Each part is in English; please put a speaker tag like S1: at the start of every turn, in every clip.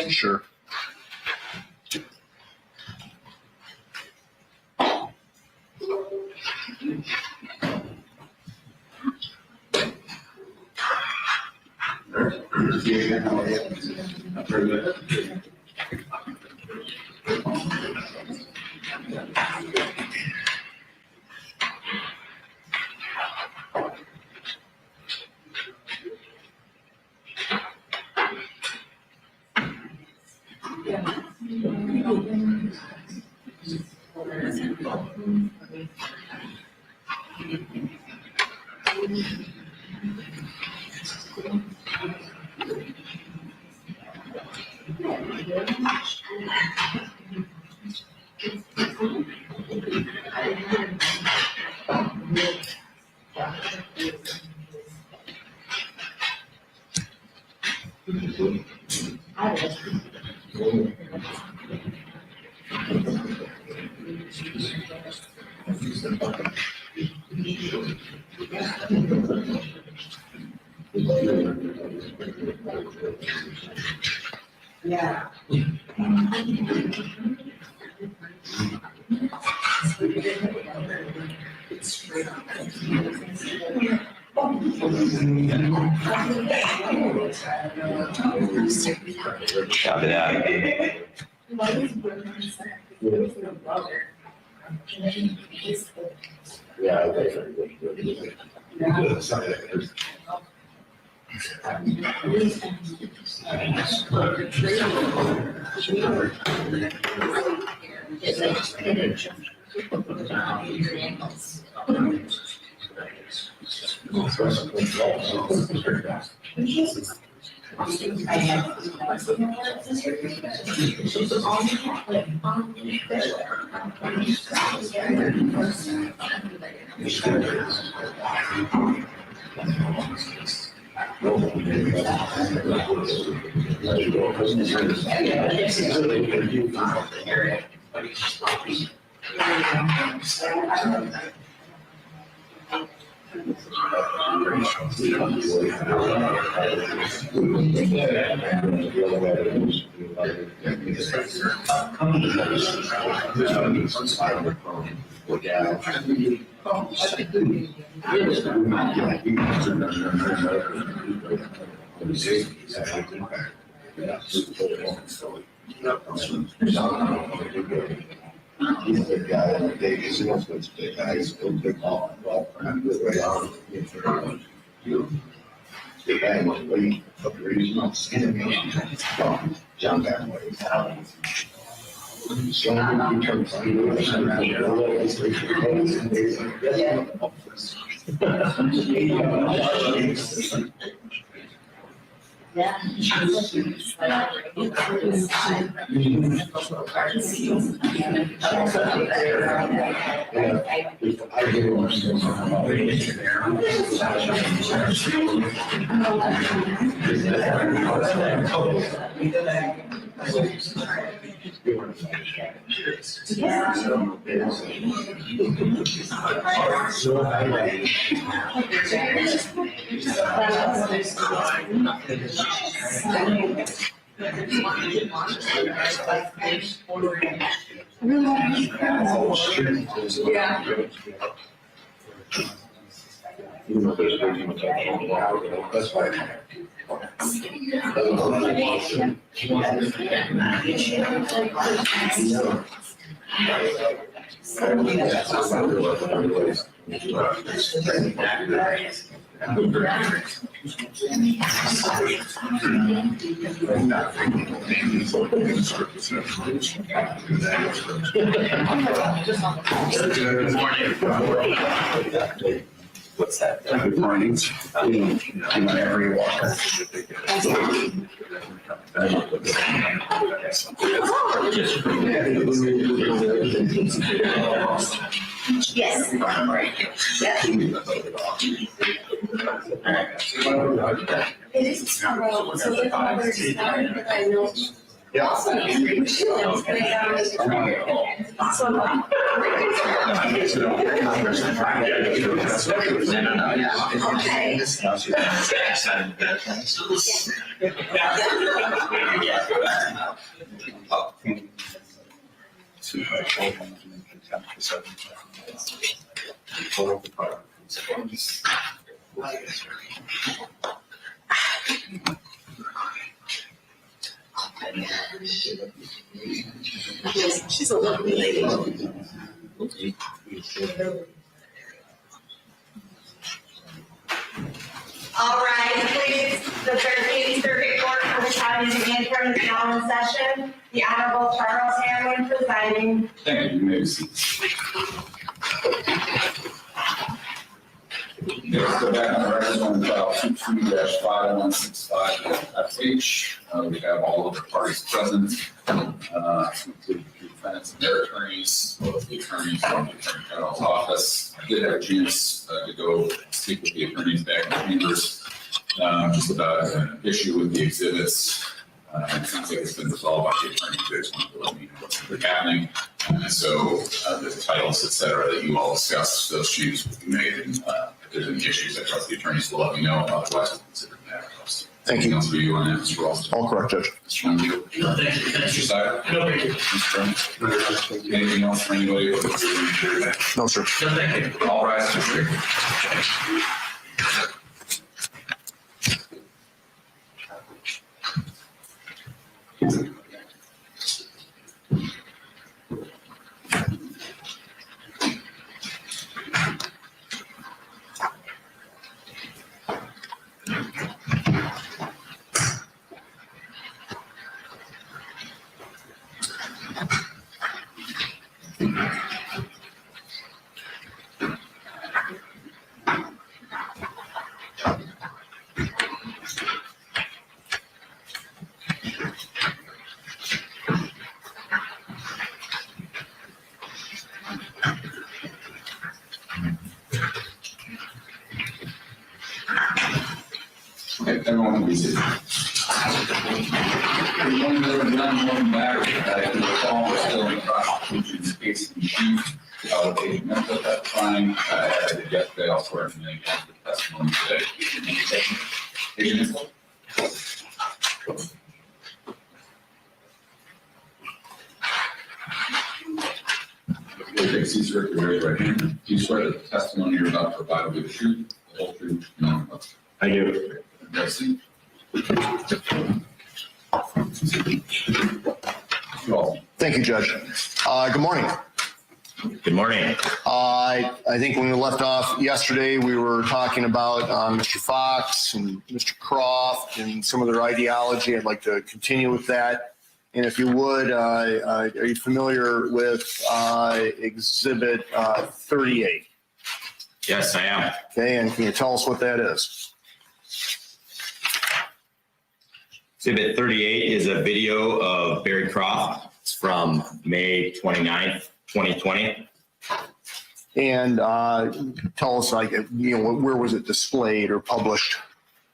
S1: Sure.
S2: Yeah.
S3: Shout it out.
S1: Yeah. He's a big guy, and Vegas, he wants to be a big guy, he's a big ball, I'm good right on. Big guy, what's waiting, up the regional, John that way. So he turns on you,
S2: Yeah.
S1: Even though there's no much that's fine. Good morning.
S3: What's that?
S1: Good morning. Whenever you walk.
S2: Yes. It is, so the father started, but I know
S1: Yeah.
S2: Also, she's a lovely lady. All right, please, the 13th Circuit Court for the County of Antrim is now in session. The Honorable Charles Hanlon presiding.
S4: Thank you, you may be seated. Let's go back on the records on file 22-5165-FH. We have all of the parties present, including the defendants and their attorneys, both the attorneys from the Attorney General's office. I did have a chance to go speak with the attorneys back in chambers, just about an issue with the exhibits. It sounds like it's been resolved by the attorney. They just wanted to let me know what's really happening. And so the titles, et cetera, that you all discussed, those changes will be made. And if there's any issues, I trust the attorneys will let me know. Otherwise, we'll consider that.
S5: Thank
S4: Anything
S5: you.
S4: else for you on that, Mr. Ralston?
S5: All correct, Judge.
S4: Mr. Montague?
S6: No, thank you.
S4: Mr. Seiler?
S6: No, thank you.
S4: Mr. Burns? Anything else for anybody?
S5: No, sir.
S6: No, thank you.
S4: All rise. Okay, everyone can be seated. Welcome back. If you recall, we're still in the prosecution's case in chief. Agent Memphis at the time. I did yesterday elsewhere and then again the testimony today. Agent Okay, Caesar, if you raise your right hand. Do you swear that the testimony you're about to provide will be the truth, the whole truth, and nothing but the truth?
S5: I do.
S4: Merci.
S5: Thank you, Judge. Good morning.
S3: Good morning.
S5: I think when we left off yesterday, we were talking about Mr. Fox and Mr. Croft and some of their ideology. I'd like to continue with that. And if you would, are you familiar with Exhibit 38?
S3: Yes, I am.
S5: Okay, and can you tell us what that is?
S3: Exhibit 38 is a video of Barry Croft. It's from May 29th, 2020.
S5: And tell us, like, where was it displayed or published?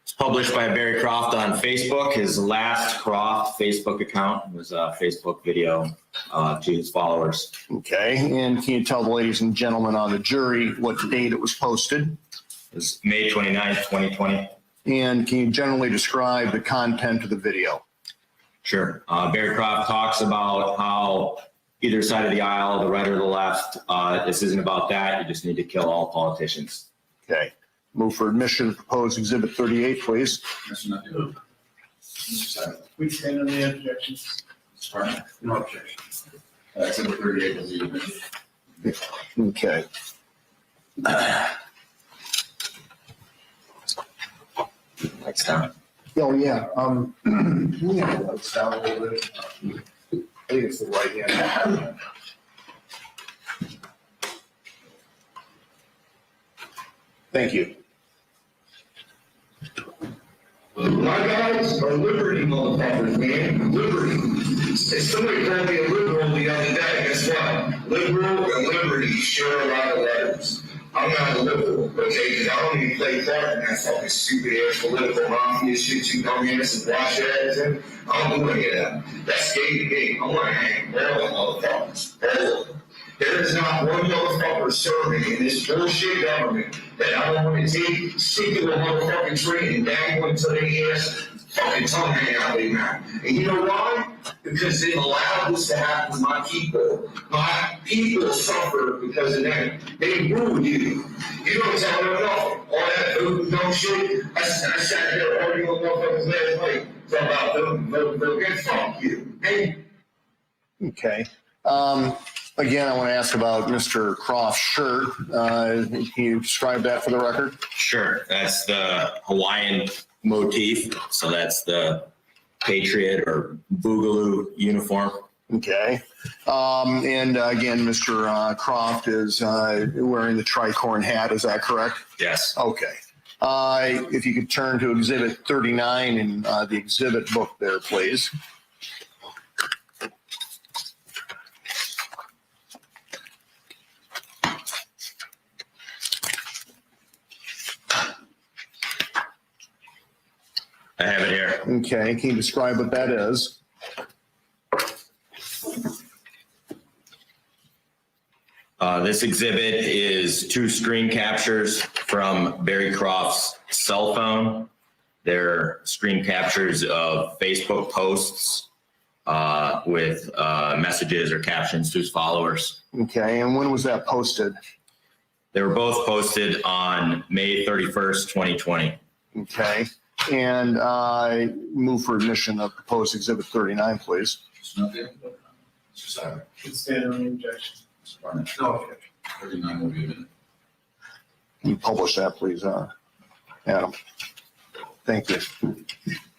S3: It's published by Barry Croft on Facebook. His last Croft Facebook account was a Facebook video to his followers.
S5: Okay, and can you tell the ladies and gentlemen on the jury what date it was posted?
S3: It was May 29th, 2020.
S5: And can you generally describe the content of the video?
S3: Sure. Barry Croft talks about how either side of the aisle, the right or the left, this isn't about that. You just need to kill all politicians.
S5: Okay, move for admission of proposed Exhibit 38, please.
S4: Mr. Matthew. Mr. Seiler.
S6: We stand on the objections.
S4: Mr. Parker.
S6: No objections.
S4: Exhibit 38 will be admitted.
S5: Okay.
S3: Lights down.
S5: Oh, yeah, can you have the lights down a little bit? I think it's the right hand. Thank you.
S7: My guys are liberty motherfuckers, man. Liberty. If somebody called me a liberal the other day, guess what? Liberal and liberty share a lot of letters. I'm I'm not a liberal, okay, because I don't even play part in that fucking stupid ass political mafia shit you dumbass and watch ass and I don't do any of that. That's gay to me. I want to hang all the motherfuckers. All of them. There is not one motherfucker serving in this bullshit government that I don't want to take, stick to a motherfucking tree and dangle until they ass fucking tongue hang out their mouth. And you know why? Because they allowed this to happen to my people. My people suffer because of them. They ruined you. You don't tell them nothing. All that vote dumb shit. I sat here arguing with motherfuckers last night about vote against fuck you. Hey.
S5: Okay. Again, I want to ask about Mr. Croft's shirt. Can you describe that for the record?
S3: Sure, that's the Hawaiian motif. So that's the Patriot or Boogaloo uniform.
S5: Okay. And again, Mr. Croft is wearing the tricorn hat. Is that correct?
S3: Yes.
S5: Okay. If you could turn to Exhibit 39 in the exhibit book there, please.
S3: I have it here.
S5: Okay. Can you describe what that is?
S3: This exhibit is 2 screen captures from Barry Croft's cell phone. They're screen captures of Facebook posts with messages or captions to his followers.
S5: Okay. And when was that posted?
S3: They were both posted on May 31st, 2020.
S5: Okay. And move for admission of proposed Exhibit 39, please.
S4: It's not there. Mr. Simon.
S6: Should stand on the objection.
S4: Mr. Barnett.
S6: No objection.
S4: 39 will be a minute.
S5: Can you publish that, please, Adam? Thank you.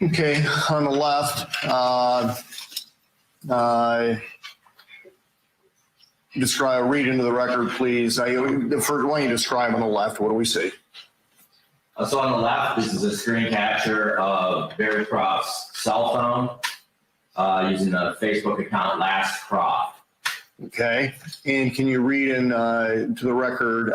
S5: Okay, on the left, read into the record, please. Why don't you describe on the left, what do we see?
S3: So on the left, this is a screen capture of Barry Croft's cell phone using the Facebook account Last Croft.
S5: Okay, and can you read in to the record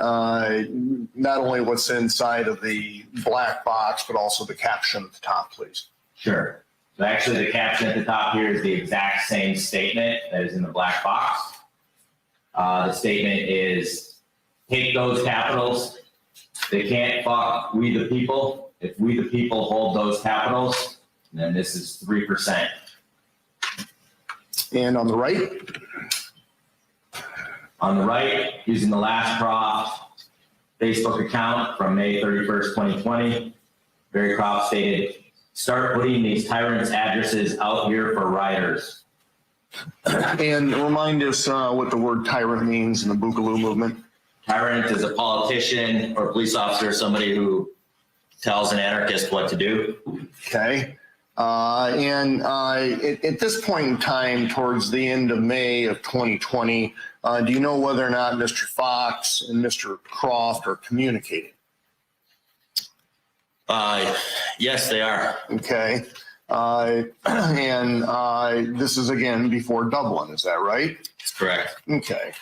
S5: not only what's inside of the black box, but also the caption at the top, please?
S3: Sure. So actually the caption at the top here is the exact same statement that is in the black box. The statement is, take those capitals. They can't fuck we the people. If we the people hold those capitals, then this is 3%.
S5: And on the right?
S3: On the right, using the Last Croft Facebook account from May 31st, 2020, Barry Croft stated, start putting these tyrants' addresses out here for rioters.
S5: And remind us what the word tyrant means in the Boogaloo movement.
S3: Tyrant is a politician or police officer, somebody who tells an anarchist what to do.
S5: Okay. And at this point in time, towards the end of May of 2020, do you know whether or not Mr. Fox and Mr. Croft are communicating?
S3: Yes, they are.
S5: Okay. And this is again before Dublin, is that right?
S3: That's correct.
S5: Okay.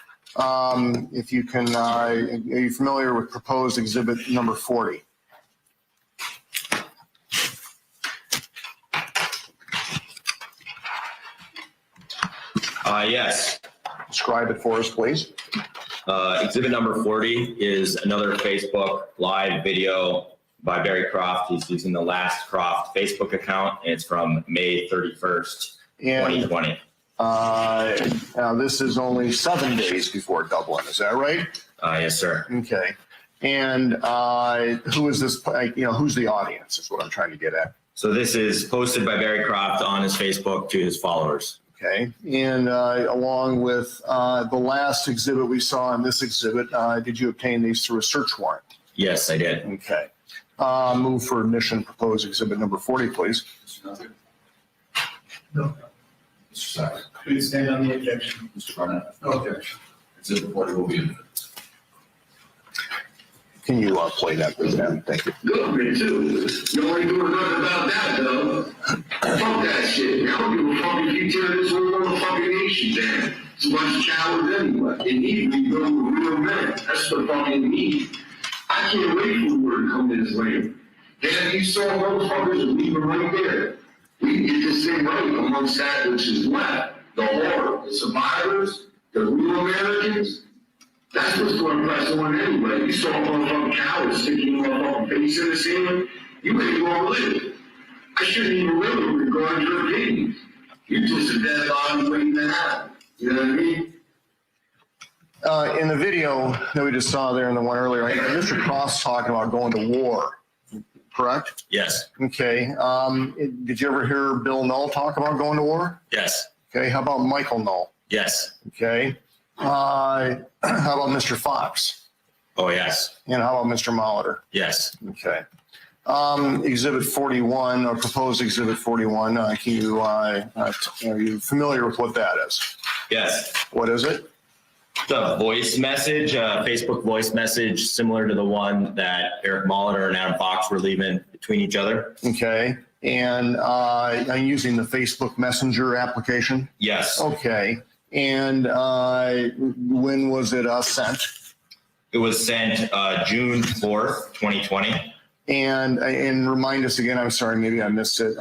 S5: If you can, are you familiar with proposed exhibit number 40?
S3: Yes.
S5: Describe it for us, please.
S3: Exhibit number 40 is another Facebook live video by Barry Croft. He's using the Last Croft Facebook account, and it's from May 31st, 2020.
S5: Now this is only 7 days before Dublin, is that right?
S3: Yes, sir.
S5: Okay. And who is this, who's the audience is what I'm trying to get at.
S3: So this is posted by Barry Croft on his Facebook to his followers.
S5: Okay. And along with the last exhibit we saw in this exhibit, did you obtain these through a search warrant?
S3: Yes, I did.
S5: Okay. Move for admission, proposed exhibit number 40, please.
S4: Mr. Nutter.
S6: No.
S4: Mr. Simon.
S6: Please stand on the objection.
S4: Mr. Barnett.
S6: No objection.
S4: Exhibit 40 will be a minute.
S5: Can you play that, please, Dan? Thank you.
S7: Government too. You ain't doing nothing about that though. Fuck that shit. I don't give a fuck if you tear this whole motherfucking nation down. It's a bunch of cowards anyway. They need to rebuild a real man. That's what fucking need. I can't wait for the word to come this way. Then you saw motherfuckers and leave them right there. We can get this thing right amongst that which is left. The horror, the survivors, the real Americans. That's what's going to press on anyway. You saw motherfucking cowards sticking your motherfucking face in the ceiling. You ain't going to live. I shouldn't even live it regarding your opinions. You're just a dead body waiting to happen. You know what I mean?
S5: In the video that we just saw there and the one earlier, Mr. Cross talking about going to war, correct?
S8: Yes.
S5: Okay. Did you ever hear Bill Null talk about going to war?
S8: Yes.
S5: Okay. How about Michael Null?
S8: Yes.
S5: Okay. How about Mr. Fox?
S8: Oh, yes.
S5: And how about Mr. Molitor?
S8: Yes.
S5: Okay. Exhibit 41, or proposed Exhibit 41, are you familiar with what that is?
S8: Yes.
S5: What is it?
S8: The voice message, Facebook voice message, similar to the one that Eric Molitor and Adam Fox were leaving between each other.
S5: Okay. And I'm using the Facebook Messenger application?
S8: Yes.
S5: Okay. And when was it sent?
S8: It was sent June 4th, 2020.
S5: And remind us again, I'm sorry, maybe I missed it,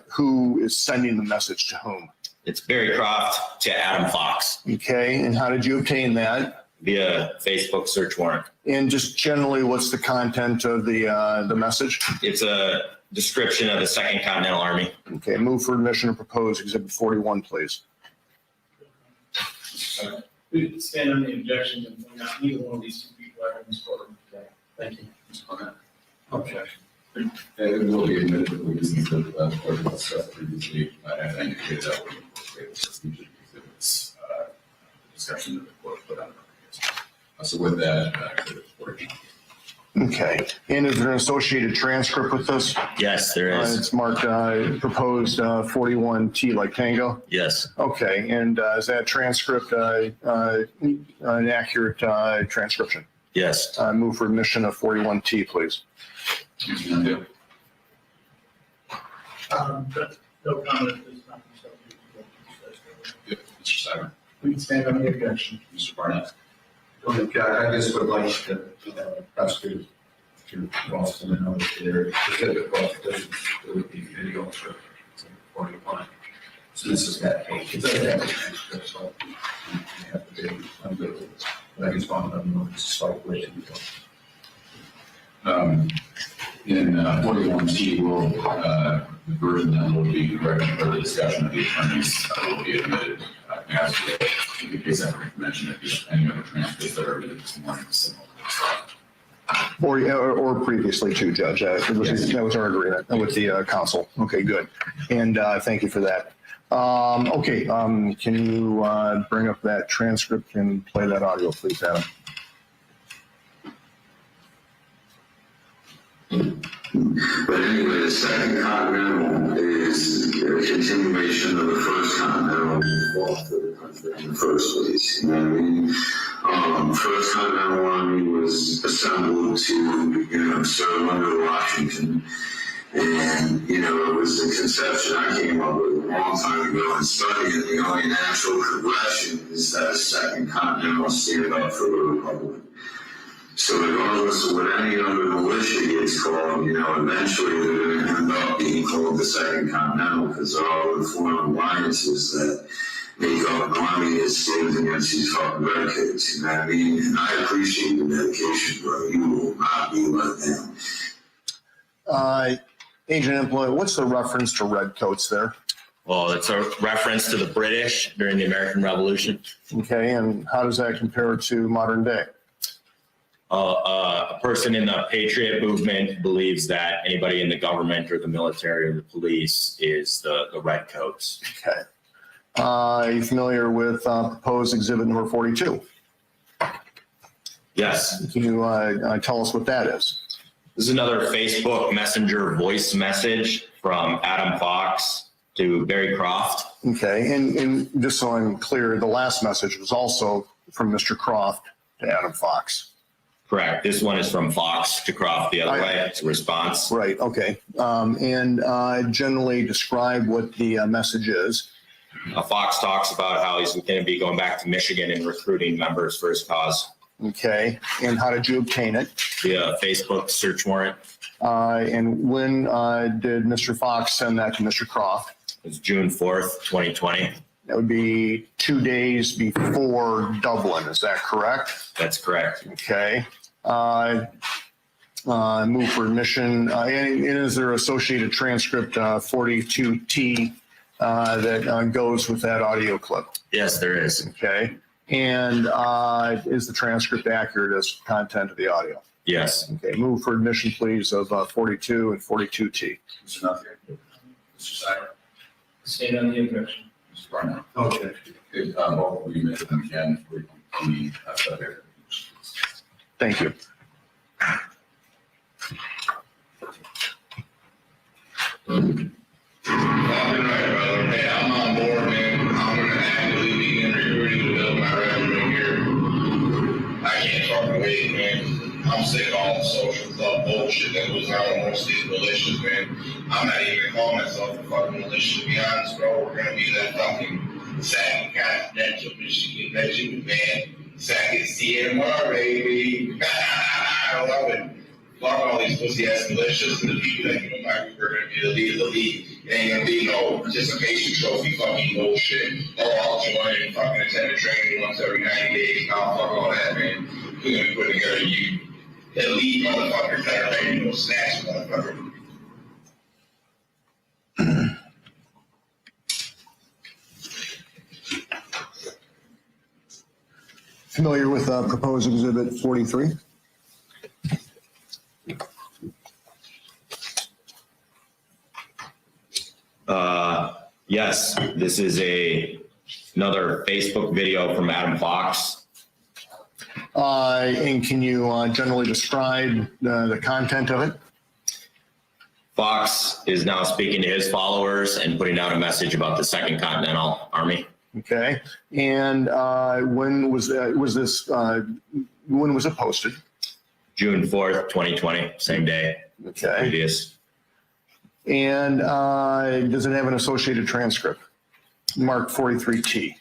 S5: who is sending the message to whom?
S8: It's Barry Croft to Adam Fox
S5: Okay. And how did you obtain that?
S8: via Facebook search warrant.
S5: And just generally, what's the content of the message?
S8: It's a description of the Second Continental Army.
S5: Okay. Move for admission of proposed Exhibit 41, please.
S6: We stand on the objections and point out neither one of these two people are in this courtroom today. Thank you.
S4: Objection. And it will be admitted that we didn't put the court discussed previously, and I indicated that we will procedure exhibits, discussion that the court put on. So with that, exhibit 41.
S5: Okay. And is there an associated transcript with this?
S8: Yes, there is.
S5: It's marked proposed 41T like Tango?
S8: Yes.
S5: Okay. And is that transcript an accurate transcription?
S8: Yes.
S5: Move for admission of 41T, please.
S4: Mr.
S6: But no comment, there's nothing subject.
S4: Mr. Simon,
S6: We can stand on the objection.
S4: Mr. Barnett.
S1: Okay, I just would like to prosecutor to Boston and others there, specific qualifications that would be video for 41. So this is that case. It doesn't have a transcript, so you have to be, I'm good with it. But I just want to know to start with.
S4: In 41T, will the version that will be corrected for the discussion of the attorneys will be admitted as in the case I mentioned that there's any other transcripts that are admitted this morning. Similar.
S5: Or previously too, Judge. That was our agreement with the council. Okay, good. And thank you for that. Okay, can you bring up that transcript and play that audio, please, Adam?
S7: But anyway, the Second Continental is a continuation of the First Continental fought for the country in the first place. You know what I mean? First Continental Army was assembled to, serve under Washington. And, it was the conception I came up with a long time ago in studying the only natural progression is that a Second Continental stand up for the Republic. So regardless of what any other militia gets called, eventually they're going to end up being called the Second Continental because they're all informed alliances that make up an army that stands against these fucking redcoats. You know what I mean? And I appreciate the dedication, bro. You will not be let down.
S5: Agent Employee, what's the reference to redcoats there?
S8: Well, it's a reference to the British during the American Revolution.
S5: Okay, and how does that compare to modern day?
S8: A person in the Patriot movement believes that anybody in the government or the military or the police is the redcoats.
S5: Okay. Are you familiar with proposed exhibit number 42?
S8: Yes.
S5: Can you tell us what that is?
S8: This is another Facebook Messenger voice message from Adam Fox to Barry Croft.
S5: Okay, and just so I'm clear, the last message was also from Mr. Croft to Adam Fox.
S8: Correct. This one is from Fox to Croft the other way. It's a response.
S5: Right, okay. And generally describe what the message is.
S8: Fox talks about how he's going to be going back to Michigan and recruiting members for his cause
S5: Okay, and how did you obtain it?
S8: via Facebook search warrant.
S5: And when did Mr. Fox send that to Mr. Croft?
S8: It's June 4th, 2020.
S5: That would be 2 days before Dublin, is that correct?
S8: That's correct.
S5: Okay. Move for admission, and is there associated transcript 42T that goes with that audio clip?
S8: Yes, there is.
S5: Okay. And is the transcript accurate as content of the audio?
S8: Yes.
S5: Okay, move for admission, please, of 42 and 42T.
S4: Mr. Nutter. Mr. Sire.
S6: Stand on the objection.
S4: Mr. Barnett.
S1: Okay.
S4: Good, both of you made them again. We have that here.
S5: Thank you.
S7: Hey, I'm on board, man. I'm gonna actively begin recruiting to build my resume here. I can't talk away, man. I'm sick of all the social club bullshit that goes on in most of these militias, man. I'm not even calling myself a fucking militia, to be honest, bro. We're gonna be that fucking second continental Michigan regiment, man. Second CMR, baby. I love it. Fuck all these pussy ass militias and the people that you know we're gonna be the lead of the league. It ain't gonna be no participation trophy fucking bullshit. Oh, I'll join and fucking attend a training once every 90 days. Nah, fuck all that, man. We're gonna put together you elite motherfuckers that are ready to go snatch motherfucker.
S5: Familiar with proposed exhibit 43?
S8: Yes, this is another Facebook video from Adam Fox.
S5: And can you generally describe the content of it?
S8: Fox is now speaking to his followers and putting out a message about the Second Continental Army.
S5: Okay. And when was it posted?
S8: June 4th, 2020, same day,
S5: Okay.
S8: previous.
S5: And does it have an associated transcript? Mark 43T.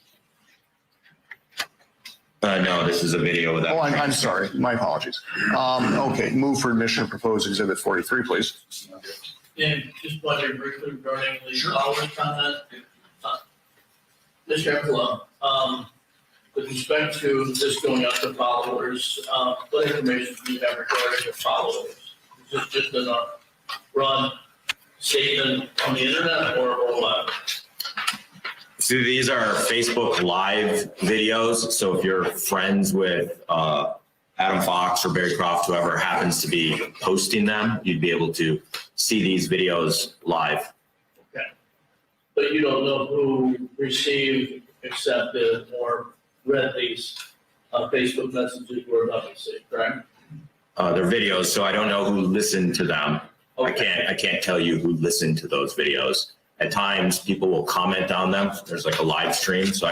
S8: No, this is a video without.
S5: Oh, I'm sorry. My apologies. Okay. Move for admission of proposed exhibit 43, please.
S6: And just wondering briefly regarding the following comment. Mr. Emfla, with respect to this going out to followers, what information do you have regarding your followers? Is this just a run statement on the internet or what?
S8: So these are Facebook Live videos. So if you're friends with Adam Fox or Barry Croft, whoever happens to be posting them, you'd be able to see these videos live.
S6: Okay. But you don't know who received, accepted, or read these Facebook messages we're about to see, correct?
S8: They're videos, so I don't know who listened to them.
S6: Okay.
S8: I can't tell you who listened to those videos. At times, people will comment on them. There's like a live stream, so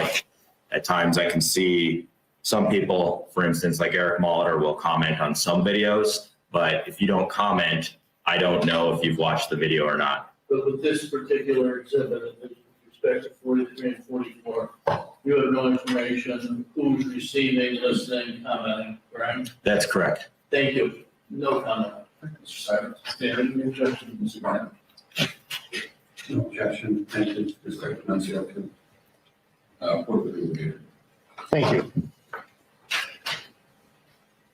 S8: at times I can see some people, for instance, like Eric Molitor, will comment on some videos. But if you don't comment, I don't know if you've watched the video or not.
S6: But with this particular exhibit, with respect to 43 and 44, you have no information who's receiving, listening, commenting, correct?
S8: That's correct.
S6: Thank you. No comment.
S4: Mr. Sire.
S6: Standing objection.
S4: Mr. Barnett.
S1: No objection. Thank you. Mr. Nunzio.
S4: What would we do?
S5: Thank you.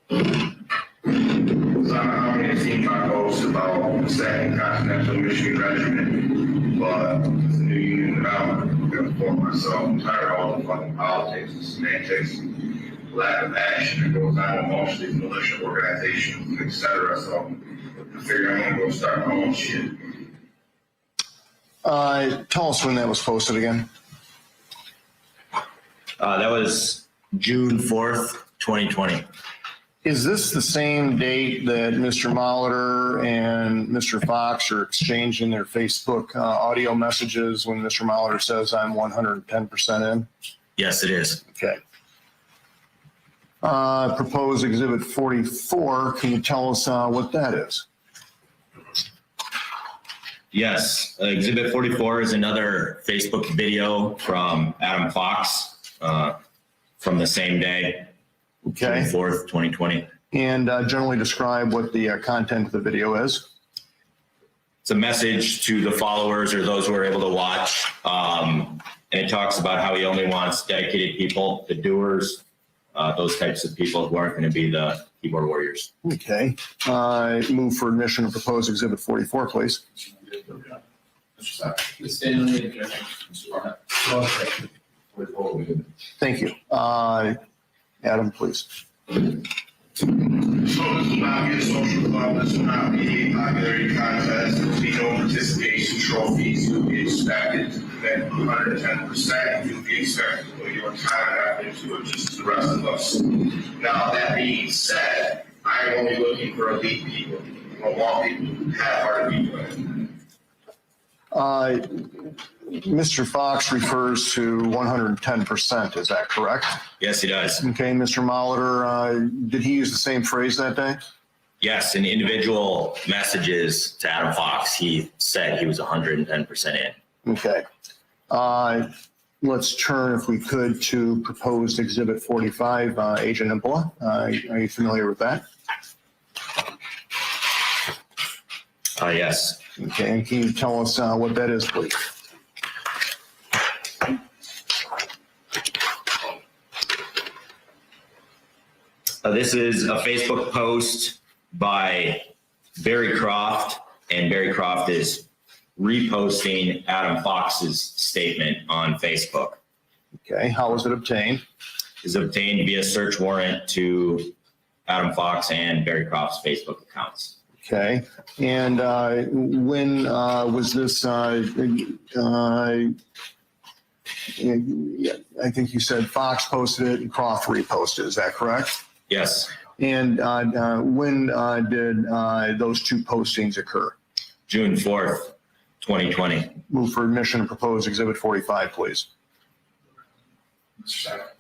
S7: So I don't even see my posts about the Second Continental Michigan Regiment, but it's a new unit that I'm gonna form myself. I'm tired of all the fucking politics and semantics and lack of action that goes on with most of these militia organizations, et cetera. So I figure I'm gonna go start my own shit.
S5: Tell us when that was posted again.
S8: That was June 4th, 2020.
S5: Is this the same date that Mr. Molitor and Mr. Fox are exchanging their Facebook audio messages when Mr. Molitor says I'm 110% in?
S8: Yes, it is.
S5: Okay. Proposed exhibit 44, can you tell us what that is?
S8: Yes, Exhibit 44 is another Facebook video from Adam Fox from the same day,
S5: Okay.
S8: June 4th, 2020.
S5: And generally describe what the content of the video is.
S8: It's a message to the followers or those who are able to watch. And it talks about how he only wants dedicated people, the doers, those types of people who aren't going to be the keyboard warriors.
S5: Okay. Move for admission of proposed Exhibit 44, please.
S4: Please stand on the objection. Mr. Barnett.
S5: Thank you. Adam, please.
S7: So this will not be a social club, this will not be a popularity contest, there will be no participation trophies, you will be expected to commit 110%, you will be expected to put your time and effort into it, just as the rest of us. Now, that being said, I am only looking for elite people, I want people who have heart people in it.
S5: Mr. Fox refers to 110%, is that correct?
S8: Yes, he does.
S5: Okay, Mr. Molitor, did he use the same phrase that day?
S8: Yes, in individual messages to Adam Fox, he said he was 110% in.
S5: Okay. Let's turn, if we could, to proposed Exhibit 45, Agent Impola. Are you familiar with that?
S8: Yes.
S5: Okay, and can you tell us what that is, please?
S8: This is a Facebook post by Barry Croft, and Barry Croft is reposting Adam Fox's statement on Facebook.
S5: Okay, how was it obtained?
S8: Is obtained via search warrant to Adam Fox and Barry Croft's Facebook accounts.
S5: Okay, and when was this? I think you said Fox posted it and Croft reposted. Is that correct?
S8: Yes,
S5: And when did those two postings occur?
S8: June 4th, 2020.
S5: Move for admission of proposed Exhibit 45, please.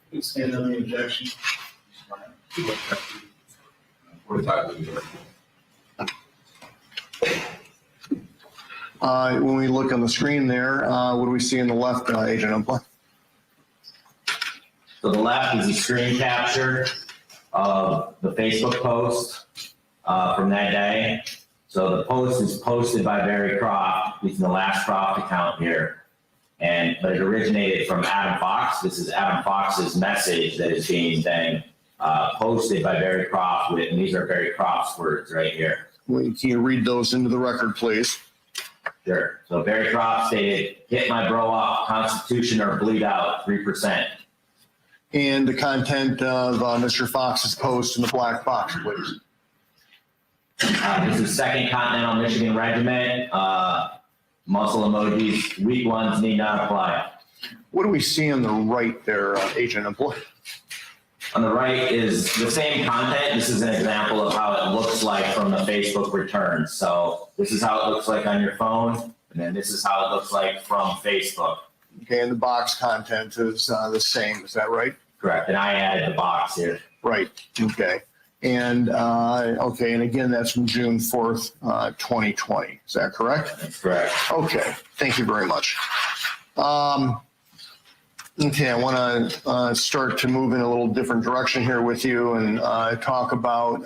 S6: Please stand on the objection.
S4: 45.
S5: When we look on the screen there, what do we see on the left, Agent Umpla?
S3: So the left is a screen capture of the Facebook post from that day. So the post is posted by Barry Croft using the last Croft account here. But it originated from Adam Fox. This is Adam Fox's message that is being then posted by Barry Croft and these are Barry Croft's words right here.
S5: Can you read those into the record, please?
S3: Sure. So Barry Croft stated, "Hit my bro up, Constitution or bleed out, 3%.
S5: And the content of Mr. Fox's post in the black box, please.
S3: This is 2nd Continental Michigan Regiment. Muscle emojis, weak ones need not apply.
S5: What do we see on the right there, Agent Umpla?
S3: On the right is the same content. This is an example of how it looks like from the Facebook returns. So this is how it looks like on your phone, and then this is how it looks like from Facebook.
S5: Okay, and the box content is the same, is that right?
S3: Correct, and I added the box here.
S5: Right, okay. And, okay, and again, that's from June 4th, 2020, is that correct?
S3: That's correct.
S5: Okay, thank you very much. Okay, I want to start to move in a little different direction here with you and talk about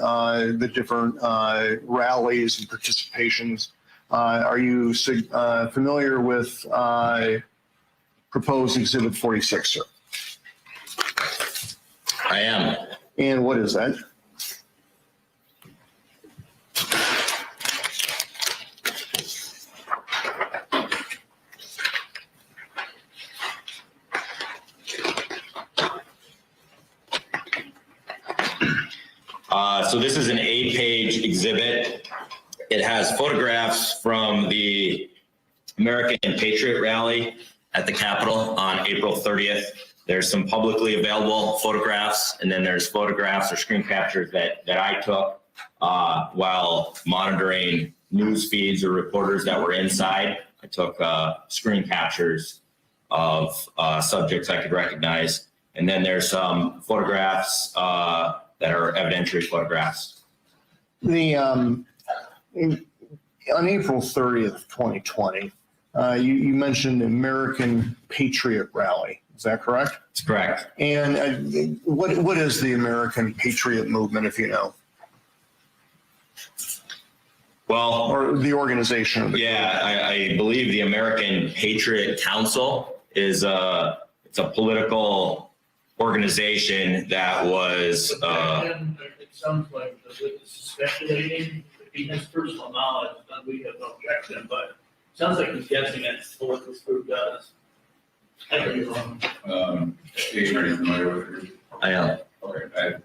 S5: the different rallies and participations. Are you familiar with proposed Exhibit 46, sir?
S8: I am.
S5: And what is that?
S8: So this is an 8-page exhibit. It has photographs from the American Patriot Rally at the Capitol on April 30th. There's some publicly available photographs, and then there's photographs or screen captures that I took while monitoring news feeds or reporters that were inside. I took screen captures of subjects I could recognize. And then there's some photographs that are evidentiary photographs.
S5: The On April 30th, 2020, you mentioned American Patriot Rally. Is that correct?
S8: That's correct.
S5: And what is the American Patriot Movement, if you know,
S8: Well,
S5: or the organization of the
S8: yeah, I believe the American Patriot Council is it's a political organization that was
S6: It sounds like the witness is speculating. If he has personal knowledge, then we have no objection, but it sounds like he's guessing at what this group does. I could be wrong.
S4: Adrian, are you familiar with it?
S8: I am.
S4: Okay,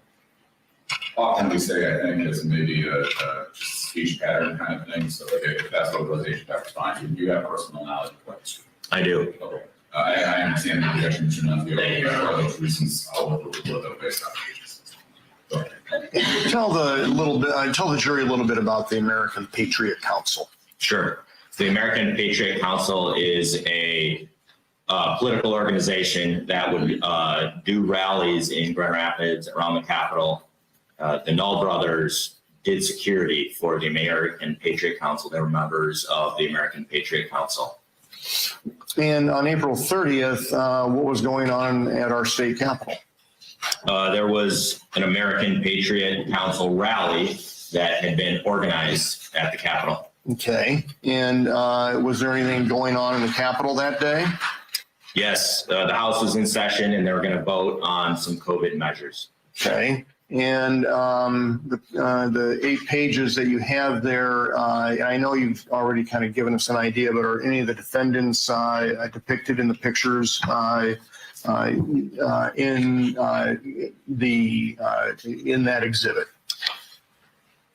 S4: often we say, I think it's maybe a speech pattern kind of thing, so if that's localization, that's fine. You have personal knowledge of what.
S8: I do.
S4: Okay. I understand the objection should not be over for those reasons. I'll work with them based on pages. Okay.
S5: Tell the jury a little bit about the American Patriot Council.
S8: Sure. The American Patriot Council is a political organization that would do rallies in Grand Rapids around the Capitol. The Null brothers did security for the American Patriot Council. They were members of the American Patriot Council.
S5: And on April 30th, what was going on at our state capitol?
S8: There was an American Patriot Council rally that had been organized at the Capitol.
S5: Okay. And was there anything going on in the Capitol that day?
S8: Yes, the House was in session and they were going to vote on some COVID measures.
S5: Okay. And the 8 pages that you have there, I know you've already kind of given us an idea, but are any of the defendants depicted in the pictures in that exhibit?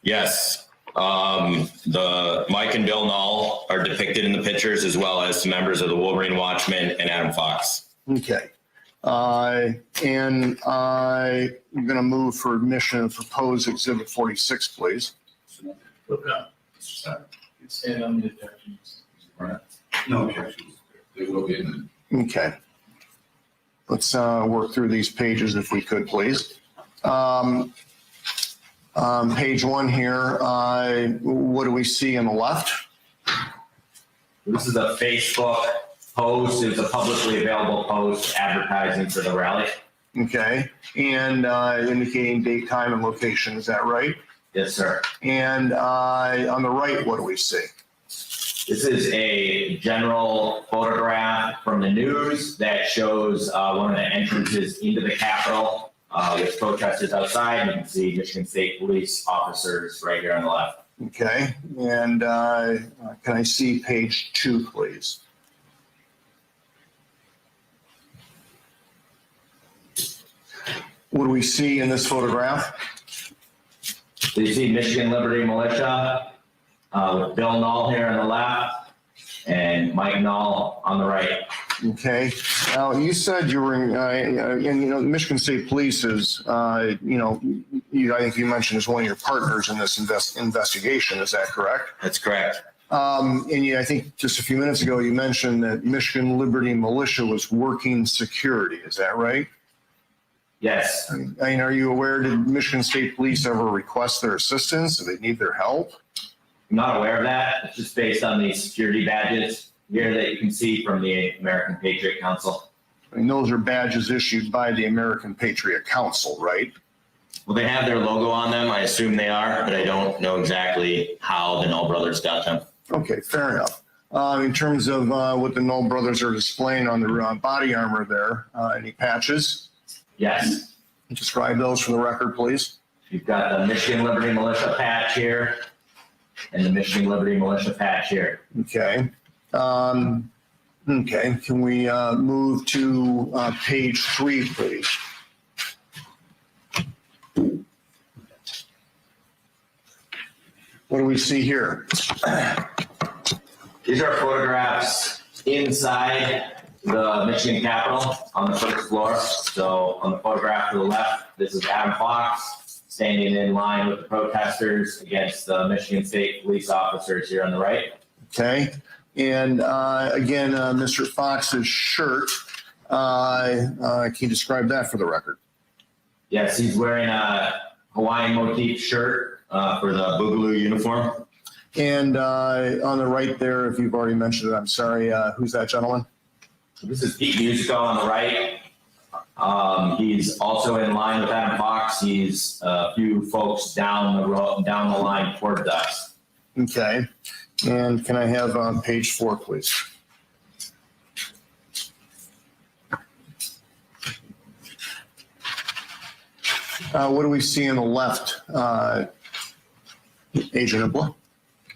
S8: Yes. The Mike and Bill Null are depicted in the pictures, as well as some members of the Wolverine Watchmen and Adam Fox.
S5: Okay. And I'm going to move for admission of proposed exhibit 46, please.
S6: Okay.
S4: Stand on the objections. No objections. They will be in the.
S5: Okay. Let's work through these pages if we could, please. Page 1 here, what do we see on the left?
S3: This is a Facebook post. It's a publicly available post advertising for the rally.
S5: Okay, and indicating date, time, and location, is that right?
S3: Yes, sir.
S5: And on the right, what do we see?
S3: This is a general photograph from the news that shows one of the entrances into the Capitol with protesters outside. You can see Michigan State Police officers right here on the left.
S5: Okay, and can I see page 2, please? What do we see in this photograph?
S3: So you see Michigan Liberty Militia with Bill Null here on the left and Mike Null on the right.
S5: Okay. Now, you said you were in, Michigan State Police is, I think you mentioned as one of your partners in this investigation. Is that correct?
S8: That's correct.
S5: I think just a few minutes ago, you mentioned that Michigan Liberty Militia was working security. Is that right?
S3: Yes.
S5: Are you aware, did Michigan State Police ever request their assistance? Do they need their help?
S3: I'm not aware of that. It's just based on these security badges here that you can see from the American Patriot Council.
S5: Those are badges issued by the American Patriot Council, right?
S8: Well, they have their logo on them. I assume they are, but I don't know exactly how the Null brothers got them.
S5: Okay, fair enough. In terms of what the Null brothers are displaying on their body armor there, any patches?
S3: Yes.
S5: Describe those for the record, please.
S3: You've got the Michigan Liberty Militia patch here and the Michigan Liberty Militia patch here.
S5: Okay. Okay, can we move to page 3, please? What do we see here?
S3: These are photographs inside the Michigan Capitol on the first floor. So on the photograph to the left, this is Adam Fox standing in line with the protesters against the Michigan State Police officers here on the right.
S5: Okay, and again, Mr. Fox's shirt, can you describe that for the record?
S3: Yes, he's wearing a Hawaiian motif shirt for the Boogaloo uniform.
S5: And on the right there, if you've already mentioned it, I'm sorry, who's that gentleman?
S3: This is Pete Musico on the right. He's also in line with Adam Fox. He's a few folks down the road, down the line toward us.
S5: Okay. And can I have page 4, please? What do we see on the left, Agent Impla?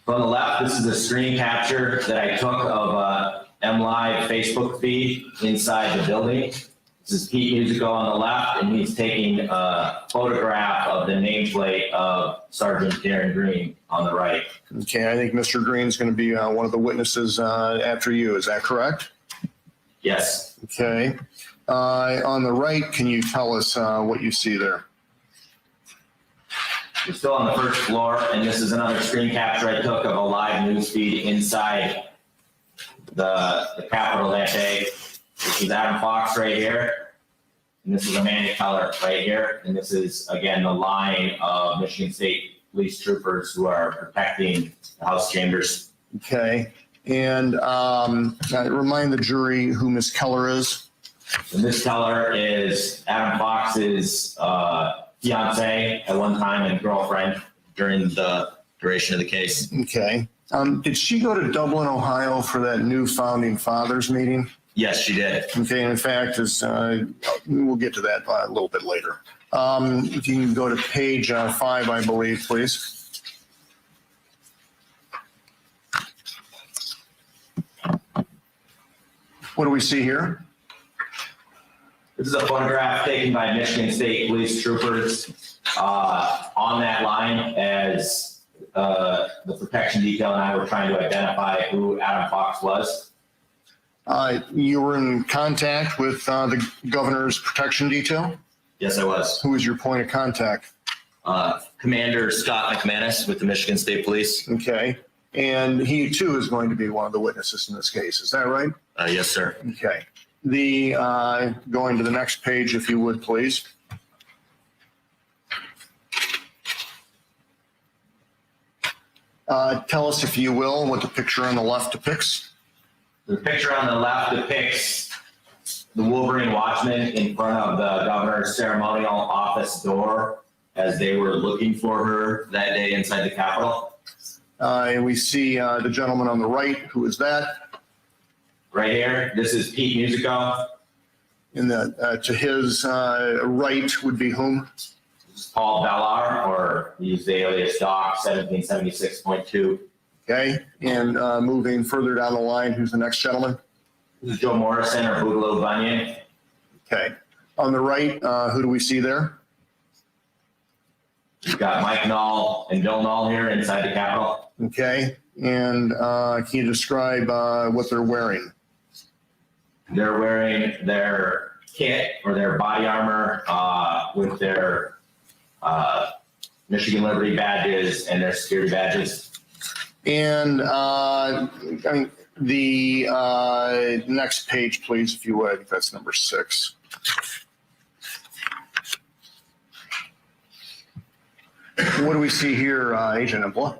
S3: On the left, this is a screen capture that I took of MLive Facebook feed inside the building. This is Pete Musico on the left, and he's taking a photograph of the nameplate of Sergeant Darren Green on the right.
S5: Okay, I think Mr. Green's going to be one of the witnesses after you. Is that correct?
S3: Yes.
S5: Okay. On the right, can you tell us what you see there?
S3: We're still on the first floor, and this is another screen capture I took of a live news feed inside the Capitol that day. This is Adam Fox right here, and this is Amanda Keller right here, and this is, again, the line of Michigan State police troopers who are protecting the House chambers.
S5: Okay. And remind the jury who Miss Keller is.
S3: And Miss Keller is Adam Fox's fiance at one time and girlfriend during the duration of the case.
S5: Okay. Did she go to Dublin, Ohio for that new Founding Fathers meeting?
S3: Yes, she did.
S5: Okay, and in fact, we'll get to that a little bit later. If you can go to page 5, I believe, please. What do we see here?
S3: This is a photograph taken by Michigan State police troopers on that line as the protection detail and I were trying to identify who Adam Fox was.
S5: You were in contact with the governor's protection detail?
S3: Yes, I was.
S5: Who was your point of contact?
S3: Commander Scott McManus with the Michigan State Police.
S5: Okay. And he too is going to be one of the witnesses in this case. Is that right?
S3: Yes, sir.
S5: Okay. Going to the next page, if you would, please. Tell us, if you will, what the picture on the left depicts.
S3: The picture on the left depicts the Wolverine Watchman in front of the governor's ceremonial office door as they were looking for her that day inside the Capitol.
S5: And we see the gentleman on the right. Who is that?
S3: Right here, this is Pete Musico.
S5: And to his right would be whom?
S3: This is Paul Bellar, or he's the alias Doc 1776.2.
S5: Okay. And moving further down the line, who's the next gentleman?
S3: This is Joe Morrison or Boogaloo Bunyan.
S5: Okay. On the right, who do we see there?
S3: We've got Mike Knoll and Bill Knoll here inside the Capitol.
S5: Okay. And can you describe what they're wearing?
S3: They're wearing their kit or their body armor with their Michigan Liberty badges and their security badges.
S5: And the next page, please, if you would. That's number 6. What do we see here, Agent Impla?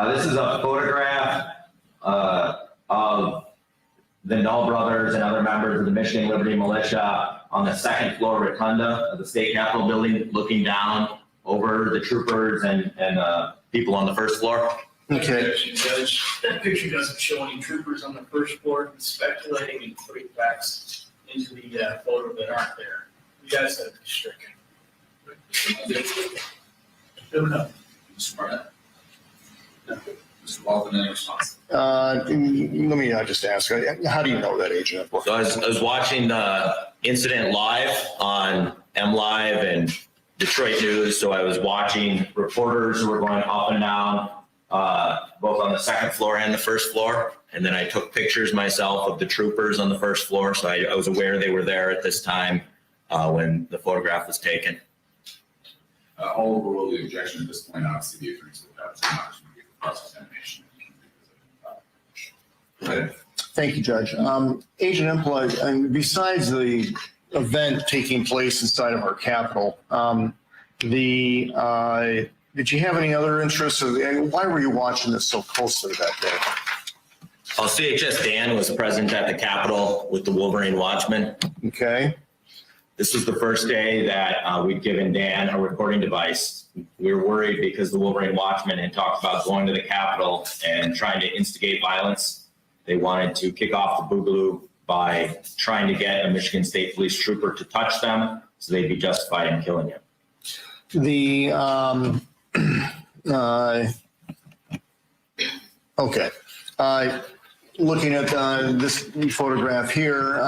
S3: This is a photograph of the Knoll brothers and other members of the Michigan Liberty Militia on the second floor rotunda of the state capitol building, looking down over the troopers and people on the first floor.
S5: Okay.
S6: Judge, that picture doesn't show any troopers on the first floor. It's speculating and putting facts into the photo that aren't there. You guys have to be stricken. Don't know.
S4: Mr. Barnett? No. Mr. Walton, any response?
S5: Let me just ask, how do you know that, Agent Impla?
S8: So I was watching the incident live on MLive and Detroit News. So I was watching reporters who were going up and down, both on the second floor and the first floor. And then I took pictures myself of the troopers on the first floor. So I was aware they were there at this time when the photograph was taken.
S4: I'll overrule the objection at this point. Obviously, the attorneys will have some opportunity for cross-examination. Go ahead.
S5: Thank you, Judge. Agent Impla, and besides the event taking place inside of our Capitol, the did you have any other interests? And why were you watching this so closely that day?
S8: CHS Dan was present at the Capitol with the Wolverine Watchman.
S5: Okay.
S8: This was the first day that we'd given Dan a recording device. We were worried because the Wolverine Watchman had talked about going to the Capitol and trying to instigate violence. They wanted to kick off the boogaloo by trying to get a Michigan State Police trooper to touch them so they'd be justified in killing him.
S5: The, okay. Looking at this photograph here,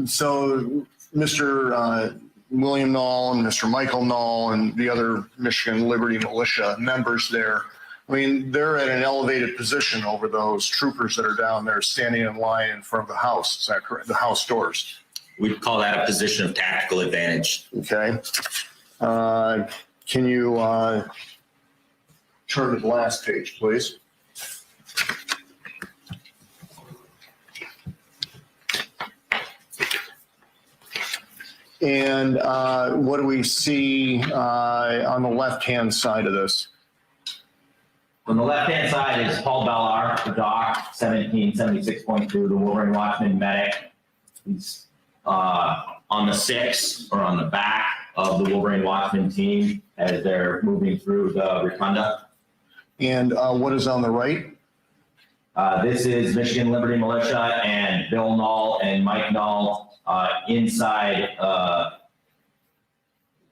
S5: so Mr. William Knoll and Mr. Michael Knoll and the other Michigan Liberty Militia members there, I mean, they're at an elevated position over those troopers that are down there standing in line in front of the house. Is that correct? The house doors.
S8: We'd call that a position of tactical advantage.
S5: Okay. Can you turn to the last page, please? And what do we see on the left-hand side of this?
S3: On the left-hand side is Paul Bellar, the doc, 1776.2, the Wolverine Watchman medic. He's on the 6 or on the back of the Wolverine Watchman team as they're moving through the rotunda.
S5: And what is on the right?
S3: This is Michigan Liberty Militia and Bill Knoll and Mike Knoll inside,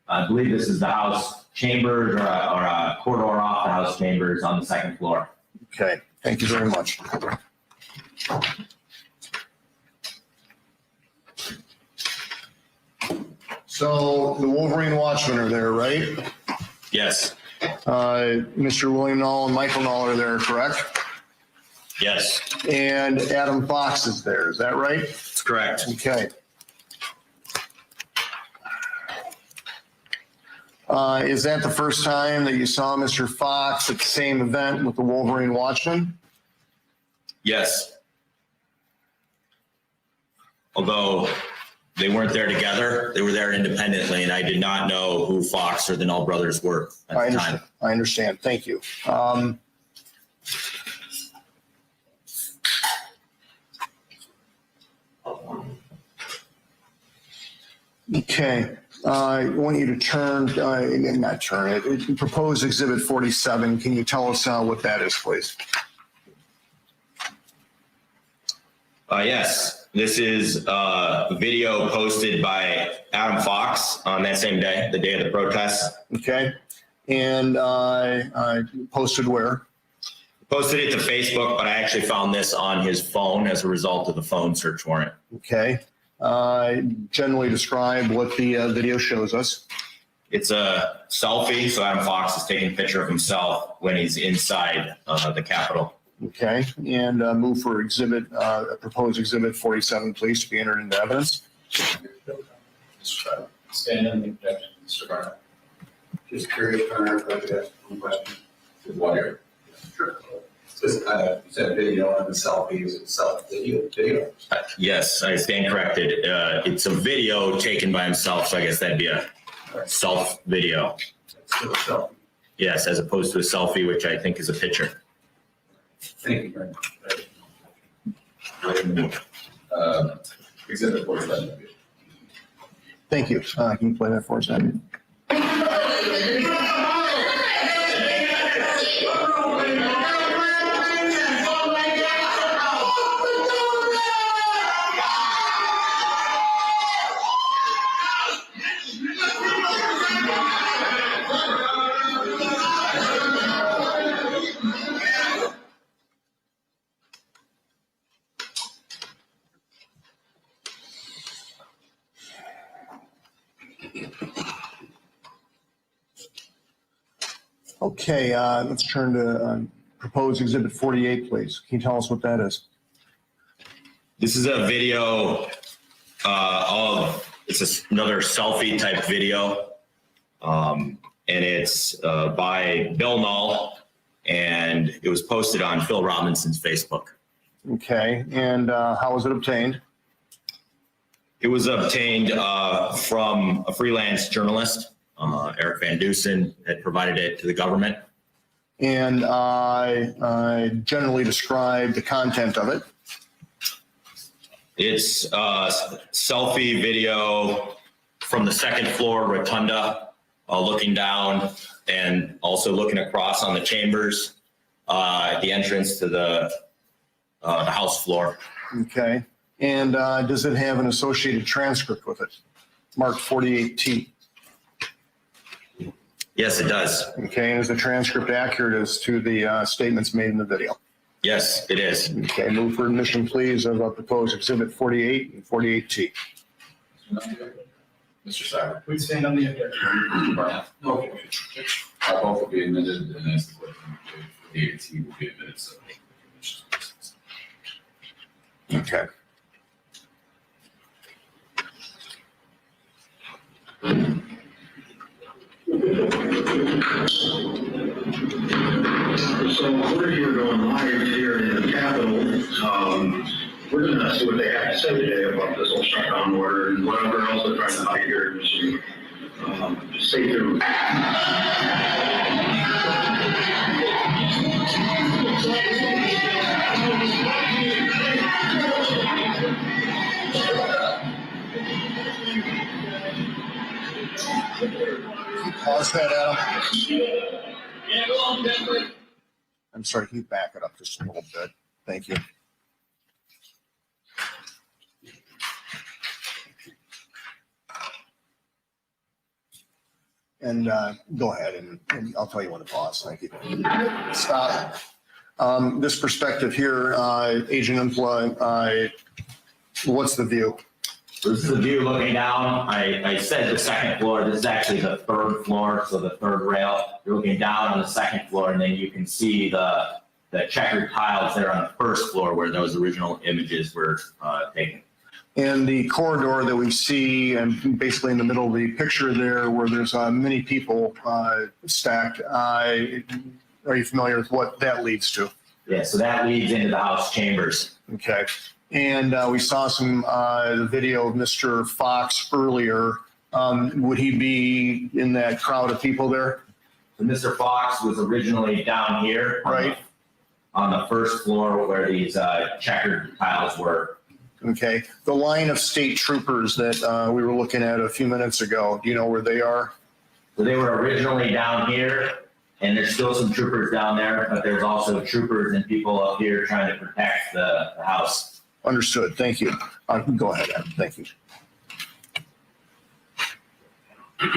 S3: I believe this is the House chambers or a corridor off the House chambers on the 2nd floor.
S5: Okay, thank you very much. So the Wolverine Watchmen are there, right?
S8: Yes.
S5: Mr. William Knoll and Michael Knoll are there, correct?
S8: Yes.
S5: And Adam Fox is there, is that right?
S8: That's correct.
S5: Okay. Is that the first time that you saw Mr. Fox at the same event with the Wolverine Watchman?
S8: Yes. Although they weren't there together, they were there independently, and I did not know who Fox or the Knoll brothers were at the time.
S5: I understand. Thank you. Okay. I want you to propose Exhibit 47. Can you tell us what that is, please?
S8: Yes. This is a video posted by Adam Fox on that same day, the day of the protest.
S5: Okay. And posted where?
S8: Posted it to Facebook, but I actually found this on his phone as a result of the phone search warrant.
S5: Okay. Generally describe what the video shows us.
S8: It's a selfie, so Adam Fox is taking a picture of himself when he's inside the Capitol.
S5: Okay, and move for proposed Exhibit 47, please, to be entered into evidence.
S1: Stand on the objection, Mr. Barnett. Just curious, Connor, if I could ask one question.
S4: Whatever.
S1: Sure. You said video and the selfie, is it video?
S8: Yes, I stand corrected. It's a video taken by himself, so I guess that'd be a self video.
S1: It's still a selfie.
S8: Yes, as opposed to a selfie, which I think is a picture.
S1: Thank you very much.
S4: Exhibit 47.
S5: Thank you. Can you play that for us, Andy? Okay, let's turn to proposed Exhibit 48, please. Can you tell us what that is?
S8: This is a video another selfie type video. And it's by Bill Knoll, and it was posted on Phil Robinson's Facebook.
S5: Okay, and how was it obtained?
S8: It was obtained from a freelance journalist Eric Van Dusen had provided it to the government.
S5: And I generally describe the content of it.
S8: It's a selfie video from the second floor rotunda, looking down and also looking across on the chambers at the entrance to the House floor.
S5: Okay. And does it have an associated transcript with it? Marked 48T.
S8: Yes, it does.
S5: Okay. And is the transcript accurate as to the statements made in the video?
S8: Yes, it is.
S5: Okay. Move for admission, please, of proposed exhibit 48 and 48T.
S4: Mr. Sauer.
S1: Please stand on the objection.
S4: Okay. Both will be admitted, and as the clerk indicated, the AT will be admitted, so.
S5: Okay.
S9: So we're here going live here in the Capitol. We're gonna see what they have to say today about this whole shutdown order and whatever else they're trying to hide here. So, just stay tuned.
S5: Pause that, Adam. I'm sorry, can you back it up just a little bit? Thank you. And go ahead and I'll tell you when to pause. Thank you. Stop. This perspective here, Agent Impla, what's the view?
S3: This is the view looking down. I said the second floor. This is actually the third floor, so the third rail. You're looking down on the second floor, and then you can see the checkered tiles there on the first floor where those original images were taken.
S5: And the corridor that we see, and basically in the middle of the picture there, where there's many people stacked. Are you familiar with what that leads to?
S3: Yeah, so that leads into the House chambers.
S5: Okay. And we saw some the video of Mr. Fox earlier. Would he be in that crowd of people there?
S3: So Mr. Fox was originally down here,
S5: Right.
S3: on the first floor where these checkered tiles were.
S5: Okay. The line of state troopers that we were looking at a few minutes ago, do you know where they are?
S3: So they were originally down here, and there's still some troopers down there, but there's also troopers and people up here trying to protect the House.
S5: Understood. Thank you. Go ahead, Adam. Thank you.
S9: Yeah,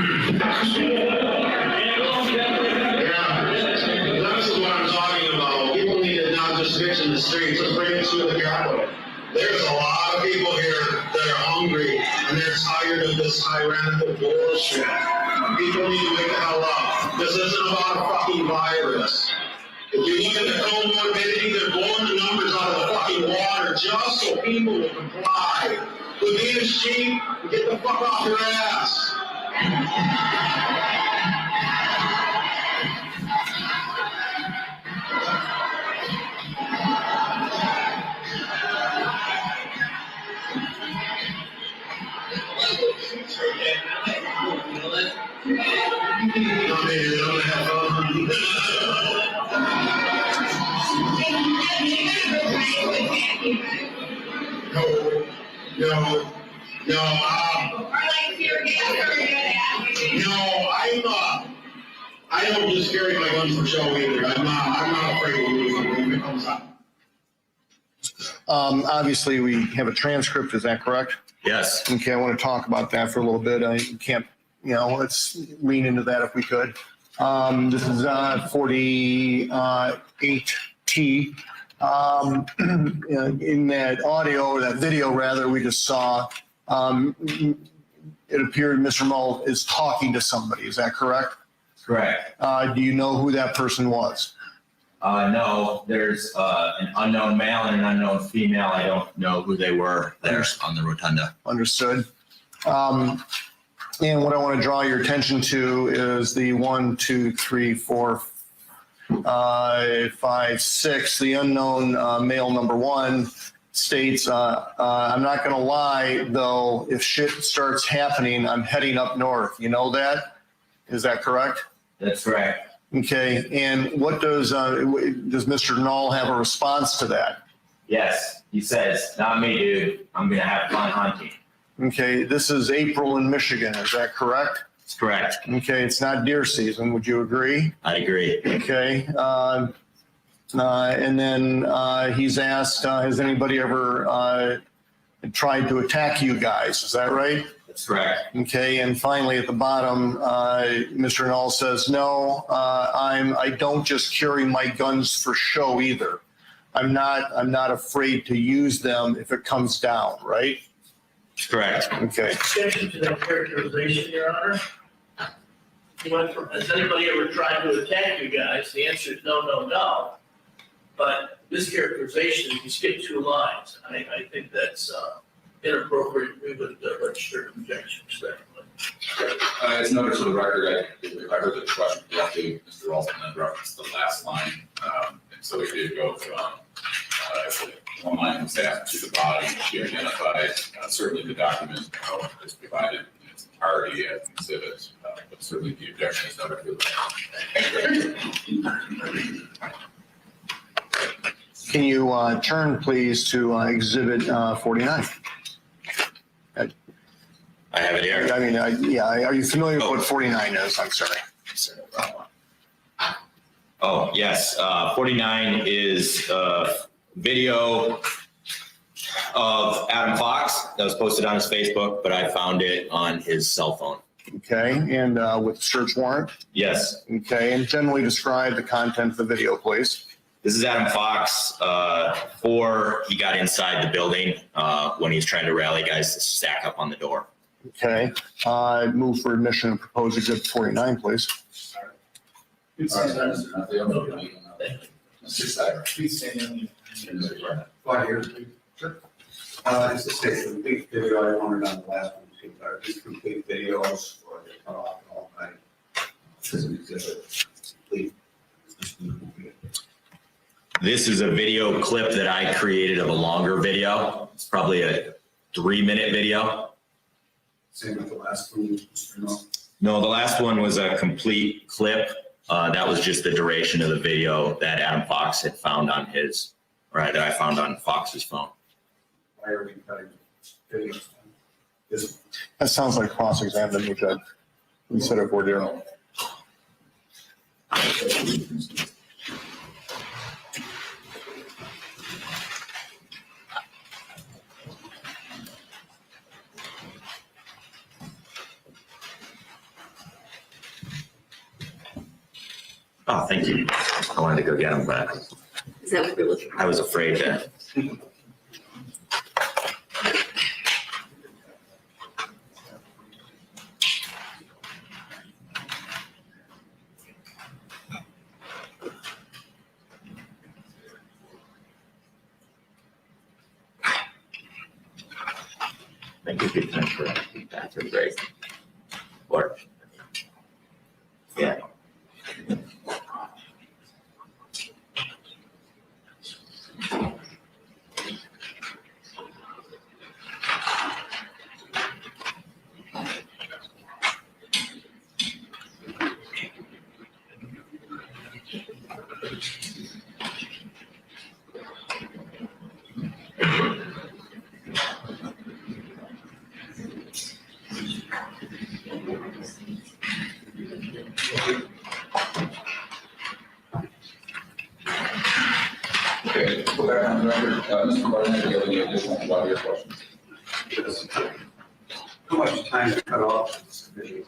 S9: that's what I'm talking about. People need to not just bitch in the streets. Let's bring it to the Capitol. There's a lot of people here that are hungry and they're tired of this tyrannical bullshit. People need to wake the hell up. This isn't about a fucking virus. If you look at the comorbidity, they're blowing the numbers out of the fucking water just so people will comply. Quit being cheap and get the fuck off your ass. I don't just carry my guns for show either. I'm not afraid to lose something when it comes up.
S5: Obviously, we have a transcript. Is that correct?
S8: Yes.
S5: Okay, I want to talk about that for a little bit. I can't, let's lean into that if we could. This is 48T. In that audio, or that video rather, we just saw, it appeared Mr. Mull is talking to somebody. Is that correct?
S3: Correct.
S5: Do you know who that person was?
S3: No, there's an unknown male and an unknown female. I don't know who they were there on the rotunda.
S5: Understood. And what I want to draw your attention to is the 1, 2, 3, 4, 5, 6. The unknown male number 1 states, I'm not going to lie, though, if shit starts happening, I'm heading up north. You know that? Is that correct?
S3: That's correct.
S5: Okay, and what does Mr. Knoll have a response to that?
S3: Yes, he says, not me, dude. I'm gonna have fun hunting.
S5: Okay, this is April in Michigan, is that correct?
S3: That's correct.
S5: Okay, it's not deer season, would you agree?
S3: I agree.
S5: Okay, and then he's asked, has anybody ever tried to attack you guys, is that right?
S3: That's correct.
S5: Okay, and finally at the bottom, Mr. Knoll says, no, I don't just carry my guns for show either. I'm not afraid to use them if it comes down, right?
S3: That's correct.
S5: Okay.
S6: Objection to that characterization, Your Honor. You went from, has anybody ever tried to attack you guys? The answer is no, no, no. But this characterization, you skip 2 lines. I think that's inappropriate. We would register an objection respectfully.
S4: As noted for the record, I heard the question correctly. Mr. Ralston then referenced the last line. And so we did go from, one line was asked to the body, she identified, certainly the document is provided in its entirety as an exhibit, but certainly the objection is noted for the record.
S5: Can you turn please to exhibit 49?
S8: I have it here.
S5: I mean, yeah, are you familiar with what 49 is? I'm sorry.
S8: Oh, yes. 49 is a video of Adam Fox that was posted on his Facebook, but I found it on his cell phone.
S5: Okay, and with search warrant?
S8: Yes.
S5: Okay, and generally describe the content of the video, please.
S8: This is Adam Fox before he got inside the building when he was trying to rally guys to stack up on the door.
S5: Okay, move for admission and propose exhibit 49, please.
S4: Mr. Cyber.
S1: Please stand in. Right here, please. Sure. It's the same complete video I wanted on the last one, too. Just complete videos or they cut off all night. This is an exhibit. Complete.
S8: This is a video clip that I created of a longer video. It's probably a 3-minute video.
S1: Same with the last one, Mr. Knoll.
S8: No, the last one was a complete clip. That was just the duration of the video that Adam Fox had found on his, or that I found on Fox's phone.
S1: Why are we cutting videos? This
S5: That sounds like cross-examining, Judge, instead of voir dire.
S8: Oh, thank you. I wanted to go get him, but
S10: Is that what you're looking for?
S8: I was afraid to. Thank you, Pete, for that. That's great. Work. Yeah.
S4: Okay, go back on the record. Mr. Barnett, do you have any additional audio questions?
S1: How much time to cut off this video?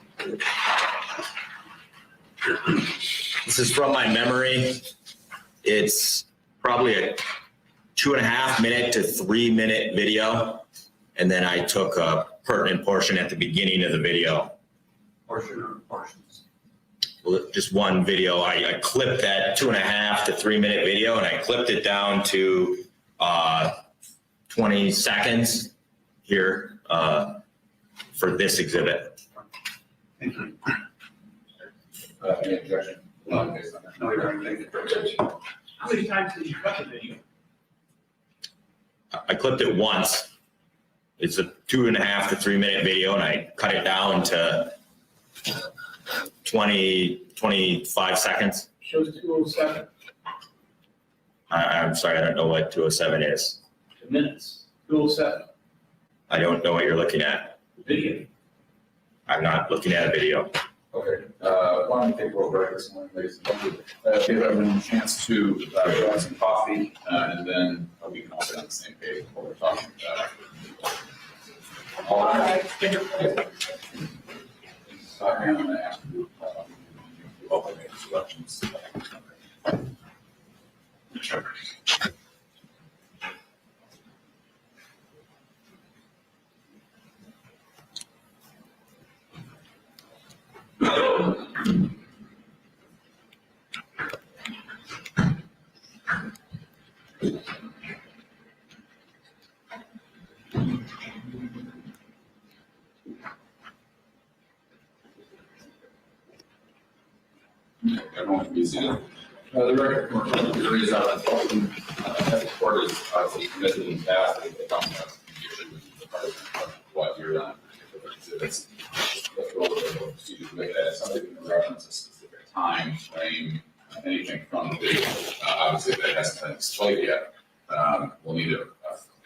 S8: This is from my memory. It's probably a 2.5 to 3 minute video. And then I took a pertinent portion at the beginning of the video.
S1: Portion or portions?
S8: Well, just one video. I clipped that 2.5 to 3 minute video and I clipped it down to 20 seconds here for this exhibit.
S1: Thank you.
S4: Any objection? Based on that?
S1: No, you're right. Thank you.
S6: How many times did you cut the video?
S8: I clipped it once. It's a 2.5 to 3 minute video and I cut it down to 20, 25 seconds.
S6: Shows 207
S8: I'm sorry, I don't know what 207 is.
S6: minutes, 207,
S8: I don't know what you're looking at.
S6: video.
S8: I'm not looking at a video.
S4: Okay, why don't we take a little break this morning, ladies and gentlemen? Give everyone a chance to grab some coffee, and then we can all get on the same page what we're talking about. All right. I'm going to ask you, open instructions. Sure. Everyone can be seated. The record commercial juries are unfortunately, as the court is obviously committed in past, they don't have usually with the part of what you're on particular exhibits. Let's go over the procedures, make that something in reference to a specific time frame, anything from the video. Obviously, that hasn't been displayed yet. We'll need a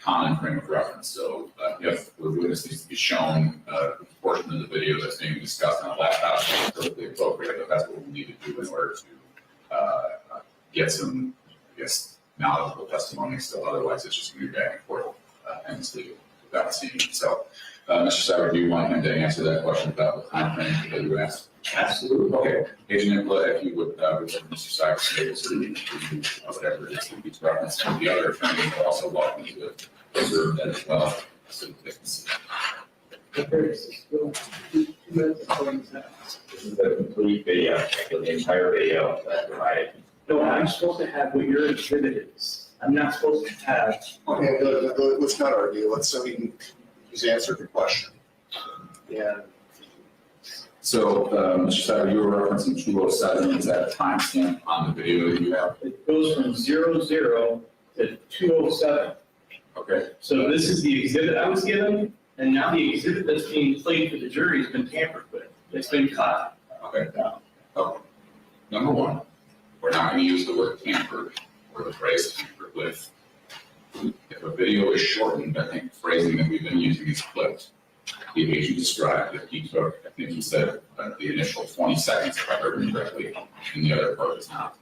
S4: common frame of reference. So if the witness needs to be shown a portion of the video that's being discussed on a laptop, it's perfectly appropriate, but that's what we need to do in order to get some, I guess, knowledgeable testimony. So otherwise, it's just going to be back and forth endlessly without seeing it. So, Mr. Sauer, do you want him to answer that question about the time frame that you asked?
S6: Absolutely.
S4: Okay, Agent Nicola, if you would, Mr. Sauer, able to whatever it is to be referenced, and the other attorneys are also welcome to observe that as well, so that they can see.
S8: This is the complete video, the entire video that I provided.
S6: No, I'm supposed to have what your exhibit is. I'm not supposed to have.
S5: Okay, let's not argue. Let's, he's answered the question. Yeah.
S4: So, Mr. Sauer, you were referencing 207, is that a timestamp on the video that you have?
S6: It goes from 00 to 207.
S4: Okay,
S6: So this is the exhibit I was given, and now the exhibit that's being played for the jury has been tampered with. It's been cut.
S4: okay. Okay. Number one, we're not going to use the word tampered or the phrase tampered with. If a video is shortened, I think the phrasing that we've been using is clipped. The agent described that he took, I think he said, the initial 20 seconds, if I heard him correctly, and the other part is not.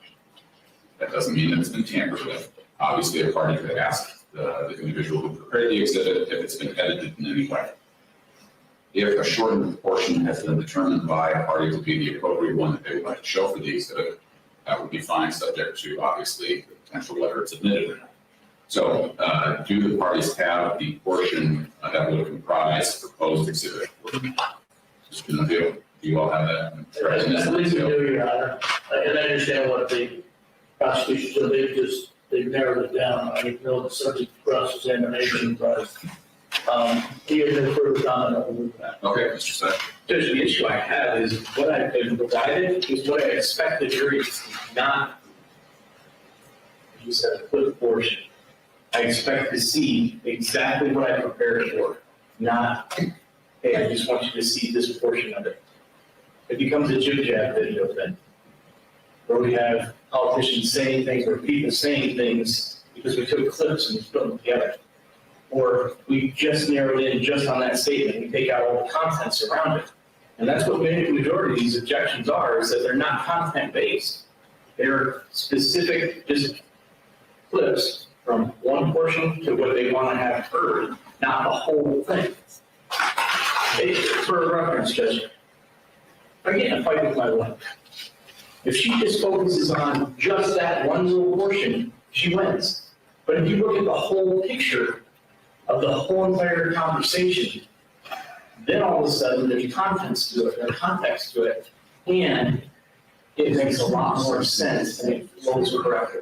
S4: That doesn't mean that it's been tampered with. Obviously, a party could ask the individual who prepared the exhibit if it's been edited in any way. If a shortened portion has been determined by a party to be the appropriate one that they would like to show for the exhibit, that would be fine, subject to obviously the potential whether it's admitted or not. So, do the parties have the portion that would comprise proposed exhibit? Just gonna do you all have that?
S6: I believe we do, Your Honor. And I understand what the prosecution, so they've narrowed it down. I know the subject of cross-examination, but he has no further comment on that.
S4: Okay, Mr. Sutton.
S6: Judge, the issue I have is what I've been provided is what I expect the jury to see, not, you said, a clip portion. I expect to see exactly what I prepared for, not, hey, I just want you to see this portion of it. It becomes a jib-jab video then, where we have politicians saying things or people saying things because we took clips and put them together. Or we just narrowed in just on that statement, we take out all the contents around it. And that's what the majority of these objections are, is that they're not content-based. They're specific, just clips from one portion to what they want to have heard, not the whole thing. For a reference, Judge, if I get in a fight with my wife, if she just focuses on just that one little portion, she wins. But if you look at the whole picture of the whole entire conversation, then all of a sudden there's contents to it, there's context to it, and it makes a lot more sense and it flows correctly.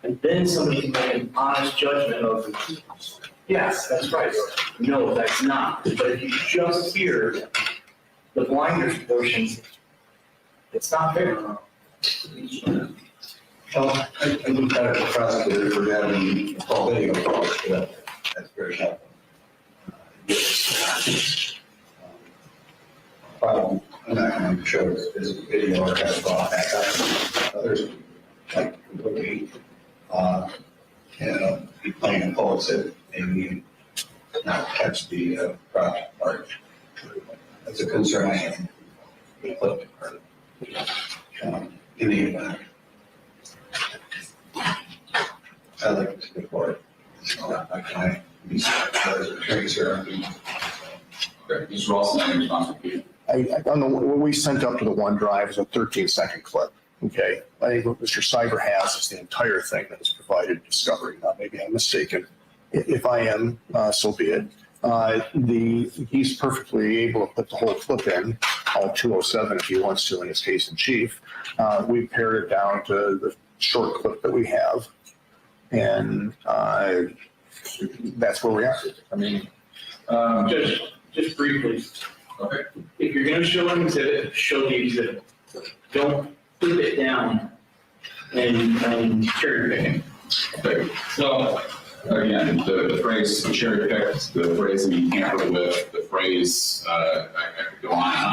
S6: And then somebody can make an honest judgment of, yes, that's right, no, that's not. But if you just hear the blinders portion, it's not fair.
S1: Well, I looked at the prosecutor for having a full video published, that's very helpful. Problem, I'm not gonna shows this video or has gone back up. Others, like, completely, be playing and pulls it, maybe not catch the project part. That's a concern I have. The clip part. In the event. I like to report. Okay. These attorneys are.
S4: Okay, Mr. Ralston, any response from you?
S5: On the, what we sent up to the OneDrive is a 13-second clip. Okay, I think what Mr. Cyber has is the entire thing that was provided Discovery. Now, maybe I'm mistaken. If I am, so be it. He's perfectly able to put the whole clip in, all 207 if he wants to in his case in chief. We pared it down to the short clip that we have, and that's where we are. I mean,
S6: Just briefly,
S4: Okay.
S6: if you're gonna show an exhibit, show the exhibit. Don't flip it down and cherry picking.
S4: Okay, so, again, the phrase cherry picked, the phrase that you tampered with, the phrase, I could go on and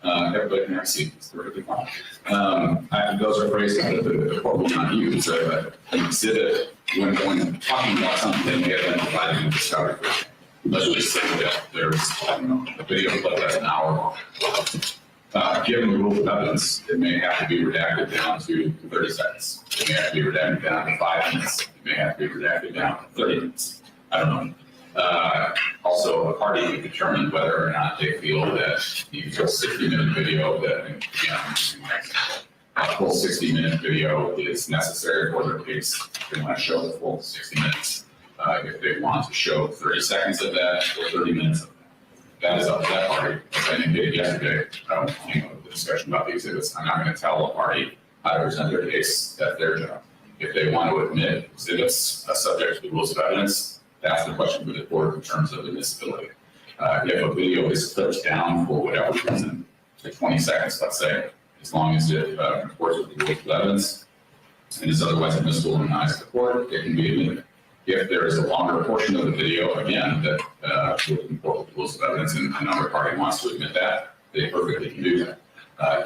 S4: on. Everybody can see, it's perfectly fine. Those are phrases that the court will not use. An exhibit, when talking about something, they identified in the discovery. Let's just say that there's, I don't know, a video clip that's an hour long. Given the rule of evidence, it may have to be redacted down to 30 seconds. It may have to be redacted down to 5 minutes. It may have to be redacted down to 30 minutes. I don't know. Also, a party can determine whether or not they feel that the full 60-minute video that, a full 60-minute video is necessary for their case. They want to show the full 60 minutes. If they want to show 30 seconds of that or 30 minutes of that. That is up to that party. As I indicated yesterday, the discussion about the exhibits, I'm not going to tell a party how to present their case. That's their job. If they want to admit exhibits subject to the rules of evidence, that's the question for the court in terms of admissibility. If a video is clipped down for whatever reason, like 20 seconds, let's say, as long as it comports with the rules of evidence and is otherwise admissible in the eyes of the court, it can be admitted. If there is a longer portion of the video, again, that will comport with the rules of evidence and another party wants to admit that, they perfectly can do that.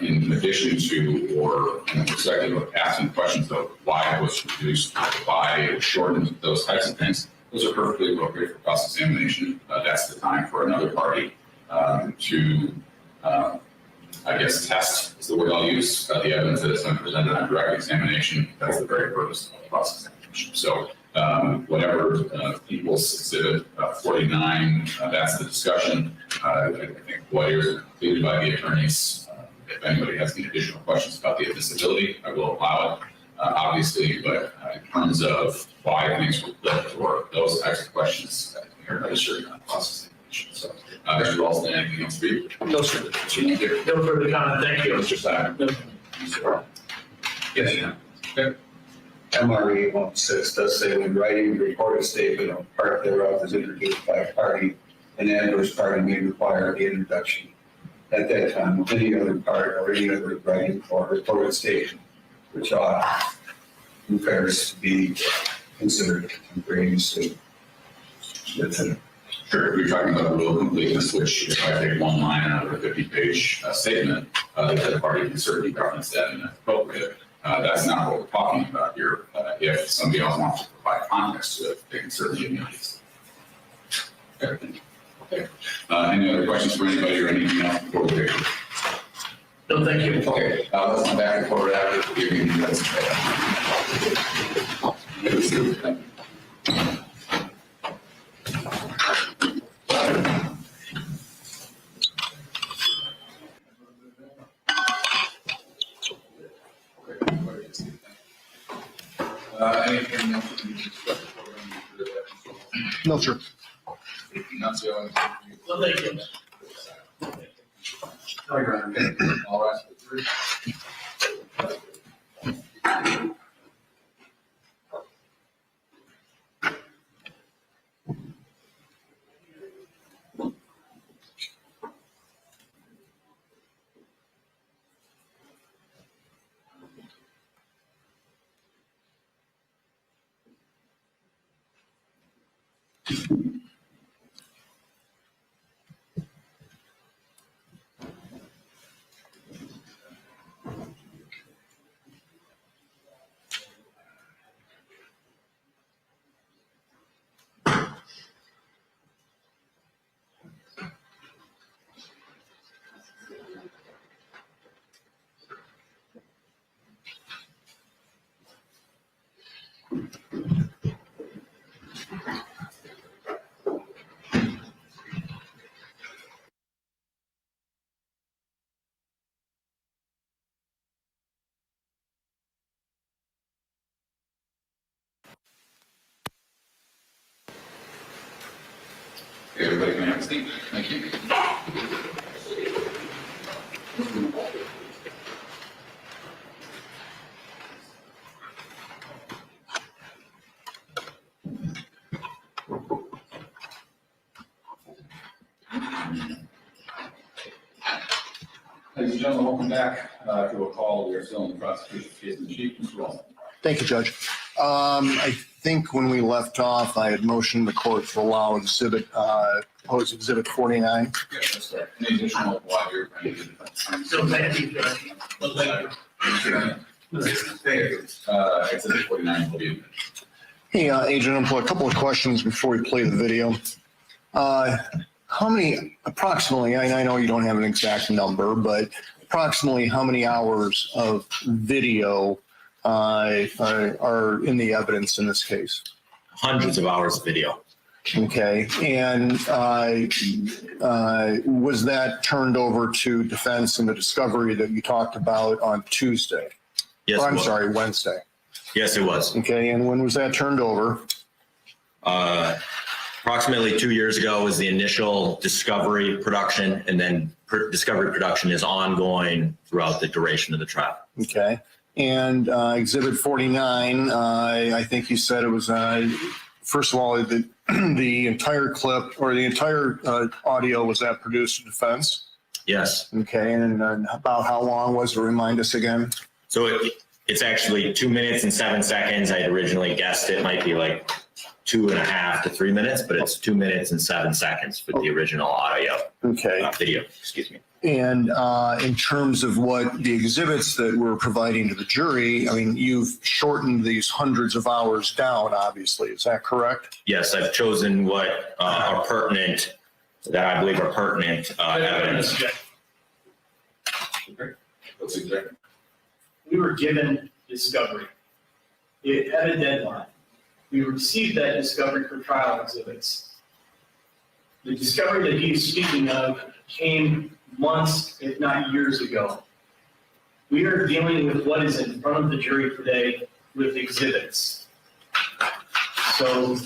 S4: In addition to, or in the perspective of asking questions of why it was reduced, why it was shortened, those types of things, those are perfectly appropriate for cross-examination. That's the time for another party to, I guess, test is the word I'll use, the evidence that has been presented on direct examination. That's the very purpose of cross-examination. So whatever equals exhibit 49, that's the discussion. I think what is completed by the attorneys. If anybody has any additional questions about the admissibility, I will allow it, obviously, but in terms of why things were flipped or those types of questions, you're registered on cross-examination. So, Mr. Ralston, anything else for you?
S6: No, sir. No further comment. Thank you.
S4: Mr. Steiner?
S6: No.
S1: Yes, okay. MRE 116 does say when writing a recorded statement or part thereof is introduced by a party, an adverse party may require the introduction at that time of any other part or any other writing or recorded statement, which ought, in fairness, to be considered contemporaneously with it.
S4: Sure, if you're talking about the rule of completeness, which if I take one line out of a 50-page statement, the party can certainly reference that in appropriate. That's not what we're talking about here. If somebody else wants to provide context to it, they can certainly use it. Okay. Any other questions for anybody or anything else before we go?
S6: No, thank you.
S4: Okay, let's come back and forward after for giving you that. Anything else that you discuss before we move to the
S5: no, sir.
S4: Ignacio?
S6: No, thank you.
S4: No, Your Honor. All right. Everybody can have a seat. Thank you. Ladies and gentlemen, welcome back to a call. We are still in the prosecution's case in chief. Mr. Wilson.
S5: Thank you, Judge. I think when we left off, I had motioned the court to allow exhibit 49.
S4: Yeah, that's right. Any additional while you're ready to
S6: So thank you, Judge. Well, thank you.
S4: Thank you. Exhibit 49 will be.
S5: Hey, Agent, a couple of questions before we play the video. How many, approximately, and I know you don't have an exact number, but approximately how many hours of video are in the evidence in this case?
S8: Hundreds of hours of video.
S5: Okay, and was that turned over to defense in the discovery that you talked about on Tuesday?
S8: Yes,
S5: Or,
S8: it
S5: I'm
S8: was.
S5: sorry, Wednesday.
S8: Yes, it was.
S5: Okay, and when was that turned over?
S8: Approximately 2 years ago was the initial discovery production, and then discovery production is ongoing throughout the duration of the trial.
S5: Okay, and Exhibit 49, I think you said it was, first of all, the entire clip or the entire audio, was that produced to defense?
S8: Yes.
S5: Okay, and about how long was it? Remind us again.
S8: So it's actually 2 minutes and 7 seconds. I had originally guessed it might be like 2.5 to 3 minutes, but it's 2 minutes and 7 seconds for the original audio.
S5: Okay.
S8: Video, excuse me.
S5: And in terms of what the exhibits that we're providing to the jury, I mean, you've shortened these hundreds of hours down, obviously. Is that correct?
S8: Yes, I've chosen what are pertinent, that I believe are pertinent evidence.
S4: What's exactly?
S11: We were given discovery. It had a deadline. We received that discovery for trial exhibits. The discovery that he's speaking of came months, if not years ago. We are dealing with what is in front of the jury today with exhibits. So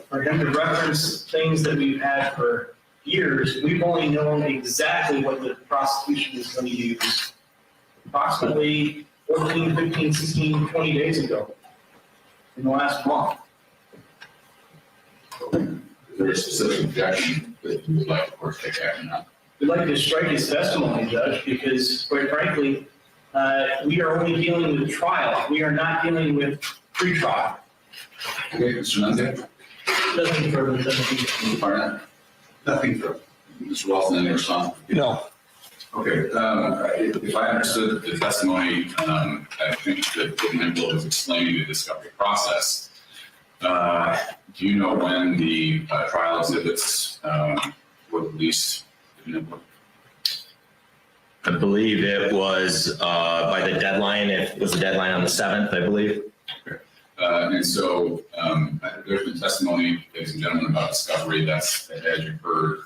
S11: for him to reference things that we've had for years, we've only known exactly what the prosecution is going to use approximately 14, 15, 16, 20 days ago in the last month.
S4: Is there a specific objection that you would like, of course, take action on?
S11: We'd like to strike his testimony, Judge, because quite frankly, we are only dealing with trial. We are not dealing with pre-trial.
S4: Okay, Mr. Nunzio?
S11: Nothing further than
S4: Mr. Barnett? Nothing further. Mr. Wilson, any response?
S5: No.
S4: Okay, if I understood the testimony, I think that Whitmer was explaining the discovery process. Do you know when the trial exhibits were released?
S8: I believe it was by the deadline. It was the deadline on the 7th, I believe.
S4: Okay. And so there's been testimony, ladies and gentlemen, about discovery. That's, as you've heard,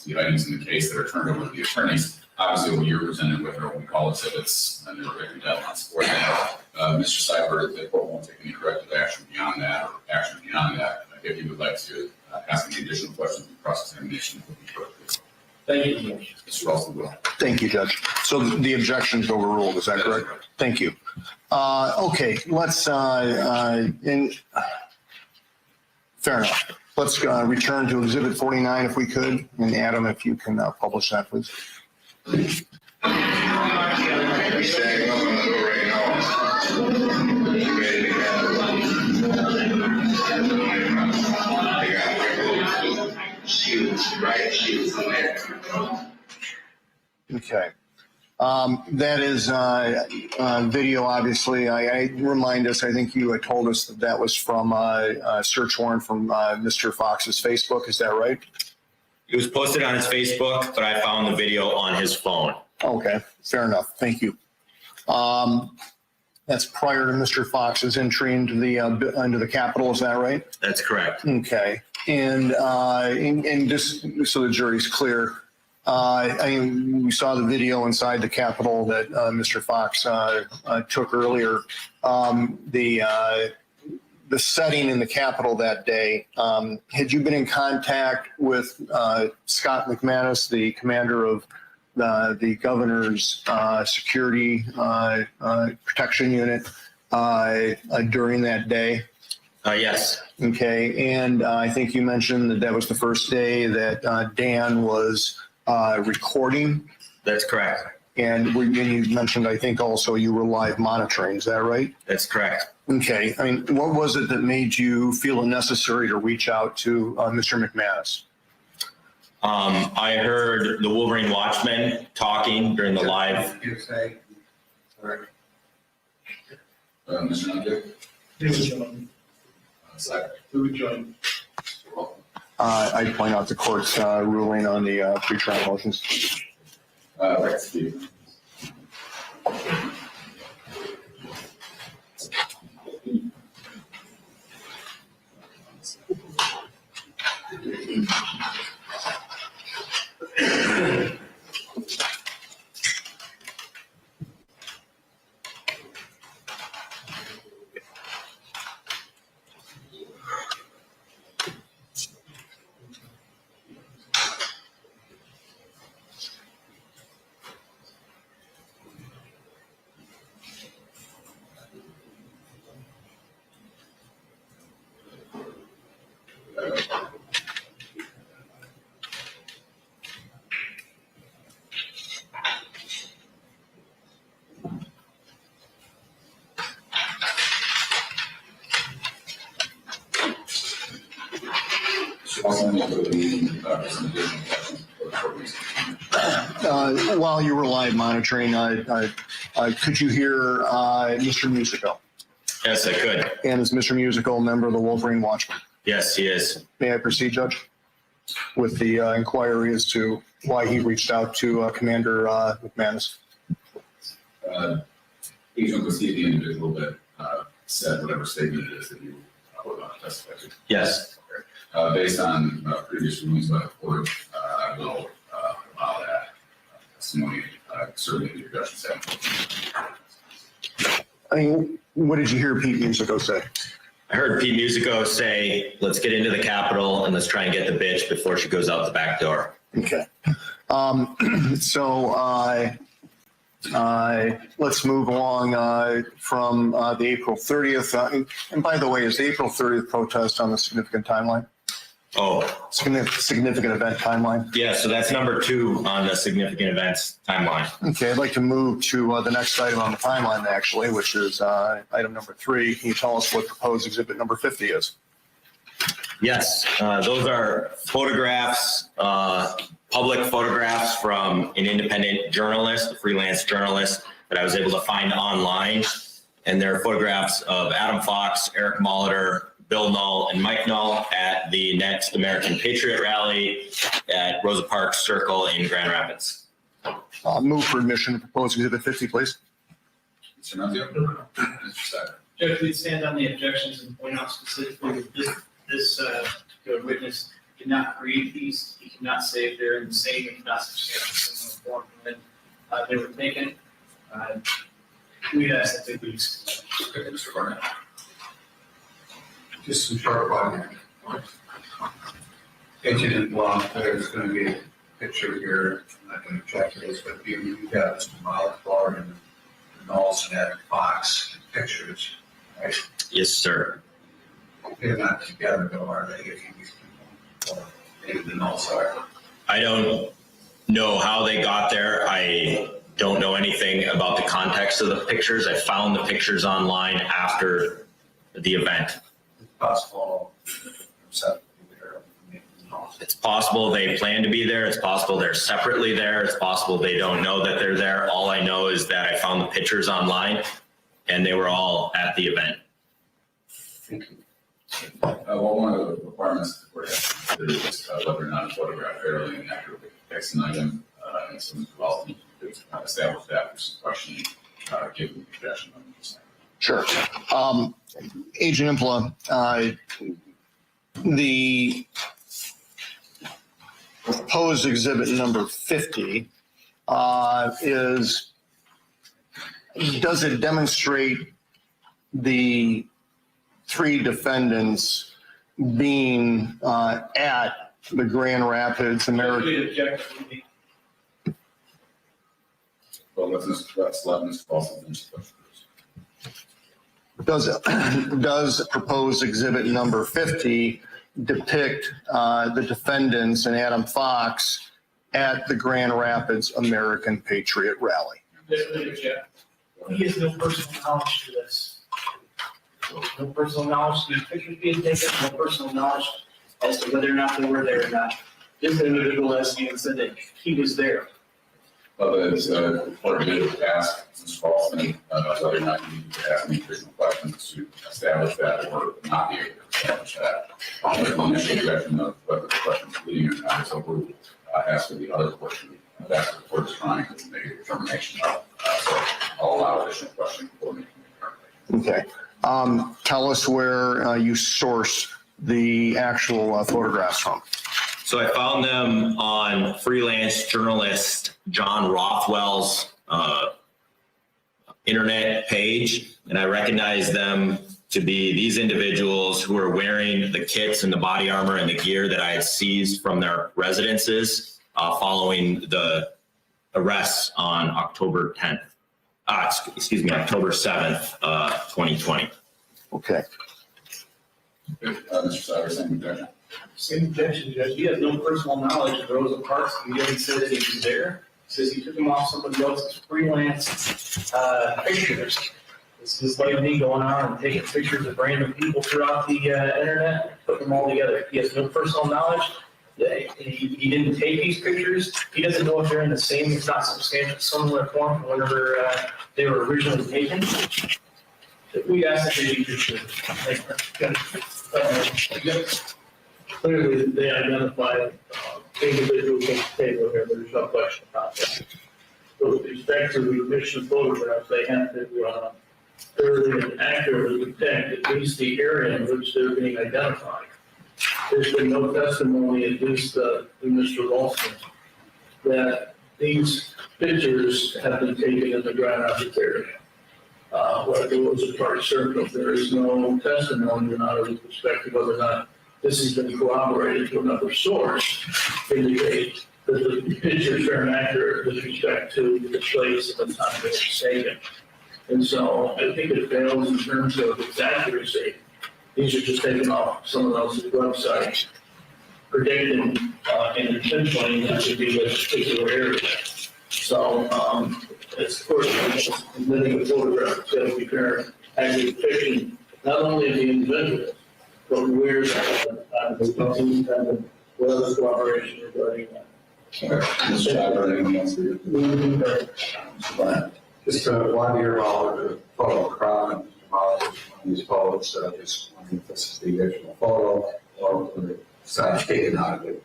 S4: the items in the case that are turned over to the attorneys. Obviously, what you're presented with are what we call exhibits, and there are written deadlines for that. Mr. Seibert, the court won't take any corrective action beyond that, or action beyond that. If you would like to ask any additional questions in cross-examination, it would be perfect.
S11: Thank you, Judge.
S4: Mr. Wilson will.
S5: Thank you, Judge. So the objection's overruled, is that correct? Thank you. Okay, let's, fair enough. Let's return to Exhibit 49 if we could. And Adam, if you can publish that, please. Okay. That is video, obviously. I remind us, I think you had told us that that was from a search warrant from Mr. Fox's Facebook. Is that right?
S8: It was posted on his Facebook, but I found the video on his phone.
S5: Okay, fair enough. Thank you. That's prior to Mr. Fox's entry into the Capitol. Is that right?
S8: That's correct.
S5: Okay. And just so the jury's clear, we saw the video inside the Capitol that the setting in the Capitol that day, had you been in contact with Scott McManus, the commander of the governor's security protection unit during that day?
S8: Yes,
S5: Okay, and I think you mentioned that that was the first day that Dan was recording,
S8: that's correct.
S5: and you mentioned, I think also you were live monitoring, is that right?
S8: That's correct.
S5: Okay, I mean, what was it that made you feel it necessary to reach out to Mr. McManus?
S8: I heard the Wolverine Watchmen talking during the live.
S1: You say, sorry.
S4: Mr. Nugget?
S11: Who would join?
S4: Second.
S11: Who would join?
S5: I'd point out the court's ruling on the pretrial motions.
S4: Right, Steve.
S5: While you were live monitoring, could you hear Mr. Musico?
S8: Yes, I could.
S5: And is Mr. Musico a member of the Wolverine Watchmen?
S8: Yes, he is.
S5: May I proceed, Judge? With the inquiry as to why he reached out to Commander McManus.
S4: Agent was the individual that said whatever statement it is that you would not testify to.
S8: Yes.
S4: Based on previous rulings by the court, I will allow that testimony, certainly the judge's
S5: I mean, what did you hear Pete Musico say?
S8: I heard Pete Musico say, let's get into the Capitol and let's try and get the bitch before she goes out the back door.
S5: Okay. So let's move along from the April 30th. And by the way, is the April 30th protest on the significant timeline?
S8: Oh,
S5: Significant event timeline?
S8: yeah, so that's number 2 on the significant events timeline.
S5: Okay, I'd like to move to the next item on the timeline, actually, which is item number 3. Can you tell us what proposed exhibit number 50 is?
S8: Yes, those are photographs, public photographs from an independent journalist, a freelance journalist that I was able to find online. And they're photographs of Adam Fox, Eric Molitor, Bill Null, and Mike Null at the next American Patriot Rally at Rosa Parks Circle in Grand Rapids.
S5: Move for admission to proposed exhibit 50, please.
S4: Mr. Nunzio? Mr. Sacker?
S11: Judge, please stand on the objections and point out specifically that this witness did not create these. He cannot say if they're in the same, if not substantially similar form when they were taken. We ask that they please.
S4: Okay, Mr. Barnett?
S1: Just some short comment. Agent Blunt, there's going to be a picture here. I'm not going to check this, but you got Mr. Molitor and Knowles and Adam Fox pictures, right?
S8: Yes, sir.
S1: They're not together, though, are they? If you, or maybe the Knowles are.
S8: I don't know how they got there. I don't know anything about the context of the pictures. I found the pictures online after the event.
S1: Possible.
S8: It's possible they plan to be there. It's possible they're separately there. It's possible they don't know that they're there. All I know is that I found the pictures online and they were all at the event.
S4: Well, one of the requirements for that is whether or not a photograph fairly and accurately depicts an item, and some development to establish that for some questioning, given the projection of the
S5: Sure. Agent Impla, the proposed exhibit number 50 does it demonstrate the three defendants being at the Grand Rapids American.
S11: Respectfully object.
S4: Well, let's let Ms. Paulson finish the question.
S5: Does proposed exhibit number 50 depict the defendants and Adam Fox at the Grand Rapids American Patriot Rally?
S11: Respectfully object. He has no personal knowledge to this. No personal knowledge to these pictures being taken, no personal knowledge as to whether or not they were there or not. This individual has even said that he was there.
S4: But the clerk did ask Ms. Paulson whether or not you need to ask any additional questions to establish that or not be able to establish that. On the initial objection of whether the question is leading or not, so we'll ask for the other portion. That's what the court is trying to make a determination of. So I'll allow additional questions before making the determination.
S5: Okay. Tell us where you source the actual photographs from.
S8: So I found them on freelance journalist John Rothwell's internet page, and I recognize them to be these individuals who are wearing the kits and the body armor and the gear that I had seized from their residences following the arrests on October 10th. October 7th, 2020.
S5: Okay.
S4: Mr. Sauer, same objection.
S11: Same objection, Judge. He has no personal knowledge of Rosa Parks. He didn't say that he was there. He says he took them off somebody else's freelance pictures. This is like me going on and taking pictures of random people throughout the internet, putting them all together. He has no personal knowledge. He didn't take these pictures. He doesn't know if they're in the same, if not substantial, similar form from whenever they were originally taken. We asked that they be pictures. Clearly, they identified individuals on the table here. There's no question about that. So with respect to the emission photographs, they have to thoroughly and accurately depict at least the area in which they're being identified. There's been no testimony, at least through Mr. Ralston, that these pictures have been taken in the Grand Rapids area. Whether it was a party circle, there is no testimony with respect to whether or not this has been corroborated to another source, indicate that the pictures are inaccurate with respect to the place and the time they were taken. And so I think it fails in terms of its accuracy. These are just taken off someone else's website, predicting and intentionally that should be this particular area. So, it's of course, admitting the photograph, it's got to be fair, accurate depiction, not only of the individual, but where the well as cooperation regarding that.
S4: Mr. Sauer, anyone else for you? Mr. Bryant?
S1: Just one year while the photo crowd and these photos, just wondering if this is the original photo or the side taken out of it,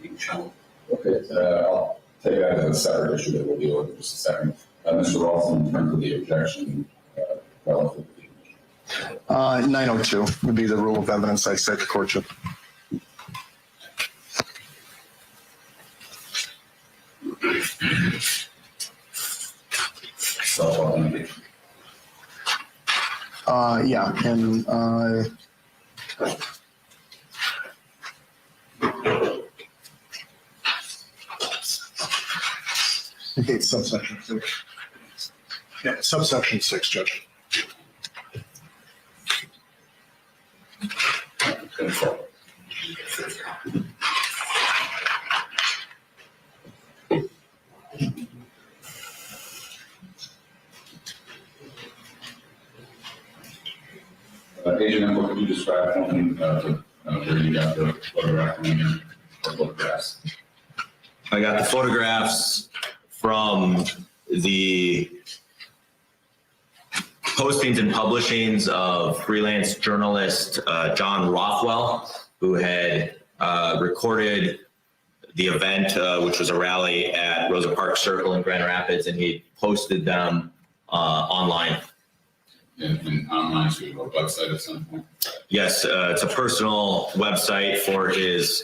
S1: each channel.
S4: Okay, I'll take that as a separate issue that we'll deal with in just a second. Mr. Ralston, in terms of the objection, relative to the
S5: 902 would be the rule of evidence I cite to courtship.
S4: self-authentication.
S5: Yeah, and okay, subsection 6. Yeah, subsection 6, Judge.
S4: Agent Emble, can you describe for me where you got the photograph from and or photographs?
S8: I got the photographs from the postings and publishings of freelance journalist John Rothwell, who had recorded the event, which was a rally at Rosa Parks Circle in Grand Rapids, and he posted them online.
S4: And online to a website at some point?
S8: Yes, it's a personal website for his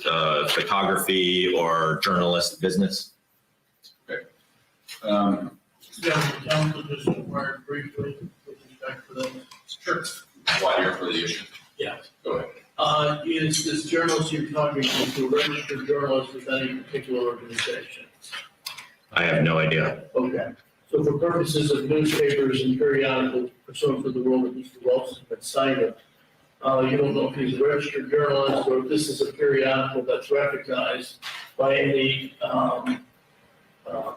S8: photography or journalist business.
S4: Okay.
S6: Yeah, counsel just inquired briefly with respect to those.
S4: Sure. Why you're for the issue?
S6: Yeah.
S4: Go ahead.
S6: Is this journalist you're talking to a registered journalist with any particular organization?
S8: I have no idea.
S6: Okay. So for purposes of newspapers and periodicals pursuant to the rule that Mr. Wells has been cited, you don't know if he's a registered journalist or if this is a periodical that's recognized by any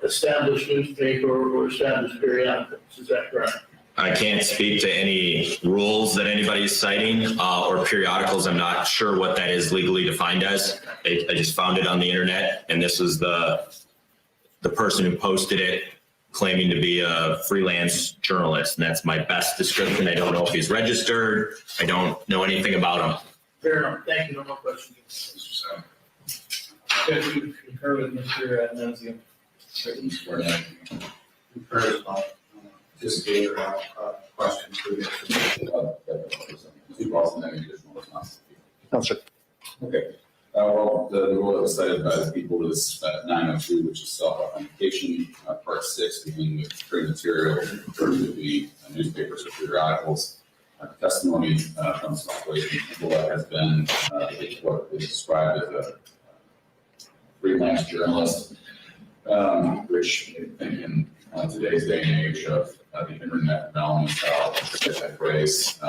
S6: established newspaper or established periodicals. Is that correct?
S8: I can't speak to any rules that anybody's citing or periodicals. I'm not sure what that is legally defined as. I just found it on the internet, and this was the person who posted it claiming to be a freelance journalist, and that's my best description. I don't know if he's registered. I don't know anything about him.
S6: Fair enough. Thank you. No more questions.
S4: Mr. Sauer.
S11: Judge, you concur with Mr. Nunzio?
S4: Mr. Barnett.
S1: First, just gave questions to the.
S4: Mr. Boston, any additional response?
S5: No, sir.
S4: Okay. Well, the rule that was cited by the people is 902, which is self-authentication, part 6, dealing with print material, referring to the newspapers or periodicals. Testimony from Southwest people that has been what is described as a freelance journalist, which in today's day and age of the internet development style, that phrase is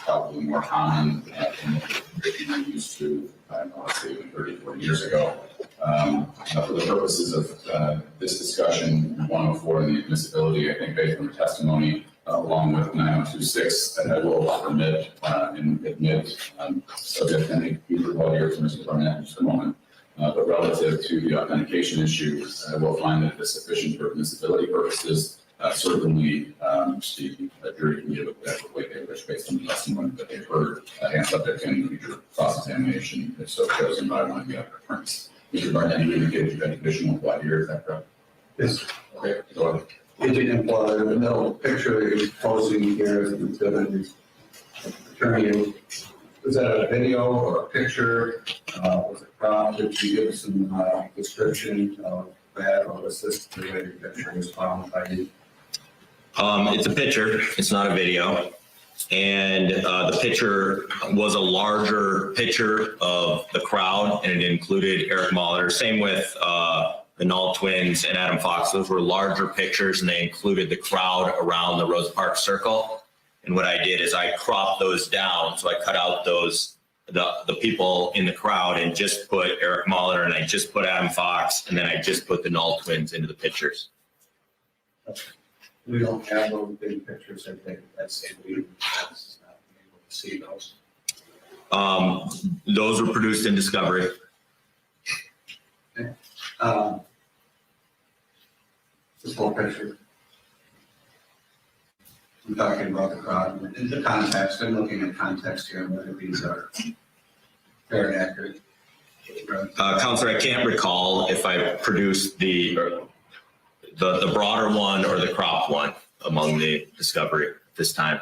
S4: probably more common than what we used to, I don't know, let's say 30, 40 years ago. For the purposes of this discussion, 104 and the admissibility, I think based on the testimony, along with 9026, that I will permit and admit, subject to any future lawyer from Mr. Barnett in just a moment. But relative to the authentication issue, I will find that it's sufficient for admissibility purposes. Certainly, the jury can give it that weight they wish based on the testimony that they've heard, and subject to any future cross-examination, if so chosen by one of the other attorneys. Mr. Barnett, you indicated you had additional 5 years, is that correct?
S1: Yes.
S4: Okay, go ahead.
S1: Agent employer, the middle picture that he's posing here is the attorney. Was that a video or a picture? Was it cropped? Did you give us some description of that, or was this the way the picture was found by you?
S8: It's a picture. It's not a video. And the picture was a larger picture of the crowd, and it included Eric Molitor. Same with the Null twins and Adam Fox. Those were larger pictures, and they included the crowd around the Rosa Parks circle. And what I did is I cropped those down. So I cut out those, the people in the crowd, and just put Eric Molitor, and I just put Adam Fox, and then I just put the Null twins into the pictures.
S1: We don't have those big pictures, I think that's it. We not able to see those.
S8: Those were produced in Discovery.
S1: This whole picture. I'm talking about the crowd and the context. I'm looking at context here, whether these are fair and accurate.
S8: Counselor, I can't recall if I produced the broader one or the cropped one among the Discovery at this time.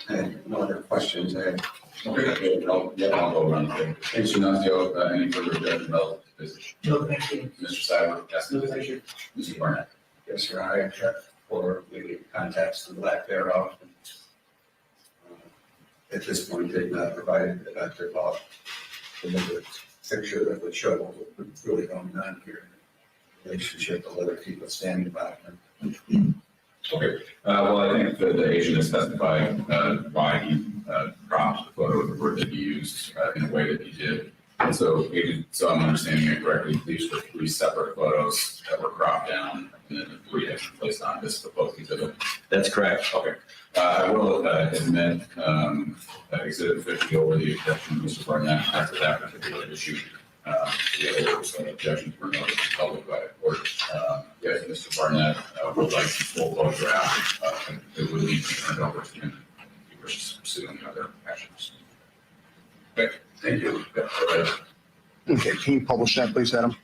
S1: Hey, no other questions.
S4: Okay, I'll go around. Thanks, Nunzio. Any further objection relative to this issue?
S6: No, thank you.
S4: Mr. Cyber, yes,
S6: No, thank you.
S4: Mr. Barnett.
S1: Yes, sir. I object for the context and lack thereof. At this point, they've not provided that they're about the picture that would show what's really going on here. Relationship of other people standing by them.
S4: Okay, well, I think that the agent has testified why he cropped the photo of the word that he used in a way that he did. And so, so I'm understanding it correctly, these were 3 separate photos that were cropped down and then the 3 actually placed on this proposed exhibit.
S8: That's correct.
S4: Okay. I will admit exhibit 50 over the objection of Mr. Barnett after that particular issue. The other objections were noted in public by the court. Yes, Mr. Barnett would like some full photograph. It would need to be turned over to him if he wishes to pursue any other actions. Okay, thank you. Yeah, all right.
S5: Okay, can you publish that, please, Adam?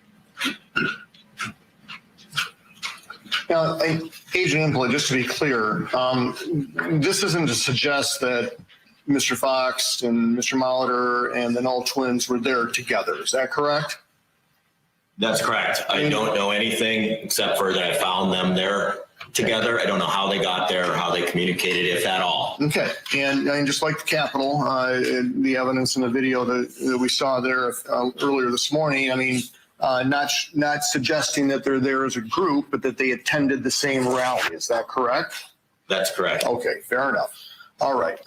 S5: Now, Agent Implet, just to be clear, this isn't to suggest that Mr. Fox and Mr. Molitor and the Null twins were there together. Is that correct?
S8: That's correct. I don't know anything except for that I found them there together. I don't know how they got there or how they communicated, if at all.
S5: Okay, and just like the Capitol, the evidence in the video that we saw there earlier this morning, I mean, not suggesting that they're there as a group, but that they attended the same rally. Is that correct?
S8: That's correct.
S5: Okay, fair enough. All right.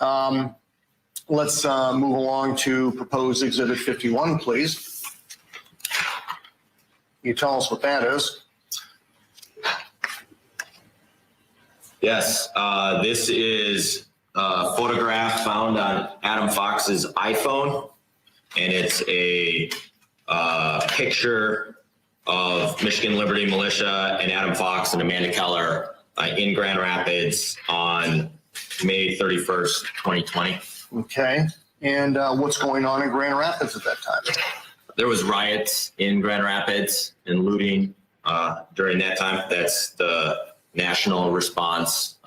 S5: Let's move along to proposed Exhibit 51, please. Can you tell us what that is?
S8: Yes, this is a photograph found on Adam Fox's iPhone, and it's a picture of Michigan Liberty Militia and Adam Fox and Amanda Keller in Grand Rapids on May 31st, 2020.
S5: Okay, and what's going on in Grand Rapids at that time?
S8: There was riots in Grand Rapids and looting during that time. That's the national response,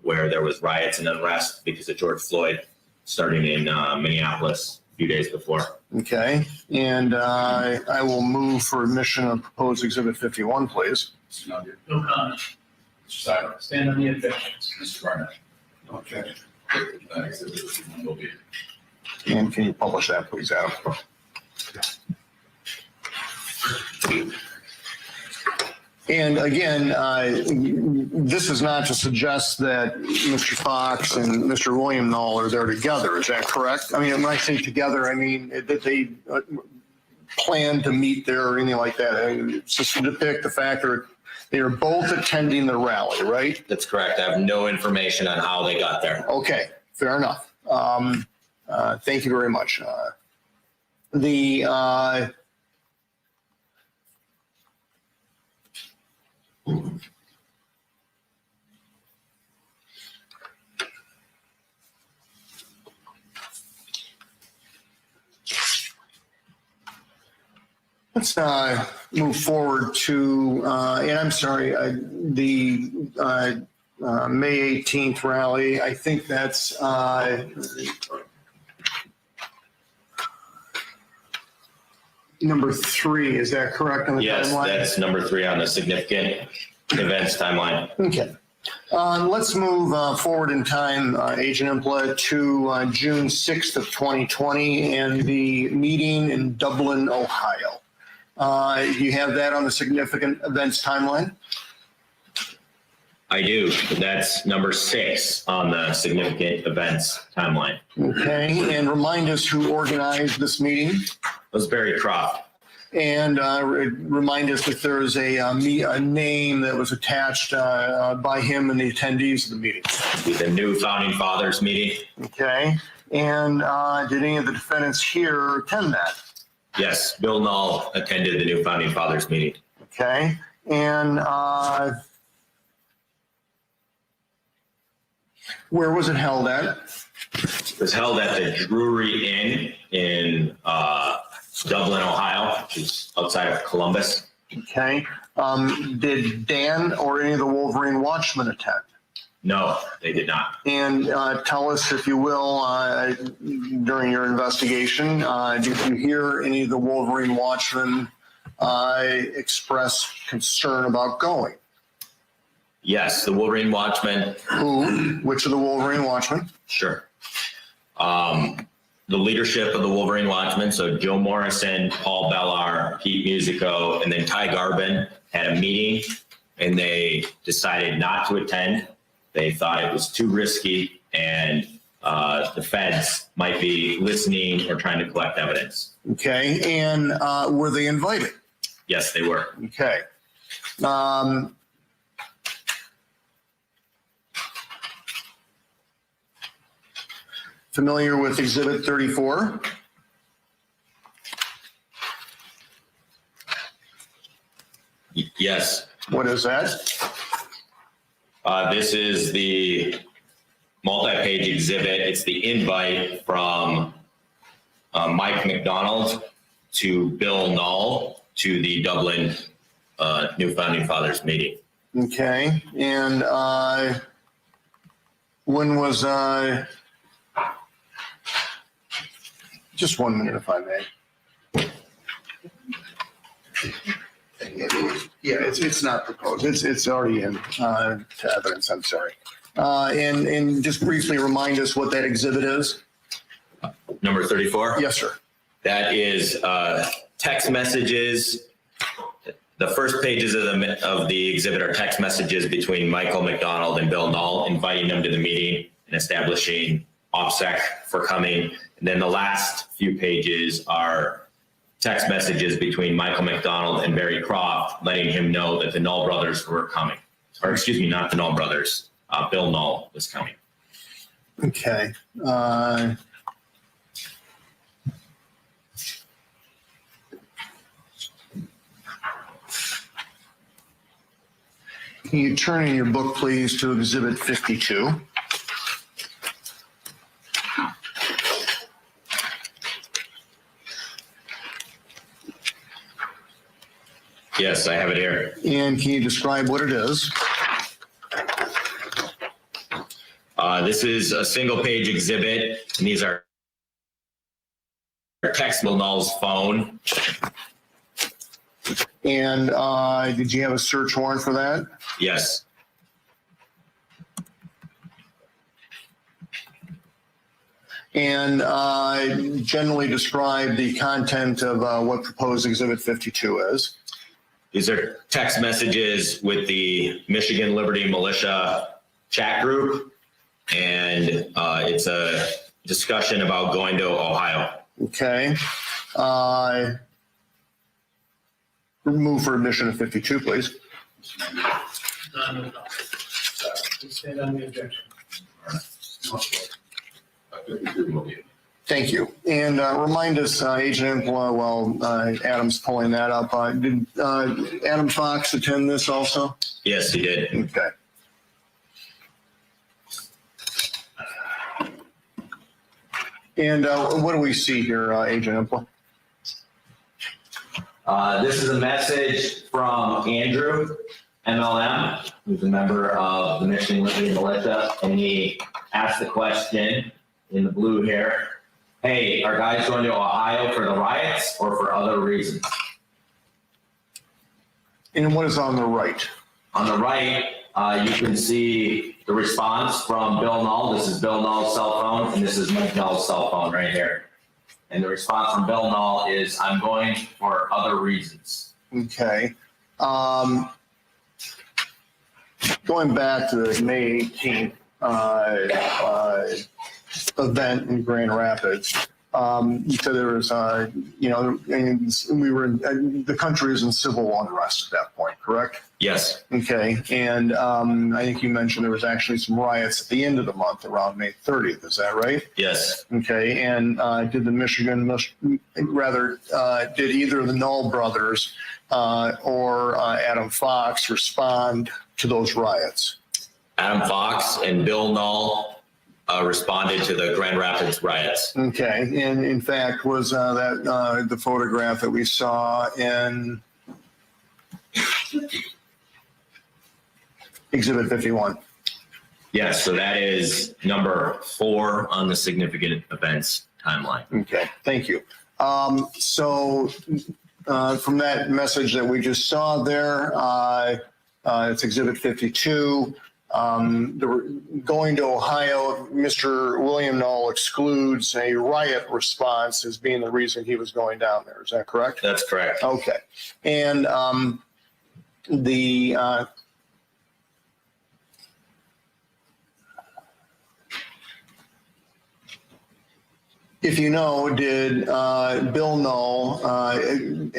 S8: where there was riots and unrest because of George Floyd, starting in Minneapolis a few days before.
S5: Okay, and I will move for admission of proposed Exhibit 51, please.
S4: Mr. Nugget,
S11: No comment.
S4: Mr. Seibert,
S11: Stand on the objections.
S4: Mr. Barnett. No objection. That exhibit will be.
S5: And can you publish that, please, Adam? And again, this is not to suggest that Mr. Fox and Mr. William Knoll are there together. Is that correct? I mean, when I say together, I mean that they plan to meet there or anything like that. It's just to depict the fact that they are both attending the rally, right?
S8: That's correct. I have no information on how they got there.
S5: Okay, fair enough. Thank you very much. Let's move forward to, and I'm sorry, the May 18th rally. I think that's number 3. Is that correct on the
S8: Yes,
S5: timeline?
S8: that's number 3 on the significant events timeline.
S5: Okay. Let's move forward in time, Agent Impla, to June 6th of 2020 and the meeting in Dublin, Ohio. You have that on the significant events timeline?
S8: I do. That's number 6 on the significant events timeline.
S5: Okay, and remind us who organized this meeting?
S8: It was Barry Croft.
S5: And remind us if there is a name that was attached by him and the attendees of the meeting.
S8: The new Founding Fathers meeting.
S5: Okay, and did any of the defendants here attend that?
S8: Yes, Bill Null attended the new Founding Fathers meeting.
S5: Okay, and where was it held at?
S8: It was held at the Drury Inn in Dublin, Ohio, which is outside of Columbus.
S5: Okay, did Dan or any of the Wolverine Watchmen attend?
S8: No, they did not.
S5: And tell us, if you will, during your investigation, did you hear any of the Wolverine Watchmen express concern about going?
S8: Yes, the Wolverine Watchmen.
S5: Who? Which of the Wolverine Watchmen?
S8: Sure. The leadership of the Wolverine Watchmen, so Joe Morrison, Paul Bellar, Pete Musico, and then Ty Garbin had a meeting, and they decided not to attend. They thought it was too risky, and the feds might be listening or trying to collect evidence.
S5: Okay, and were they invited?
S8: Yes, they were.
S5: Okay. Familiar with Exhibit 34?
S8: Yes.
S5: What is that?
S8: This is the multi-page exhibit. It's the invite from Mike McDonald to Bill Null to the Dublin New Founding Fathers meeting.
S5: Okay, and when was, just 1 minute if I may. Yeah, it's not proposed. It's already in, to evidence, I'm sorry. And just briefly remind us what that exhibit is?
S8: Number 34?
S5: Yes, sir.
S8: That is text messages. The first pages of the exhibit are text messages between Michael McDonald and Bill Null, inviting them to the meeting and establishing OPSEC for coming. And then the last few pages are text messages between Michael McDonald and Barry Croft, letting him know that the Null brothers were coming. Or excuse me, not the Null brothers. Bill Null was coming.
S5: Okay. Can you turn in your book, please, to Exhibit 52?
S8: Yes, I have it here.
S5: And can you describe what it is?
S8: This is a single page exhibit, and these are text Bill Null's phone.
S5: And did you have a search warrant for that?
S8: Yes.
S5: And generally describe the content of what proposed Exhibit 52 is.
S8: These are text messages with the Michigan Liberty Militia chat group, and it's a discussion about going to Ohio.
S5: Okay. Move for admission of 52, please.
S11: No. Please stand on the objection.
S5: Thank you. And remind us, Agent Impla, while Adam's pulling that up, did Adam Fox attend this also?
S8: Yes, he did.
S5: Okay. And what do we see here, Agent Impla?
S3: This is a message from Andrew, MLM, who's a member of the Michigan Liberty Militia, and he asked the question in the blue here, hey, are guys going to Ohio for the riots or for other reasons?
S5: And what is on the right?
S3: On the right, you can see the response from Bill Null. This is Bill Null's cell phone, and this is Mike Null's cell phone right here. And the response from Bill Null is, I'm going for other reasons.
S5: Okay. Going back to the May 18th event in Grand Rapids, you said there was, and we were, the country was in civil unrest at that point, correct?
S8: Yes.
S5: Okay. And I think you mentioned there was actually some riots at the end of the month around May 30th. Is that right?
S8: Yes.
S5: Okay. And did either the Null brothers or Adam Fox respond to those riots?
S8: Adam Fox and Bill Null responded to the Grand Rapids riots.
S5: Okay. And in fact, was that the photograph that we saw in Exhibit 51?
S8: Yes, so that is number 4 on the significant events timeline.
S5: Okay, thank you. So from that message that we just saw there, it's Exhibit 52. Going to Ohio, Mr. William Null excludes a riot response as being the reason he was going down there. Is that correct?
S8: That's correct.
S5: Okay. And if you know, did Bill Null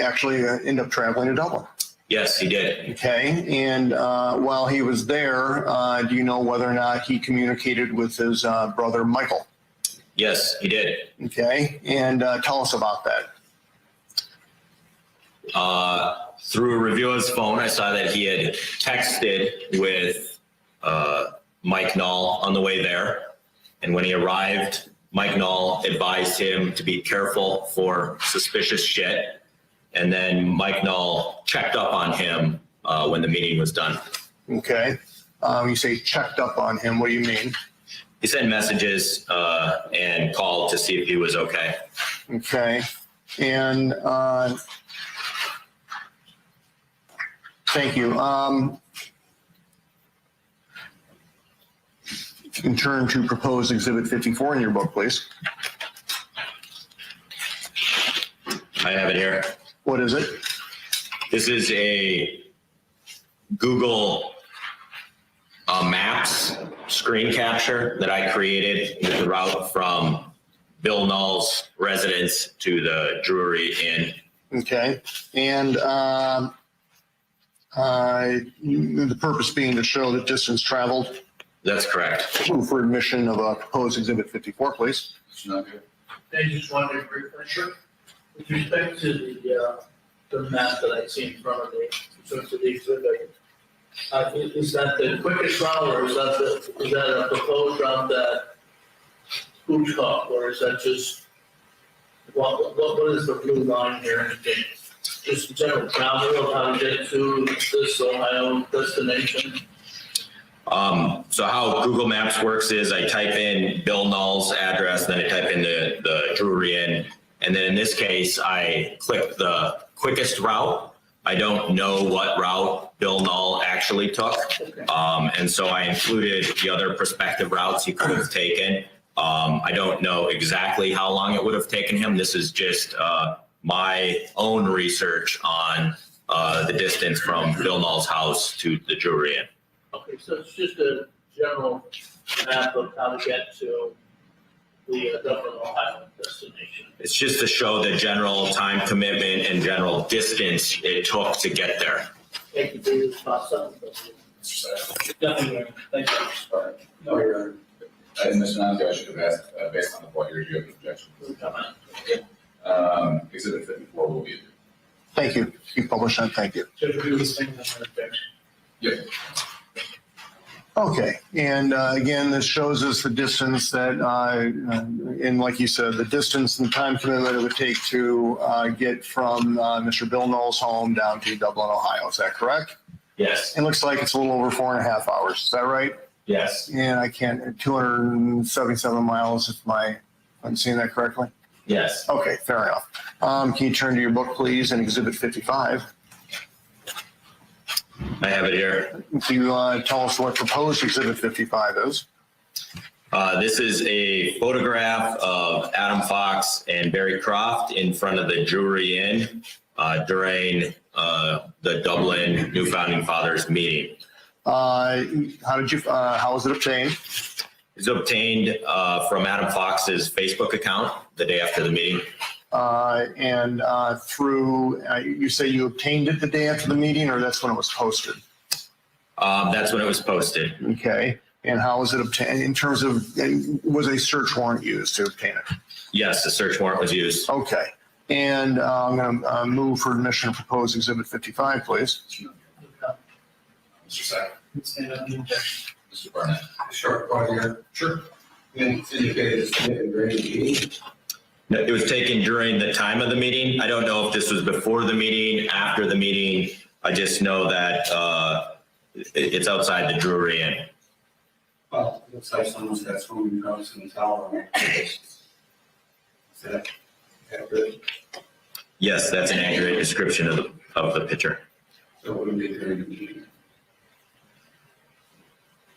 S5: actually end up traveling to Dublin?
S8: Yes, he did.
S5: Okay. And while he was there, do you know whether or not he communicated with his brother Michael?
S8: Yes, he did.
S5: Okay. And tell us about that.
S8: Through a review of his phone, I saw that he had texted with Mike Null on the way there. And when he arrived, Mike Null advised him to be careful for suspicious shit. And then Mike Null checked up on him when the meeting was done.
S5: Okay. You say checked up on him. What do you mean?
S8: He sent messages and called to see if he was okay.
S5: Okay. And Thank you. If you can turn to proposed exhibit 54 in your book, please.
S8: I have it here.
S5: What is it?
S8: This is a Google Maps screen capture that I created with the route from Bill Null's residence to the Drury Inn.
S5: Okay. And the purpose being to show the distance traveled.
S8: That's correct.
S5: Move for admission of a proposed exhibit 54, please.
S4: It's not good.
S6: I just wanted to briefly, sure. With respect to the map that I see in front of me, so to the exhibit, is that the quickest route, or is that a proposed route that who's up, or is that just, what is the blue line here indicating? Just general travel of how to get to this Ohio destination?
S8: So how Google Maps works is I type in Bill Null's address, then I type in the Drury Inn, and then in this case, I click the quickest route. I don't know what route Bill Null actually took.
S6: Okay.
S8: And so I included the other prospective routes he could have taken. I don't know exactly how long it would have taken him. This is just my own research on the distance from Bill Null's house to the Drury Inn.
S6: Okay, so it's just a general map of how to get to the Dublin, Ohio destination.
S8: It's just to show the general time commitment and general distance it took to get there.
S6: Thank you for your thoughts on this. Definitely, thank you.
S4: All right. No, you're, Mr. Nante, I should have asked, based on the point here, do you have an objection? Exhibit 54 will be.
S5: Thank you. You publish that. Thank you.
S11: Judge, we was thinking of an objection.
S4: Yeah.
S5: Okay, and again, this shows us the distance that, and like you said, the distance and time commitment it would take to get from Mr. Bill Null's home down to Dublin, Ohio. Is that correct?
S8: Yes.
S5: It looks like it's a little over 4.5 hours. Is that right?
S8: Yes.
S5: And I can't, 277 miles if I'm seeing that correctly?
S8: Yes.
S5: Okay, fair enough. Can you turn to your book, please, and exhibit 55?
S8: I have it here.
S5: Can you tell us what proposed exhibit 55 is?
S8: This is a photograph of Adam Fox and Barry Croft in front of the Drury Inn during the Dublin New Founding Fathers meeting.
S5: How was it obtained?
S8: It's obtained from Adam Fox's Facebook account the day after the meeting.
S5: And through, you say you obtained it the day after the meeting, or that's when it was posted?
S8: That's when it was posted.
S5: Okay. And how was it obtained? In terms of, was a search warrant used to obtain it?
S8: Yes, the search warrant was used.
S5: Okay. And I'm going to move for admission of proposed exhibit 55, please.
S4: Mr. Sack.
S11: Stand up the objection.
S4: Mr. Barnett.
S1: Short part here. Sure. It's indicated it's during the meeting.
S8: No, it was taken during the time of the meeting. I don't know if this was before the meeting, after the meeting. I just know that it's outside the Drury Inn.
S1: Well, it looks like someone's got swimming trunks in the tower. Is that accurate?
S8: Yes, that's an accurate description of the picture.
S1: So it wouldn't be during the meeting.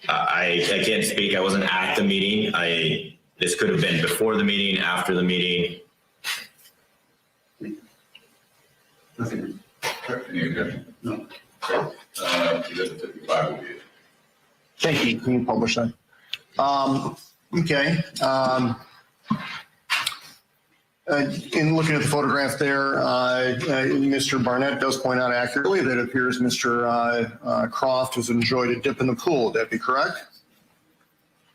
S8: I can't speak. I wasn't at the meeting. This could have been before the meeting, after the meeting.
S1: Nothing.
S4: Any objection?
S1: No.
S4: Exhibit 55 will be.
S5: Thank you. Can you publish that? Okay. In looking at the photograph there, Mr. Barnett does point out accurately that it appears Mr. Croft has enjoyed a dip in the pool. Would that be correct?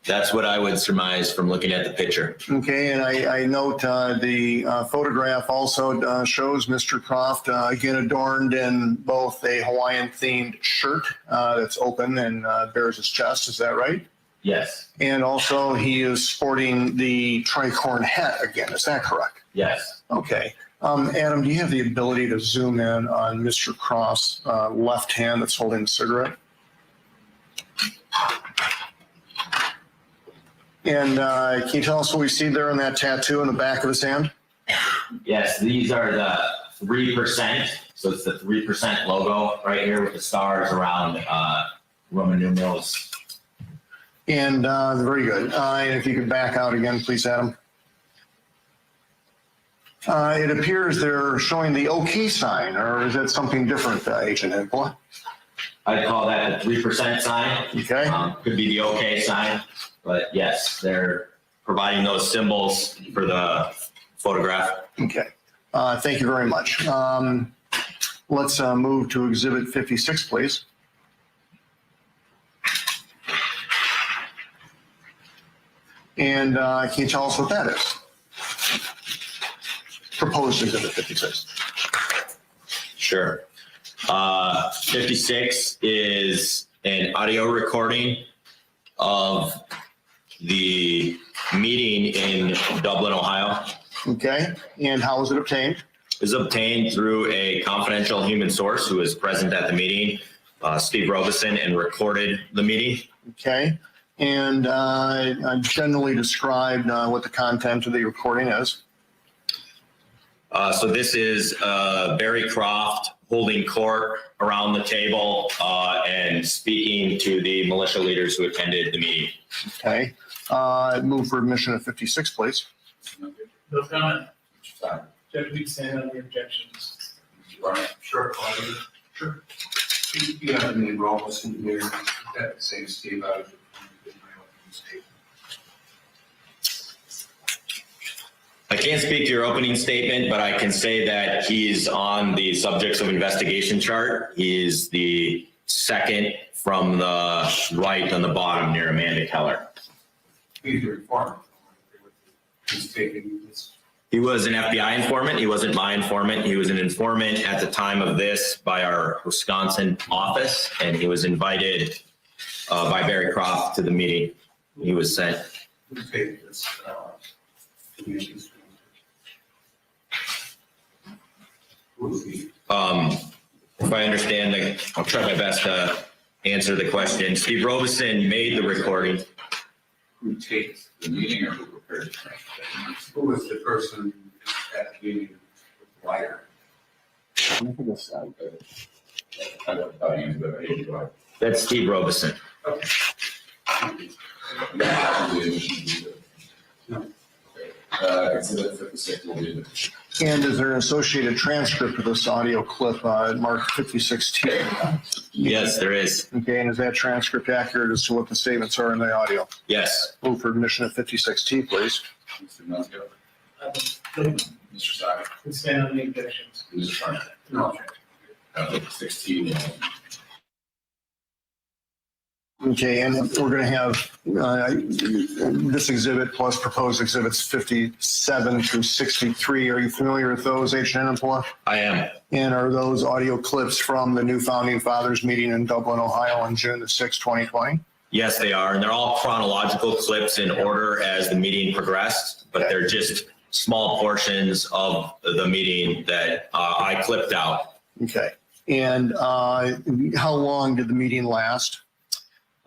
S8: That's what I would surmise from looking at the picture.
S5: Okay, and I note the photograph also shows Mr. Croft again adorned in both a Hawaiian-themed shirt that's open and bears his chest. Is that right?
S8: Yes.
S5: And also he is sporting the tricorn hat again. Is that correct?
S8: Yes.
S5: Okay. Adam, do you have the ability to zoom in on Mr. Croft's left hand that's holding the cigarette? And can you tell us what we see there in that tattoo in the back of his hand?
S3: Yes, these are the 3% So it's the 3% logo right here with the stars around Roman numerals.
S5: And very good. And if you could back out again, please, Adam. It appears they're showing the OK sign, or is that something different, Agent Hempel?
S3: I'd call that the 3% sign.
S5: Okay.
S3: Could be the OK sign, but yes, they're providing those symbols for the photograph.
S5: Okay. Thank you very much. Let's move to Exhibit 56, please. And can you tell us what that is? Proposed Exhibit 56.
S3: Sure. 56 is an audio recording of the meeting in Dublin, Ohio.
S5: Okay. And how was it obtained?
S3: It was obtained through a confidential human source who was present at the meeting, Steve Robeson, and recorded the meeting.
S5: Okay. And generally described what the content of the recording is.
S3: So this is Barry Croft holding court around the table and speaking to the militia leaders who attended the meeting.
S5: Okay. Move for admission of 56, please.
S11: No comment.
S4: Sorry.
S11: Deputy, stand on the objections.
S1: Sure. Sure. You have any roles in here that say Steve out of
S3: I can't speak to your opening statement, but I can say that he's on the subjects of investigation chart. He's the second from the right on the bottom near Amanda Keller.
S1: He's a reformer. He's taking this.
S3: He was an FBI informant. He wasn't my informant. He was an informant at the time of this by our Wisconsin office, and he was invited by Barry Croft to the meeting. He was sent.
S1: Who's taking this? Communities. Who's he?
S3: If I understand, I'll try my best to answer the question. Steve Robeson made the recording.
S4: Who takes the meeting or who prepared the transcript?
S1: Who was the person at the meeting with the wire?
S4: I don't know you, but I didn't go ahead.
S3: That's Steve Robeson.
S1: Okay.
S4: Exhibit 56 will be the.
S5: And is there an associated transcript of this audio clip marked 56T?
S3: Yes, there is.
S5: Okay, and is that transcript accurate as to what the statements are in the audio?
S3: Yes.
S5: Move for admission of 56T, please.
S4: Mr. Musco,
S11: No,
S4: Mr. Sire,
S11: please stand on the objections.
S4: Mr. Sharp.
S1: No.
S4: 16.
S5: Okay, and we're going to have this exhibit plus proposed exhibits 57 through 63. Are you familiar with those, Agent Enempla?
S3: I am.
S5: And are those audio clips from the new Founding Fathers meeting in Dublin, Ohio on June the 6th, 2020?
S3: Yes, they are. And they're all chronological clips in order as the meeting progressed, but they're just small portions of the meeting that I clipped out.
S5: Okay. And how long did the meeting last?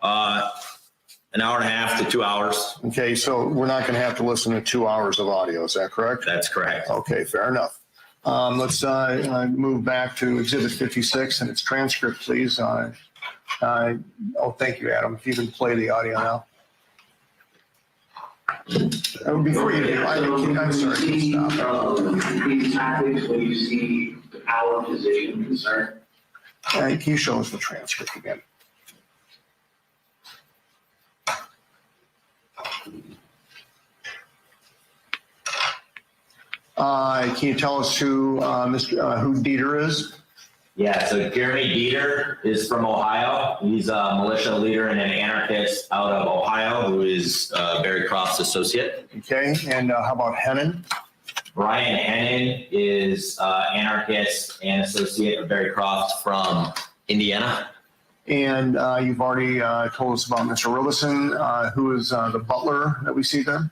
S3: An hour and a half to 2 hours.
S5: Okay, so we're not going to have to listen to 2 hours of audio, is that correct?
S3: That's correct.
S5: Okay, fair enough. Let's move back to Exhibit 56 and its transcript, please. Thank you, Adam. If you can play the audio now. Before you do, I'm sorry. Stop.
S9: These tactics when you see our position concerned.
S5: Can you show us the transcript again? Can you tell us who Dieter is?
S3: Yeah, so Jeremy Dieter is from Ohio. He's a militia leader and an anarchist out of Ohio who is Barry Croft's associate.
S5: Okay, and how about Hennon?
S3: Brian Hennon is anarchist and associate of Barry Croft from Indiana.
S5: And you've already told us about Mr. Robeson, who is the butler that we see there.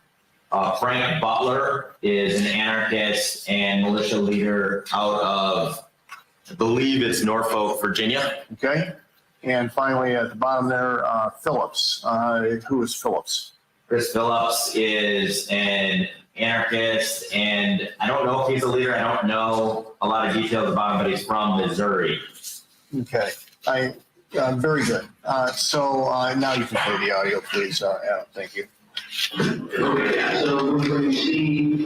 S3: Frank Butler is an anarchist and militia leader out of, I believe it's Norfolk, Virginia.
S5: Okay. And finally, at the bottom there, Phillips. Who is Phillips?
S3: Chris Phillips is an anarchist, and I don't know if he's a leader. I don't know a lot of details about him, but he's from Missouri.
S5: Okay, very good. So now you can play the audio, please, Adam, thank you.
S9: Okay, so when you see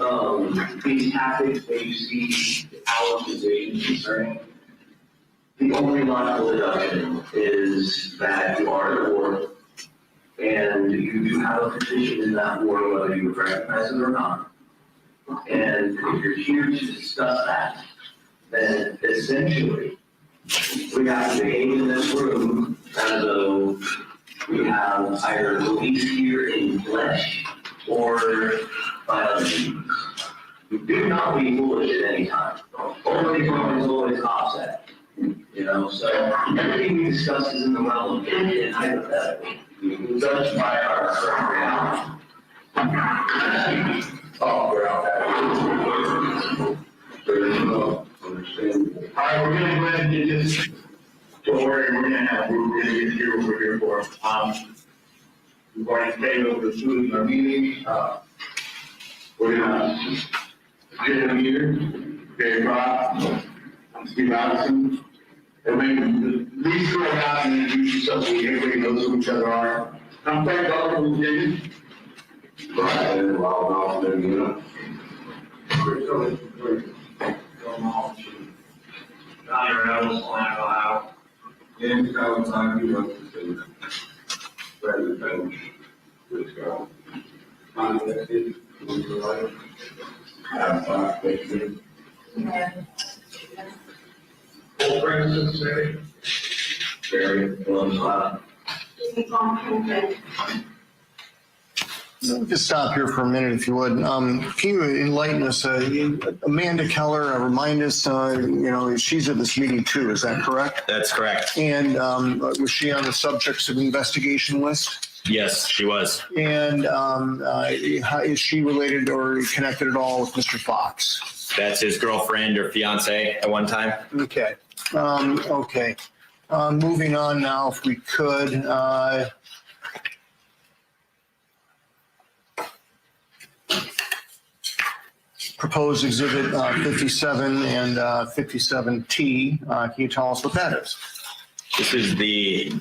S9: these tactics, when you see our position concerning, the only logical deduction is that you are at war and you do have a position in that war, whether you recognize it or not. And if you're here to discuss that, then essentially we have to behave in this room as though we have either police here in flesh or by other means. Do not be foolish at any time. Only one is always offset. You know, so everything we discuss is in the realm of opinion and hypothetical. We judge by our current reality. Oh, we're out there. All right, we're gonna go ahead and get this. Don't worry, we're gonna get here what we're here for. We've already paid over the food in our meeting. We're gonna get them here. Gary Rock, Steve Allison. And then please go around and introduce yourself so everybody knows who each other are. I'm Frank Butler from Virginia. Brian, well, you know.
S1: And time you want to say that. Rather than let's go. Contacted,
S9: Full premises, very well.
S5: Just stop here for a minute, if you would. Can you enlighten us, Amanda Keller, remind us, she's at this meeting too, is that correct?
S8: That's correct.
S5: And was she on the subjects of investigation list?
S8: Yes, she was.
S5: And how is she related or connected at all with Mr. Fox?
S8: That's his girlfriend or fiance at one time.
S5: Okay. Okay. Moving on now, if we could. Proposed exhibit 57 and 57T. Can you tell us what that is?
S8: This is the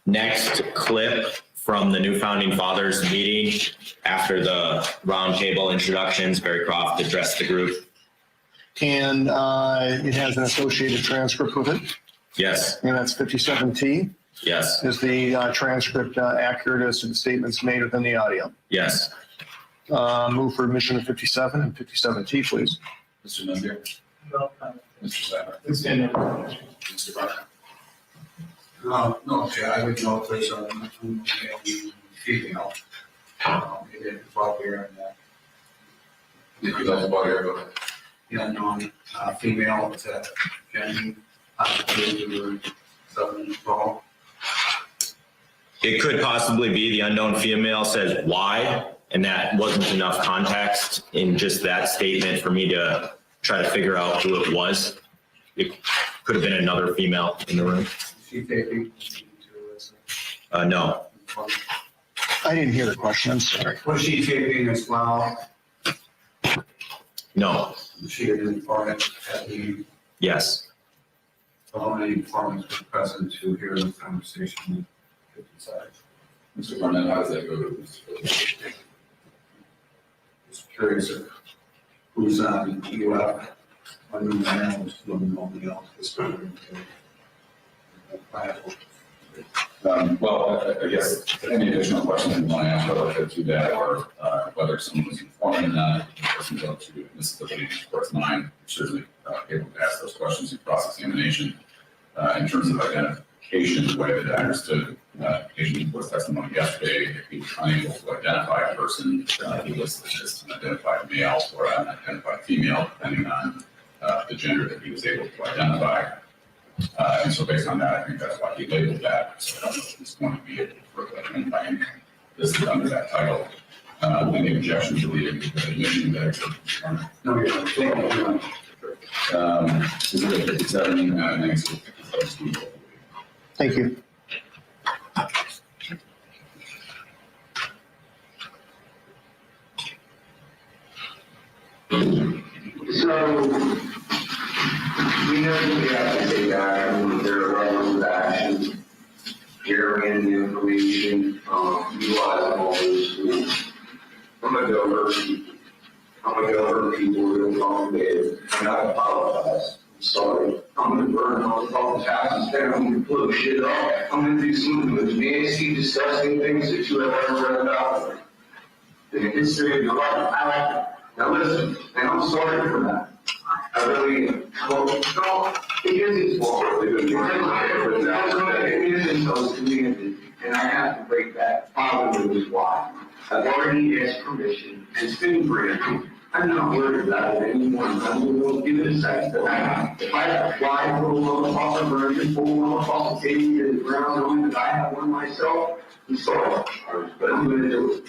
S8: next clip from the New Founding Fathers meeting after the roundtable introductions. Barry Croft addressed the group.
S5: And it has an associated transcript with it.
S8: Yes.
S5: And that's 57T.
S8: Yes.
S5: Is the transcript accurate as to the statements made within the audio?
S8: Yes.
S5: Move for admission of 57 and 57T, please.
S4: Mr. Nunder?
S11: No,
S4: Mr. Sapper?
S11: it's in there.
S4: Mr. Barker?
S1: no, okay, I would know if there's a female. Maybe it's about here and that.
S4: If you'd like to bother, go ahead.
S1: Yeah, no, female, it's a Jenny, Southern Fall.
S8: It could possibly be the unknown female says why, and that wasn't enough context in just that statement for me to try to figure out who it was. It could have been another female in the room.
S1: She taping?
S8: No.
S5: I didn't hear the question, I'm sorry.
S1: Was she taping as well?
S8: No.
S1: She had informed at the,
S8: Yes.
S1: how many informants were present to hear the conversation?
S4: Mr. Barnett, how does that go to Mr. Phillips?
S1: Just curious of who's on UF, on the man was doing only else this time.
S4: Well, I guess any additional questions you want to ask relative to that, or whether someone was informed or not, person goes to Mississippi, of course, mine, certainly able to ask those questions in cross-examination. In terms of identification, the way that I understood Asian was testimony yesterday, if he was unable to identify a person, he listed as an identified male or an identified female, depending on the gender that he was able to identify. And so based on that, I think that's why he labeled that. So I don't know if he's going to be able to further identify this under that title. Any objections to leaving the admission there?
S1: No, you're not.
S4: Is it 57, next to 57?
S5: Thank you.
S7: So, we know that we have to take action, there are levels of action, gathering the information, utilizing all those tools. I'm gonna go hurt people. I'm gonna go hurt people who don't call me Dave, and I apologize. I'm sorry. I'm gonna burn all the houses down, I'm gonna blow shit off. I'm gonna do some of the most nasty, disgusting things that you have ever read about in the history of your life. Now listen, and I'm sorry for that. I really am. Well, no, it isn't fault. It isn't those communities, and I have to break that. Probably is why. I've already asked permission, it's been granted. I'm not worried about it anymore. I'm going to give it a second. If I apply for a motherfucker version, pull a motherfucker table to the ground, knowing that I have one myself, I'm sorry. But I'm going to do it.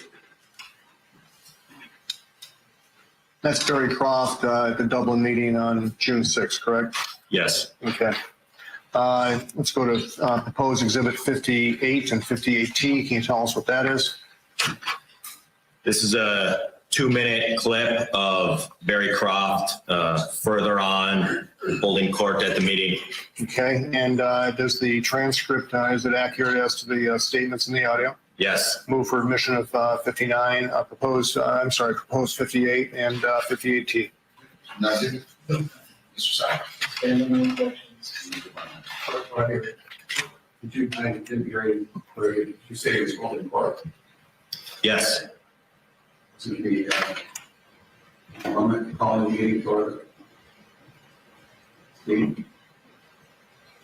S5: That's Barry Croft at the Dublin meeting on June 6th, correct?
S8: Yes.
S5: Okay. Let's go to proposed exhibit 58 and 58T. Can you tell us what that is?
S8: This is a 2-minute clip of Barry Croft further on holding court at the meeting.
S5: Okay, and does the transcript, is it accurate as to the statements in the audio?
S8: Yes.
S5: Move for admission of 59, proposed 58 and 58T.
S4: Nothing. Mr. Sykes.
S11: Any questions?
S1: Did you, I didn't hear you, did you say it was holding court?
S8: Yes.
S1: It's going to be, calling the meeting for the,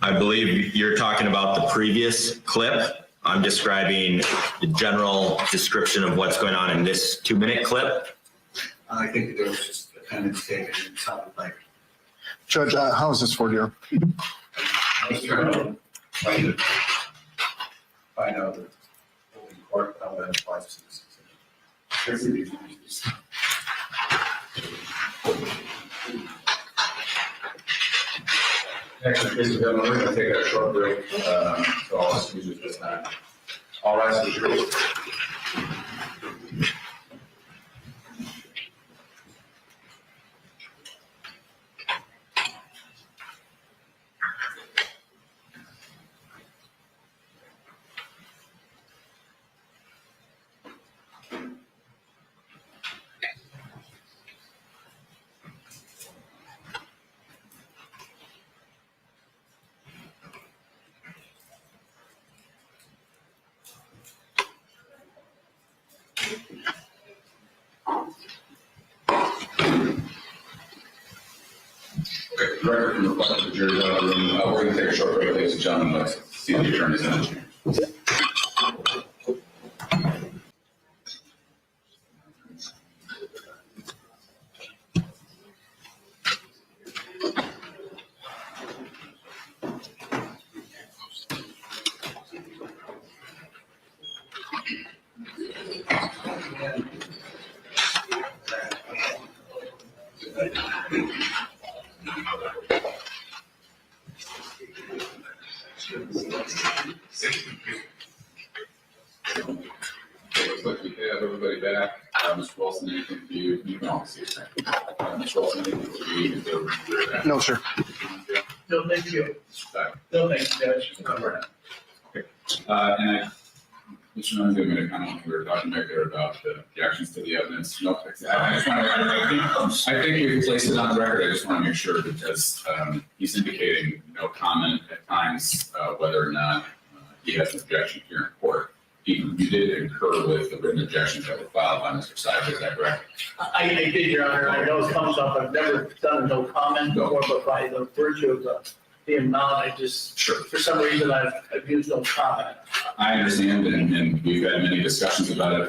S8: I believe you're talking about the previous clip. I'm describing the general description of what's going on in this 2-minute clip.
S1: I think there was just attendance taken, it sounded like.
S5: Judge, how is this for you?
S1: I was trying to find out the holding court, how that applies to this. Next, ladies and gentlemen, we're going to take a short break, so I'll excuse you at this time. All rise for the break. Okay, record from the front of the jury's out of the room. We're going to take a short break, ladies and gentlemen. Let's see the attorneys in the chamber. Looks like we have everybody back. Mr. Wilson, anything for you? You can all see it. Mr. Wilson, anything for you? Is there-
S5: No, sir.
S11: No, thank you.
S4: Sorry.
S11: No, thank you, Judge.
S4: Okay. And Mr. Nolan's going to comment, we were talking back there about the objections to the evidence. No, I just want to, I think we placed it on the record. I just want to make sure because he's indicating no comment at times whether or not he has an objection here in court. You did concur with the written objections that were filed by Mr. Seibert, is that correct?
S11: I did, Your Honor, I know it comes up, I've never done a no comment before, but by the virtue of the amount, I just,
S4: Sure.
S11: for some reason, I've used no comment.
S4: I understand, and we've had many discussions about it.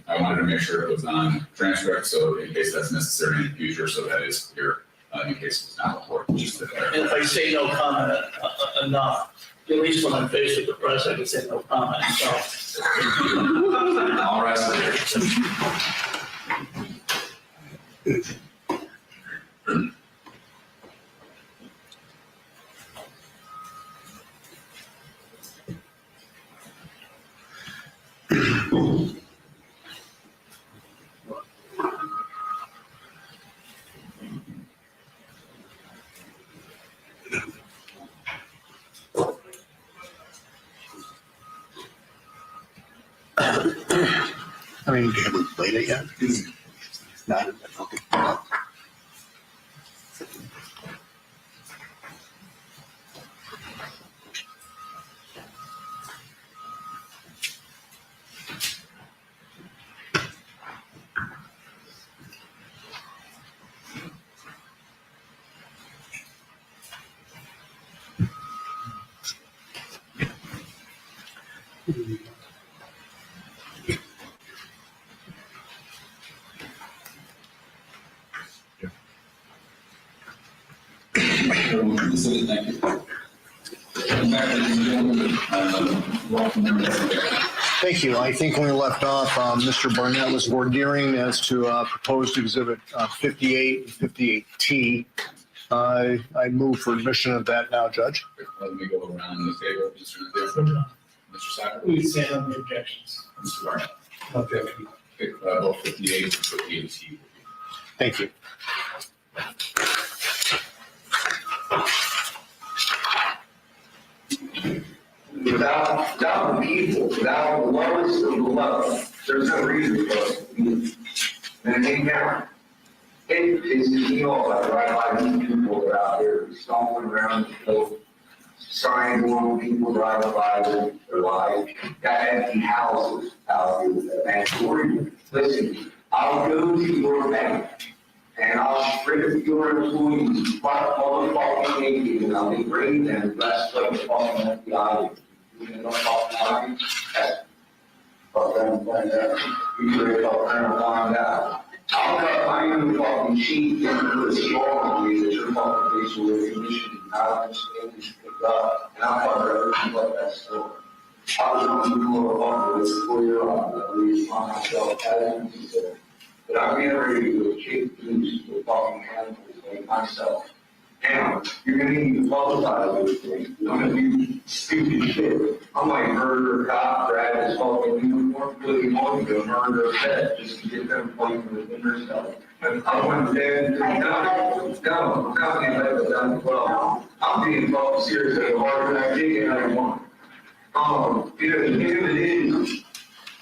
S4: I wanted to make sure it was on transcript, so in case that's necessary in the future, so that is clear, in case it's not reported, just to clarify.
S11: And if I say no comment enough, at least when I'm faced with the press, I can say no comment, so.
S4: All right.
S5: I mean, have we played it yet? Not. Okay.
S4: Thank you. Ladies and gentlemen, welcome to
S5: Thank you. I think when we left off, Mr. Barnett was ordering as to proposed exhibit 58 and 58T. I move for admission of that now, Judge.
S4: Let me go around the table. Mr. Sacker.
S11: Please stand on the objections.
S4: Mr. Barnett.
S11: Objection.
S4: Both 58 and 58T.
S5: Thank you.
S7: Without the people, without the lowest of the low, there's no reason for us to be. And it ain't now. It pisses me off. I drive by these people that are out there stomping around the field, signing on people driving by their lives. Got empty houses out here with that bank. Listen, I'll go to your bank and I'll strip your employees, motherfucking naked, and I'll be bringing them dressed like the fucking FBI. You know, fucking that's fucking find out. You ready to find out. I'll cut my own fucking sheet into the strong that your fucking facial recognition, I understand you should pick up, and I'll cover everything like that story. I was on the motherfucker with 4-year-old, I believe, on myself, as he said. But I'm getting ready to go kick loose with fucking animals like myself. Now, you're gonna need to publicize those things. I'm gonna do stupid shit. I might murder a cop, grab his fucking uniform, put him on, go murder a pet just to get them playing within herself. And I went there, no, I'm not being like that, well, I'm being fucking serious at a harder than I take it, I want. You know, the thing of it is,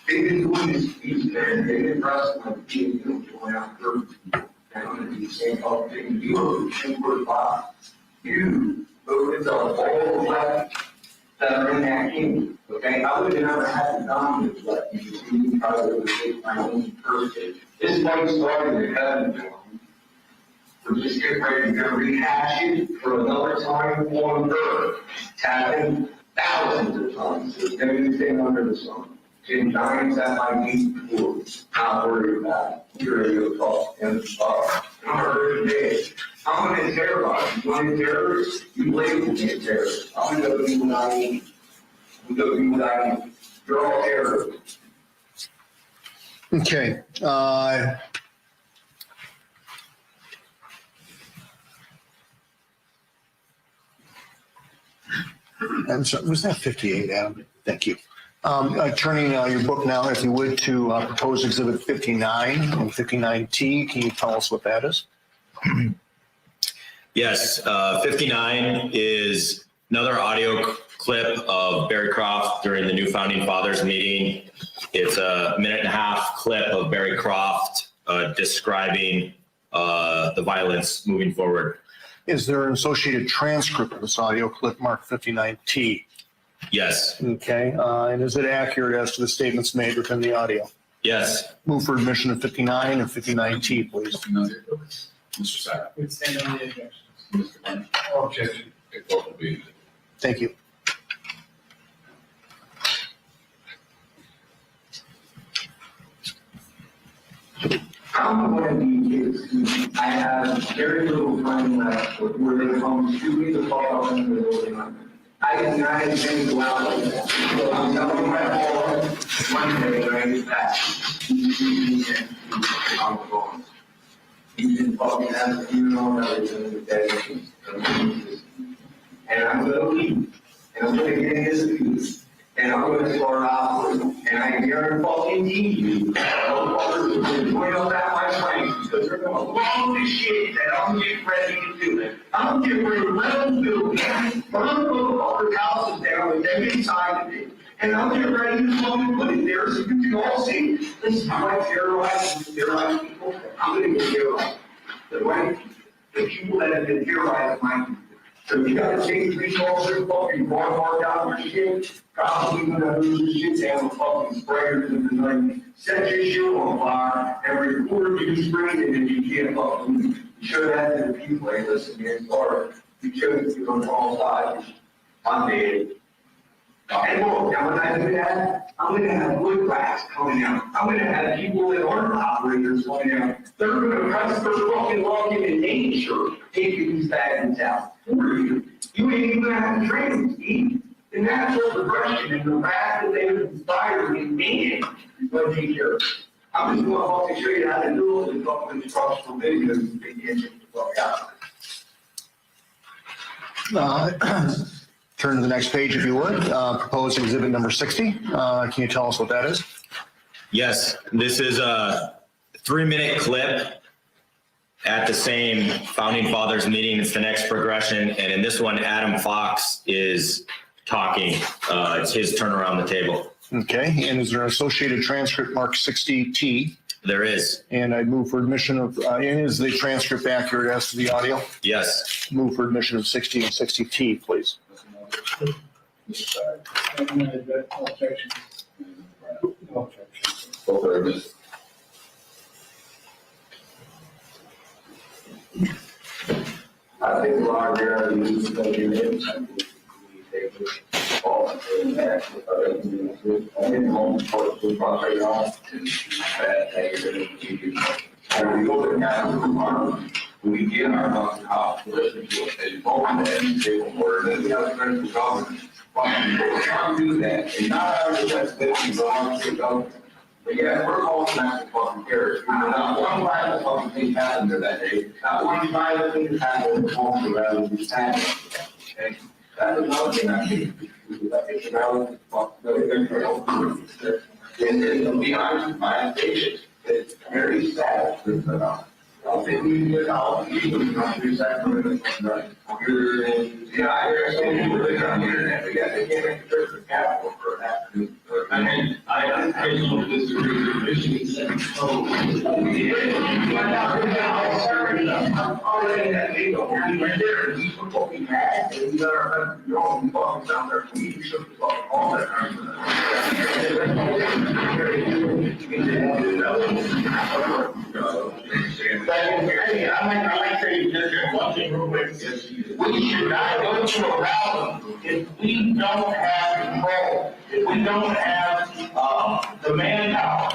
S7: they've been doing this, they've been wrestling like kids, going out there. And I'm gonna do the same fucking thing. You are super fast. You opened up all the weapons that are in that kingdom. Okay? I would have never had the dominance left. You just need to try to overtake my own person. This fight started in heaven, gentlemen. We're just getting ready to rehash it for another time on earth. It's happened thousands of times. There's everything under the sun. Jim Giants at my knees before. Not worried about it. You're ready to talk and stuff. I'm already dead. I'm gonna terrorize. You want to terrorist? You label me a terrorist. I'm gonna go do what I need. I'm gonna go do what I need. You're all terrorists.
S5: Okay. I'm sorry, was that 58, Adam? Thank you. Turning your book now, if you would, to proposed exhibit 59 and 59T. Can you tell us what that is?
S8: Yes, 59 is another audio clip of Barry Croft during the new Founding Fathers meeting. It's a 1.5-minute clip of Barry Croft describing the violence moving forward.
S5: Is there an associated transcript of this audio clip marked 59T?
S8: Yes.
S5: Okay, and is it accurate as to the statements made within the audio?
S8: Yes.
S5: Move for admission of 59 and 59T, please.
S4: Mr. Sacker.
S11: Please stand on the objections.
S4: Mr. Barnett.
S11: Objection.
S4: Both will be.
S5: Thank you.
S7: I'm one of these kids. I have very little time left before they come shoot me the fuck up in the middle of the night. I did not intend to go out like that. So I'm telling my boss Monday when I get back. I'm gone. You can fucking have a funeral and everything with that. And I'm gonna leave. And I'm gonna get in his abuse. And I'm gonna start operating. And I guarantee you, motherfuckers will be going up that my place because they're gonna blow the shit that I'm getting ready to do. I'm getting ready to let them do it. Burn motherfuckers' houses down with them inside of it. And I'm getting ready to put it there so you can all see, this is how I terrorize people. I'm gonna get terrorized. The right people, the people that have been terrorized my people. So you gotta take police officers, fucking bar down your shit, probably gonna lose this shit down with fucking sprayers in the night. Set your shit on fire and record you spraying it and you can't fucking leave. You should have to the people, hey, listen, man, sorry. You should be on the wrong side. I'm dead. And look, now when I do that, I'm gonna have wood rats coming out. I'm gonna have people that aren't operators coming out. They're gonna press their fucking login in nature, taking these bags out for you. You ain't even gonna have to train them, Steve. The natural progression and the fact that they have inspired in man is gonna take care of it. I'm just gonna fucking show you how to do it and fucking instructional videos and get you the fuck out.
S5: Turn to the next page if you would. Proposed exhibit number 60. Can you tell us what that is?
S8: Yes, this is a 3-minute clip at the same Founding Fathers meeting. It's the next progression. And in this one, Adam Fox is talking. It's his turn around the table.
S5: Okay, and is there an associated transcript marked 60T?
S8: There is.
S5: And I move for admission of, and is the transcript accurate as to the audio?
S8: Yes.
S5: Move for admission of 60 and 60T, please.
S7: I think a lot of there is going to be in all in that. I didn't home for the project off to bad things. And we go to now, we get our fucking house, listen to it, and open it and say a word, and the other friends government. But we can't do that, and not only that, we belong to the government. But yeah, we're all massive fucking terrorists. Not one violent fucking thing happened there that day. Not one violent thing happened in the home around this time. Okay? That is another thing I think. It's about and to be honest with my patients, it's very sad. I think we get out, even not do that for the yeah, I hear some people that are on the internet, they can't make a trip to capital for an afternoon. I mean, I don't disagree with Michigan saying, oh, I'm already in that legal, we were there, and we were fucking mad, and we got our, you're all fucking down there, we should have fucking all that kind I like saying just one thing real quick. We should not go to a rally if we don't have control, if we don't have the manpower.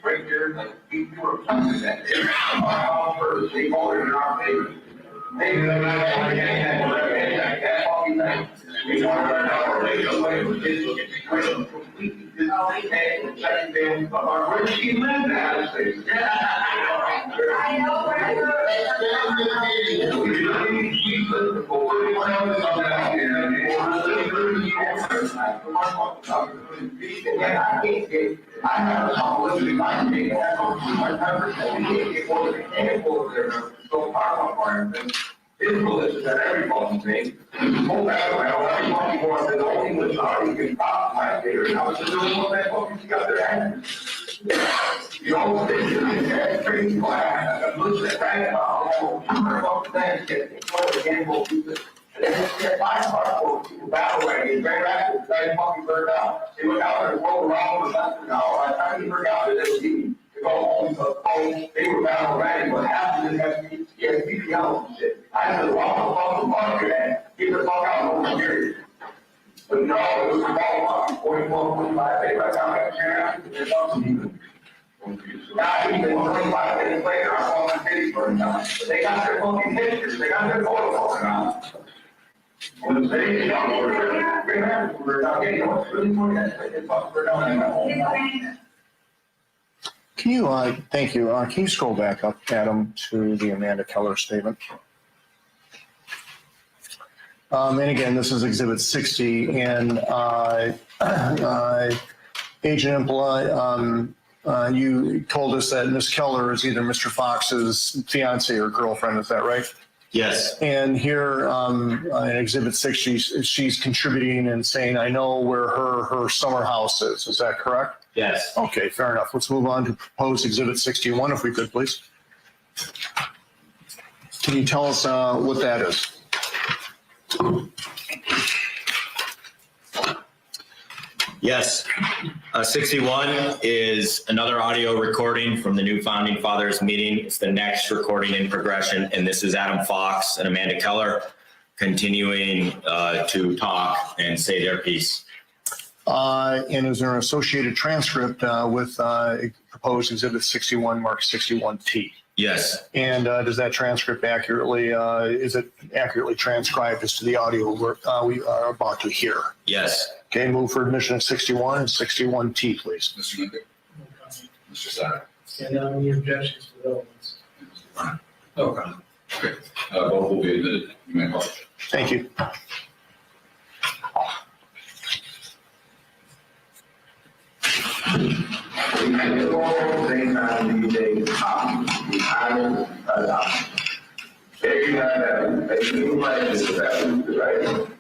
S7: Right there, like we were talking that. First, they voted in our favor. Maybe they're not going to get that fucking thing. We want to learn how to make a way with this completely. You know, they had the second day of our where she lived at.
S2: I know where
S7: I have a couple of my name, I have my members, and we can't get more than a handful of their so far requirements. Israel is that every fucking thing. Oh, that's why I want to more than the only was already been popped my theater. And I was just doing what that fucking got their hands. You know, they did crazy class. I looked at that, oh, fucking things, getting close again, we'll do this. And then they get my car for people battle ready, and very rapid, they fucking burned out. They went out there and rolled around with us, and I even forgot that they were eating. To go home, so they were battle ready, but half of them had PPL and shit. I said, well, the fuck is that? Get the fuck out of here. But no, it was about 44, 45, they right down that chair, there's something. Now, even 25 minutes later, I saw my city burned down. But they got their fucking pictures, they got their photos out. When they, you know, we're not getting what's really for that, they get fucked for down.
S5: Can you, thank you. Can you scroll back up, Adam, to the Amanda Keller statement? And again, this is Exhibit 60, and Agent Impala, you told us that Ms. Keller is either Mr. Fox's fiance or girlfriend, is that right?
S3: Yes,
S5: And here, in Exhibit 6, she's contributing and saying, I know where her summer house is. Is that correct?
S3: yes.
S5: Okay, fair enough. Let's move on to proposed Exhibit 61, if we could, please. Can you tell us what that is?
S8: Yes. 61 is another audio recording from the new Founding Fathers meeting. It's the next recording in progression, and this is Adam Fox and Amanda Keller continuing to talk and say their piece.
S5: And is there an associated transcript with proposed Exhibit 61, marked 61T?
S8: Yes,
S5: And does that transcript accurately, is it accurately transcribed as to the audio we are about to hear?
S8: yes.
S5: Okay, move for admission of 61 and 61T, please.
S4: Mr. Nick, Mr. Sack,
S11: And on the objections to those.
S4: and Mr. Bryant.
S1: No comment.
S4: Okay, both will be admitted. You may call.
S5: Thank you.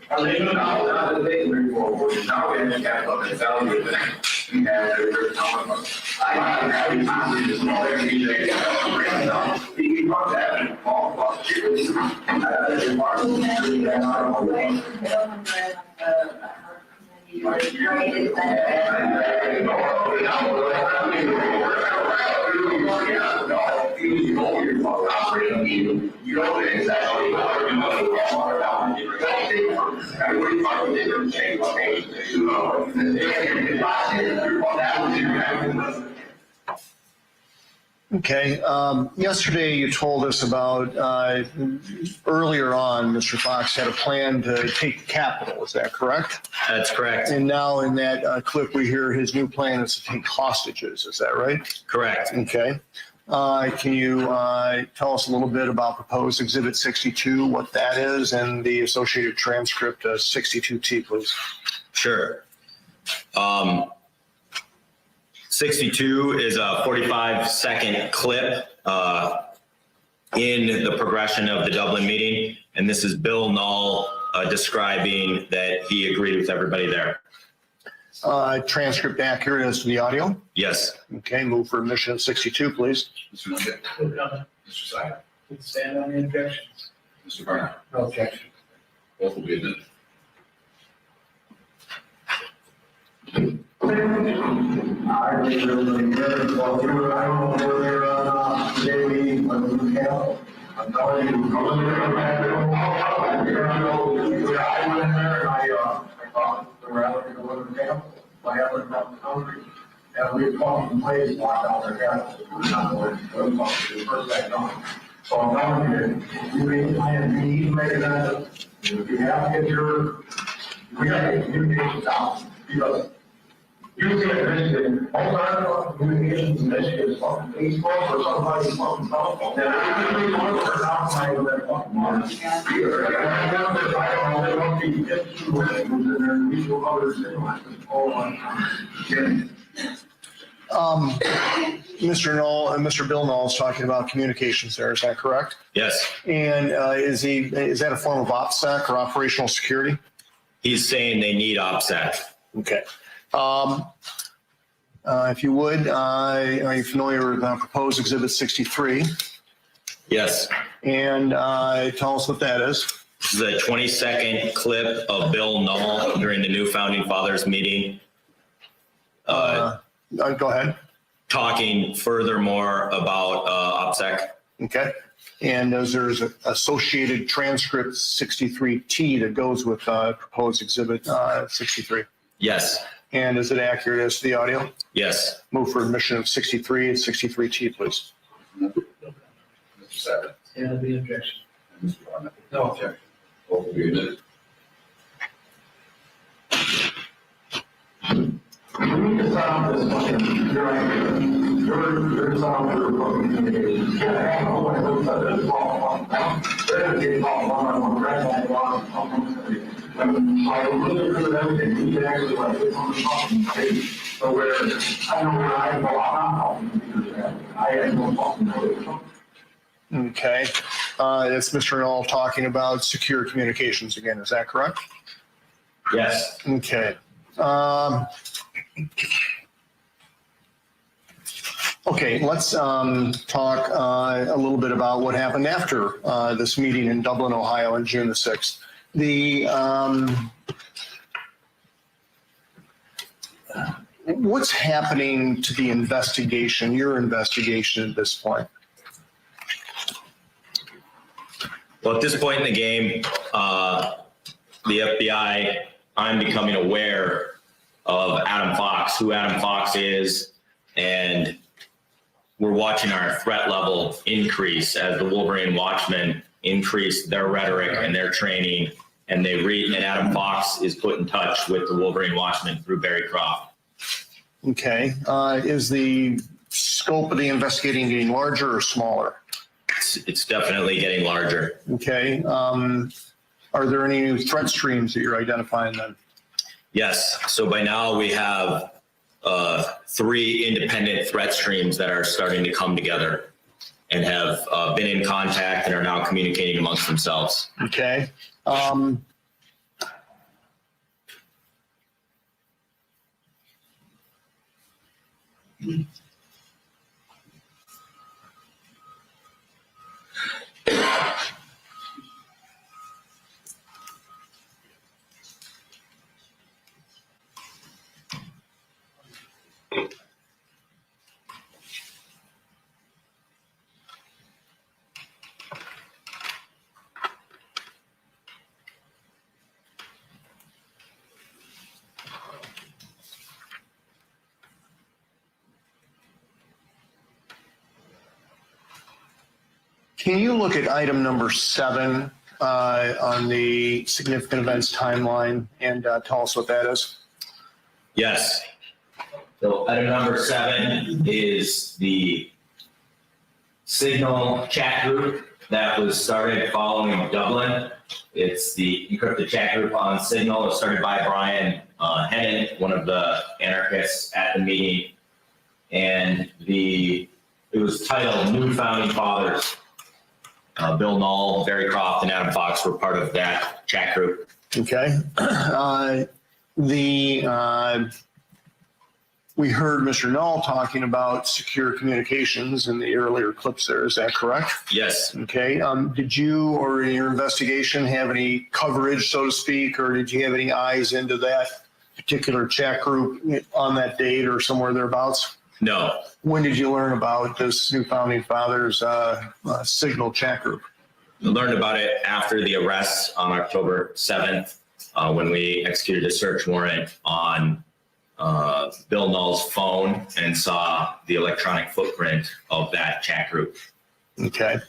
S7: I mean, now the thing report, now we have capital and value of that. We have their common. I have time to just know every day. We want that and all about it. You know exactly what you're
S5: Okay, yesterday you told us about, earlier on, Mr. Fox had a plan to take capital, is that correct?
S8: That's correct.
S5: And now in that clip, we hear his new plan is to take hostages, is that right?
S8: Correct.
S5: Okay. Can you tell us a little bit about proposed Exhibit 62, what that is, and the associated transcript 62T, please?
S8: Sure. 62 is a 45-second clip in the progression of the Dublin meeting, and this is Bill Null describing that he agreed with everybody there.
S5: Transcript accurate as to the audio?
S8: Yes.
S5: Okay, move for admission of 62, please.
S4: Mr. Nick,
S11: No comment.
S4: Mr. Sack,
S11: Please stand on the objections.
S4: Mr. Bryant.
S11: No objection.
S4: Both will be admitted.
S9: And we talked in place, locked out their gas, the first act on. So I'm telling you, you need plan B, make it happen. You have to get your, we got to get communications out, because usually in Michigan, all our communications in Michigan is fucking Facebook or somebody's fucking telephone. And I usually want to work outside of that fucking market. I don't know, they want to get two wins in their mutual others, they want to all on.
S5: Mr. Knoll and Mr. Bill Knoll is talking about communications there, is that correct?
S8: Yes.
S5: And is that a form of OPSEC or operational security?
S8: He's saying they need OPSEC.
S5: Okay. If you would, are you familiar with proposed Exhibit 63?
S8: Yes.
S5: And tell us what that is.
S8: This is a 20-second clip of Bill Null during the new Founding Fathers meeting.
S5: Go ahead.
S8: Talking furthermore about OPSEC.
S5: Okay. And there's an associated transcript 63T that goes with proposed Exhibit 63.
S8: Yes.
S5: And is it accurate as to the audio?
S8: Yes.
S5: Move for admission of 63 and 63T, please.
S4: Mr. Sack,
S11: Stand on the objection.
S4: and Mr. Bryant.
S1: No objection.
S4: Both will be admitted.
S9: You need to stop this fucking, your sound for fucking communications. Yeah, I don't know what it looks like, it's all, they're getting all one, right, I really agree with everything, you can actually like, it's on the fucking page, so where, I know where I go, I'm not talking to you, I had no fucking clue.
S5: Okay. It's Mr. Knoll talking about secure communications again. Is that correct?
S3: Yes.
S5: Okay. Okay, let's talk a little bit about what happened after this meeting in Dublin, Ohio on June the 6th. What's happening to the investigation, your investigation at this point?
S8: Well, at this point in the game, the FBI, I'm becoming aware of Adam Fox, who Adam Fox is, and we're watching our threat level increase as the Wolverine Watchmen increase their rhetoric and their training, and and Adam Fox is put in touch with the Wolverine Watchmen through Barry Croft.
S5: Okay, is the scope of the investigating getting larger or smaller?
S8: It's definitely getting larger.
S5: Okay, are there any new threat streams that you're identifying then?
S8: Yes, so by now we have 3 independent threat streams that are starting to come together and have been in contact and are now communicating amongst themselves.
S5: Okay. Can you look at item number 7 on the significant events timeline and tell us what that is?
S8: Yes.
S3: So item number 7 is the Signal chat group that was started following Dublin. It's the encrypted chat group on Signal. It was started by Brian Hennon, one of the anarchists at the meeting. And it was titled New Founding Fathers. Bill Knoll, Barry Croft, and Adam Fox were part of that chat group.
S5: Okay. We heard Mr. Knoll talking about secure communications in the earlier clips there. Is that correct?
S8: Yes.
S5: Okay. Did you or in your investigation have any coverage, so to speak, or did you have any eyes into that particular chat group on that date or somewhere thereabouts?
S8: No.
S5: When did you learn about this New Founding Fathers Signal chat group?
S8: I learned about it after the arrest on October 7th when we executed a search warrant on Bill Knoll's phone and saw the electronic footprint of that chat group.
S5: Okay.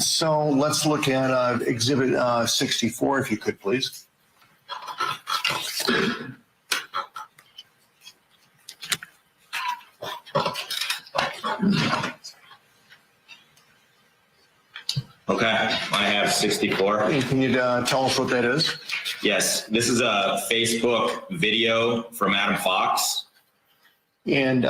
S5: So let's look at Exhibit 64, if you could, please.
S8: Okay, I have 64.
S5: And can you tell us what that is?
S8: Yes, this is a Facebook video from Adam Fox.
S5: And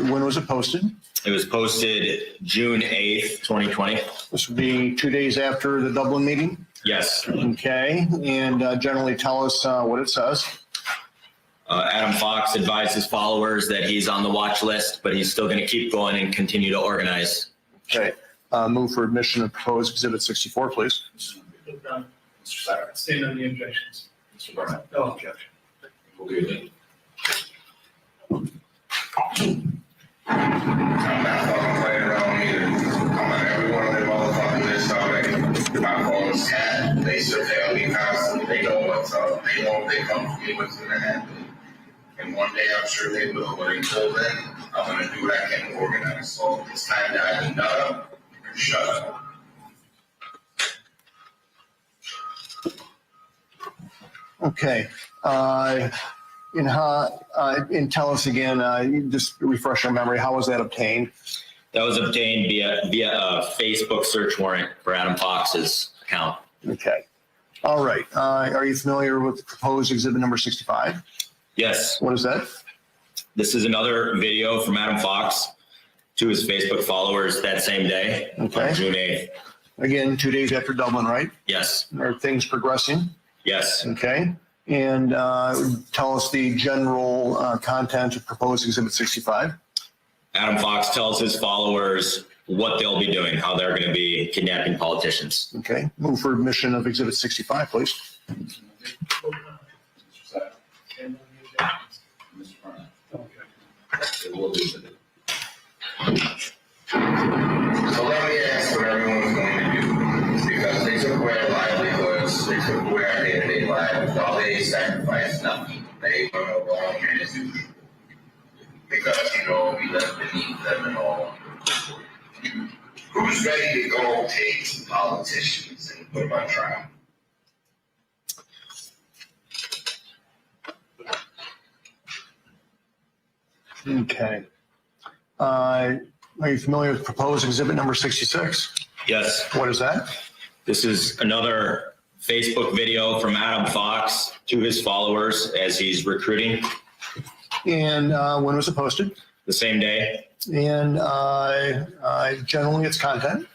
S5: when was it posted?
S8: It was posted June 8th, 2020.
S5: This would be 2 days after the Dublin meeting?
S8: Yes.
S5: Okay, and generally tell us what it says.
S8: Adam Fox advised his followers that he's on the watch list, but he's still going to keep going and continue to organize.
S5: Okay, move for admission of proposed Exhibit 64, please.
S11: Mr. Stand on the objections.
S4: Mr. Barnett.
S11: No objection.
S4: Okay.
S7: I'm not fucking playing around either. I'm on every one of their motherfucking lists already. My phone's tapped. They surveil me constantly. They know what's up. They know if they come to me what's gonna happen. And one day I'm sure they will. But until then, I'm gonna do what I can to organize. So it's time to either nut up or shut up.
S5: Okay. And tell us again, just refresh our memory, how was that obtained?
S8: That was obtained via a Facebook search warrant for Adam Fox's account.
S5: Okay. All right. Are you familiar with proposed exhibit number 65?
S8: Yes.
S5: What is that?
S8: This is another video from Adam Fox to his Facebook followers that same day,
S5: Okay.
S8: on June 8th.
S5: Again, 2 days after Dublin, right?
S8: Yes,
S5: Are things progressing?
S8: yes.
S5: Okay. And tell us the general content of proposed Exhibit 65.
S8: Adam Fox tells his followers what they'll be doing, how they're going to be kidnapping politicians.
S5: Okay. Move for admission of Exhibit 65, please.
S4: Mr. Cronin. It will be admitted.
S7: So let me ask what everyone's going to do, because they took away our livelihoods, they took away our day-to-day lives, all they sacrificed nothing. They went along as usual. Because, we left beneath them and all. Who's ready to go take some politicians and put them on trial?
S5: Okay. Are you familiar with proposed Exhibit number 66?
S8: Yes,
S5: What is that?
S8: this is another Facebook video from Adam Fox to his followers as he's recruiting
S5: And when was it posted?
S8: the same day.
S5: And generally its content.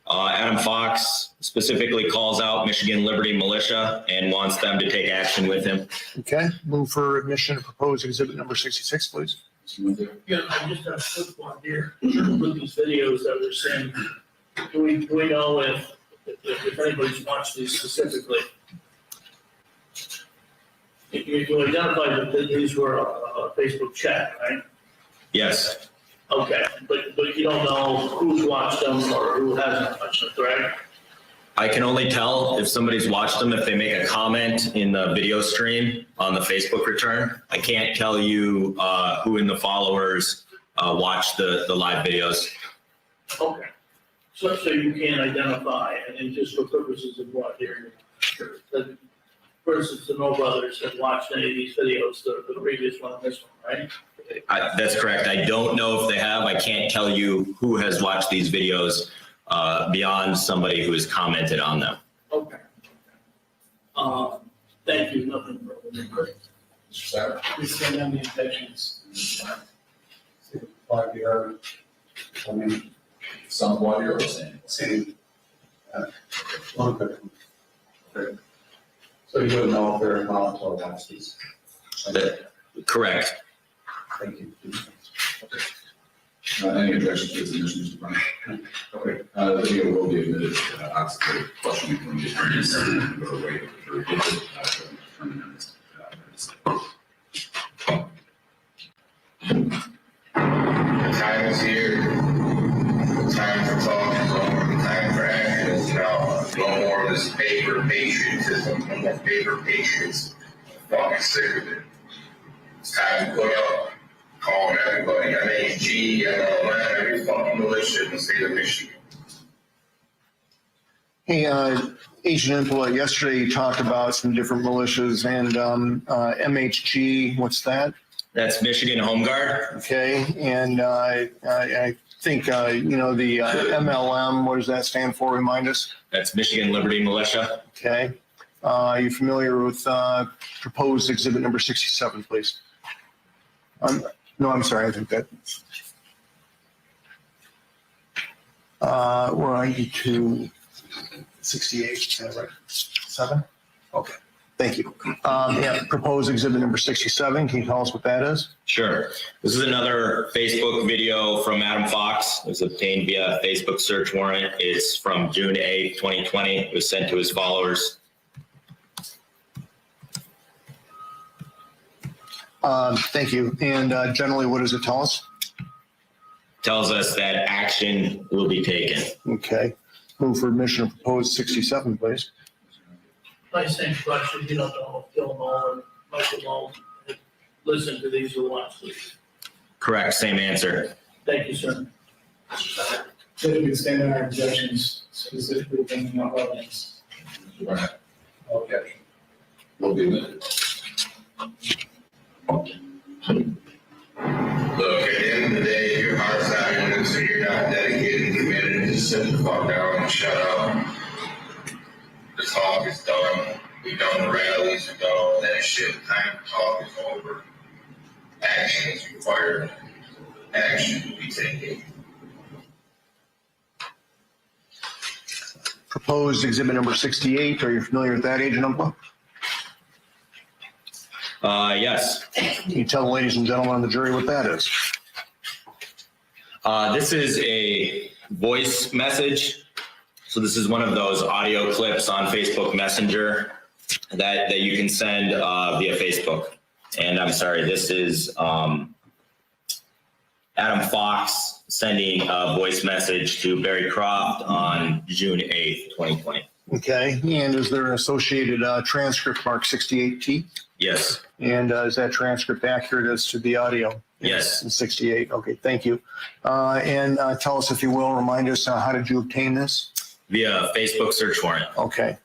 S8: Adam Fox specifically calls out Michigan Liberty Militia and wants them to take action with him.
S5: Okay. Move for admission of proposed Exhibit number 66, please.
S4: Mr. Winter.
S6: Yeah, I just have a quick one here. With these videos that we're seeing, do we know if anybody's watched these specifically? You identified that these were a Facebook chat, right?
S8: Yes,
S6: Okay, but you don't know who's watched them or who hasn't watched them, correct?
S8: I can only tell if somebody's watched them if they make a comment in the video stream on the Facebook return. I can't tell you who in the followers watched the live videos.
S6: Okay. So you can identify, and just for purposes of what here, that for instance, the Noel brothers have watched any of these videos, the previous one and this one, right?
S8: That's correct. I don't know if they have. I can't tell you who has watched these videos beyond somebody who has commented on them.
S6: Okay. Thank you, nothing further.
S4: Mr. Sauer.
S11: We stand on the objections.
S12: 5 yard, I mean,
S4: Some what you're saying.
S12: same, one victim. Okay. So you don't know if they're volatile houses.
S8: Correct.
S12: Thank you.
S4: Any objections to this admission, Mr. Cronin? Okay, the video will be admitted, obviously, questioning from the attorneys, or wait for the jury to determine this.
S7: The time is here. The time for talk is over. The time for action is now. No more of this paper patriotism. No more paper patriots. I'm fucking sick of it. It's time to put up. Calling everybody. MHG, MLM, every fucking militia in the state of Michigan.
S5: Hey, Agent Impala, yesterday you talked about some different militias and MHG, what's that?
S8: That's Michigan Home Guard.
S5: Okay, and I think, the MLM, what does that stand for? Remind us.
S8: That's Michigan Liberty Militia.
S5: Okay. Are you familiar with proposed Exhibit number 67, please? No, I'm sorry, I think that. We're on to 68, is that right? 7? Okay, thank you. Yeah, proposed Exhibit number 67, can you tell us what that is?
S8: Sure. This is another Facebook video from Adam Fox. It was obtained via Facebook search warrant. It's from June 8th, 2020. It was sent to his followers.
S5: Thank you. And generally, what does it tell us?
S8: Tells us that action will be taken.
S5: Okay. Move for admission of proposed 67, please.
S6: My same question, you don't know if Bill Mull or Michael Mull have listened to these or watched these.
S8: Correct, same answer.
S6: Thank you, sir.
S11: Judge, we stand on our objections, specifically bringing up evidence.
S4: Mr. Cronin.
S12: Okay.
S4: Will be admitted.
S7: Look, at the end of the day, your heart's not in it, so you're not dedicated and committed. Just sit the fuck down and shut up. The talk is done. We've done the rallies, we've done all that shit. Time to talk is over. Action is required. Action will be taken.
S5: proposed exhibit number 68. Are you familiar with that, Agent Umpqua?
S8: Yes.
S5: Can you tell the ladies and gentlemen on the jury what that is?
S8: This is a voice message. So this is one of those audio clips on Facebook Messenger that you can send via Facebook. And I'm sorry, this is Adam Fox sending a voice message to Barry Croft on June 8th, 2020.
S5: Okay, and is there an associated transcript mark 68T?
S8: Yes.
S5: And is that transcript accurate as to the audio?
S8: Yes.
S5: In 68, okay, thank you. And tell us, if you will, remind us, how did you obtain this?
S8: Via Facebook search warrant.
S5: Okay.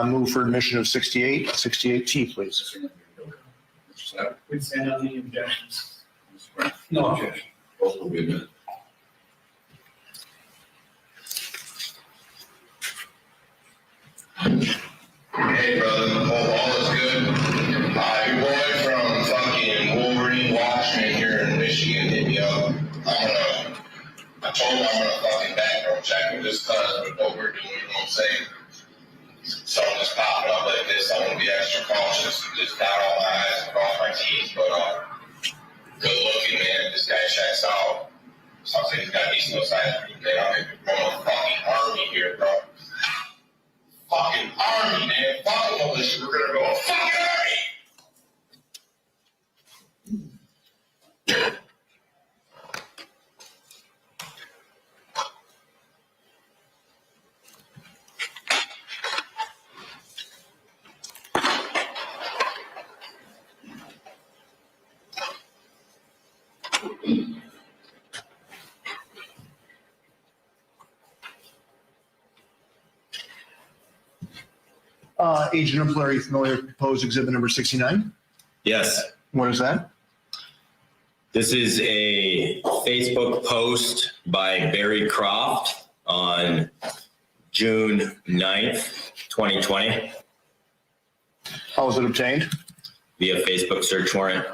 S5: Move for admission of 68T, please.
S11: Please stand on the objections.
S4: No objection. Both will be admitted.
S7: Hey, brother, hope all is good. Your boy from fucking Wolverine Watchman here in Michigan hit me up. I told him I'm gonna fucking background check him just cause of what we're doing, you know what I'm saying? Something just popping up like this, I wanna be extra cautious, just dot all my I's and cross my T's, but good looking, man, this guy checks out. Something he's got decent size, man, I'm in the fucking army here, bro. Fucking army, man. Fuck all this shit. We're gonna go fucking army.
S5: Agent Umpqua, are you familiar with proposed exhibit number 69?
S8: Yes.
S5: What is that?
S8: This is a Facebook post by Barry Croft on June 9th, 2020
S5: How was it obtained?
S8: via Facebook search warrant.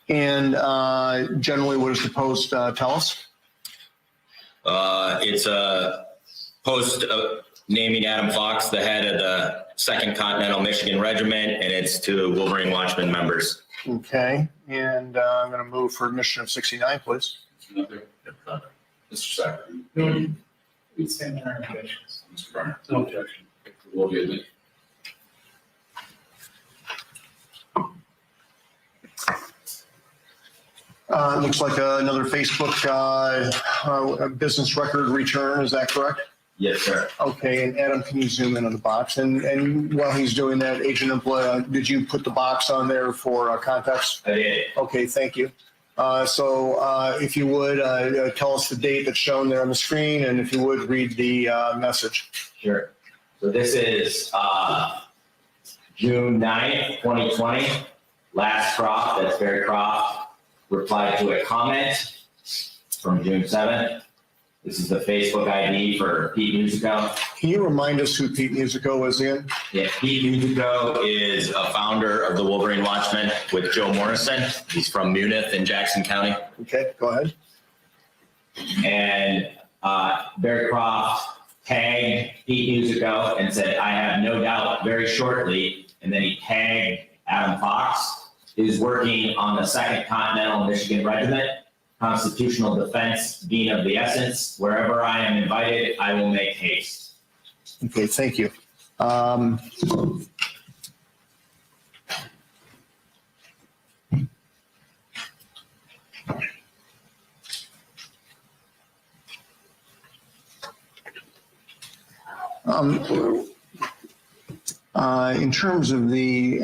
S5: And generally, what does the post tell us?
S8: It's a post naming Adam Fox the head of the 2nd Continental Michigan Regiment, and it's to Wolverine Watchman members.
S5: Okay, and I'm going to move for admission of 69, please.
S4: Mr. Secretary.
S11: No, please stand on our objections.
S4: Mr. Barner.
S11: No objection.
S4: Will be admitted.
S5: It looks like another Facebook business record return. Is that correct?
S8: Yes, sir.
S5: Okay, and Adam, can you zoom in on the box? And while he's doing that, Agent Umpqua, did you put the box on there for context?
S8: I did.
S5: Okay, thank you. So if you would, tell us the date that's shown there on the screen, and if you would, read the message.
S8: Sure. So this is June 9th, 2020. Last Croft, that's Barry Croft, replied to a comment from June 7th. This is the Facebook ID for Pete Musico.
S5: Can you remind us who Pete Musico is in?
S8: Yeah, Pete Musico is a founder of the Wolverine Watchmen with Joe Morrison. He's from Munith in Jackson County.
S5: Okay, go ahead.
S8: And Barry Croft tagged Pete Musico and said, "I have no doubt very shortly," and then he tagged Adam Fox, who's working on the 2nd Continental Michigan Regiment. Constitutional defense being of the essence. Wherever I am invited, I will make haste.
S5: Okay, thank you. In terms of the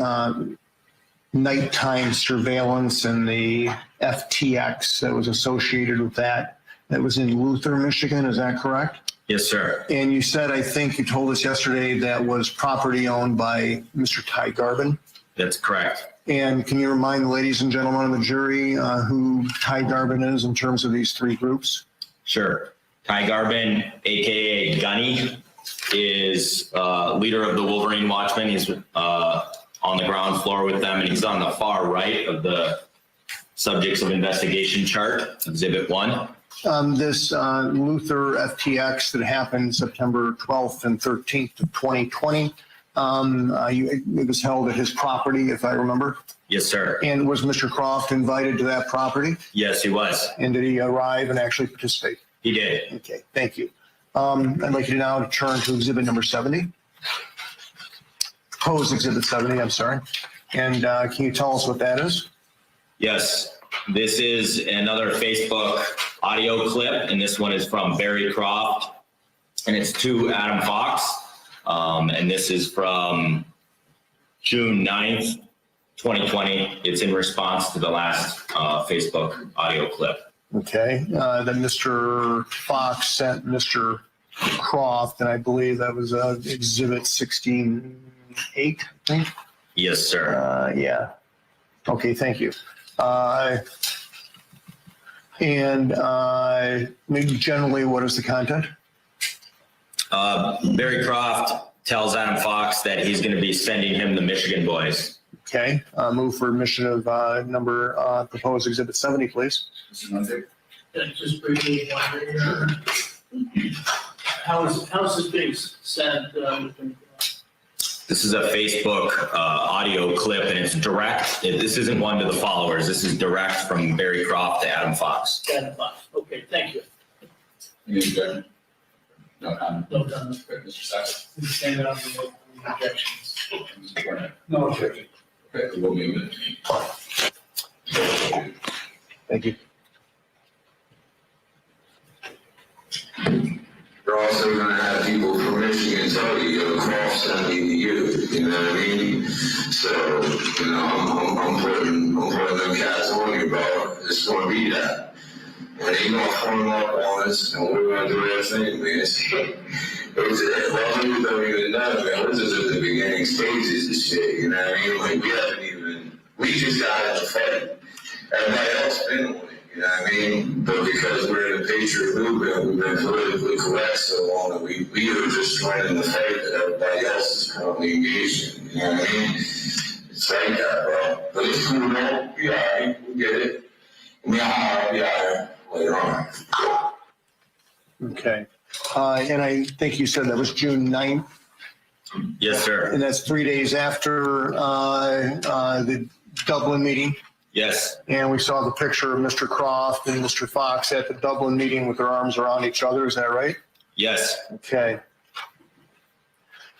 S5: nighttime surveillance and the FTX that was associated with that was in Luther, Michigan, is that correct?
S8: Yes, sir.
S5: And you said, I think you told us yesterday, that was property owned by Mr. Ty Garbin.
S8: That's correct.
S5: And can you remind the ladies and gentlemen on the jury who Ty Garbin is in terms of these three groups?
S8: Sure. Ty Garbin, AKA Gunny, is leader of the Wolverine Watchmen. He's on the ground floor with them, and he's on the far right of the subjects of investigation chart, Exhibit 1.
S5: This Luther FTX that happened September 12th and 13th of 2020. It was held at his property, if I remember.
S8: Yes, sir.
S5: And was Mr. Croft invited to that property?
S8: Yes, he was.
S5: And did he arrive and actually participate?
S8: He did.
S5: Okay, thank you. I'd like you now to turn to exhibit number 70. Proposed exhibit 70, I'm sorry. And can you tell us what that is?
S8: Yes, this is another Facebook audio clip, and this one is from Barry Croft, and it's to Adam Fox. And this is from June 9th, 2020. It's in response to the last Facebook audio clip.
S5: Okay, then Mr. Fox sent Mr. Croft, and I believe that was exhibit 16-8, I think.
S8: Yes, sir.
S5: Yeah. Okay, thank you. Maybe generally, what is the content?
S8: Barry Croft tells Adam Fox that he's going to be sending him the Michigan boys.
S5: Okay, move for admission of proposed exhibit 70, please.
S4: Mr. Mundy?
S6: Just briefly, how's this being sent?
S8: This is a Facebook audio clip, and it's direct. This isn't one to the followers. This is direct from Barry Croft to Adam Fox.
S6: Adam Fox. Okay, thank you.
S4: Any objection? No comment?
S6: No comment.
S4: Okay, Mr. Sacks?
S11: Please stand up and vote for the objections.
S4: Mr. Barnett?
S12: No objection.
S4: Okay, we will move it.
S5: Thank you.
S7: You're also gonna have people from Michigan tell you you're cross something to you know what I mean? So, I'm putting them cats on you, bro. It's gonna be that. And they gonna form up on us, and we're gonna do that thing, man. We don't even know, man. We're just at the beginning stages of shit, you know what I mean? Like, we just got in the fight. Everybody else been on it. You know what I mean? But because we're in the Patriot movement, we've been politically correct so long that we are just joining the fight that everybody else is currently engaged in. You know what I mean? It's like that, bro. But it's cool, man. We all right. We get it. We all right later on.
S5: Okay. And I think you said that was June 9th,
S8: Yes, sir.
S5: and that's 3 days after the Dublin meeting.
S8: Yes.
S5: And we saw the picture of Mr. Croft and Mr. Fox at the Dublin meeting with their arms around each other. Is that right?
S8: Yes.
S5: Okay.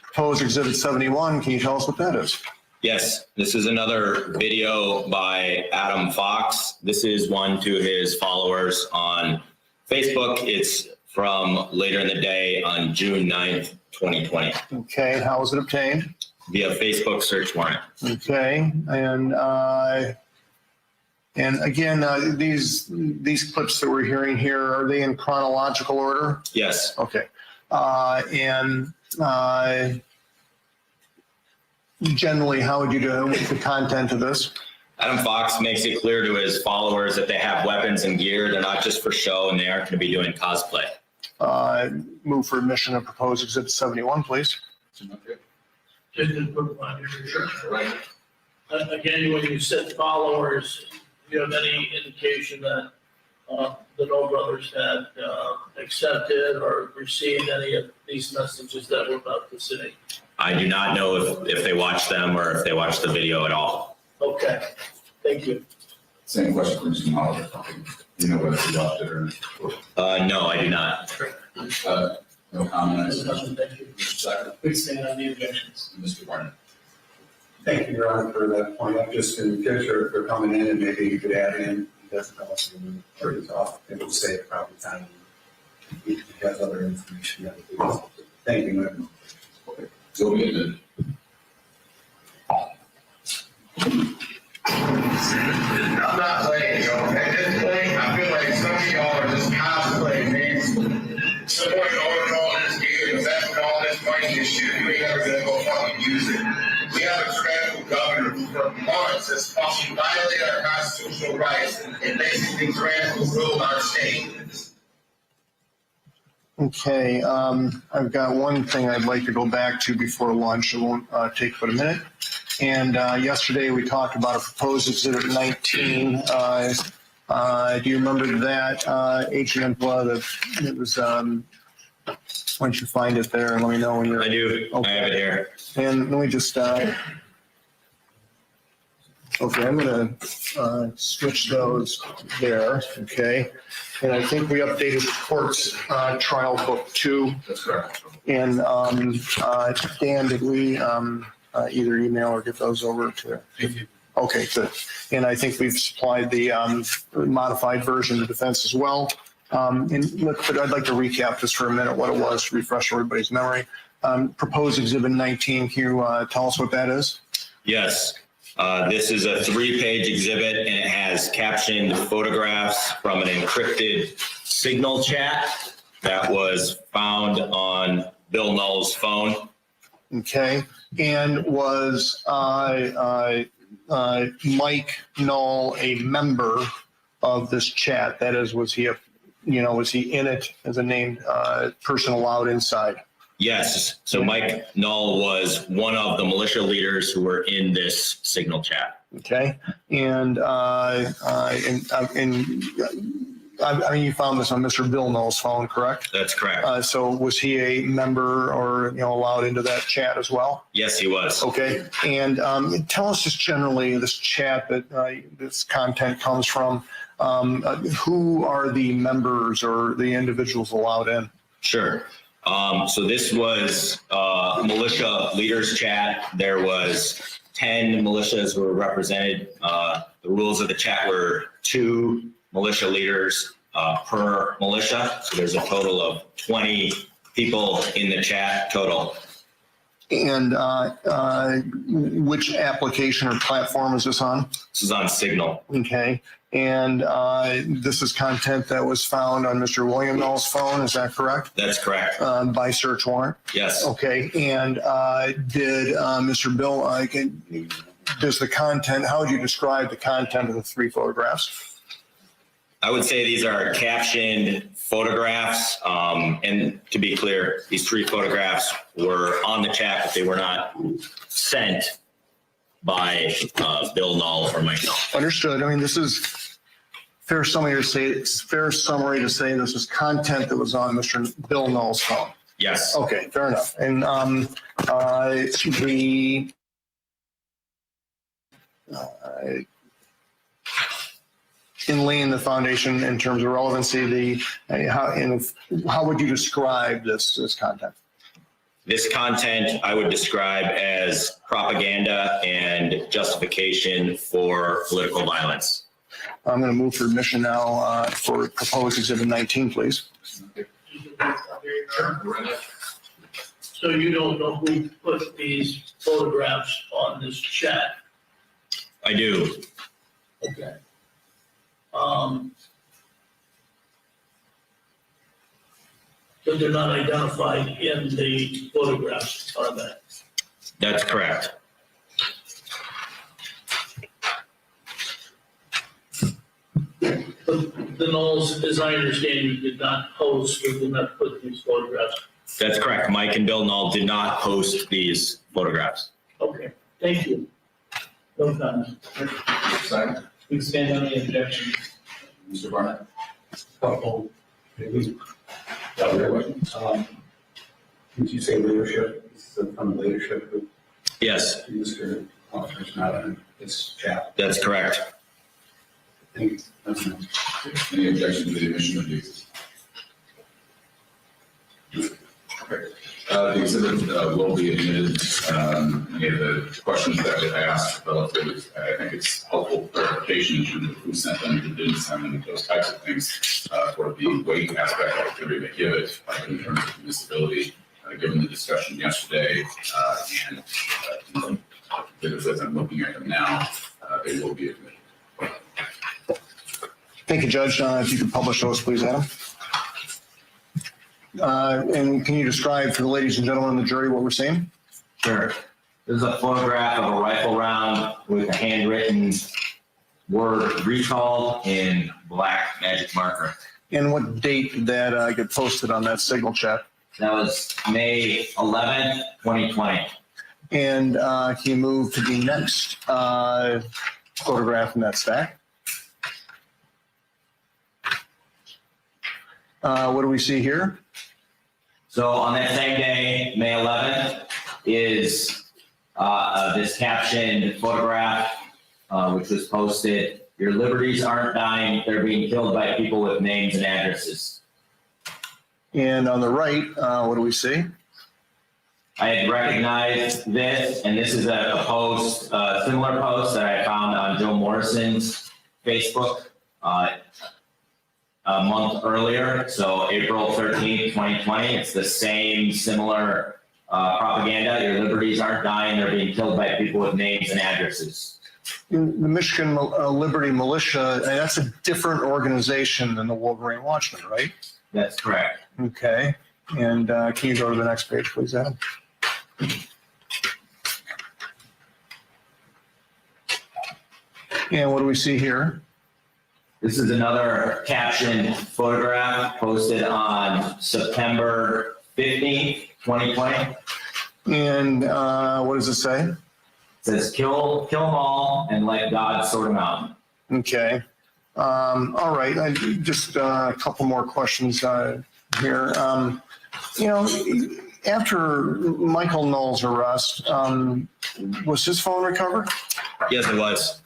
S5: Proposed exhibit 71. Can you tell us what that is?
S8: Yes. This is another video by Adam Fox. This is one to his followers on Facebook. It's from later in the day on June 9th, 2020,
S5: Okay. How was it obtained?
S8: via Facebook search warrant.
S5: Okay. And again, these clips that we're hearing here, are they in chronological order?
S8: Yes.
S5: Okay. Generally, how would you do with the content of this?
S8: Adam Fox makes it clear to his followers that they have weapons and gear. They're not just for show, and they aren't going to be doing cosplay.
S5: Move for admission of proposed exhibit 71, please.
S6: Just a quick one here.
S4: Sure. Right.
S6: Again, when you said followers, do you have any indication that the Knoll brothers had accepted or received any of these messages that were about the city?
S8: I do not know if they watched them or if they watched the video at all.
S6: Okay, thank you.
S4: Same question for Mr. Mahler. You know whether he watched it or
S8: No, I do not.
S4: no comment.
S6: Thank you.
S4: Mr. Sacks?
S11: Please stand on the objections.
S4: Mr. Barnett?
S12: Thank you, Your Honor, for that point. I'm just in the picture, if they're coming in, and maybe you could add in, he doesn't know what's going to turn it off, it will save probably time. He has other information. Thank you, Madam.
S4: So be it.
S7: I'm not playing, yo. At this point, I feel like some of y'all are just cosplaying, man. Supporting all this gear, investing all this money and shit. You ain't never gonna go fucking use it. We have a tyrannical governor who for months has fucking violated our constitutional rights and basically tyrannical ruled our state.
S5: Okay, I've got one thing I'd like to go back to before lunch. It won't take but a minute. And yesterday we talked about a proposed exhibit 19 Do you remember that, Agent Infla, that it was, why don't you find it there and let me know when you're.
S8: I do. I have it here.
S5: And let me just, okay, I'm gonna switch those there, okay? And I think we updated the court's trial book too.
S4: That's correct.
S5: And Dan, did we either email or get those over to? Okay, good. And I think we've supplied the modified version to defense as well. But I'd like to recap just for a minute what it was to refresh everybody's memory. Proposed Exhibit 19, can you tell us what that is?
S8: Yes. This is a 3-page exhibit and it has captioned photographs from an encrypted signal chat that was found on Bill Null's phone.
S5: Okay, and was Mike Null a member of this chat? That is, was he was he in it as a named person allowed inside?
S8: Yes. So Mike Null was one of the militia leaders who were in this signal chat.
S5: Okay, and I mean, you found this on Mr. Bill Null's phone, correct?
S8: That's correct.
S5: So was he a member or allowed into that chat as well?
S8: Yes, he was.
S5: Okay, and tell us just generally this chat that this content comes from. Who are the members or the individuals allowed in?
S8: Sure. So this was militia leaders chat. There was 10 militias who were represented. The rules of the chat were 2 militia leaders per militia. So there's a total of 20 people in the chat total.
S5: And which application or platform is this on?
S8: This is on Signal.
S5: Okay. And this is content that was found on Mr. William Null's phone, is that correct?
S8: That's correct.
S5: By search warrant?
S8: Yes.
S5: Okay. And did Mr. Bill, does the content, how would you describe the content of the 3 photographs?
S8: I would say these are captioned photographs. And to be clear, these 3 photographs were on the chat, but they were not sent by Bill Null or Mike Null.
S5: Understood. I mean, this is fair summary to say this is content that was on Mr. Bill Null's phone.
S8: Yes.
S5: Okay, fair enough. And in laying the foundation in terms of relevancy, how would you describe this content?
S8: This content I would describe as propaganda and justification for political violence.
S5: I'm going to move for admission now for proposed Exhibit 19, please.
S6: So you don't know who put these photographs on this chat?
S8: I do.
S6: Okay. But they're not identified in the photographs, are they?
S8: That's correct.
S6: But the Knowles, as I understand, you did not post or did not put these photographs.
S8: That's correct. Mike and Bill Null did not post these photographs.
S6: Okay, thank you. No comment.
S4: Second.
S11: Expand on the objection.
S4: Mr. Barnett?
S12: Couple, maybe. Did you say leadership? This is from the leadership group.
S8: Yes,
S12: Mr. Officer's not on this chat.
S8: that's correct.
S12: Thank you.
S4: Any objection to the admission of these? Okay. The exhibit will be admitted. Any of the questions that I asked relatively, I think it's helpful clarification in terms of who sent them, who didn't send them, those types of things for the weight aspect of the they give it in terms of admissibility, given the discussion yesterday. And as I'm looking at them now, they will be admitted.
S5: Thank you, Judge. If you could publish those, please, Adam. And can you describe for the ladies and gentlemen of the jury what we're seeing?
S3: Sure. This is a photograph of a rifle round with a handwritten word recall in black magic marker.
S5: And what date did that get posted on that signal chat?
S3: That was May 11th, 2020.
S5: And can you move to the next photograph in that stack? What do we see here?
S3: So on that same day, May 11th, is this captioned photograph, which was posted. Your liberties aren't dying, they're being killed by people with names and addresses.
S5: And on the right, what do we see?
S3: I had recognized this, and this is a post, a similar post that I found on Joe Morrison's Facebook a month earlier, so April 13th, 2020. It's the same similar propaganda. Your liberties aren't dying, they're being killed by people with names and addresses.
S5: The Michigan Liberty Militia, that's a different organization than the Wolverine Watchmen, right?
S3: That's correct.
S5: Okay. And can you go to the next page, please, Adam? And what do we see here?
S3: This is another captioned photograph posted on September 15th, 2020.
S5: And what does it say?
S3: It says, kill them all and let God sort them out.
S5: Okay. All right. Just a couple more questions here. After Michael Knoll's arrest, was his phone recovered?
S8: Yes, it was.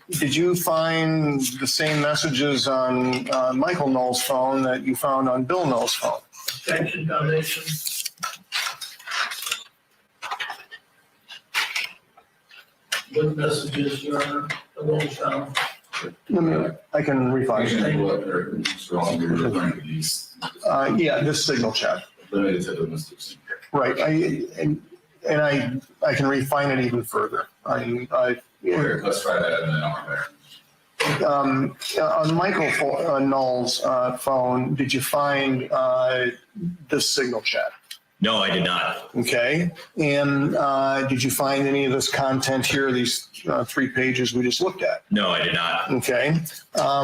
S5: Did you find the same messages on Michael Knoll's phone that you found on Bill Knoll's phone?
S6: Pension Foundation. What messages, Your Honor, the one found?
S5: I can refine.
S4: You're referring to these,
S5: Yeah, this signal chat.
S4: limited to domestic.
S5: Right. I can refine it even further.
S4: Okay, let's try that and then I'll come back.
S5: On Michael Knoll's phone, did you find this signal chat?
S8: No, I did not.
S5: Okay. And did you find any of this content here, these 3 pages we just looked at?
S8: No, I did not.
S5: Okay. I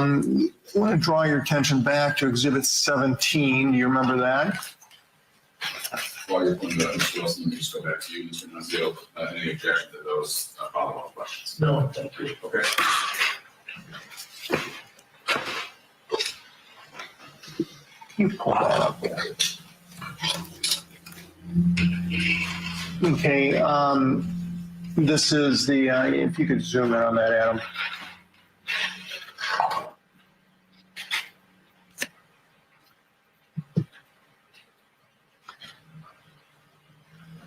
S5: want to draw your attention back to Exhibit 17. Do you remember that?
S4: While you're putting that, Mr. Wilson, let me just go back to you, Mr. Nunzio. Any objection to those follow-up questions?
S6: No, thank you.
S4: Okay.
S5: You pull that up there. Okay. This is the, if you could zoom in on that, Adam.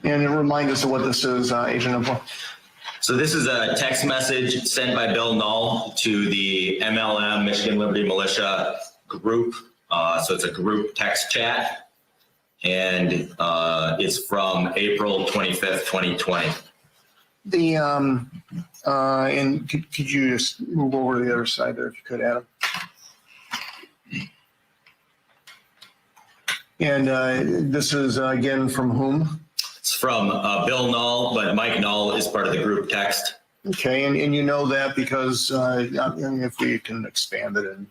S5: And remind us of what this is, Agent Info.
S8: So this is a text message sent by Bill Knoll to the MLM, Michigan Liberty Militia group. So it's a group text chat. And it's from April 25th, 2020.
S5: And could you just move over to the other side there if you could, Adam? And this is again from whom?
S8: It's from Bill Knoll, but Mike Knoll is part of the group text.
S5: Okay, and you know that because if we can expand it in.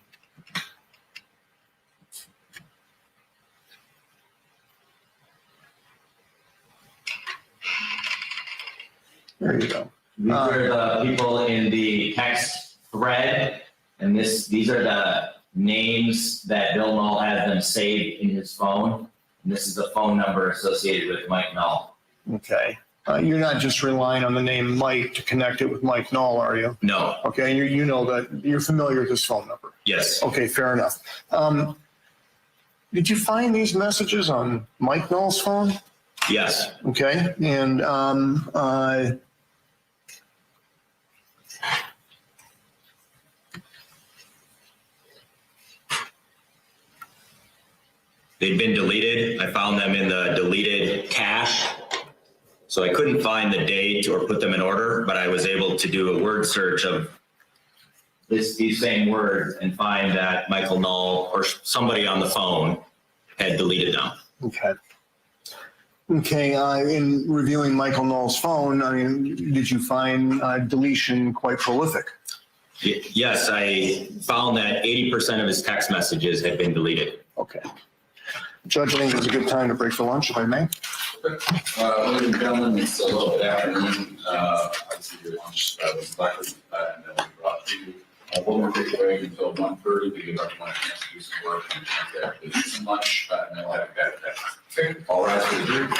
S5: There you go.
S3: These are the people in the text thread, and these are the names that Bill Knoll has them saved in his phone. And this is the phone number associated with Mike Knoll.
S5: Okay. You're not just relying on the name Mike to connect it with Mike Knoll, are you?
S8: No.
S5: Okay, you know that you're familiar with his phone number.
S8: Yes.
S5: Okay, fair enough. Did you find these messages on Mike Knoll's phone?
S8: Yes.
S5: Okay, and
S8: They've been deleted. I found them in the deleted cache. So I couldn't find the date or put them in order, but I was able to do a word search of these same words and find that Michael Knoll or somebody on the phone had deleted them.
S5: okay. Okay, in reviewing Michael Knoll's phone, I mean, did you find deletion quite prolific?
S8: Yes, I found that 80% of his text messages had been deleted.
S5: Okay. Judge, I think it's a good time to break for lunch, if I may.
S4: Ladies and gentlemen, it's a little bit afternoon. I'd see your lunch was delivered and then we brought to you. We'll take a break until 1:30, to give everyone a chance to do some work and actually do some lunch, and then we'll have a back at that. Okay, all rise for the group.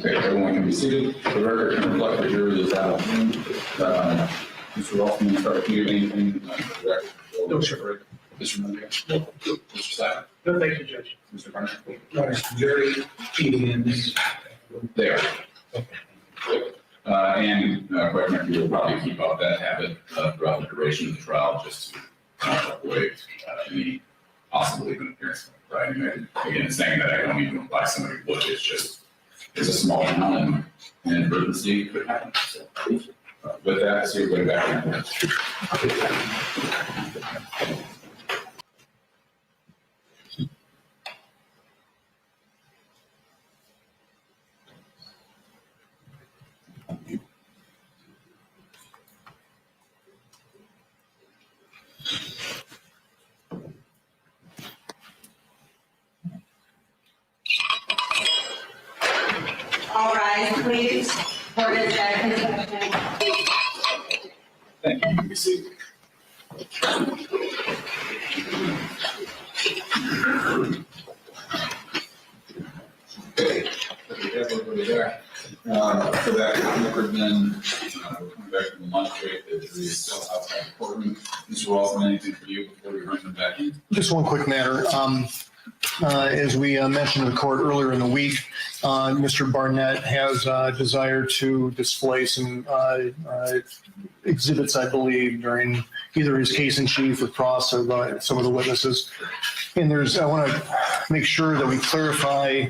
S4: Okay, everyone can be seated. The record can reflect the jury is out. Mr. Rothman, start, do you have anything for the record?
S11: No, sir.
S4: Mr. Mundy? No. Mr. Sapp?
S11: No, thank you, Judge.
S4: Mr. Barnett?
S12: Jury feeding in this.
S4: There. And quite frankly, we'll probably keep up that habit throughout the duration of the trial, just to avoid any possible even appearance, right? And again, saying that I don't even apply somebody would, it's a small amount and inadvertency could happen. So, with that, see you way back.
S2: All rise, please. Court is back in session.
S4: Thank you. You can be seated. Okay, we have everybody there. For that record, then, we're coming back from the lunch break. The jury is still outside the courtroom. Mr. Walton, anything for you before we bring them back in?
S5: Just one quick matter. As we mentioned in the court earlier in the week, Mr. Barnett has a desire to display some exhibits, I believe, during either his case in chief or cross of some of the witnesses. And I want to make sure that we clarify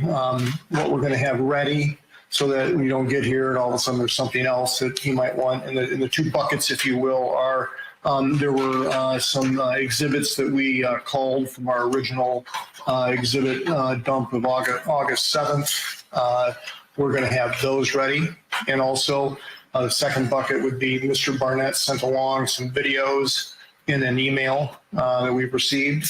S5: what we're going to have ready so that we don't get here and all of a sudden there's something else that he might want. And the two buckets, if you will, are there were some exhibits that we called from our original exhibit dump of August 7th. We're going to have those ready. And also the second bucket would be Mr. Barnett sent along some videos in an email that we've received.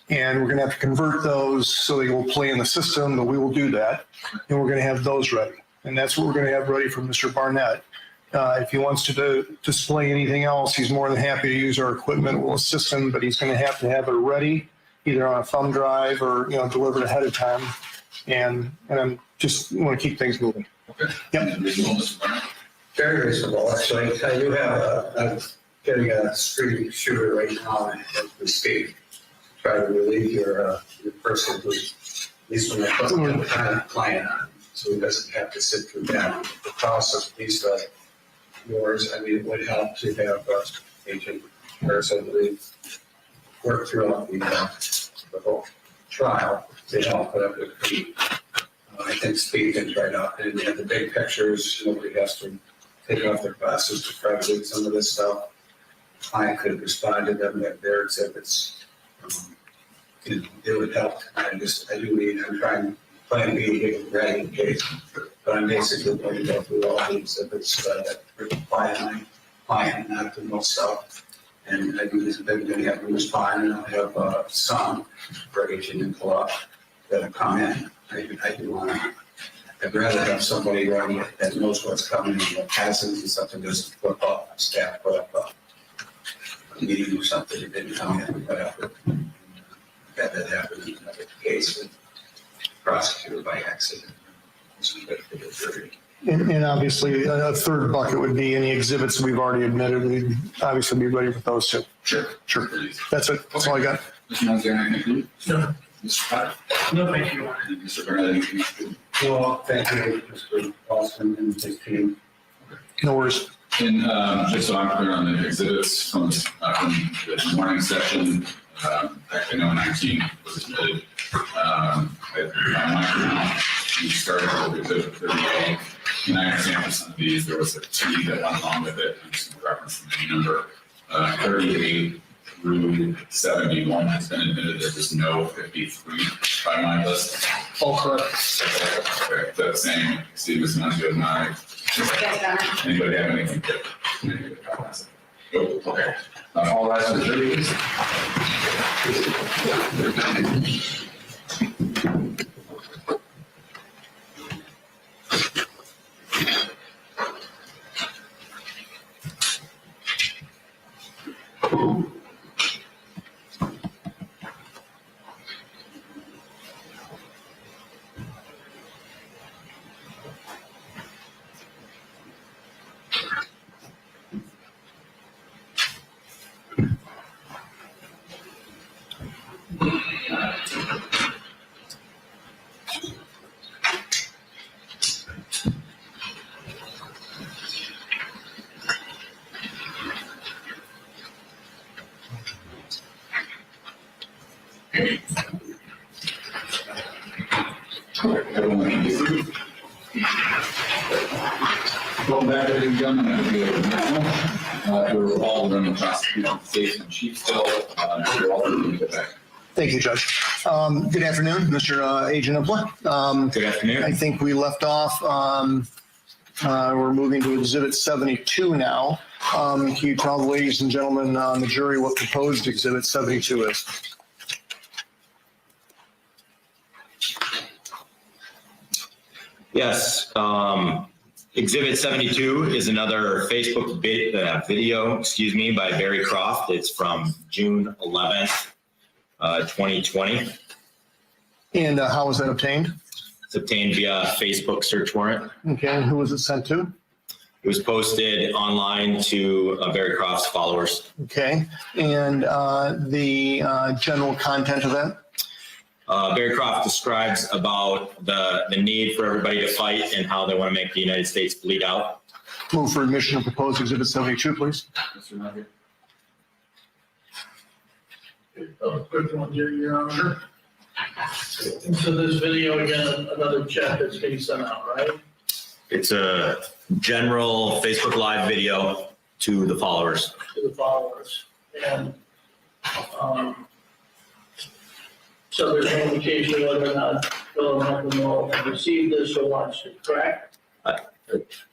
S5: And we're going to have to convert those so they will play in the system, but we will do that. And we're going to have those ready. And that's what we're going to have ready for Mr. Barnett. If he wants to display anything else, he's more than happy to use our equipment. We'll assist him, but he's going to have it ready, either on a thumb drive or delivered ahead of time. And I just want to keep things moving.
S4: Okay.
S5: Yep.
S12: Very reasonable, actually. I do have I'm getting a street shooter right now as we speak. Try to relieve your person who's, at least when I put the kind of client on, so he doesn't have to sit through that. The process, at least yours, I mean, it would help to have Agent Harris, I believe, work throughout the whole trial. They help put up with the, I think, speed things right up. And they have the big pictures, nobody has to take off their glasses to try to read some of this stuff. Client could respond to them at their exhibits. It would help. I'm trying plan B to get ready in case, but I'm basically going to go through all the exhibits that reply to my client, not the most stuff. And I do this, I'm going to have to respond, and I'll have some for Agent and Club that'll come in. I do want to, I'd rather have somebody ready that knows what's coming, that passes and something doesn't flip up, staff put up a meeting or something, it didn't come in, whatever. Had that happen in another case with prosecuted by accident.
S5: And obviously, a third bucket would be any exhibits we've already admitted. We'd obviously be ready with those too.
S4: Sure.
S5: That's it. That's all I got.
S4: Mr. Mundy, anything for you?
S11: No.
S4: Mr. Potter?
S11: No, thank you.
S4: And Mr. Burnett, anything for you?
S12: Well, thank you, Mr. Austin and his team.
S5: No worries.
S4: And just so I'm clear on the exhibits from the morning session, actually no 19 was admitted. My we started with Exhibit 38. And I understand for some of these, there was a T that went along with it. I'm just going to reference the main number. 38 through 71 has been admitted. There was no 53 by my list.
S6: All correct.
S4: Okay, that's saying Steve is not good, nine.
S2: Yes, Gunner.
S4: Anybody have anything to? Nope, okay. All rise for the jury, please. Everyone can be seated. Welcome back, ladies and gentlemen. I'm going to be able to now. We're all in the prosecution case in Chiefsville. You're all going to get back.
S5: Thank you, Judge. Good afternoon, Mr. Agent Upla.
S8: Good afternoon.
S5: I think we left off, we're moving to Exhibit 72 now. Can you tell the ladies and gentlemen on the jury what proposed Exhibit 72 is?
S8: Yes, Exhibit 72 is another Facebook video, by Barry Croft. It's from June 11th, 2020.
S5: And how was that obtained?
S8: It's obtained via Facebook search warrant.
S5: Okay, and who was it sent to?
S8: It was posted online to Barry Croft's followers.
S5: Okay, and the general content of that?
S8: Barry Croft describes about the need for everybody to fight and how they want to make the United States bleed out.
S5: Move for admission of proposed Exhibit 72, please.
S4: Mr. Murphy?
S6: Quick one here, Your Honor. Sure. And so this video, again, another check that's being sent out, right?
S8: It's a general Facebook Live video to the followers.
S6: To the followers. And so there's no indication whether or not Bill and Michael Knoll have received this or watched it, correct?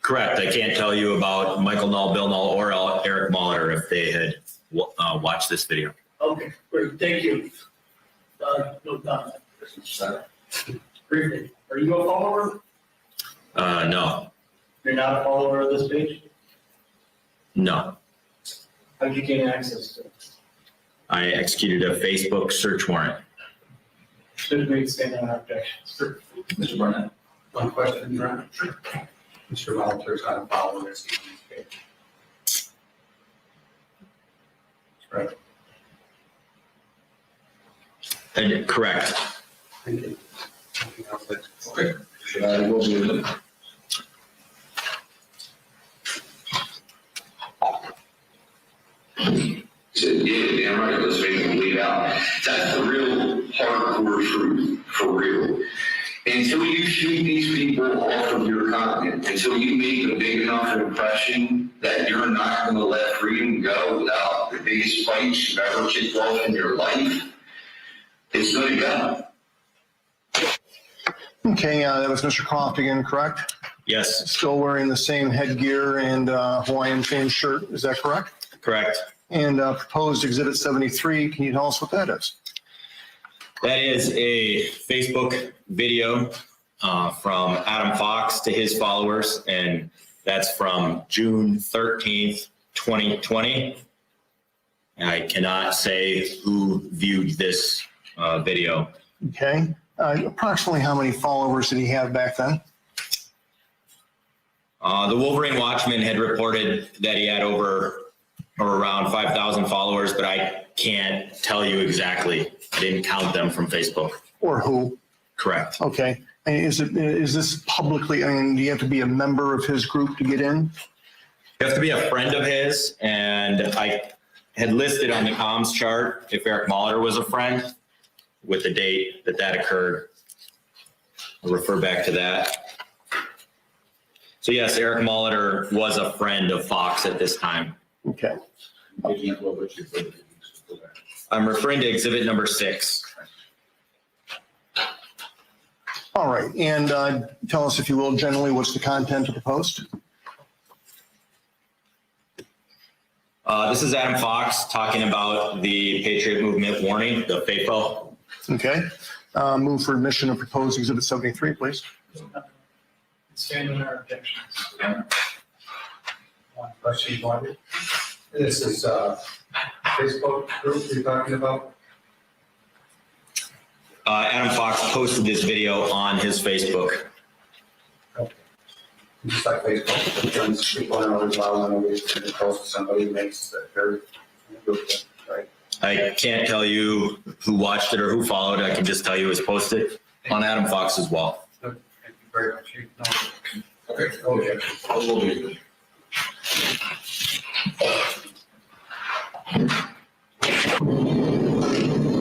S8: Correct. I can't tell you about Michael Null, Bill Null, or Eric Molitor if they had watched this video.
S6: Okay, great, thank you. No comment. Briefly, are you a follower?
S8: No.
S11: You're not a follower of this page?
S8: No.
S11: How did you gain access to it?
S8: I executed a Facebook search warrant.
S11: Should we stand on our objections?
S4: Mr. Barnett?
S12: One question, Your Honor. Sure. Mr. Walters, I don't follow this page. Right.
S8: Correct.
S12: Thank you. Anything else that-
S4: Okay. Should I go with it?
S7: Said, yeah, damn right, let's make them bleed out. That's the real hardcore truth, for real. Until you shoot these people off of your content, until you make a big enough impression that you're not going to let freedom go without the biggest fights you've ever kicked off in your life, it's going to go.
S5: Okay, that was Mr. Croft again, correct?
S8: Yes,
S5: Still wearing the same headgear and Hawaiian themed shirt, is that correct?
S8: correct.
S5: And proposed Exhibit 73, can you tell us what that is?
S8: That is a Facebook video from Adam Fox to his followers, and that's from June 13th, 2020. And I cannot say who viewed this video.
S5: Okay, approximately how many followers did he have back then?
S8: The Wolverine Watchman had reported that he had over or around 5,000 followers, but I can't tell you exactly. I didn't count them from Facebook.
S5: Or who?
S8: Correct.
S5: Okay, and is this publicly, I mean, do you have to be a member of his group to get in?
S8: You have to be a friend of his, and I had listed on the comms chart if Eric Molitor was a friend with the date that occurred. I'll refer back to that. So yes, Eric Molitor was a friend of Fox at this time.
S5: Okay.
S8: I'm referring to exhibit number 6.
S5: All right, and tell us, if you will, generally, what's the content of the post?
S8: This is Adam Fox talking about the Patriot Movement warning, the FAFO.
S5: Okay. Move for admission of proposed exhibit 73, please.
S11: Stand on our objections.
S12: One question you wanted. This is Facebook group you're talking about?
S8: Adam Fox posted this video on his Facebook.
S12: Okay. Just like Facebook, sometimes people are always allowing to post somebody who makes that very group, right?
S8: I can't tell you who watched it or who followed. I can just tell you it was posted on Adam Fox's wall.
S12: Thank you very much.
S4: Okay.
S12: Okay.
S4: I will leave it.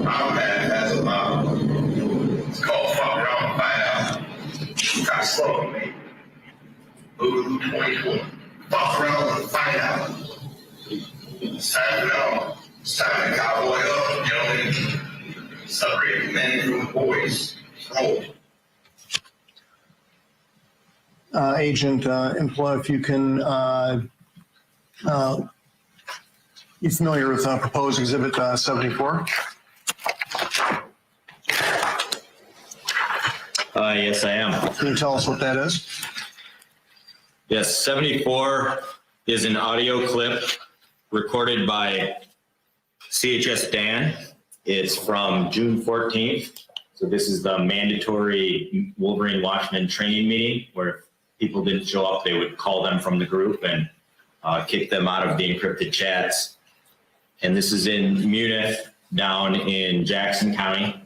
S7: My man has a mom. It's called fuck around and find out. Got slow, man. Ooh, 2020. Fuck around and find out. It's time to know. It's time to cowboy up, you know what I mean? Separate men from the boys. Roll.
S5: Agent Impla, if you can, you familiar with proposed exhibit 74?
S8: Yes, I am.
S5: Can you tell us what that is?
S8: Yes, 74 is an audio clip recorded by CHS Dan. It's from June 14th. So this is the mandatory Wolverine Watchman training meeting where if people didn't show up, they would call them from the group and kick them out of the encrypted chats. And this is in Munich, down in Jackson County.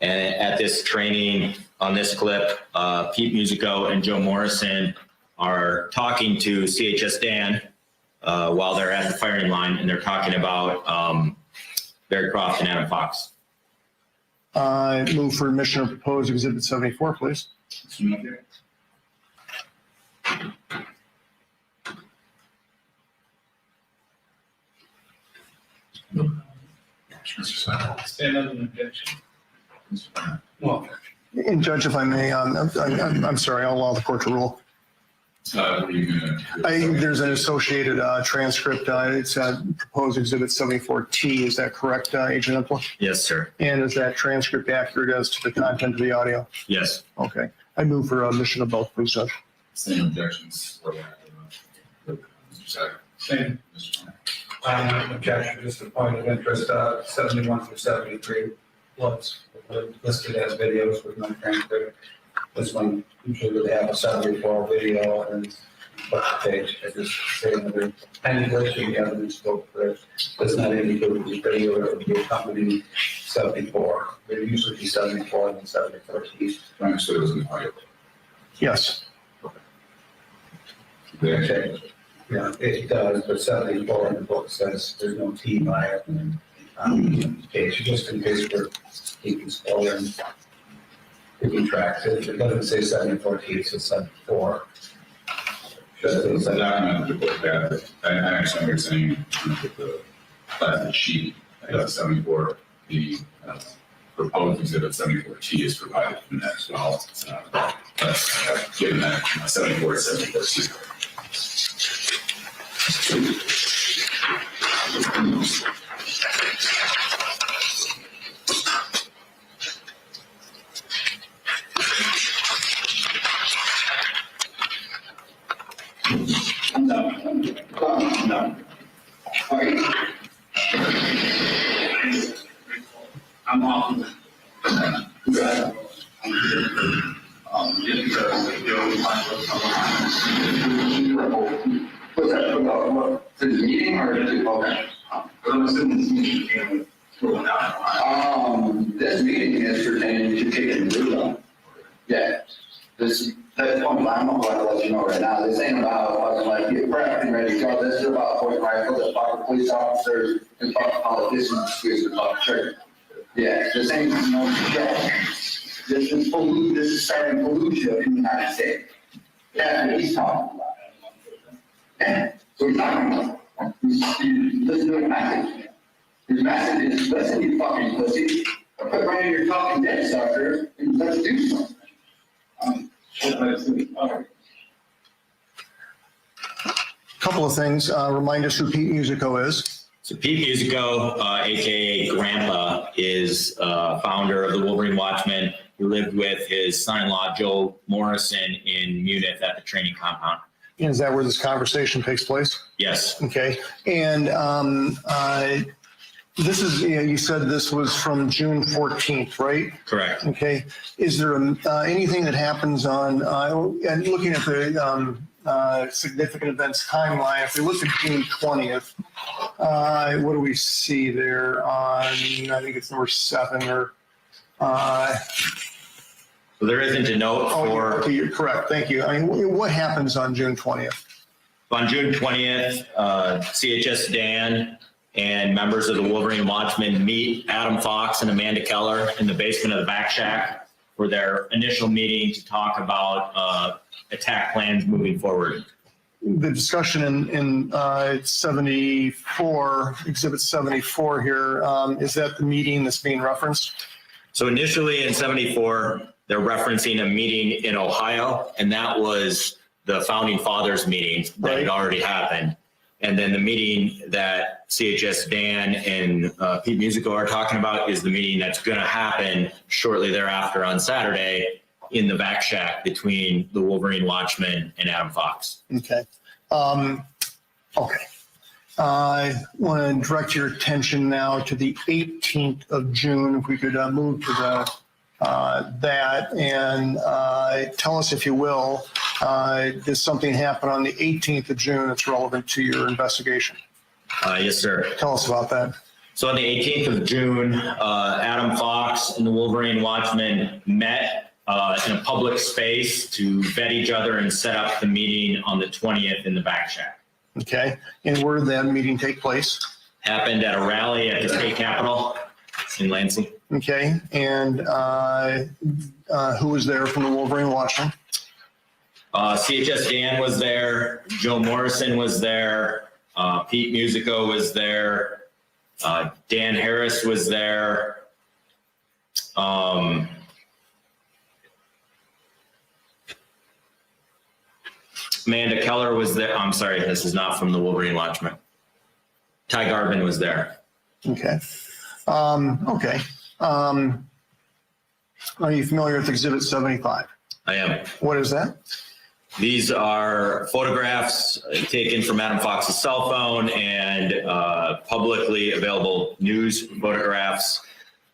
S8: And at this training on this clip, Pete Musico and Joe Morrison are talking to CHS Dan while they're at the firing line, and they're talking about Barry Croft and Adam Fox.
S5: Move for admission of proposed exhibit 74, please.
S11: Stand on the objection.
S12: Well,
S5: And Judge, if I may, I'm sorry, I'll allow the court to rule.
S4: What are you gonna?
S5: There's an associated transcript. It's proposed exhibit 74T. Is that correct, Agent Impla?
S8: Yes, sir.
S5: And is that transcript accurate as to the content of the audio?
S8: Yes.
S5: Okay. I move for admission of both, please, Judge.
S4: Same objections. Mr. Sacker.
S11: Same.
S4: Mr. Turner.
S12: objection, just a point of interest, 71 through 73 was listed as videos with no transcript. This one usually would have a 74 video and but the page, I just say another any glitching evidence book that does not indicate the video or the accompanying 74. They usually be 74 and 74 keys.
S4: I understood it was in the audio.
S5: Yes.
S12: Okay. Yeah, it does, but 74 in the book says there's no T by it. Page, just in case we're keeping score and keeping track. It doesn't say 74 T, it says 74.
S4: It's a document that looked at, I understand what you're saying, with the plastic sheet, 74, the proposed exhibit 74T is provided in that as well. That's given that 74 to 74C.
S7: No. Okay. I'm on. What's that about? What? For the meeting or is it okay? I'm assuming this meeting came with. This meeting is pertaining to taking the root on. Yeah. That's one line I'm going to let you know right now. This ain't about us like get prepped and ready to go. This is about point rifles, it's about police officers, it's about politicians, it's about church. Yeah, this ain't no shit. This is starting pollution in the United States. That's what he's talking about. Yeah, so he's talking about, listen to the message. His message is, listen, you fucking pussy, or put right in your talking dead sucker, and let's do something.
S5: Couple of things. Remind us who Pete Musico is.
S8: So Pete Musico, AKA Grandpa, is founder of the Wolverine Watchmen. He lived with his son-in-law, Joe Morrison, in Munich at the training compound.
S5: And is that where this conversation takes place?
S8: Yes,
S5: Okay. And this is, you said this was from June 14th, right?
S8: correct.
S5: Okay. Is there anything that happens on, and looking at the significant events timeline, if we look at June 20th, what do we see there on, I think it's number 7 or,
S8: So there isn't a note for,
S5: okay, you're correct. Thank you. I mean, what happens on June 20th?
S8: on June 20th, CHS Dan and members of the Wolverine Watchmen meet Adam Fox and Amanda Keller in the basement of the back shack for their initial meeting to talk about attack plans moving forward.
S5: The discussion in 74, Exhibit 74 here, is that the meeting that's being referenced?
S8: So initially in 74, they're referencing a meeting in Ohio, and that was the Founding Fathers meeting that had already happened. And then the meeting that CHS Dan and Pete Musico are talking about is the meeting that's going to happen shortly thereafter on Saturday in the back shack between the Wolverine Watchmen and Adam Fox.
S5: Okay. Okay. I want to direct your attention now to the 18th of June. If we could move to the that and tell us, if you will, did something happen on the 18th of June that's relevant to your investigation?
S8: Yes, sir.
S5: Tell us about that.
S8: So on the 18th of June, Adam Fox and the Wolverine Watchmen met in a public space to vet each other and set up the meeting on the 20th in the back shack.
S5: Okay. And where did that meeting take place?
S8: Happened at a rally at the state capitol in Lansing.
S5: Okay. And who was there from the Wolverine Watchmen?
S8: CHS Dan was there. Joe Morrison was there. Pete Musico was there. Dan Harris was there. Amanda Keller was there. I'm sorry, this is not from the Wolverine Watchmen. Ty Garvin was there.
S5: Okay. Okay. Are you familiar with Exhibit 75?
S8: I am.
S5: What is that?
S8: These are photographs taken from Adam Fox's cell phone and publicly available news photographs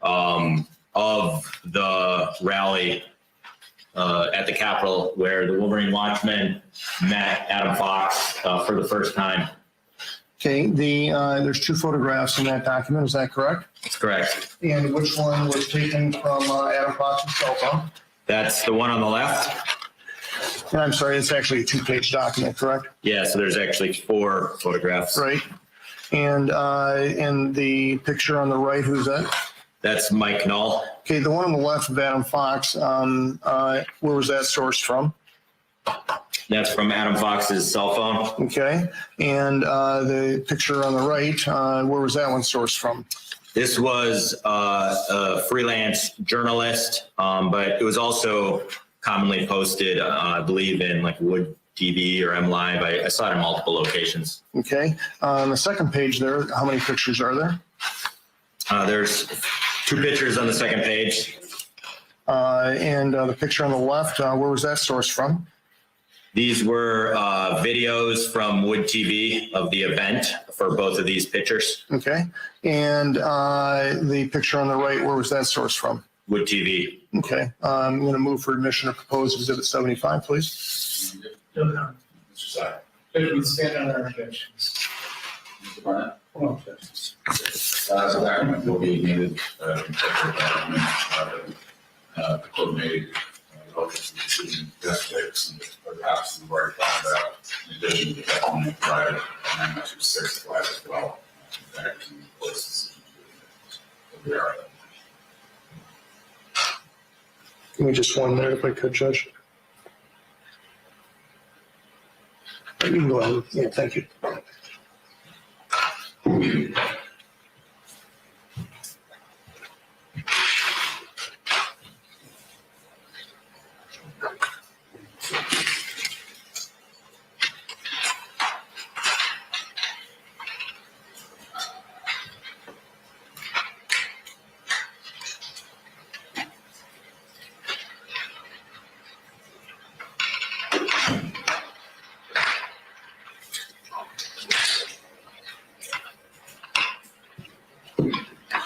S8: of the rally at the Capitol where the Wolverine Watchmen met Adam Fox for the first time.
S5: Okay. There's 2 photographs in that document. Is that correct?
S8: That's correct.
S5: And which one was taken from Adam Fox's cell phone?
S8: That's the one on the left.
S5: And I'm sorry, it's actually a 2-page document, correct?
S8: Yeah, so there's actually 4 photographs.
S5: Right. And the picture on the right, who's that?
S8: That's Mike Knoll.
S5: Okay, the one on the left of Adam Fox, where was that sourced from?
S8: That's from Adam Fox's cell phone.
S5: Okay, and the picture on the right, where was that one sourced from?
S8: This was a freelance journalist, but it was also commonly posted, I believe, in like Wood TV or MLive. I saw it in multiple locations.
S5: Okay, on the second page there, how many pictures are there?
S8: There's 2 pictures on the second page.
S5: And the picture on the left, where was that sourced from?
S8: These were videos from Wood TV of the event for both of these pictures.
S5: Okay, and the picture on the right, where was that sourced from?
S8: Wood TV.
S5: Okay, I'm going to move for admission of proposed Exhibit 75, please.
S11: Mr. Side. Could we stand on our objections?
S4: Mr. Barnett?
S11: No objections.
S4: So that will be needed, interpret that, the court made, relative to the decision, aspects, and perhaps the right found out, in addition to that, only provided amendment to 65 as well. That can place decision. We are.
S5: Give me just 1 minute if I could, Judge. You can go ahead. Yeah, thank you.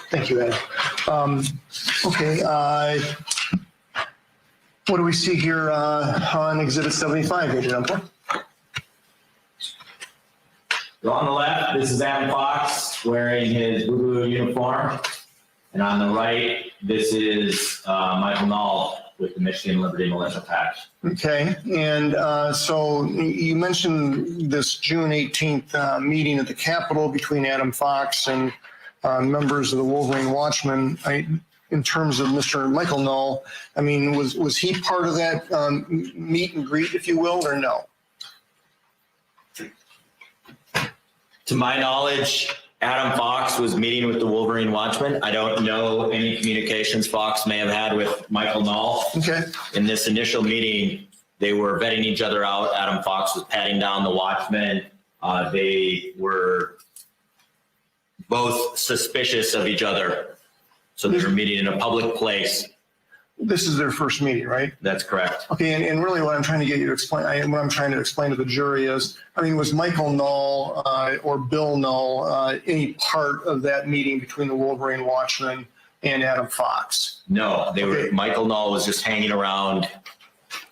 S5: Thank you, Ed. Okay, what do we see here on Exhibit 75, Agent Empler?
S3: So on the left, this is Adam Fox wearing his blue uniform. And on the right, this is Michael Null with the Michigan Liberty Militia patch.
S5: Okay, and so you mentioned this June 18th meeting at the Capitol between Adam Fox and members of the Wolverine Watchmen. In terms of Mr. Michael Null, I mean, was he part of that meet and greet, if you will, or no?
S8: To my knowledge, Adam Fox was meeting with the Wolverine Watchmen. I don't know any communications Fox may have had with Michael Null.
S5: Okay.
S8: In this initial meeting, they were vetting each other out. Adam Fox was patting down the Watchmen. They were both suspicious of each other. So they were meeting in a public place.
S5: This is their first meeting, right?
S8: That's correct.
S5: Okay, and really what I'm trying to get you to explain, what I'm trying to explain to the jury is, I mean, was Michael Null or Bill Null any part of that meeting between the Wolverine Watchmen and Adam Fox?
S8: No, they were. Michael Null was just hanging around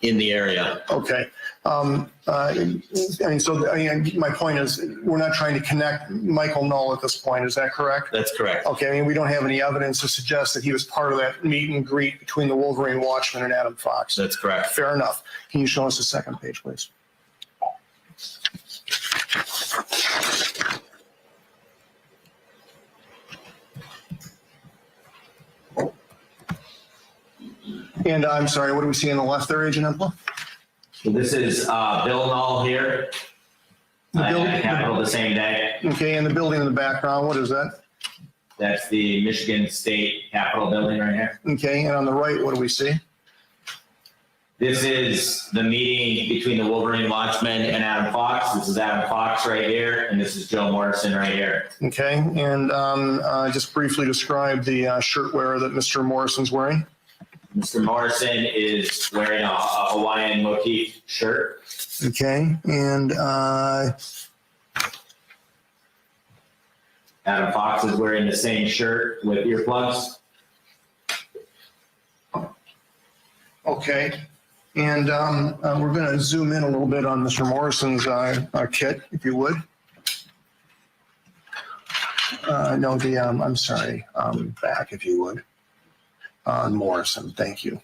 S8: in the area.
S5: Okay. My point is, we're not trying to connect Michael Null at this point. Is that correct?
S8: That's correct.
S5: Okay. I mean, we don't have any evidence to suggest that he was part of that meet and greet between the Wolverine Watchmen and Adam Fox.
S8: That's correct.
S5: Fair enough. Can you show us the second page, please? And I'm sorry, what do we see on the left there, Agent Empla?
S3: So this is Bill Null here. At the Capitol the same day.
S5: Okay, and the building in the background, what is that?
S3: That's the Michigan State Capitol building right here.
S5: Okay, and on the right, what do we see?
S3: This is the meeting between the Wolverine Watchmen and Adam Fox. This is Adam Fox right here, and this is Joe Morrison right here.
S5: Okay, and just briefly describe the shirt wearer that Mr. Morrison's wearing.
S3: Mr. Morrison is wearing a Hawaiian motif shirt.
S5: Okay, and
S3: Adam Fox is wearing the same shirt with earplugs.
S5: okay, and we're going to zoom in a little bit on Mr. Morrison's kit, if you would. No, I'm sorry, back, if you would. Morrison, thank you.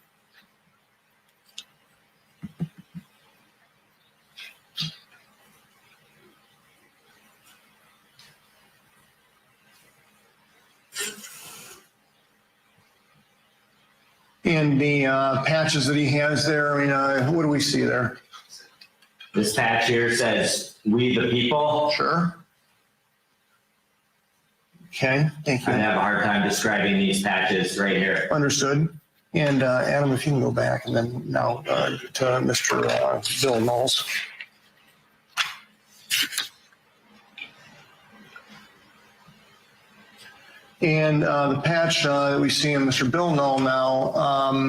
S5: And the patches that he has there, I mean, what do we see there?
S3: This patch here says, "We the people."
S5: Sure. Okay, thank
S3: I
S5: you.
S3: have a hard time describing these patches right here.
S5: Understood. And Adam, if you can go back and then now to Mr. Bill Knowles. And the patch that we see in Mr. Bill Null now,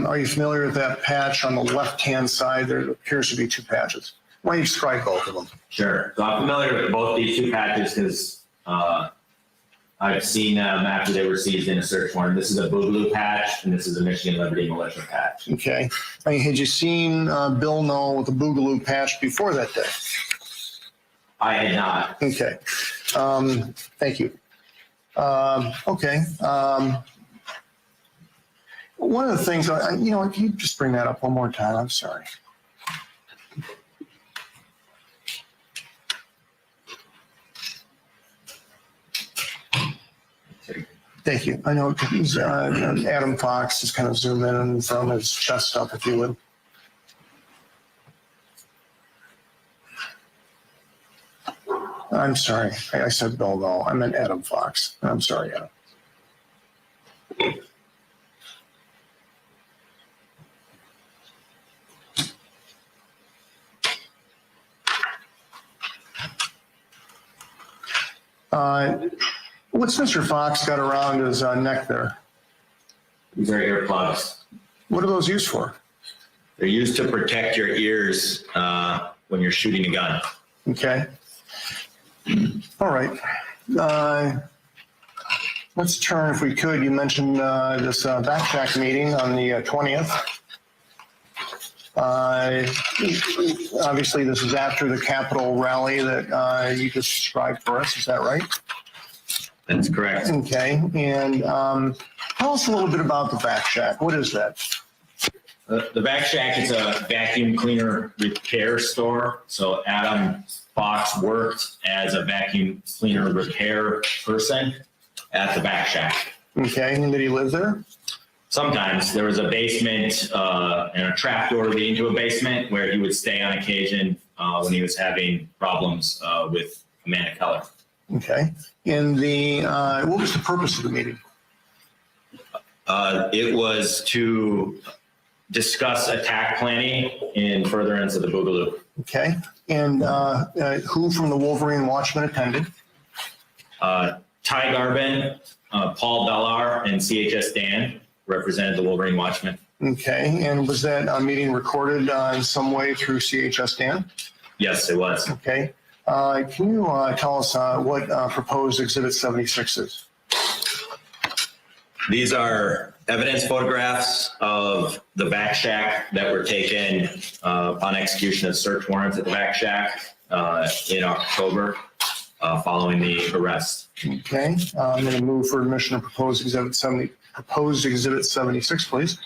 S5: are you familiar with that patch on the left-hand side? There appears to be two patches. Why don't you describe both of them?
S3: Sure. So I'm familiar with both these two patches because I've seen them after they were seized in a search warrant. This is a Boogaloo patch, and this is a Michigan Liberty Militia patch.
S5: Okay. I mean, had you seen Bill Null with the Boogaloo patch before that day?
S3: I had not.
S5: Okay. Thank you. Okay. One of the things, can you just bring that up one more time? I'm sorry. Thank you. I know Adam Fox is kind of zoom in from his desktop, if you would. I'm sorry. I said Bill, no. I meant Adam Fox. I'm sorry, Adam. What's Mr. Fox got around his neck there?
S3: These are earplugs.
S5: What are those used for?
S8: They're used to protect your ears when you're shooting a gun.
S5: Okay. All right. Let's turn, if we could, you mentioned this backtrack meeting on the 20th. Obviously, this is after the Capitol rally that you just described for us. Is that right?
S8: That's correct.
S5: Okay. And tell us a little bit about the Vac Shack. What is that?
S8: The Vac Shack is a vacuum cleaner repair store. So Adam Fox worked as a vacuum cleaner repair person at the Vac Shack.
S5: Okay. And did he live there?
S8: Sometimes there was a basement and a trapdoor leading to a basement where he would stay on occasion when he was having problems with Amanda Keller.
S5: Okay. And what was the purpose of the meeting?
S8: It was to discuss attack planning in furtherance of the Boogaloo.
S5: Okay. And who from the Wolverine Watchmen attended?
S8: Ty Garvin, Paul Bellar, and CHS Dan represented the Wolverine Watchmen.
S5: Okay. And was that meeting recorded in some way through CHS Dan?
S8: Yes, it was.
S5: Okay. Can you tell us what proposed Exhibit 76 is?
S8: These are evidence photographs of the Vac Shack that were taken upon execution of search warrants at the Vac Shack in October following the arrest.
S5: Okay. I'm going to move for admission of proposed Exhibit 76, please.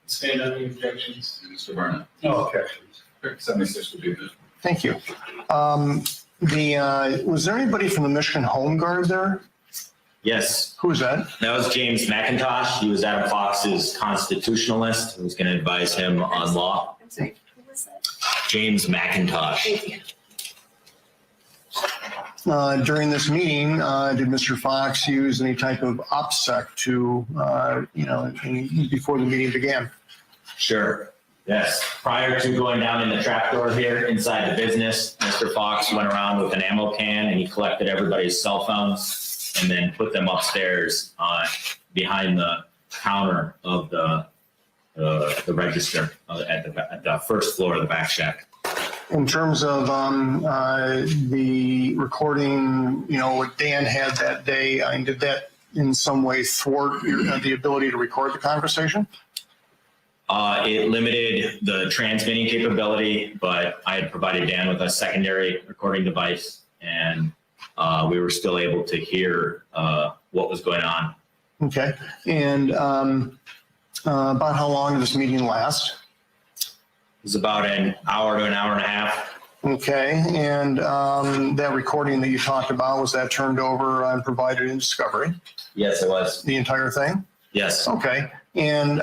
S11: Stand on the objections.
S4: Mr. Barnett.
S12: No objections.
S4: 76 would be good.
S5: Thank you. Was there anybody from the Michigan Home Guard there?
S8: Yes,
S5: Who was that?
S8: that was James McIntosh. He was Adam Fox's constitutionalist who was going to advise him on law.
S10: I'm sorry, who was that?
S8: James McIntosh.
S10: Thank you.
S5: During this meeting, did Mr. Fox use any type of OPSEC to, before the meeting began?
S8: Sure. Yes. Prior to going down in the trapdoor here inside the business, Mr. Fox went around with an ammo can and he collected everybody's cell phones and then put them upstairs behind the counter of the register at the first floor of the Vac Shack.
S5: In terms of the recording, what Dan had that day, did that in some way thwart the ability to record the conversation?
S8: It limited the transmitting capability, but I had provided Dan with a secondary recording device, and we were still able to hear what was going on.
S5: Okay. And about how long did this meeting last?
S8: It was about an hour to an hour and a half.
S5: Okay. And that recording that you talked about, was that turned over and provided in discovery?
S8: Yes, it was.
S5: The entire thing?
S8: Yes.
S5: Okay. And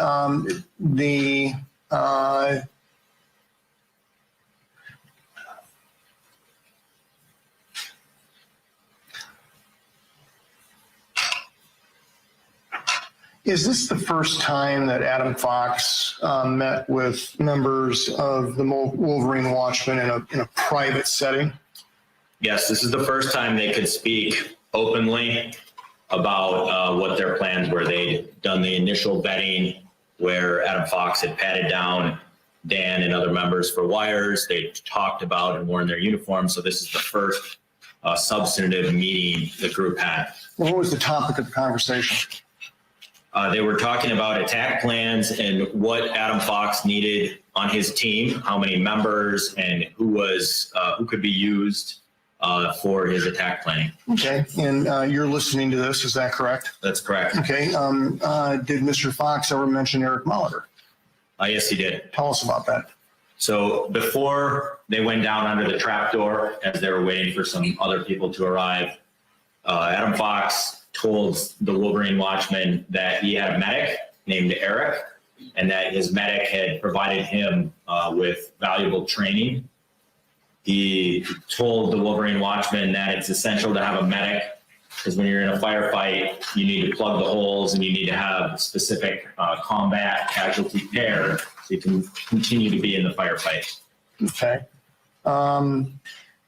S5: is this the first time that Adam Fox met with members of the Wolverine Watchmen in a private setting?
S8: Yes, this is the first time they could speak openly about what their plans were. They'd done the initial vetting where Adam Fox had patted down Dan and other members for wires. They talked about and worn their uniforms. So this is the first substantive meeting the group had.
S5: What was the topic of the conversation?
S8: They were talking about attack plans and what Adam Fox needed on his team, how many members, and who could be used for his attack planning.
S5: Okay, and you're listening to this, is that correct?
S8: That's correct.
S5: Okay, did Mr. Fox ever mention Eric Molitor?
S8: Yes, he did.
S5: Tell us about that.
S8: So before they went down under the trapdoor, as they were waiting for some other people to arrive,
S3: Adam Fox told the Wolverine Watchman that he had a medic named Eric, and that his medic had provided him with valuable training. He told the Wolverine Watchman that it's essential to have a medic because when you're in a firefight, you need to plug the holes and you need to have specific combat casualty care so you can continue to be in the firefight.
S5: Okay.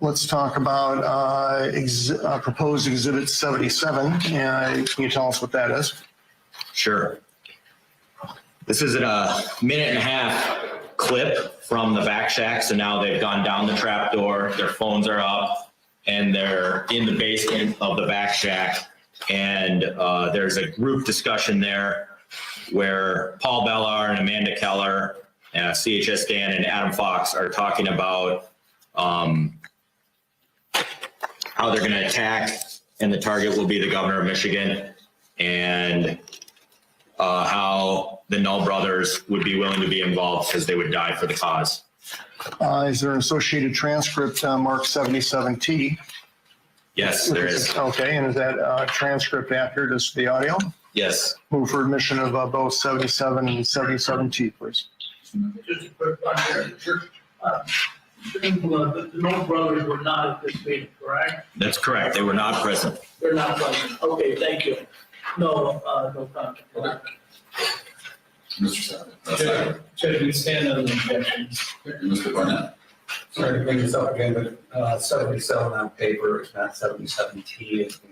S5: Let's talk about proposed Exhibit 77. Can you tell us what that is?
S3: Sure. This is a minute and a half clip from the back shack. So now they've gone down the trap door, their phones are up, and they're in the basement of the back shack. And there's a group discussion there where Paul Bellar and Amanda Keller, CHS Dan and Adam Fox are talking about how they're going to attack, and the target will be the governor of Michigan, and how the Null brothers would be willing to be involved because they would die for the cause.
S5: Is there an associated transcript marked 77T?
S3: Yes, there is.
S5: Okay, and is that transcript accurate as to the audio?
S3: Yes.
S5: Move for admission of both 77 and 77T, please.
S6: Just a quick one here. Sure. The Knoll brothers were not at this meeting, correct?
S3: That's correct. They were not present.
S6: They're not present. Okay, thank you. No comment.
S4: Mr. Savage.
S11: Should we stand on the objections?
S4: Mr. Barnett.
S12: Sorry to bring this up again, but 77 on paper is not 77T as we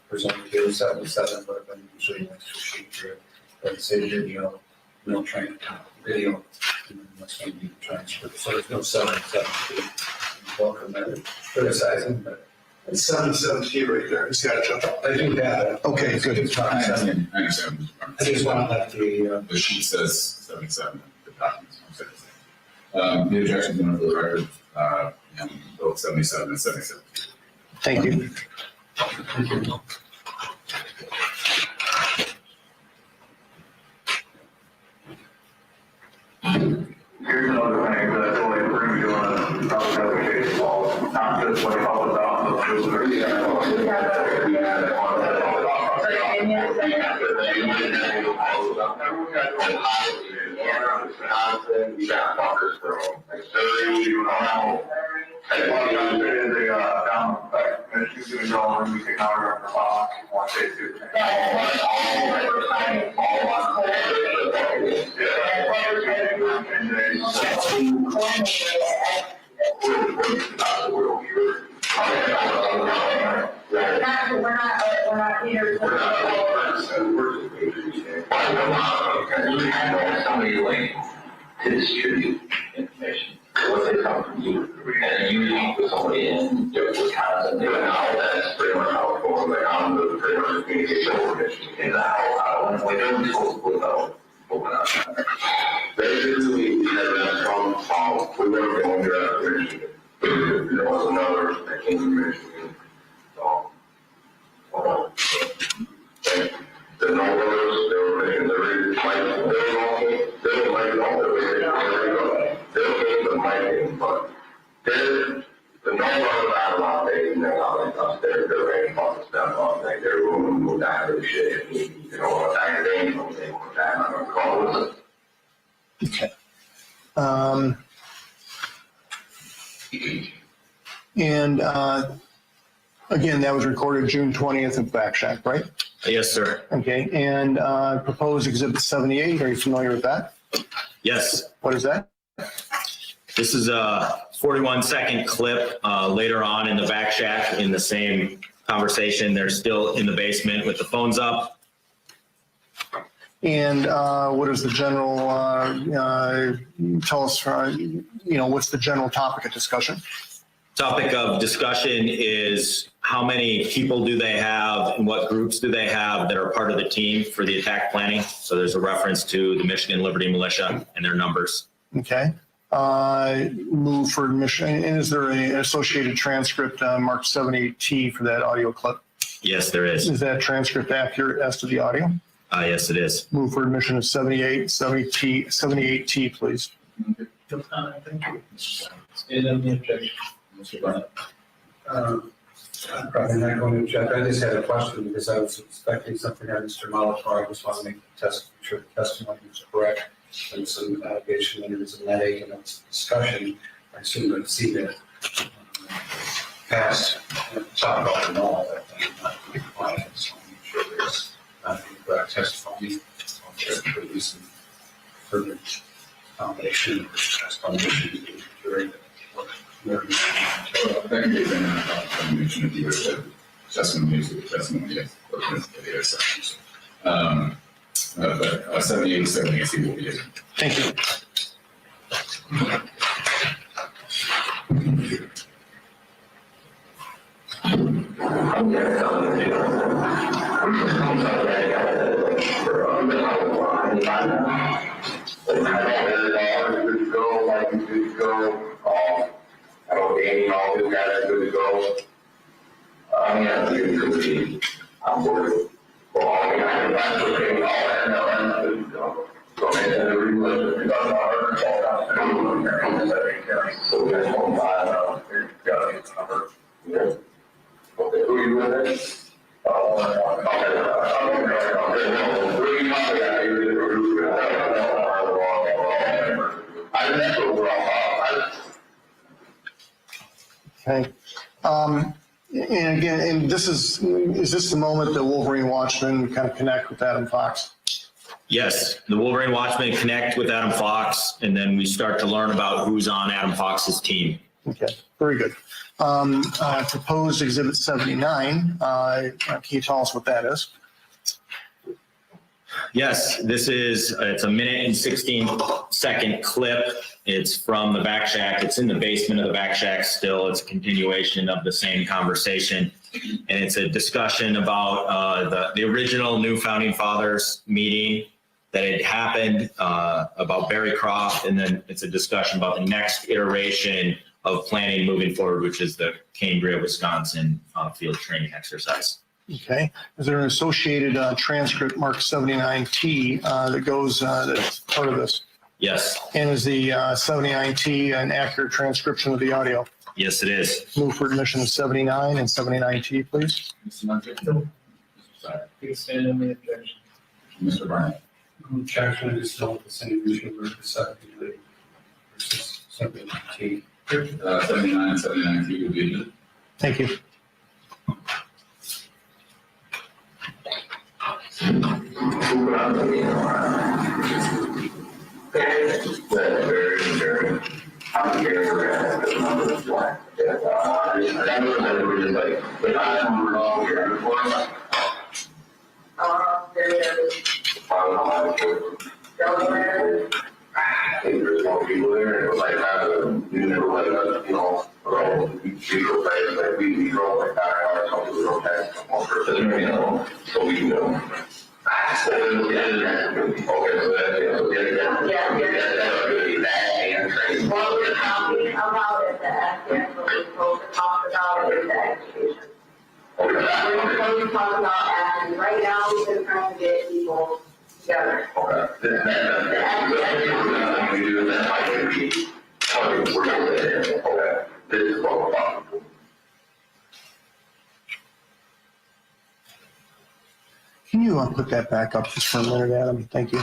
S12: presented here. 77 would have been usually an extra sheet here. But say video, no train video, and that's going to be the transcript. So there's no 77T. Welcome to criticizing, but
S5: It's 77T right there. It's got to jump up.
S12: I do have it.
S5: Okay, good.
S4: I understand, Mr. Barnett.
S12: I just want to let
S4: The sheet says 77, the documents don't say the same. The objection's been for the record, and both 77 and 77.
S5: Thank you.
S7: Here's another thing that's only pretty good on the application law, not just what all about the children. You got fuckers from Missouri, you know. And what I'm saying is they, down, like, Michigan, going, we can counter up the box, once they do.
S2: We're not here.
S7: Somebody like to distribute information. What they come from you, and you talk to somebody in Wisconsin, and now that's pretty much how it goes. Like I'm the pretty much communication over Michigan, and how we don't supposed to without open up. Basically, we had that strong song. We were going to Michigan. There was another that came from Michigan. So, the numbers, they were making the really like they were like they'll make the miking, but there's the numbers out of my face and they're not like us. They're ain't fucking stuff on like they're going to move down to the shit. You know what I'm saying? They want that. I'm gonna call it.
S5: Okay. And again, that was recorded June 20th at Back Shack, right?
S3: Yes, sir.
S5: Okay, and proposed Exhibit 78, are you familiar with that?
S3: Yes.
S5: What is that?
S3: This is a 41-second clip later on in the back shack in the same conversation. They're still in the basement with the phones up.
S5: And what is the general, tell us, what's the general topic of discussion?
S3: Topic of discussion is how many people do they have and what groups do they have that are part of the team for the attack planning. So there's a reference to the Michigan Liberty Militia and their numbers.
S5: Okay. Move for admission. And is there an associated transcript marked 78T for that audio clip?
S3: Yes, there is.
S5: Is that transcript accurate as to the audio?
S3: Yes, it is.
S5: Move for admission of 78T, please.
S6: No comment, thank you. Stand on the objection.
S4: Mr. Barnett.
S12: I'm probably not going to object. I just had a question because I was expecting something on Mr. Malabar. I just want to make sure the testimony is correct. And some allegation that it was a medic and it was a discussion. I assume I'd see that past, talk about the law that not to be quiet. So I'm sure there's not incorrect testimony. I'm sure there could be some further combination of explanation during the
S4: That can be done in a combination of either testimony to the testimony or the data sections. But 78 and 78 will be it.
S5: Thank you.
S7: I don't think any all these guys are good to go. I'm worried. Well, I mean, I can find the thing, all that, no, I'm good to go. So, man, the reload, it's about our, it's all about the county. So, we just won't buy, here, got its number. Yeah. Okay, who are you with? I never will.
S5: Okay. And again, and this is this the moment that Wolverine Watchmen kind of connect with Adam Fox?
S8: Yes, the Wolverine Watchmen connect with Adam Fox, and then we start to learn about who's on Adam Fox's team.
S5: Okay, very good. Proposed Exhibit 79. Can you tell us what that is?
S8: Yes, it's a minute and 16-second clip. It's from the back shack. It's in the basement of the back shack still. It's a continuation of the same conversation. And it's a discussion about the original New Founding Fathers meeting that had happened about Barry Croft. And then it's a discussion about the next iteration of planning moving forward, which is the Cambria, Wisconsin field training exercise.
S5: Okay. Is there an associated transcript marked 79T that goes, that's part of this?
S8: Yes.
S5: And is the 79T an accurate transcription of the audio?
S8: Yes, it is.
S5: Move for admission of 79 and 79T, please.
S4: Mr. Munter? Sorry.
S11: Please stand on the objection.
S4: Mr. Barnett?
S12: objection is still the same issue with the 73 versus 79T.
S4: 79 and 79T will be it.
S5: Thank you.
S7: There's more people there, it was like, you never let us, you know, roll, we go fast, like, we roll like 9 hours, something, we go fast, come on, first, you know, so we can go. Okay, so that, that's really bad, and crazy.
S2: What we're talking about is the SDS, what we're supposed to talk about is the education. We're supposed to talk about action. Right now, we've been trying to get people together.
S7: Okay. We do that, I can be, we're gonna say, okay, this is what we're talking about.
S5: Can you put that back up just for a minute, Adam? Thank you.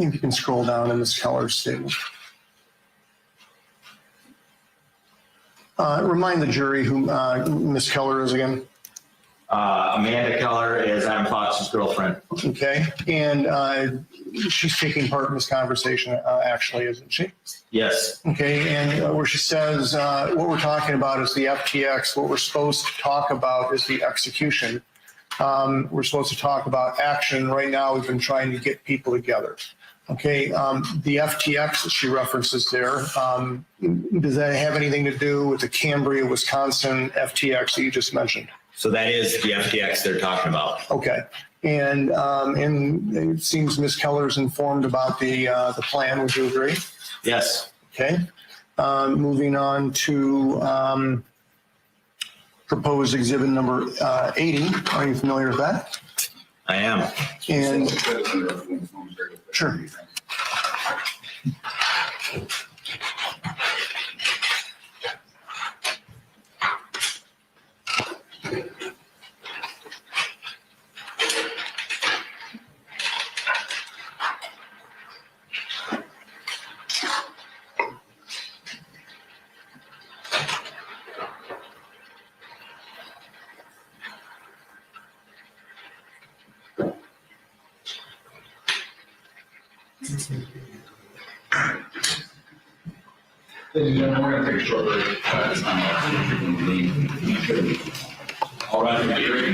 S5: If you can scroll down in Ms. Keller's statement. Remind the jury who Ms. Keller is again.
S3: Amanda Keller is Adam Fox's girlfriend.
S5: Okay, and she's taking part in this conversation, actually, isn't she?
S3: Yes.
S5: Okay, and where she says, what we're talking about is the FTX. What we're supposed to talk about is the execution. We're supposed to talk about action. Right now, we've been trying to get people together. Okay, the FTX that she references there, does that have anything to do with the Cambria, Wisconsin FTX that you just mentioned?
S8: So that is the FTX they're talking about.
S5: Okay, and it seems Ms. Keller's informed about the plan. Would you agree?
S8: Yes.
S5: Okay, moving on to proposed exhibit number 80. Are you familiar with that?
S8: I am.
S5: And sure.
S4: Ladies and gentlemen, we're gonna take a short break. It's time to leave. All right, are you ready?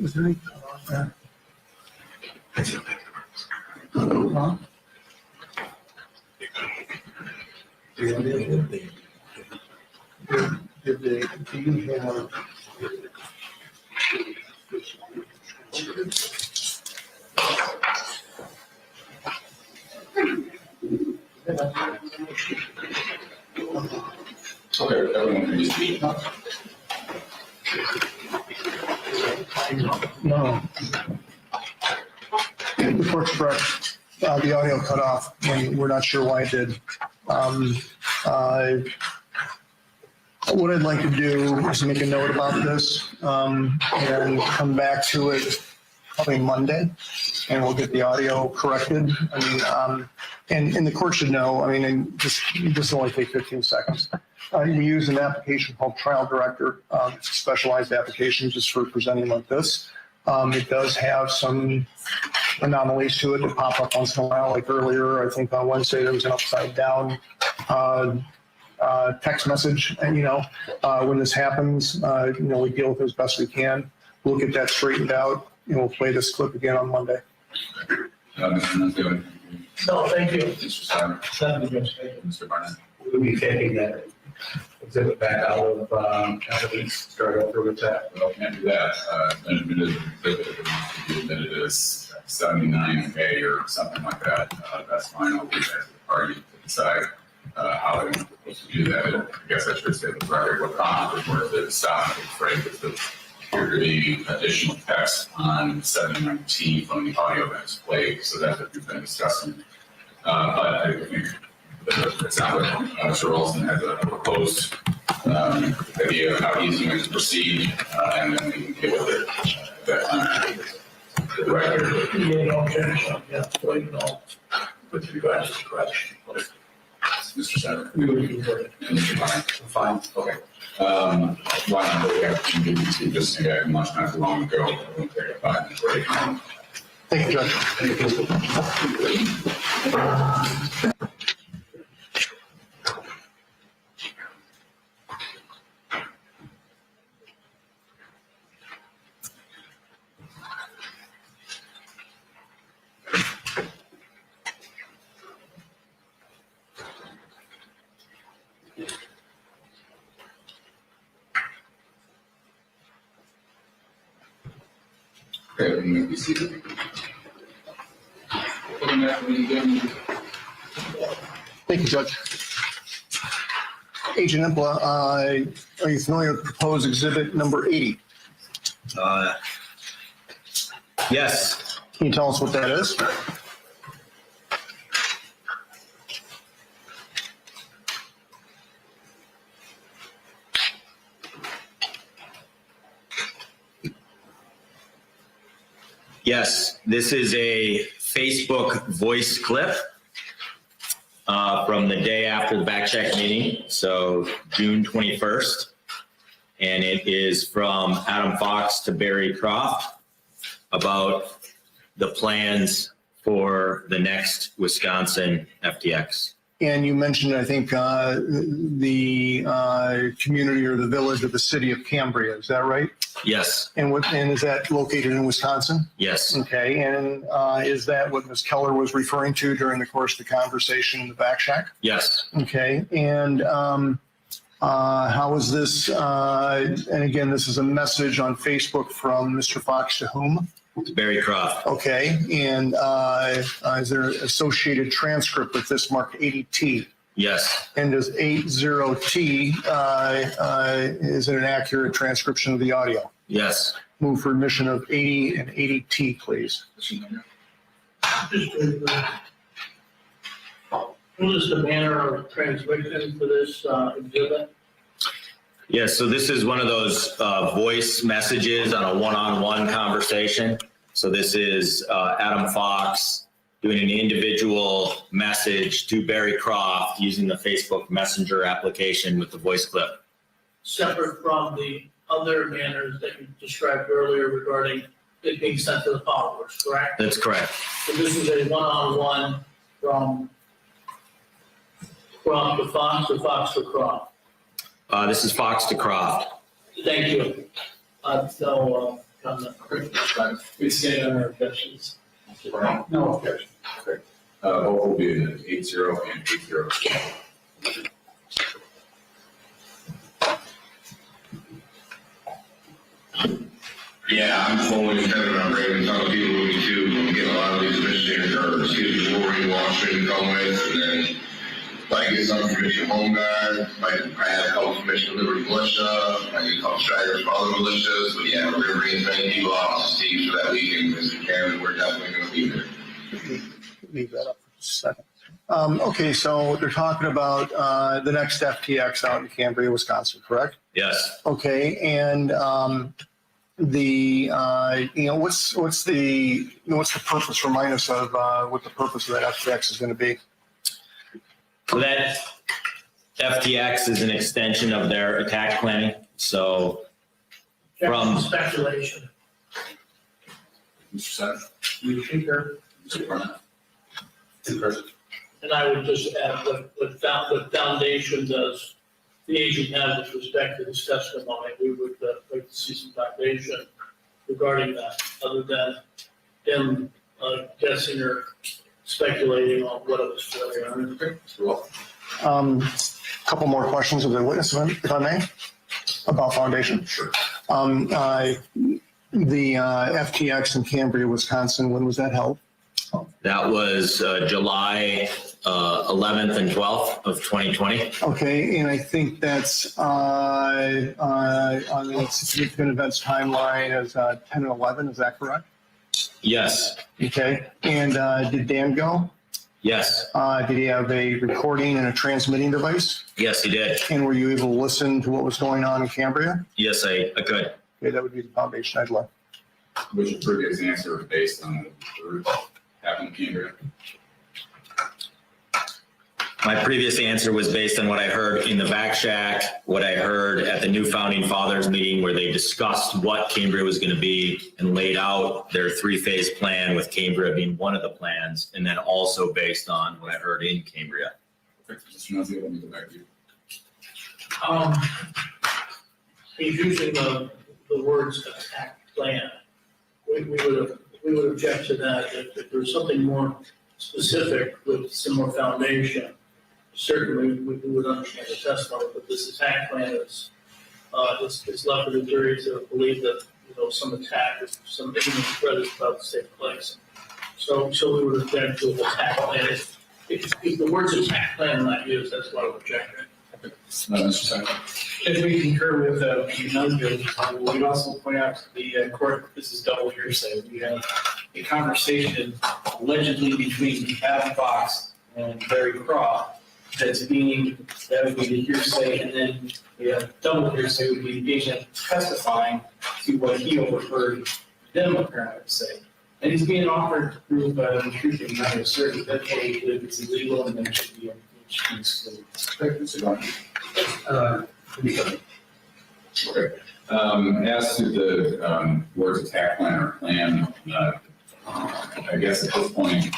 S5: Was there any? Do you have?
S4: Okay, everyone can just speak.
S5: No. The court's correct. The audio cut off, and we're not sure why it did. What I'd like to do is make a note about this and come back to it probably Monday, and we'll get the audio corrected. I mean, and the court should know, I mean, and this will only take 15 seconds. We use an application called Trial Director. It's a specialized application just for presenting like this. It does have some anomalies to it that pop up once in a while. Like earlier, I think on Wednesday, there was an upside down text message. And, when this happens, we deal with it as best we can. We'll get that straightened out, and we'll play this clip again on Monday.
S4: Mr. Mansfield.
S6: No, thank you.
S4: Mr. Simon. Mr. Barnett.
S12: We'll be taking that exhibit back out of evidence, start over with that.
S4: Well, can't do that. Admitted as 79A or something like that. That's fine. I'll leave that to the party to decide how they're supposed to do that. I guess I should say the record what conflict where the stop and afraid that there appear to be additional text on 79T from the audio that's played. So that's what we've been discussing. But I think it sounds like Mr. Olson has a proposed idea of how he's going to proceed, and then we can deal with it at that time. The record. With regards to the correction. Mr. Senator.
S6: We would be good.
S4: And Mr. Fine. Okay. Why not we have to do this? Just much not too long ago. We'll take a 5-minute break.
S5: Thank you, Judge.
S4: Okay, we may be seated.
S5: Thank you, Judge. Agent Impla, are you familiar with proposed exhibit number 80?
S8: Yes.
S5: Can you tell us what that is?
S8: Yes, this is a Facebook voice clip from the day after the back check meeting, so June 21st. And it is from Adam Fox to Barry Croft about the plans for the next Wisconsin FTX.
S5: And you mentioned, I think, the community or the village of the city of Cambria. Is that right?
S8: Yes.
S5: And is that located in Wisconsin?
S8: Yes.
S5: Okay. And is that what Ms. Keller was referring to during the course of the conversation in the back shack?
S8: Yes.
S5: Okay. And how is this? And again, this is a message on Facebook from Mr. Fox to whom?
S8: Barry Croft.
S5: Okay, and is there an associated transcript with this marked 80T?
S8: Yes.
S5: And does 80T, is it an accurate transcription of the audio?
S8: Yes.
S5: Move for admission of 80 and 80T, please.
S6: What is the manner of transmission for this exhibit?
S8: Yes, so this is one of those voice messages on a one-on-one conversation. So this is Adam Fox doing an individual message to Barry Croft using the Facebook Messenger application with the voice clip.
S6: Separate from the other manners that you described earlier regarding it being sent to the followers, correct?
S8: That's correct.
S6: So this is a one-on-one from Croft to Fox or Fox to Croft?
S8: This is Fox to Croft.
S6: Thank you. So, comment.
S11: Please stand on our objections.
S12: No objection.
S4: Both will be in 8-0 and 8-0.
S7: Yeah, I'm fully dependent on Raven, telling people moving too, I'm getting a lot of these misdemeanors, or excuse me, Wolverine Wall Street to come with, and then might get some from Michigan Home Guard, might have a couple from Michigan Liberty Militia, might get a couple stragglers from other militias, but yeah, we're gonna bring as many people out to Steve for that weekend as we can, and we're definitely gonna be there.
S5: Leave that up for just a second. Okay, so they're talking about the next FTX out in Cambria, Wisconsin, correct?
S8: Yes.
S5: Okay, and what's the purpose? Remind us of what the purpose of that FTX is going to be.
S8: So that FTX is an extension of their attack planning. So from
S6: Speculation.
S4: Mr. Senator?
S6: You speaker.
S4: Mr. Barnett?
S6: And I would just add what foundation does the agent have with respect to his testimony. We would like to see some foundation regarding that, other than him guessing or speculating on what it was for.
S5: Couple more questions of the witness, if I may, about foundation.
S4: Sure.
S5: The FTX in Cambria, Wisconsin, when was that held?
S8: that was July 11th and 12th of 2020.
S5: Okay, and I think that's on the significant events timeline as 10 and 11, is that correct?
S8: Yes.
S5: Okay, and did Dan go?
S8: Yes.
S5: Did he have a recording and a transmitting device?
S8: Yes, he did.
S5: And were you able to listen to what was going on in Cambria?
S8: Yes, I could.
S5: Okay, that would be the foundation I'd like.
S4: Was your previous answer based on what happened in Cambria?
S8: My previous answer was based on what I heard in the back shack, what I heard at the new Founding Fathers meeting where they discussed what Cambria was going to be and laid out their three-phase plan, with Cambria being one of the plans, and then also based on what I heard in Cambria.
S4: Mr. Nunzi, let me go back to you.
S6: He's using the words attack plan. We would object to that if there's something more specific with some more foundation. Certainly, we would understand the testimony, but this attack plan is left for the jury to believe that, some attack, some imminent threat is about to take place. So we would object to the attack plan. If the words attack plan are not used, that's why we're objecting.
S4: Mr. Senator?
S11: As we concur with Mr. Nunzi, we would also point out to the court, this is double hearsay. We have a conversation allegedly between Adam Fox and Barry Croft that would be the hearsay, and then we have double hearsay would be the agent testifying to what he overheard them apparently say. And he's being offered to prove the truth of the matter, certain that if it's illegal and then it should be excluded.
S4: Okay. As to the words attack plan or plan, I guess at this point,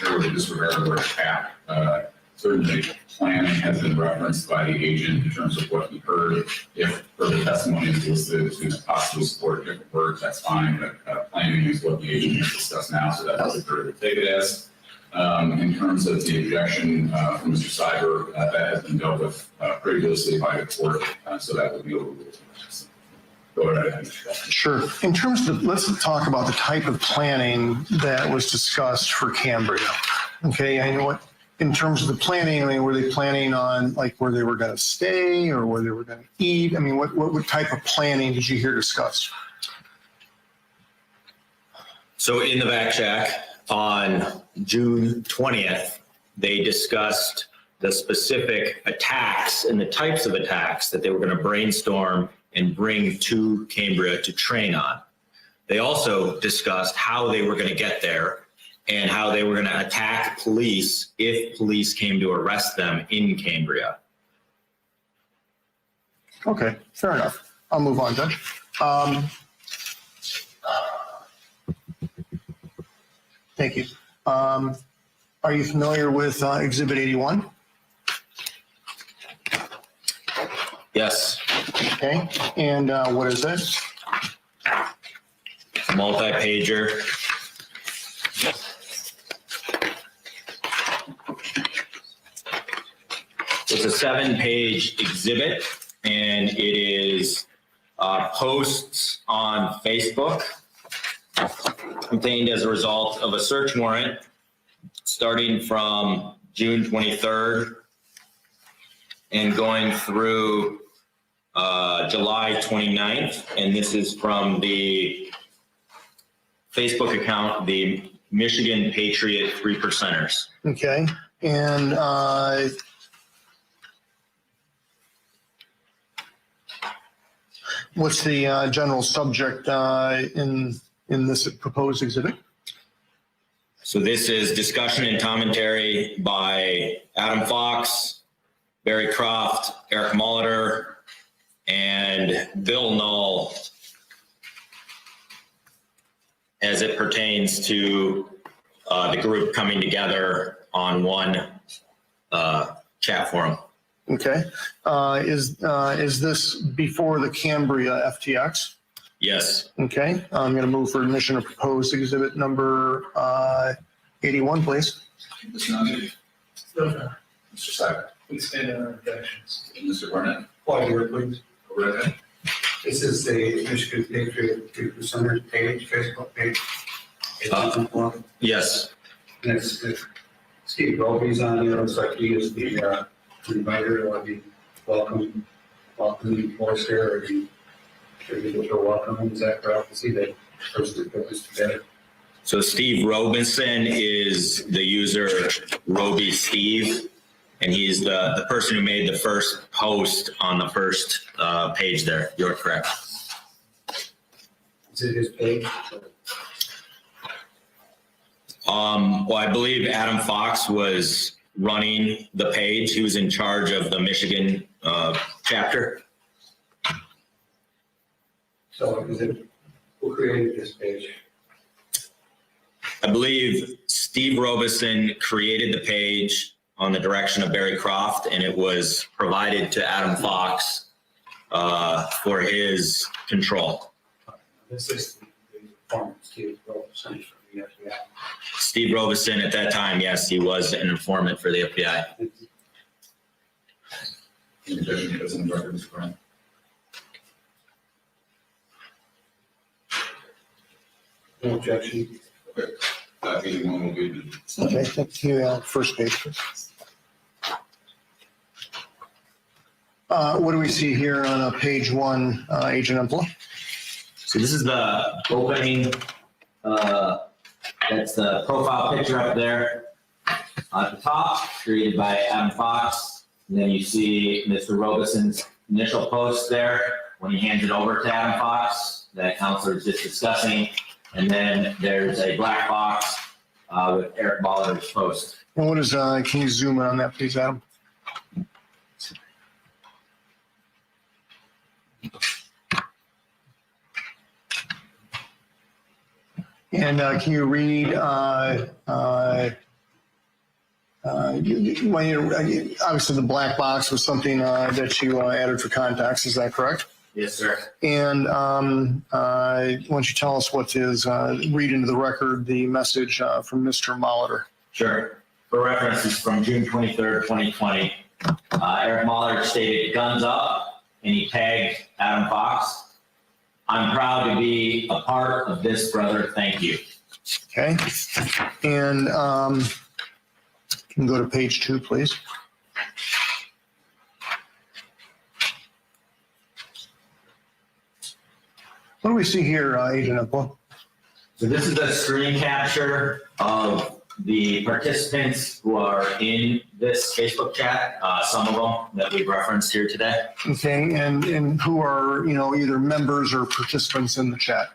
S4: there was a disregard of the word attack. Certainly, planning has been referenced by the agent in terms of what he heard. If further testimony is listed to possibly support different words, that's fine, but planning is what the agent has discussed now, so that's what we're take it as. In terms of the objection from Mr. Cyber, that has been dealt with previously by the court, so that would be overruled. Go ahead.
S5: Sure. In terms of, let's talk about the type of planning that was discussed for Cambria. Okay, I know what, in terms of the planning, I mean, were they planning on like where they were going to stay or where they were going to eat? I mean, what type of planning did you hear discussed?
S8: So in the back shack on June 20th, they discussed the specific attacks and the types of attacks that they were going to brainstorm and bring to Cambria to train on. They also discussed how they were going to get there and how they were going to attack police if police came to arrest them in Cambria.
S5: Okay, fair enough. I'll move on, Judge. Thank you. Are you familiar with Exhibit 81?
S8: Yes,
S5: Okay, and what is this?
S8: multi-pager. It's a 7-page exhibit, and it is posts on Facebook obtained as a result of a search warrant starting from June 23rd and going through July 29th. And this is from the Facebook account, the Michigan Patriot 3%ers.
S5: Okay, and what's the general subject in this proposed exhibit?
S8: So this is discussion and commentary by Adam Fox, Barry Croft, Eric Molitor, and Bill Knoll as it pertains to the group coming together on one chat forum.
S5: Okay, is this before the Cambria FTX?
S8: Yes.
S5: Okay, I'm going to move for admission of proposed exhibit number 81, please.
S4: Mr. Nominee, Mr. Sacker,
S11: Please stand on our objections.
S4: Mr. Barnett,
S12: Paul, here, please.
S4: go right ahead.
S12: This is the Michigan Patriot 3% page, Facebook page.
S8: Yes.
S12: And it's Steve Roby's on there. Looks like he is the inviter or the welcoming voice there, or the people to welcome him. Is that correct? See that first put this together.
S8: So Steve Robinson is the user Roby Steve, and he's the person who made the first post on the first page there. You're correct.
S12: Is it his page?
S8: Well, I believe Adam Fox was running the page. He was in charge of the Michigan chapter.
S12: So is it, who created this page?
S8: I believe Steve Robinson created the page on the direction of Barry Croft, and it was provided to Adam Fox for his control.
S12: This is the former Steve Robertson from the FBI.
S8: Steve Robinson at that time, yes, he was an informant for the FBI.
S4: Can you designate as an record, Mr. Barnett?
S12: No objection.
S4: Okay. 81 will be.
S5: Okay, thank you. First page, please. What do we see here on page 1, Agent Empla?
S3: So this is the opening, that's the profile picture up there at the top, created by Adam Fox. And then you see Mr. Robison's initial post there when he hands it over to Adam Fox that counselor is just discussing. And then there's a black box with Eric Molitor's post.
S5: And what is, can you zoom in on that, please, Adam? And can you read, obviously the black box was something that you added for context, is that correct?
S3: Yes, sir.
S5: And why don't you tell us what is, read into the record the message from Mr. Molitor.
S3: Sure. For reference, it's from June 23rd, 2020. Eric Molitor stated, "Guns up," and he tagged Adam Fox. I'm proud to be a part of this, brother. Thank you.
S5: Okay. And can go to page 2, please. What do we see here, Agent Upwell?
S3: So this is a screen capture of the participants who are in this Facebook chat, some of them that we've referenced here today.
S5: Okay, and who are, either members or participants in the chat?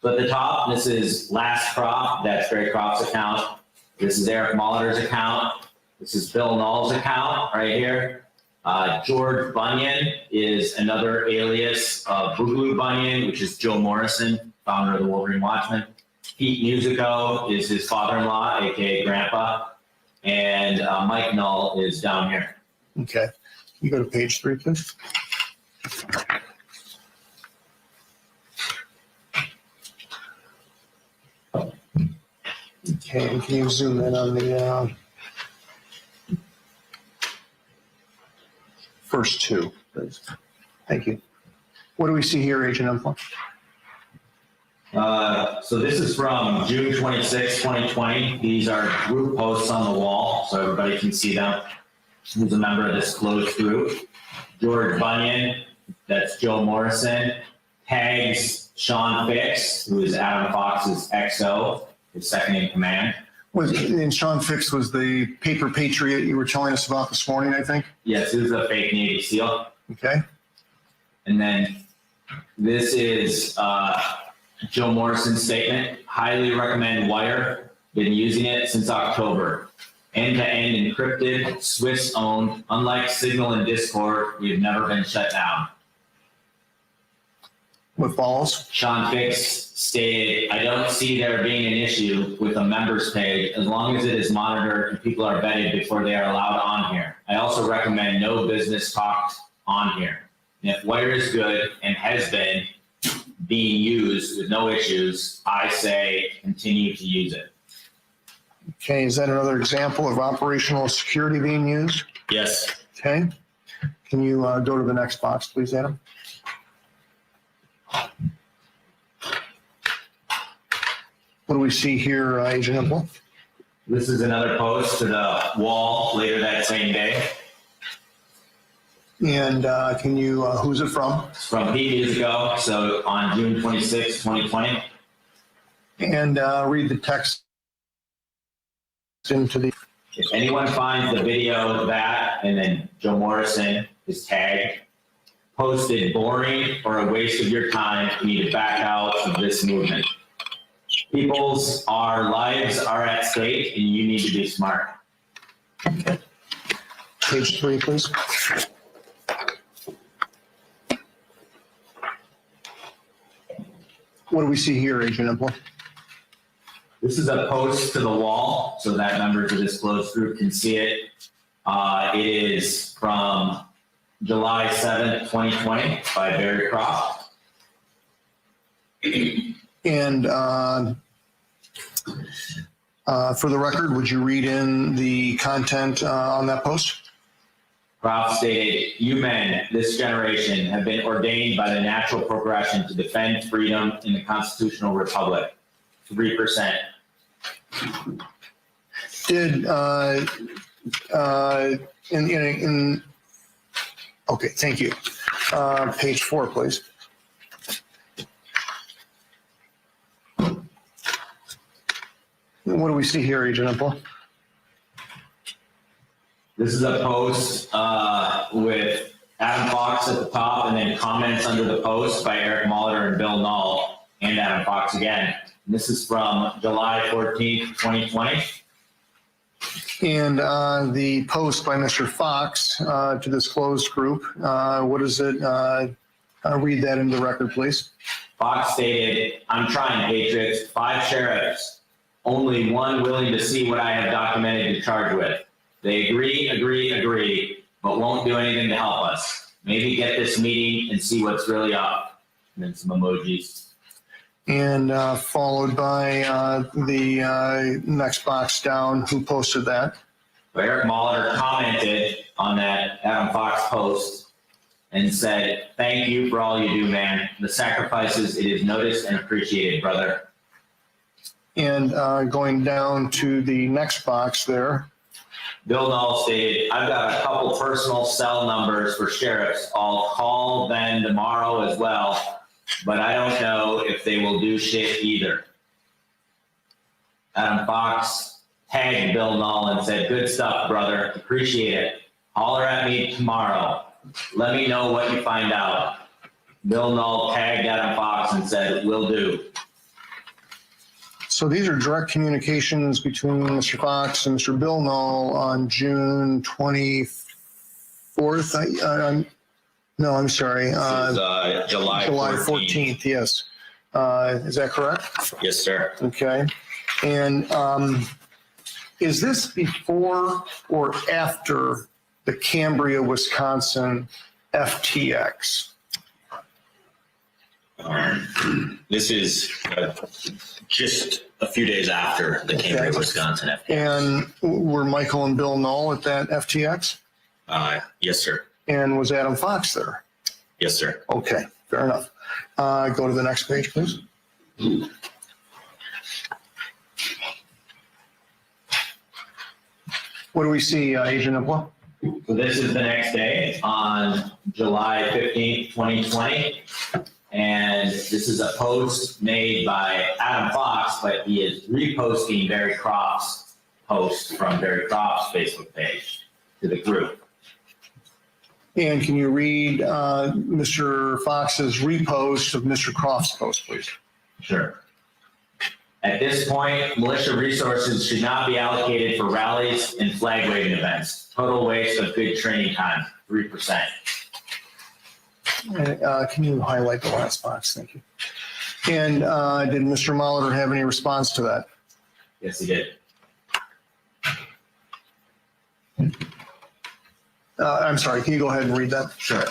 S3: So at the top, this is Last Crop, that's Barry Croft's account. This is Eric Molitor's account. This is Bill Null's account right here. George Bunyan is another alias of Boogaloo Bunyan, which is Joe Morrison, founder of the Wolverine Watchman. Pete Musico is his father-in-law, aka Grandpa. And Mike Null is down here.
S5: Okay, you go to page 3, please. Okay, and can you zoom in on the first 2, please? Thank you. What do we see here, Agent Upwell?
S3: So this is from June 26, 2020. These are group posts on the wall, so everybody can see them. Who's a member of this closed group? George Bunyan, that's Joe Morrison. Tags Sean Fix, who is Adam Fox's XO, his second in command.
S5: And Sean Fix was the paper patriot you were telling us about this morning, I think?
S3: Yes, this is a fake Navy SEAL.
S5: Okay.
S3: And then this is Joe Morrison's statement. Highly recommend Wire. Been using it since October. End-to-end encrypted, Swiss-owned. Unlike Signal and Discord, we've never been shut down.
S5: What follows?
S3: Sean Fix stated, I don't see there being an issue with a members page as long as it is monitored and people are vetted before they are allowed on here. I also recommend no business talked on here. And if Wire is good and has been being used with no issues, I say continue to use it.
S5: Okay, is that another example of operational security being used?
S3: Yes.
S5: Okay. Can you go to the next box, please, Adam? What do we see here, Agent Upwell?
S3: This is another post to the wall later that same day.
S5: And can you, who's it from?
S3: It's from 8 years ago, so on June 26, 2020.
S5: And read the text into the.
S3: If anyone finds the video of that, and then Joe Morrison is tagged, posted boring or a waste of your time, you need to back out of this movement. People's, our lives are at stake, and you need to be smart.
S5: Page 3, please. What do we see here, Agent Upwell?
S3: This is a post to the wall so that members of this closed group can see it. It is from July 7th, 2020 by Barry Croft.
S5: And for the record, would you read in the content on that post?
S3: Croft stated, you men, this generation, have been ordained by the natural progression to defend freedom in the constitutional republic. 3%.
S5: Did, okay, thank you. Page 4, please. What do we see here, Agent Upwell?
S3: This is a post with Adam Fox at the top and then comments under the post by Eric Molitor and Bill Null and Adam Fox again. And this is from July 14th, 2020.
S5: And the post by Mr. Fox to this closed group, what is it? Read that into the record, please.
S3: Fox stated, I'm trying, Patriots, 5 sheriffs, only 1 willing to see what I have documented to charge with. They agree, but won't do anything to help us. Maybe get this meeting and see what's really up. And then some emojis.
S5: And followed by the next box down, who posted that?
S3: Eric Molitor commented on that Adam Fox post and said, "Thank you for all you do, man. The sacrifices, it is noticed and appreciated, brother."
S5: And going down to the next box there.
S3: Bill Null stated, "I've got a couple personal cell numbers for sheriffs. I'll call them tomorrow as well, but I don't know if they will do shit either." Adam Fox tagged Bill Null and said, "Good stuff, brother. Appreciate it. Holler at me tomorrow. Let me know what you find out." Bill Null tagged Adam Fox and said, "Will do."
S5: So these are direct communications between Mr. Fox and Mr. Bill Null on June 24th. No, I'm sorry.
S8: This is, July 14th.
S5: 14th, yes. Is that correct?
S8: Yes, sir.
S5: Okay. And is this before or after the Cambria, Wisconsin FTX?
S8: This is just a few days after the Cambria,
S5: Okay.
S8: Wisconsin FTX.
S5: And were Michael and Bill Null at that FTX?
S8: Yes, sir.
S5: And was Adam Fox there?
S8: Yes, sir.
S5: Okay, fair enough. Go to the next page, please. What do we see, Agent Ipla?
S3: So this is the next day on July 15th, 2020. And this is a post made by Adam Fox, but he is reposting Barry Croft's post from Barry Croft's Facebook page to the group.
S5: And can you read Mr. Fox's repost of Mr. Croft's post, please?
S3: Sure. At this point, militia resources should not be allocated for rallies and flag waving events. Total waste of good training time, 3%.
S5: Can you highlight the last box? Thank you. And did Mr. Molitor have any response to that?
S3: Yes, he did.
S5: I'm sorry, can you go ahead and read that?
S3: Sure.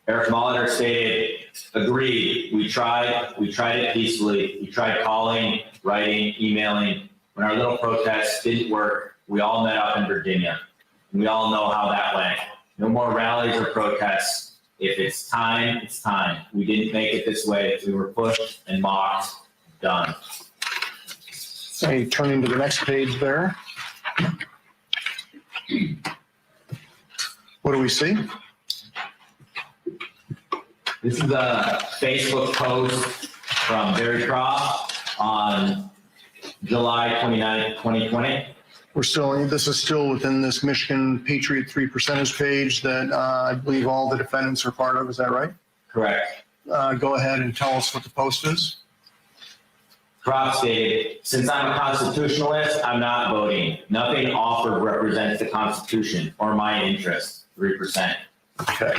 S3: Eric Molitor stated, "Agreed. We tried it peacefully. We tried calling, writing, emailing. When our little protests didn't work, we all met up in Virginia. We all know how that went. No more rallies or protests. If it's time, it's time. We didn't make it this way. We were pushed and mocked. Done."
S5: Okay, turning to the next page there. What do we see?
S3: This is a Facebook post from Barry Croft on July 29th, 2020.
S5: This is still within this Michigan Patriot 3% page that I believe all the defendants are part of. Is that right?
S3: Correct.
S5: Go ahead and tell us what the post is.
S3: Croft stated, "Since I'm a constitutionalist, I'm not voting. Nothing offered represents the Constitution or my interests, 3%.
S5: Okay.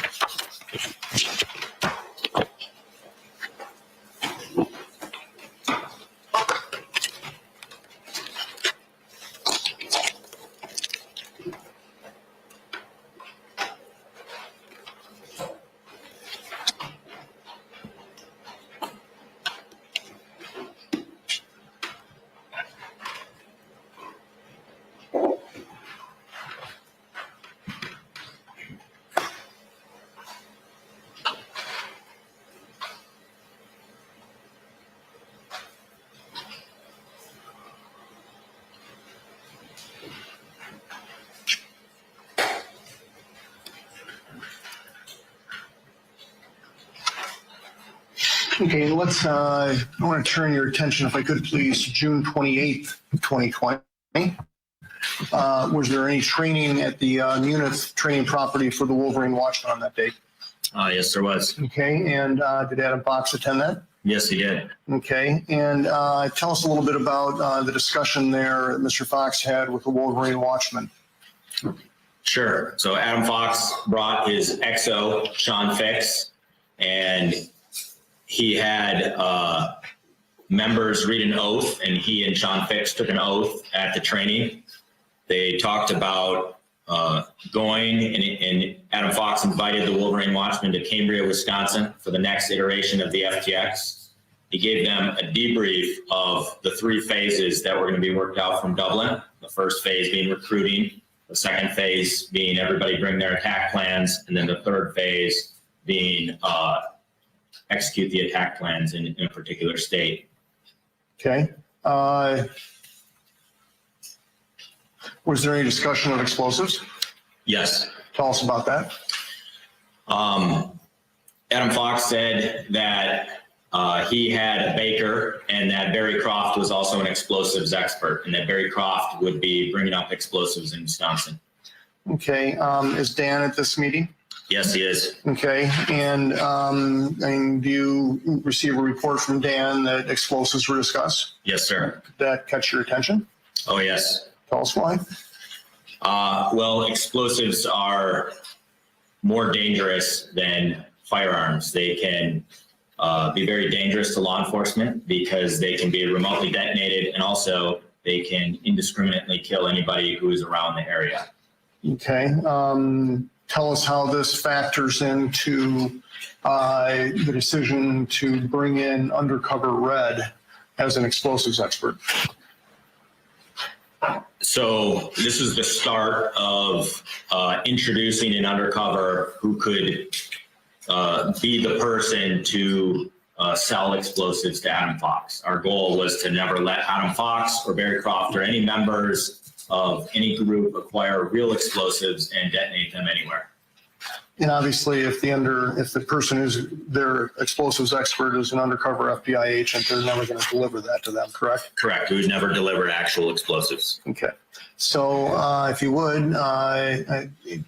S5: Okay, let's, I want to turn your attention, if I could please, to June 28th, 2020. Was there any training at the Munith training property for the Wolverine Watchman on that date?
S8: Yes, there was.
S5: Okay, and did Adam Fox attend that?
S8: Yes, he did.
S5: Okay, and tell us a little bit about the discussion there Mr. Fox had with the Wolverine Watchman.
S8: Sure. So Adam Fox brought his XO, Sean Fix, and he had members read an oath, and he and Sean Fix took an oath at the training. They talked about going, and Adam Fox invited the Wolverine Watchman to Cambria, Wisconsin for the next iteration of the FTX. He gave them a debrief of the 3 phases that were going to be worked out from Dublin. The first phase being recruiting, The second phase being everybody bring their attack plans, and then the third phase being execute the attack plans in a particular state.
S5: Okay. Was there any discussion of explosives?
S8: Yes.
S5: Tell us about that.
S8: Adam Fox said that he had a baker and that Barry Croft was also an explosives expert, and that Barry Croft would be bringing up explosives in Wisconsin.
S5: Okay. Is Dan at this meeting?
S8: Yes, he is.
S5: Okay. And do you receive a report from Dan that explosives were discussed?
S8: Yes, sir.
S5: Did that catch your attention?
S8: Oh, yes.
S5: Tell us why.
S8: Well, explosives are more dangerous than firearms. They can be very dangerous to law enforcement because they can be remotely detonated, and also they can indiscriminately kill anybody who is around the area.
S5: Okay. Tell us how this factors into the decision to bring in Undercover Red as an explosives expert.
S8: So this is the start of introducing an undercover who could be the person to sell explosives to Adam Fox. Our goal was to never let Adam Fox or Barry Croft or any members of any group acquire real explosives and detonate them anywhere.
S5: And obviously, if the person who's their explosives expert is an undercover FBI agent, they're never going to deliver that to them, correct?
S8: Correct. We would never deliver actual explosives.
S5: Okay. So if you would,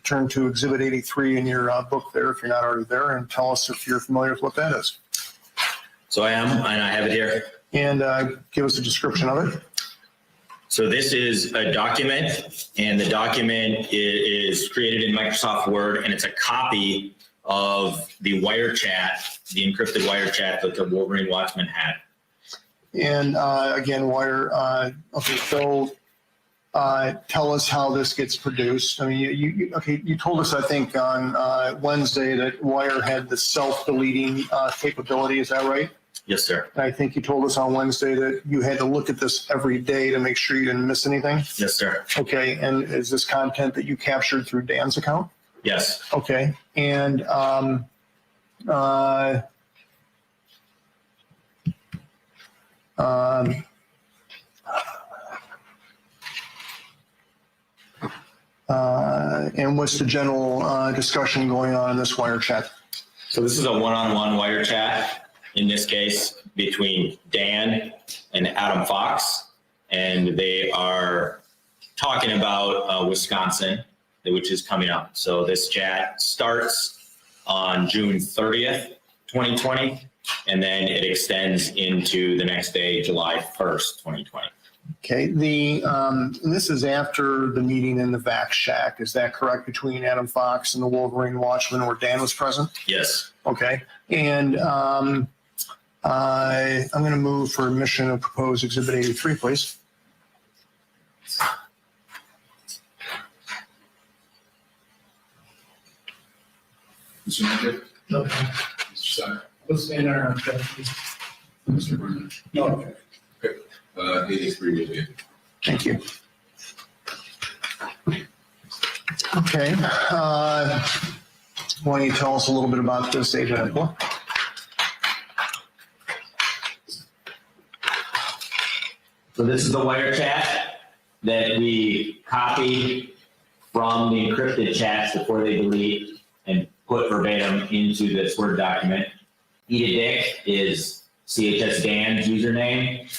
S5: turn to Exhibit 83 in your book there, if you're not already there, and tell us if you're familiar with what that is.
S8: So I am, and I have it here.
S5: And give us a description of it.
S8: So this is a document, and the document is created in Microsoft Word, and it's a copy of the wire chat, the encrypted wire chat that the Wolverine Watchman had.
S5: And again, wire. Okay, so tell us how this gets produced. I mean, you told us, I think, on Wednesday that Wire had the self-deleting capability. Is that right?
S8: Yes, sir.
S5: And I think you told us on Wednesday that you had to look at this every day to make sure you didn't miss anything.
S8: Yes, sir.
S5: Okay, and is this content that you captured through Dan's account?
S8: Yes.
S5: Okay, and and what's the general discussion going on in this wire chat?
S8: So this is a one-on-one wire chat, in this case, between Dan and Adam Fox, and they are talking about Wisconsin, which is coming up. So this chat starts on June 30th, 2020, and then it extends into the next day, July 1st, 2020.
S5: Okay, this is after the meeting in the Vac Shack. Is that correct, between Adam Fox and the Wolverine Watchman, where Dan was present?
S8: Yes.
S5: Okay, and I'm going to move for admission of proposed Exhibit 83, please.
S4: Mr. Manager?
S11: No.
S4: Mr. Sire?
S11: Let's stand on our please.
S4: Mr. Burnett?
S11: No.
S4: Okay. 83 will be.
S5: Thank you. Okay, why don't you tell us a little bit about this, Agent Epler?
S3: So this is the wire chat that we copy from the encrypted chats before they delete and put verbatim into this Word document. Eat a Dick is CHS Dan's username.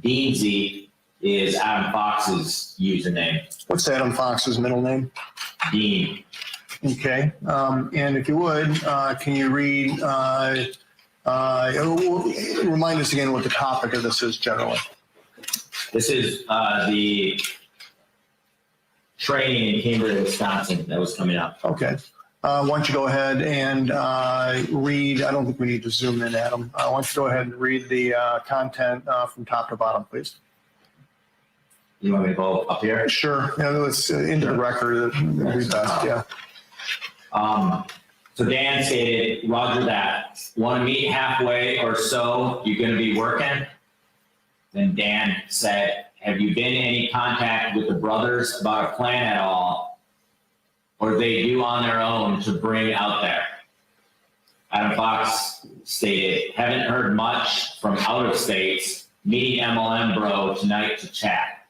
S3: Beansy is Adam Fox's username.
S5: What's Adam Fox's middle name?
S3: Dean.
S5: Okay, and if you would, can you read, remind us again what the topic of this is generally?
S3: This is the training in Cambridge, Wisconsin that was coming up.
S5: Okay. Why don't you go ahead and read, I don't think we need to zoom in, Adam. Why don't you go ahead and read the content from top to bottom, please?
S3: You want me to go up here?
S5: Sure. Yeah, it's into the record. That'd be best, yeah.
S3: So Dan stated, Roger that. Want to meet halfway or so? You going to be working? Then Dan said, have you been in any contact with the brothers about a plan at all? Or they do on their own to bring out there? Adam Fox stated, haven't heard much from out of states, meeting MLM bro tonight to chat.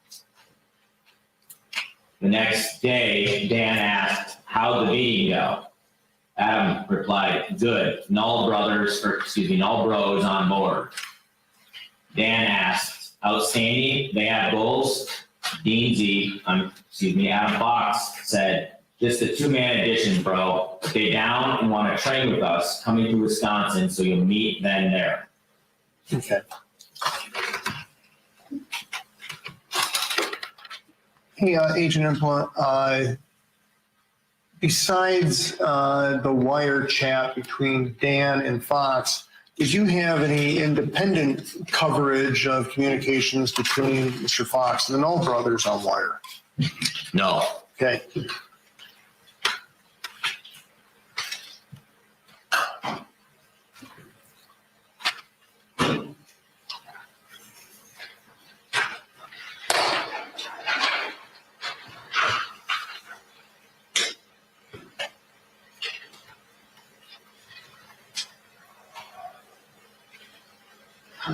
S3: The next day, Dan asked, how'd the meeting go? Adam replied, good, null bros on board. Dan asked, outstanding, they have goals? Adam Fox said, just a two-man addition, bro. If they down and want to train with us, coming to Wisconsin, so you'll meet then there.
S5: Okay. Hey, Agent Implant, besides the wire chat between Dan and Fox, did you have any independent coverage of communications between Mr. Fox and the Knoll brothers on wire?
S8: No.
S5: Okay.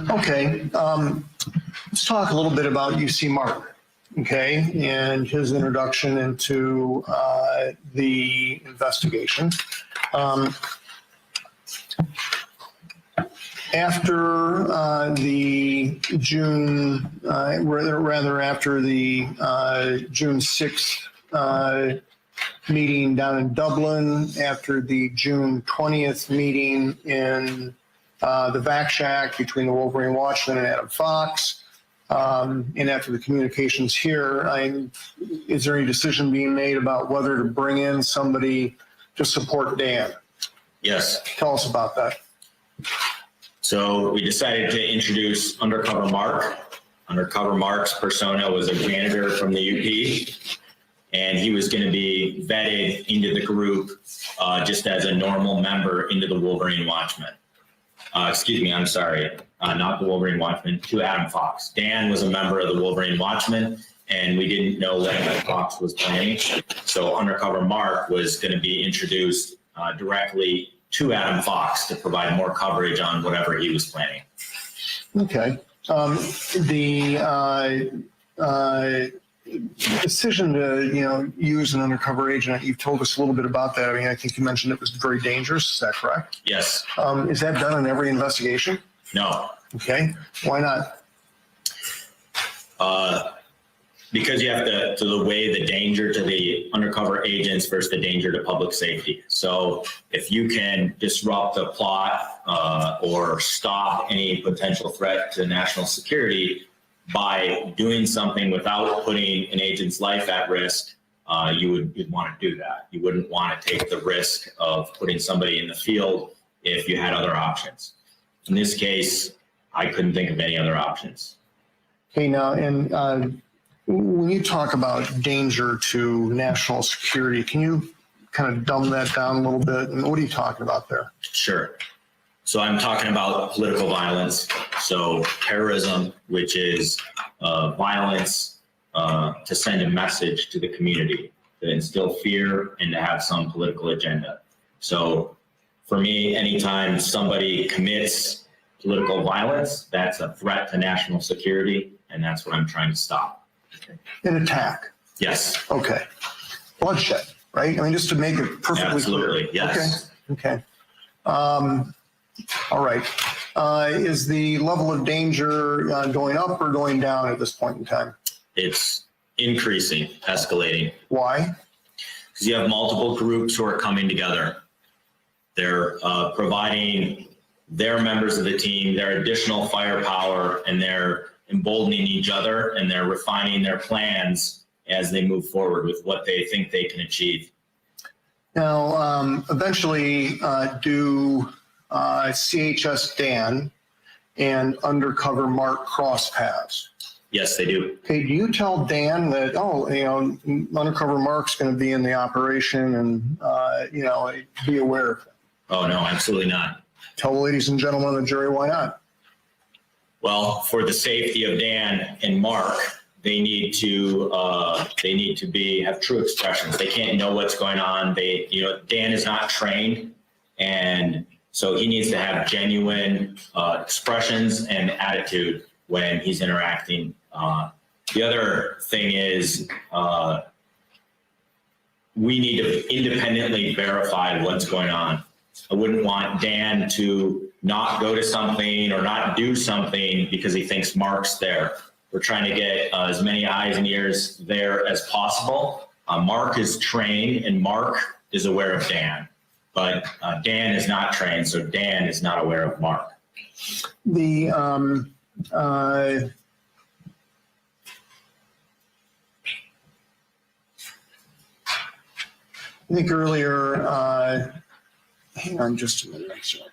S5: Okay, let's talk a little bit about UC Mark, okay, and his introduction into the after the June, after the June 6th meeting down in Dublin, after the June 20th meeting in the VAC Shack between the Wolverine Watchman and Adam Fox, and after the communications here, is there any decision being made about whether to bring in somebody to support Dan?
S8: Yes.
S5: Tell us about that.
S8: So we decided to introduce Undercover Mark. Undercover Mark's persona was a janitor from the UP, and he was going to be vetted into the group just as a normal member into the Wolverine Watchman. I'm sorry, not the Wolverine Watchman, to Adam Fox. Dan was a member of the Wolverine Watchman, and we didn't know what Adam Fox was planning. So Undercover Mark was going to be introduced directly to Adam Fox to provide more coverage on whatever he was planning.
S5: Okay. The decision to, use an undercover agent, you've told us a little bit about that. I mean, I think you mentioned it was very dangerous. Is that correct?
S8: Yes.
S5: Is that done in every investigation?
S8: No.
S5: Okay. Why not?
S8: Because you have to weigh the danger to the undercover agents versus the danger to public safety. So if you can disrupt the plot or stop any potential threat to national security by doing something without putting an agent's life at risk, you'd want to do that. You wouldn't want to take the risk of putting somebody in the field if you had other options. In this case, I couldn't think of any other options.
S5: Okay, now, and when you talk about danger to national security, can you kind of dumb that down a little bit? And what are you talking about there?
S8: Sure. So I'm talking about political violence. So terrorism, which is violence to send a message to the community, to instill fear and to have some political agenda. So for me, anytime somebody commits political violence, that's a threat to national security, and that's what I'm trying to stop.
S5: An attack?
S8: Yes.
S5: Okay. Bloodshed, right? I mean, just to make it perfectly
S8: Absolutely,
S5: clear.
S8: yes.
S5: Okay. All right. Is the level of danger going up or going down at this point in time?
S8: It's increasing, escalating.
S5: Why?
S8: Because you have multiple groups who are coming together. They're providing their members of the team their additional firepower, and they're emboldening each other, and they're refining their plans as they move forward with what they think they can achieve.
S5: Now, eventually, do CHS Dan and Undercover Mark cross paths?
S8: Yes, they do.
S5: Okay, do you tell Dan that, Undercover Mark's going to be in the operation and, be aware of it?
S8: Oh, no, absolutely not.
S5: Tell the ladies and gentlemen of the jury why not?
S8: Well, for the safety of Dan and Mark, they need to have true expressions. They can't know what's going on. Dan is not trained, and so he needs to have genuine expressions and attitude when he's interacting. The other thing is we need to independently verify what's going on. I wouldn't want Dan to not go to something or not do something because he thinks Mark's there. We're trying to get as many eyes and ears there as possible. Mark is trained and Mark is aware of Dan, but Dan is not trained, so Dan is not aware of Mark.
S5: I think earlier, hang on just a minute, I'm sorry.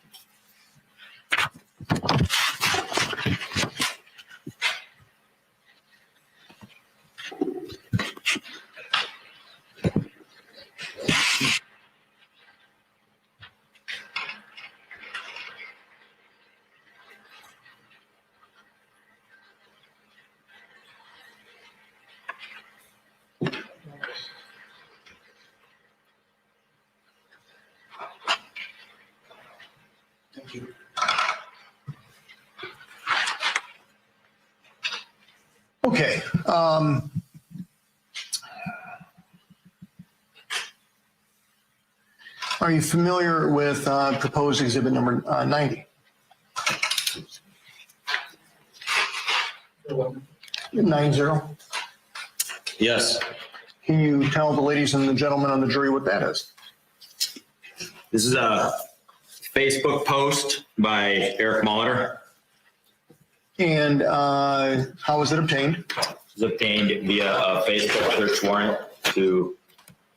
S5: Thank you. Okay. Are you familiar with proposed exhibit number 90? 90?
S8: Yes.
S5: Can you tell the ladies and the gentlemen on the jury what that is?
S8: This is a Facebook post by Eric Molitor.
S5: And how was it obtained?
S8: It was obtained via a Facebook search warrant to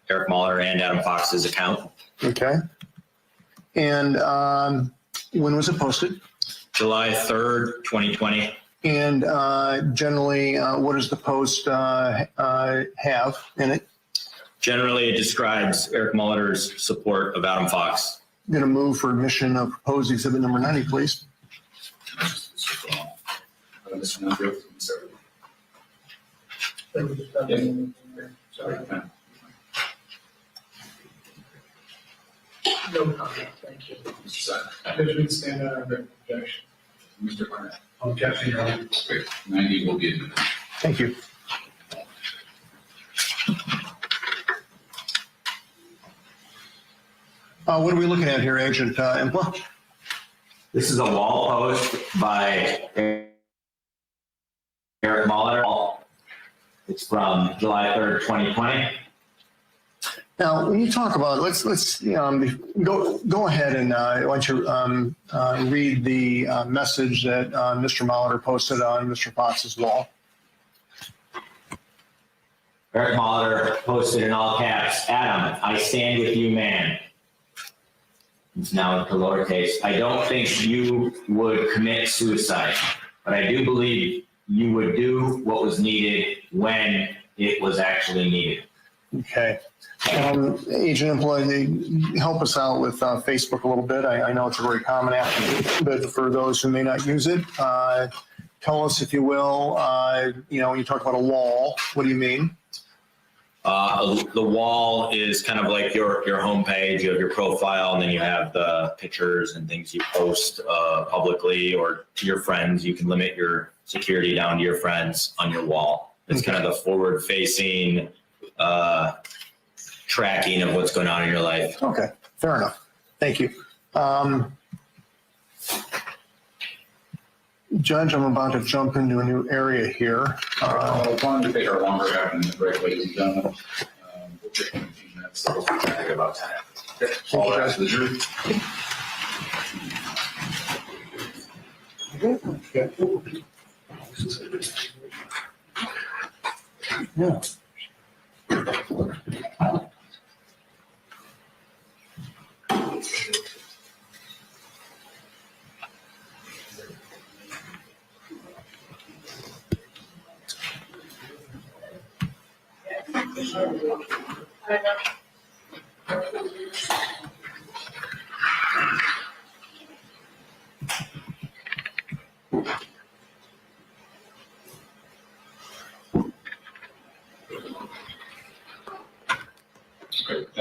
S8: Eric Molitor and Adam Fox's account.
S5: Okay. And when was it posted?
S8: July 3rd, 2020.
S5: And generally, what does the post have in it?
S8: Generally, it describes Eric Molitor's support of Adam Fox.
S5: I'm going to move for admission of proposed exhibit number 90, please.
S6: Sorry. No comment, thank you.
S4: Mr. Sutton.
S6: Because we stand on our objection.
S4: Mr. Barnett.
S12: Objection, Your Honor.
S4: Great. 90 will be admitted.
S5: Thank you. What are we looking at here, Agent Impla?
S3: This is a wall post by Eric Molitor. It's from July 3rd, 2020.
S5: Now, when you talk about, let's go ahead and why don't you read the message that Mr. Molitor posted on Mr. Fox's wall.
S3: Eric Molitor posted in all caps, "Adam, I stand with you, man." It's now in lowercase. "I don't think you would commit suicide, but I do believe you would do what was needed when it was actually needed."
S5: Okay. Agent Impla, help us out with Facebook a little bit. I know it's a very common app, but for those who may not use it, tell us, if you will, when you talk about a wall, what do you mean?
S8: The wall is kind of like your homepage. You have your profile, and then you have the pictures and things you post publicly or to your friends. You can limit your security down to your friends on your wall. It's kind of the forward-facing tracking of what's going on in your life.
S5: Okay, fair enough. Thank you. Judge, I'm about to jump into a new area here.
S4: I wanted to take our longer afternoon break, ladies and gentlemen. We'll take 15 minutes, so we'll take about 10. Okay. All rise to the jury.
S5: Yeah.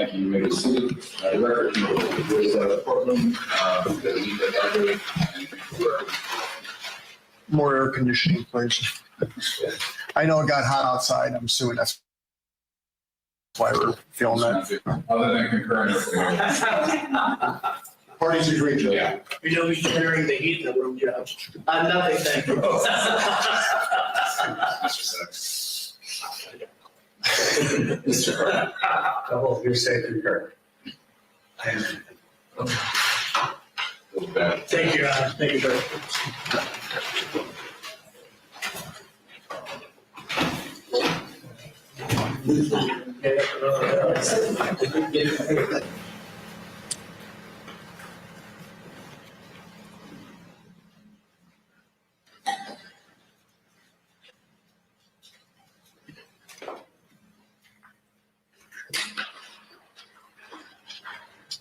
S4: Thank you. You may be seated. The record was courtroom, that we did ugly, and for
S5: More air conditioning, please. I know it got hot outside. I'm assuming that's why we're feeling that.
S4: other than concurrent.
S5: Parties agreed, Joe.
S4: Yeah.
S6: You know, who's generating the heat in the room, Joe? Nothing, thank you.
S4: Mr. Carter.
S12: Couple of you say concur.
S6: Thank you, Your Honor. Thank you very much.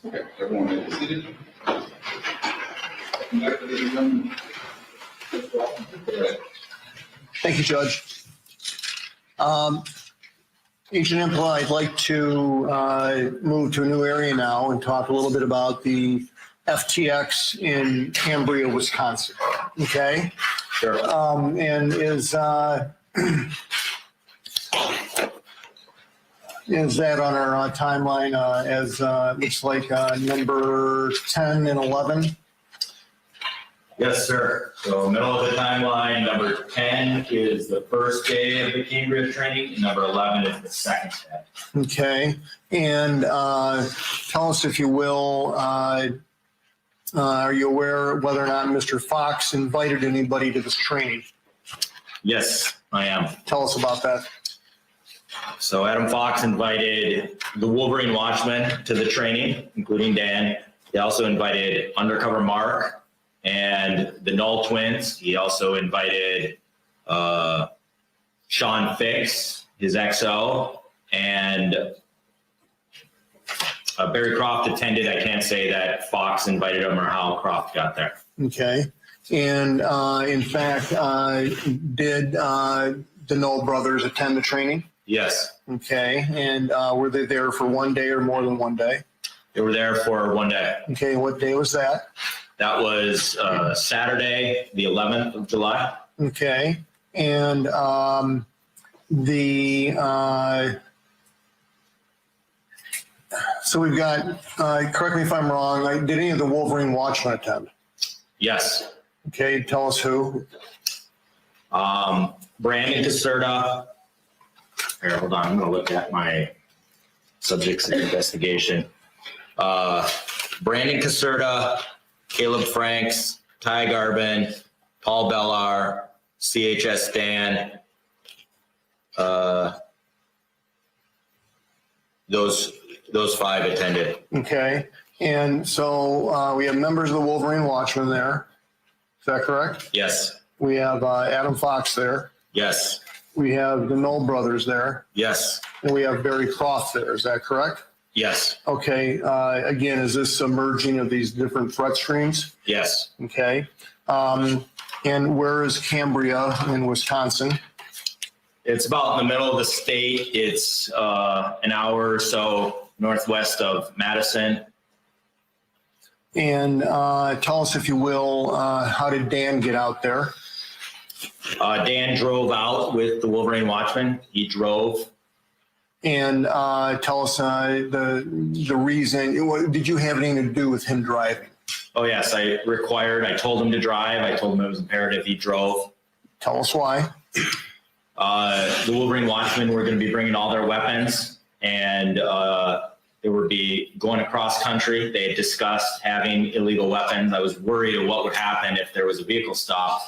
S4: Okay, everyone may be seated. Back to the room.
S5: Thank you, Judge. Agent Impla, I'd like to move to a new area now and talk a little bit about the FTX in Cambria, Wisconsin. Okay?
S8: Sure.
S5: And is that on our timeline as looks like number 10 and 11?
S3: Yes, sir. So middle of the timeline, number 10 is the first day of the Cambria training, and number 11 is the second day.
S5: Okay. And tell us, if you will, are you aware whether or not Mr. Fox invited anybody to this training?
S8: Yes, I am.
S5: Tell us about that.
S8: So Adam Fox invited the Wolverine Watchmen to the training, including Dan. He also invited Undercover Mark and the Knoll twins. He also invited Sean Fix, his XO, and Barry Croft attended. I can't say that Fox invited him or how Croft got there.
S5: Okay. And in fact, did the Knoll brothers attend the training?
S8: Yes,
S5: Okay. And were they there for one day or more than one day?
S8: they were there for one day.
S5: Okay. What day was that?
S8: That was Saturday, the 11th of July.
S5: Okay. And so we've got, correct me if I'm wrong, did any of the Wolverine Watchmen attend?
S8: Yes.
S5: Okay, tell us who.
S8: Brandon Caserta. Here, hold on. I'm going to look at my subjects of investigation. Brandon Caserta, Caleb Franks, Ty Garbin, Paul Bellar, CHS Dan. Those five attended.
S5: Okay. And so we have members of the Wolverine Watchmen there. Is that correct?
S8: Yes.
S5: We have Adam Fox there.
S8: Yes.
S5: We have the Knoll brothers there.
S8: Yes.
S5: And we have Barry Croft there. Is that correct?
S8: Yes.
S5: Okay. Again, is this a merging of these different threat streams?
S8: Yes.
S5: Okay. And where is Cambria in Wisconsin?
S8: It's about in the middle of the state. It's an hour or so northwest of Madison.
S5: And tell us, if you will, how did Dan get out there?
S8: Dan drove out with the Wolverine Watchmen. He drove.
S5: And tell us the reason. Did you have anything to do with him driving?
S8: Oh, yes. I told him to drive. I told him it was imperative he drove.
S5: Tell us why.
S8: The Wolverine Watchmen were going to be bringing all their weapons, and they would be going across country. They had discussed having illegal weapons. I was worried of what would happen if there was a vehicle stop.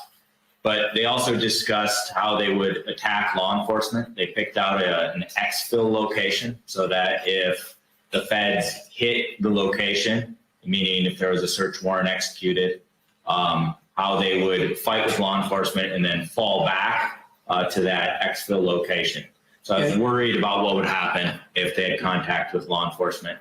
S8: But they also discussed how they would attack law enforcement. They picked out an exfil location so that if the feds hit the location, meaning if there was a search warrant executed, how they would fight with law enforcement and then fall back to that exfil location. So I was worried about what would happen if they had contact with law enforcement.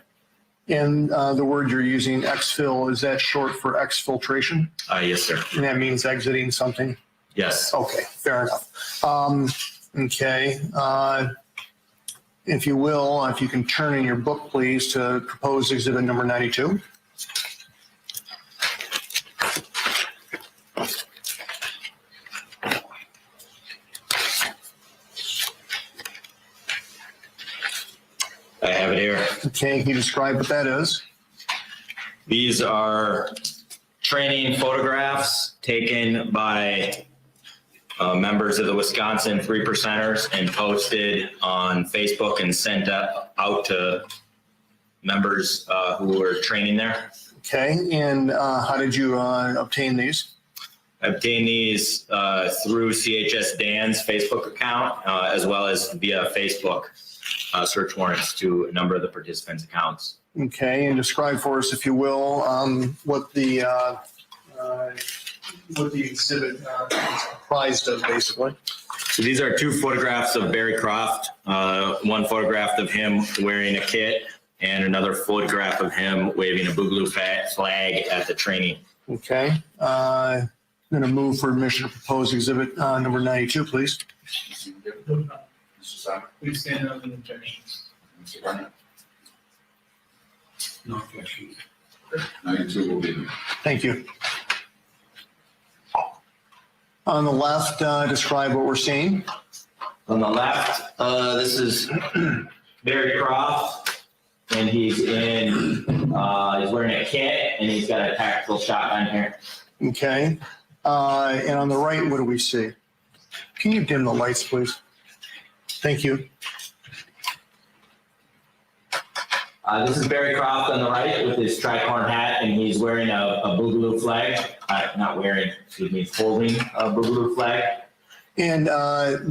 S5: And the word you're using, exfil, is that short for exfiltration?
S8: Yes, sir.
S5: And that means exiting something?
S8: Yes.
S5: Okay, fair enough. Okay. if you will, if you can turn in your book, please, to proposed exhibit number 92.
S8: I have it here.
S5: Okay, can you describe what that is?
S8: These are training photographs taken by members of the Wisconsin 3%ers and posted on Facebook and sent out to members who were training there.
S5: Okay, and how did you obtain these?
S8: I obtained these through CHS Dan's Facebook account, as well as via Facebook search warrants to a number of the participants' accounts.
S5: Okay, and describe for us, if you will, what the exhibit is comprised of, basically.
S8: So these are two photographs of Barry Croft. One photograph of him wearing a kit, and another photograph of him waving a Boogaloo flag at the training.
S5: Okay, I'm going to move for admission of proposed exhibit number 92, please.
S4: Mr. Simon?
S11: Please stand up in objections.
S4: Mr. Barnett?
S12: No objection.
S4: 92 will be.
S5: Thank you. On the left, describe what we're seeing.
S3: On the left, this is Barry Croft, and he's wearing a kit, and he's got a tactical shotgun here.
S5: Okay, and on the right, what do we see? Can you dim the lights, please? Thank you.
S3: This is Barry Croft on the right with his tricorn hat, and he's wearing a Boogaloo flag. Not wearing, excuse me, he's holding a Boogaloo flag.
S5: And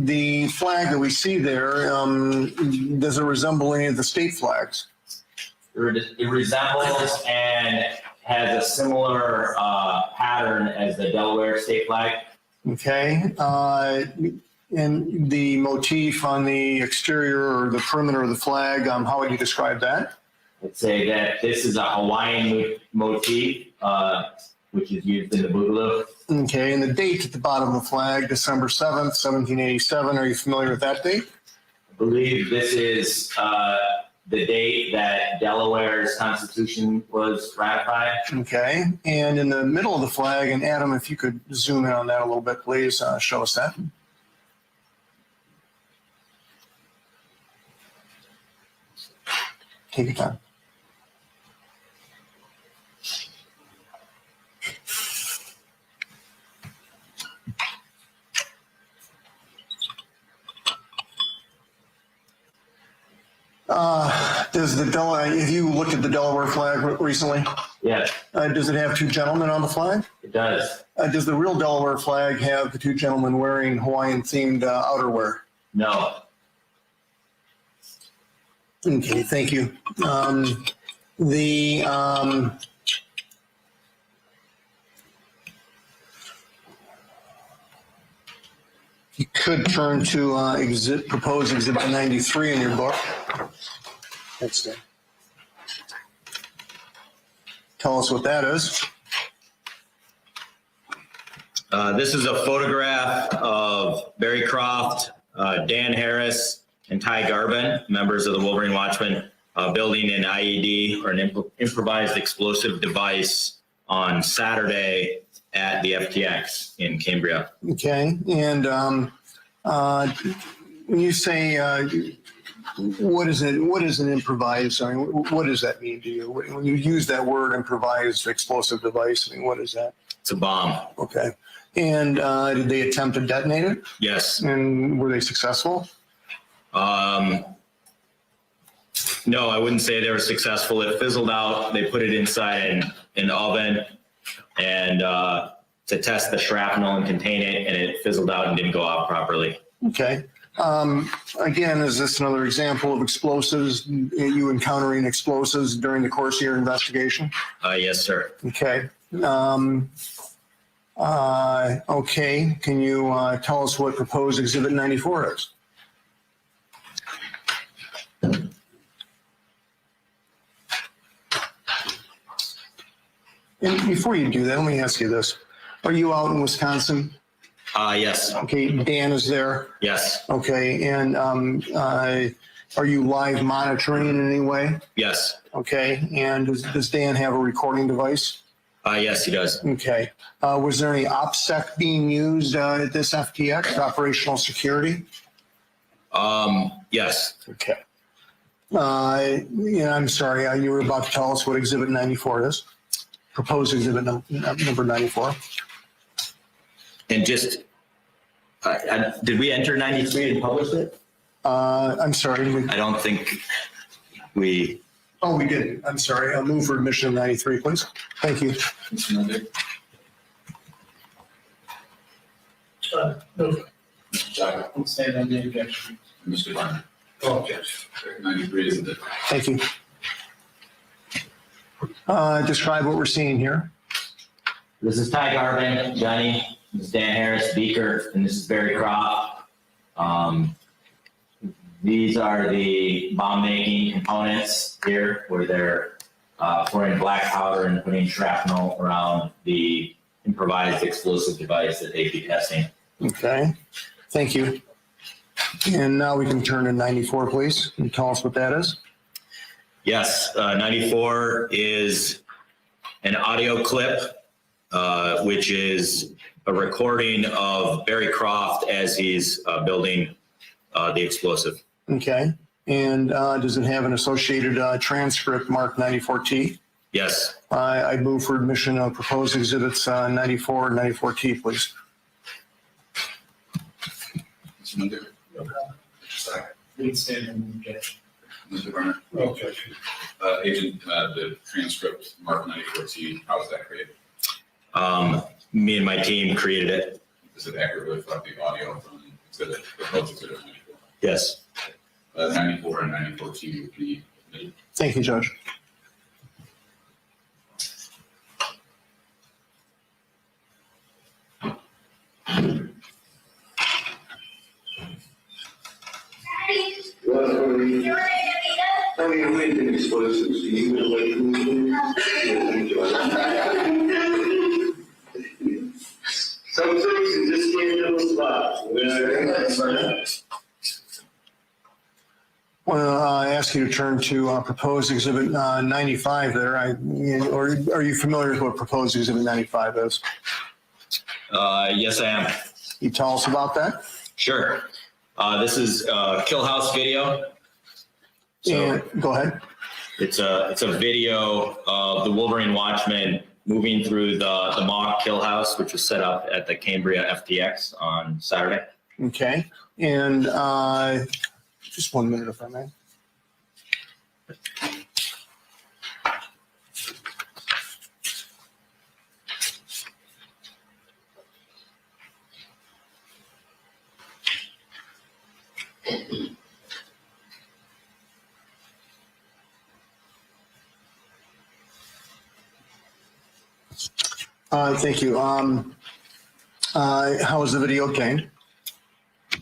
S5: the flag that we see there, does it resemble any of the state flags?
S3: It resembles and has a similar pattern as the Delaware state flag.
S5: Okay, and the motif on the exterior or the perimeter of the flag, how would you describe that?
S3: I'd say that this is a Hawaiian motif, which is used in the Boogaloo.
S5: Okay, and the date at the bottom of the flag, December 7th, 1787. Are you familiar with that date?
S3: I believe this is the date that Delaware's Constitution was ratified.
S5: Okay, and in the middle of the flag, and Adam, if you could zoom in on that a little bit, please, show us that. Take your time. Have you looked at the Delaware flag recently?
S3: Yes,
S5: Does it have two gentlemen on the flag?
S3: it does.
S5: Does the real Delaware flag have the two gentlemen wearing Hawaiian-themed outerwear?
S3: No.
S5: Okay, thank you. You could turn to proposed exhibit 93 in your book. That's it. Tell us what that is.
S8: This is a photograph of Barry Croft, Dan Harris, and Ty Garvin, members of the Wolverine Watchmen, building an IED or an improvised explosive device on Saturday at the FTX in Cambria.
S5: Okay, and when you say, what is an improvised, I mean, what does that mean to you? When you use that word improvised explosive device, I mean, what is that?
S8: It's a bomb.
S5: Okay, and did they attempt to detonate it?
S8: Yes.
S5: And were they successful?
S8: No, I wouldn't say they were successful. It fizzled out. They put it inside an oven and to test the shrapnel and contain it, and it fizzled out and didn't go off properly.
S5: Okay. Again, is this another example of explosives? You encountering explosives during the course of your investigation?
S8: Yes, sir.
S5: Okay. Okay. Can you tell us what proposed exhibit 94 is? And before you do that, let me ask you this. Are you out in Wisconsin?
S8: Yes.
S5: Okay, Dan is there.
S8: Yes.
S5: Okay, and Are you live monitoring in any way?
S8: Yes.
S5: Okay, and does Dan have a recording device?
S8: Yes, he does.
S5: Okay. Was there any OPSEC being used at this FTX, operational security?
S8: Yes.
S5: Okay. Yeah, I'm sorry, you were about to tell us what Exhibit 94 is. Proposed Exhibit number 94.
S8: And just, did we enter 93 and publish it?
S5: I'm sorry.
S8: I don't think we.
S5: Oh, we did. I'm sorry. I'll move for admission of 93, please. Thank you.
S4: Mr. Mundy?
S6: No,
S4: Second.
S11: I'll stand on the objection.
S4: Mr. Whitmer?
S6: no objection.
S4: 93 is the.
S5: Thank you. Describe what we're seeing here.
S3: This is Ty Garvin, Johnny, this is Dan Harris, Beaker, and this is Barry Croft. These are the bomb-making components here, where they're pouring black powder and putting shrapnel around the improvised explosive device that they'd be testing.
S5: Okay. Thank you. And now we can turn to 94, please, and tell us what that is.
S8: Yes, 94 is an audio clip, which is a recording of Barry Croft as he's building the explosive.
S5: Okay. And does it have an associated transcript marked 94T?
S8: Yes.
S5: I move for admission of proposed exhibits 94 and 94T, please.
S4: Mr. Mundy? Second.
S11: Please stand on the objection.
S4: Mr. Whitmer?
S6: No objection.
S4: Agent, the transcript, Mark 94T, how was that created?
S8: Me and my team created it.
S4: Does it accurately reflect the audio from exhibit, the proposed exhibit 94?
S8: Yes.
S4: 94 and 94T would be admitted.
S5: Thank you, Judge.
S7: How many wind explosives do you Some things just can't do a spot.
S5: Well, I ask you to turn to proposed exhibit 95 there. Or are you familiar with what proposed exhibit 95 is?
S8: Yes, I am.
S5: You tell us about that?
S8: Sure. This is a Kill House video. So
S5: And go ahead.
S8: it's a video of the Wolverine Watchmen moving through the mock Kill House, which was set up at the Cambria FTX on Saturday.
S5: Okay. And just 1 minute, if I may. Thank you. How was the video obtained?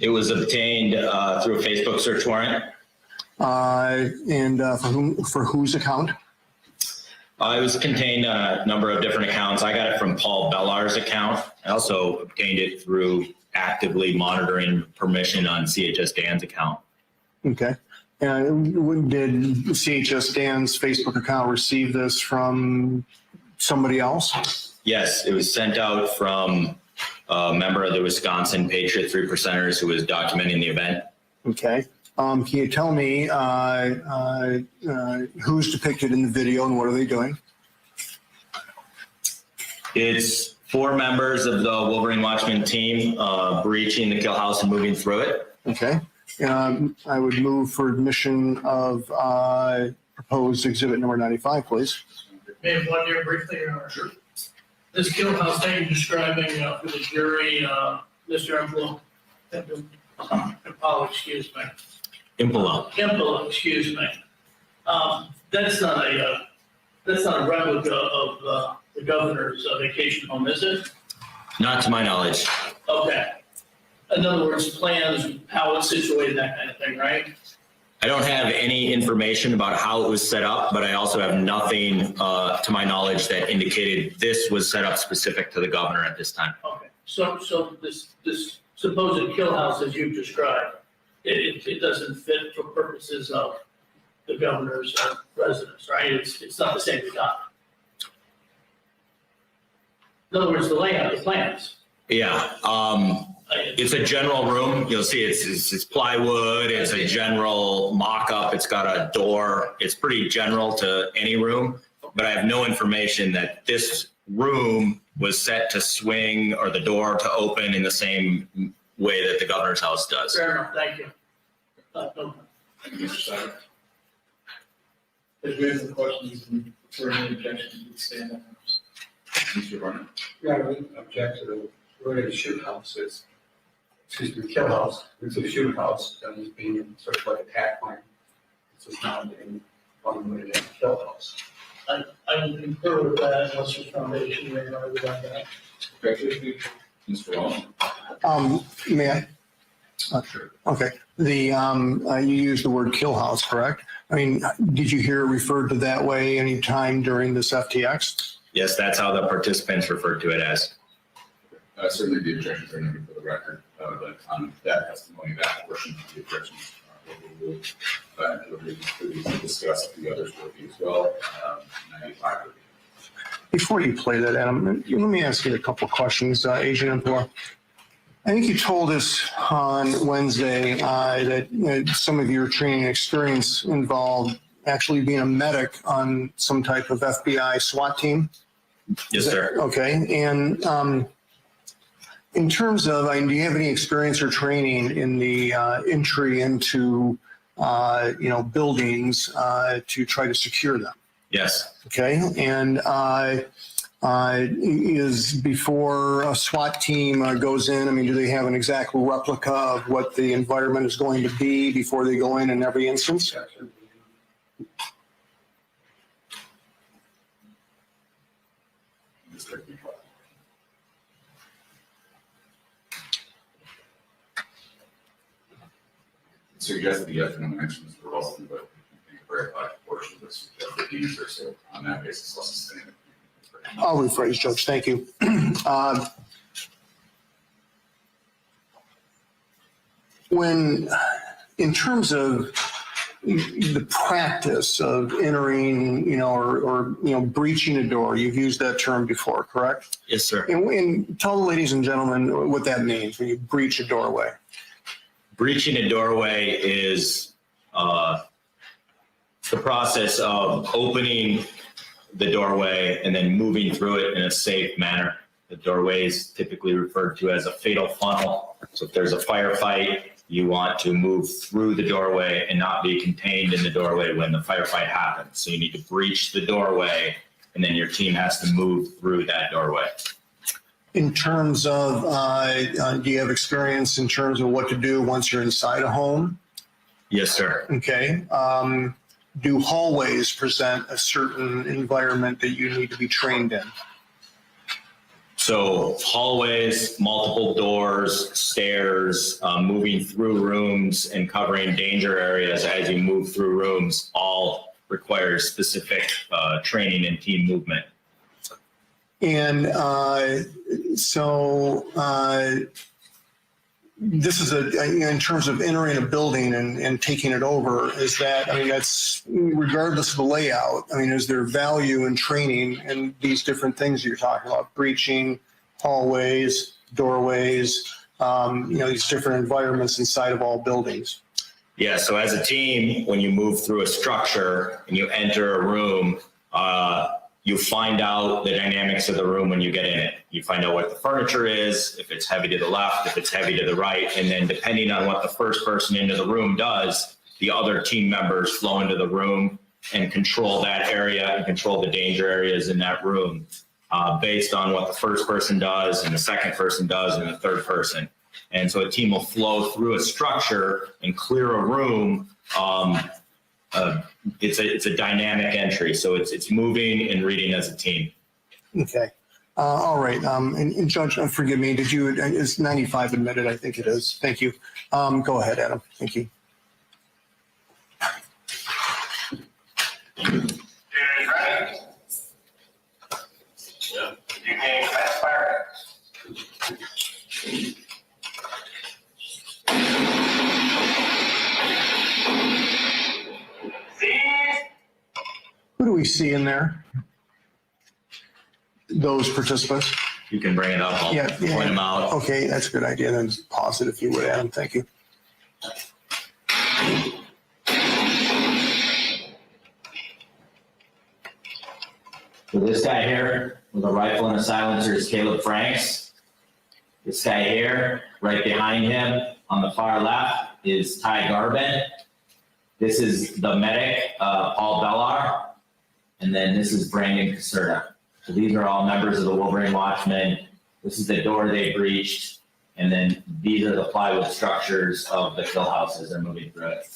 S8: It was obtained through a Facebook search warrant.
S5: And for whose account?
S8: It was contained on a number of different accounts. I got it from Paul Bellar's account. I also obtained it through actively monitoring permission on CHS Dan's account.
S5: Okay. Did CHS Dan's Facebook account receive this from somebody else?
S8: Yes, it was sent out from a member of the Wisconsin Patriot 3%ers who was documenting the event.
S5: Okay. Can you tell me who's depicted in the video and what are they doing?
S8: It's 4 members of the Wolverine Watchmen team breaching the Kill House and moving through it.
S5: Okay. I would move for admission of proposed exhibit number 95, please.
S6: May I have one here briefly, or? Sure. This Kill House that you're describing for the jury, Mr. Impala, excuse me. Impala, excuse me. That's not a replica of the governor's vacation home, is it?
S8: Not to my knowledge.
S6: Okay. In other words, plans, how it's situated, that kind of thing, right?
S8: I don't have any information about how it was set up, but I also have nothing to my knowledge that indicated this was set up specific to the governor at this time.
S6: Okay. So this supposed kill house as you've described, it doesn't fit for purposes of the governor's residence, right? It's not the same document. In other words, the layout, the plans.
S8: Yeah, it's a general room. You'll see it's plywood. It's a general mock-up. It's got a door. It's pretty general to any room, but I have no information that this room was set to swing or the door to open in the same way that the governor's house does.
S6: Fair enough, thank you. No.
S4: Thank you, Mr. Snyder.
S11: If we have any questions or any objections, we stand up.
S4: Mr. Varner.
S12: Yeah, I would object to the word of the shoot house is, excuse me, kill house, it's a shoot house, and it's being sort of like a tack line. It's just not being formulated as a kill house.
S6: I can concur with that unless your foundation may not have done that.
S4: Okay, Mr. Wallman.
S5: May I?
S12: Sure.
S5: Okay, you used the word kill house, correct? I mean, did you hear it referred to that way any time during this FTX?
S8: Yes, that's how the participants referred to it as.
S4: Certainly the objections are noted for the record, but on that testimony, that portion of the objections will be discussed. The others will be as well. 95.
S5: Before you play that, Adam, let me ask you a couple of questions, Agent Employer. I think you told us on Wednesday that some of your training experience involved actually being a medic on some type of FBI SWAT team.
S8: Yes, sir.
S5: Okay, and in terms of, do you have any experience or training in the entry into, buildings to try to secure them?
S8: Yes.
S5: Okay, and is before a SWAT team goes in, I mean, do they have an exact replica of what the environment is going to be before they go in every instance?
S4: Suggest the economic mentions were also, but I think verify portion of this, the deeds are so on that basis, I'll sustain it.
S5: I'll rephrase, Judge, thank you. When, in terms of the practice of entering, or breaching a door, you've used that term before, correct?
S8: Yes, sir.
S5: And tell the ladies and gentlemen what that means when you breach a doorway.
S8: Breaching a doorway is the process of opening the doorway and then moving through it in a safe manner. The doorway is typically referred to as a fatal funnel. So if there's a firefight, you want to move through the doorway and not be contained in the doorway when the firefight happens. So you need to breach the doorway, and then your team has to move through that doorway.
S5: In terms of, do you have experience in terms of what to do once you're inside a home?
S8: Yes, sir.
S5: Okay. Do hallways present a certain environment that you need to be trained in?
S8: So hallways, multiple doors, stairs, moving through rooms and covering danger areas as you move through rooms all requires specific training and team movement.
S5: And this is in terms of entering a building and taking it over, is that, that's regardless of the layout, is there value in training in these different things you're talking about, breaching, hallways, doorways, these different environments inside of all buildings?
S8: Yeah, so as a team, when you move through a structure and you enter a room, you find out the dynamics of the room when you get in it. You find out what the furniture is, if it's heavy to the left, if it's heavy to the right, and then depending on what the first person into the room does, the other team members flow into the room and control that area and control the danger areas in that room based on what the first person does and the second person does and the third person. And so a team will flow through a structure and clear a room. It's a dynamic entry, so it's moving and reading as a team.
S5: Okay. All right. And Judge, forgive me, it's 95 admitted, I think it is. Thank you. Go ahead, Adam. Thank you. see in there? Those participants?
S8: You can bring it up, I'll
S5: Yeah, yeah.
S8: point them out.
S5: Okay, that's a good idea. Then just pause it if you would, Adam. Thank you.
S3: So this guy here with a rifle and a silencer is Caleb Franks. This guy here, right behind him on the far left, is Ty Garvin. This is the medic, Paul Bellar. And then this is Brandon Caserta. So these are all members of the Wolverine Watchmen. This is the door they breached. And then these are the plywood structures of the kill houses they're moving through it.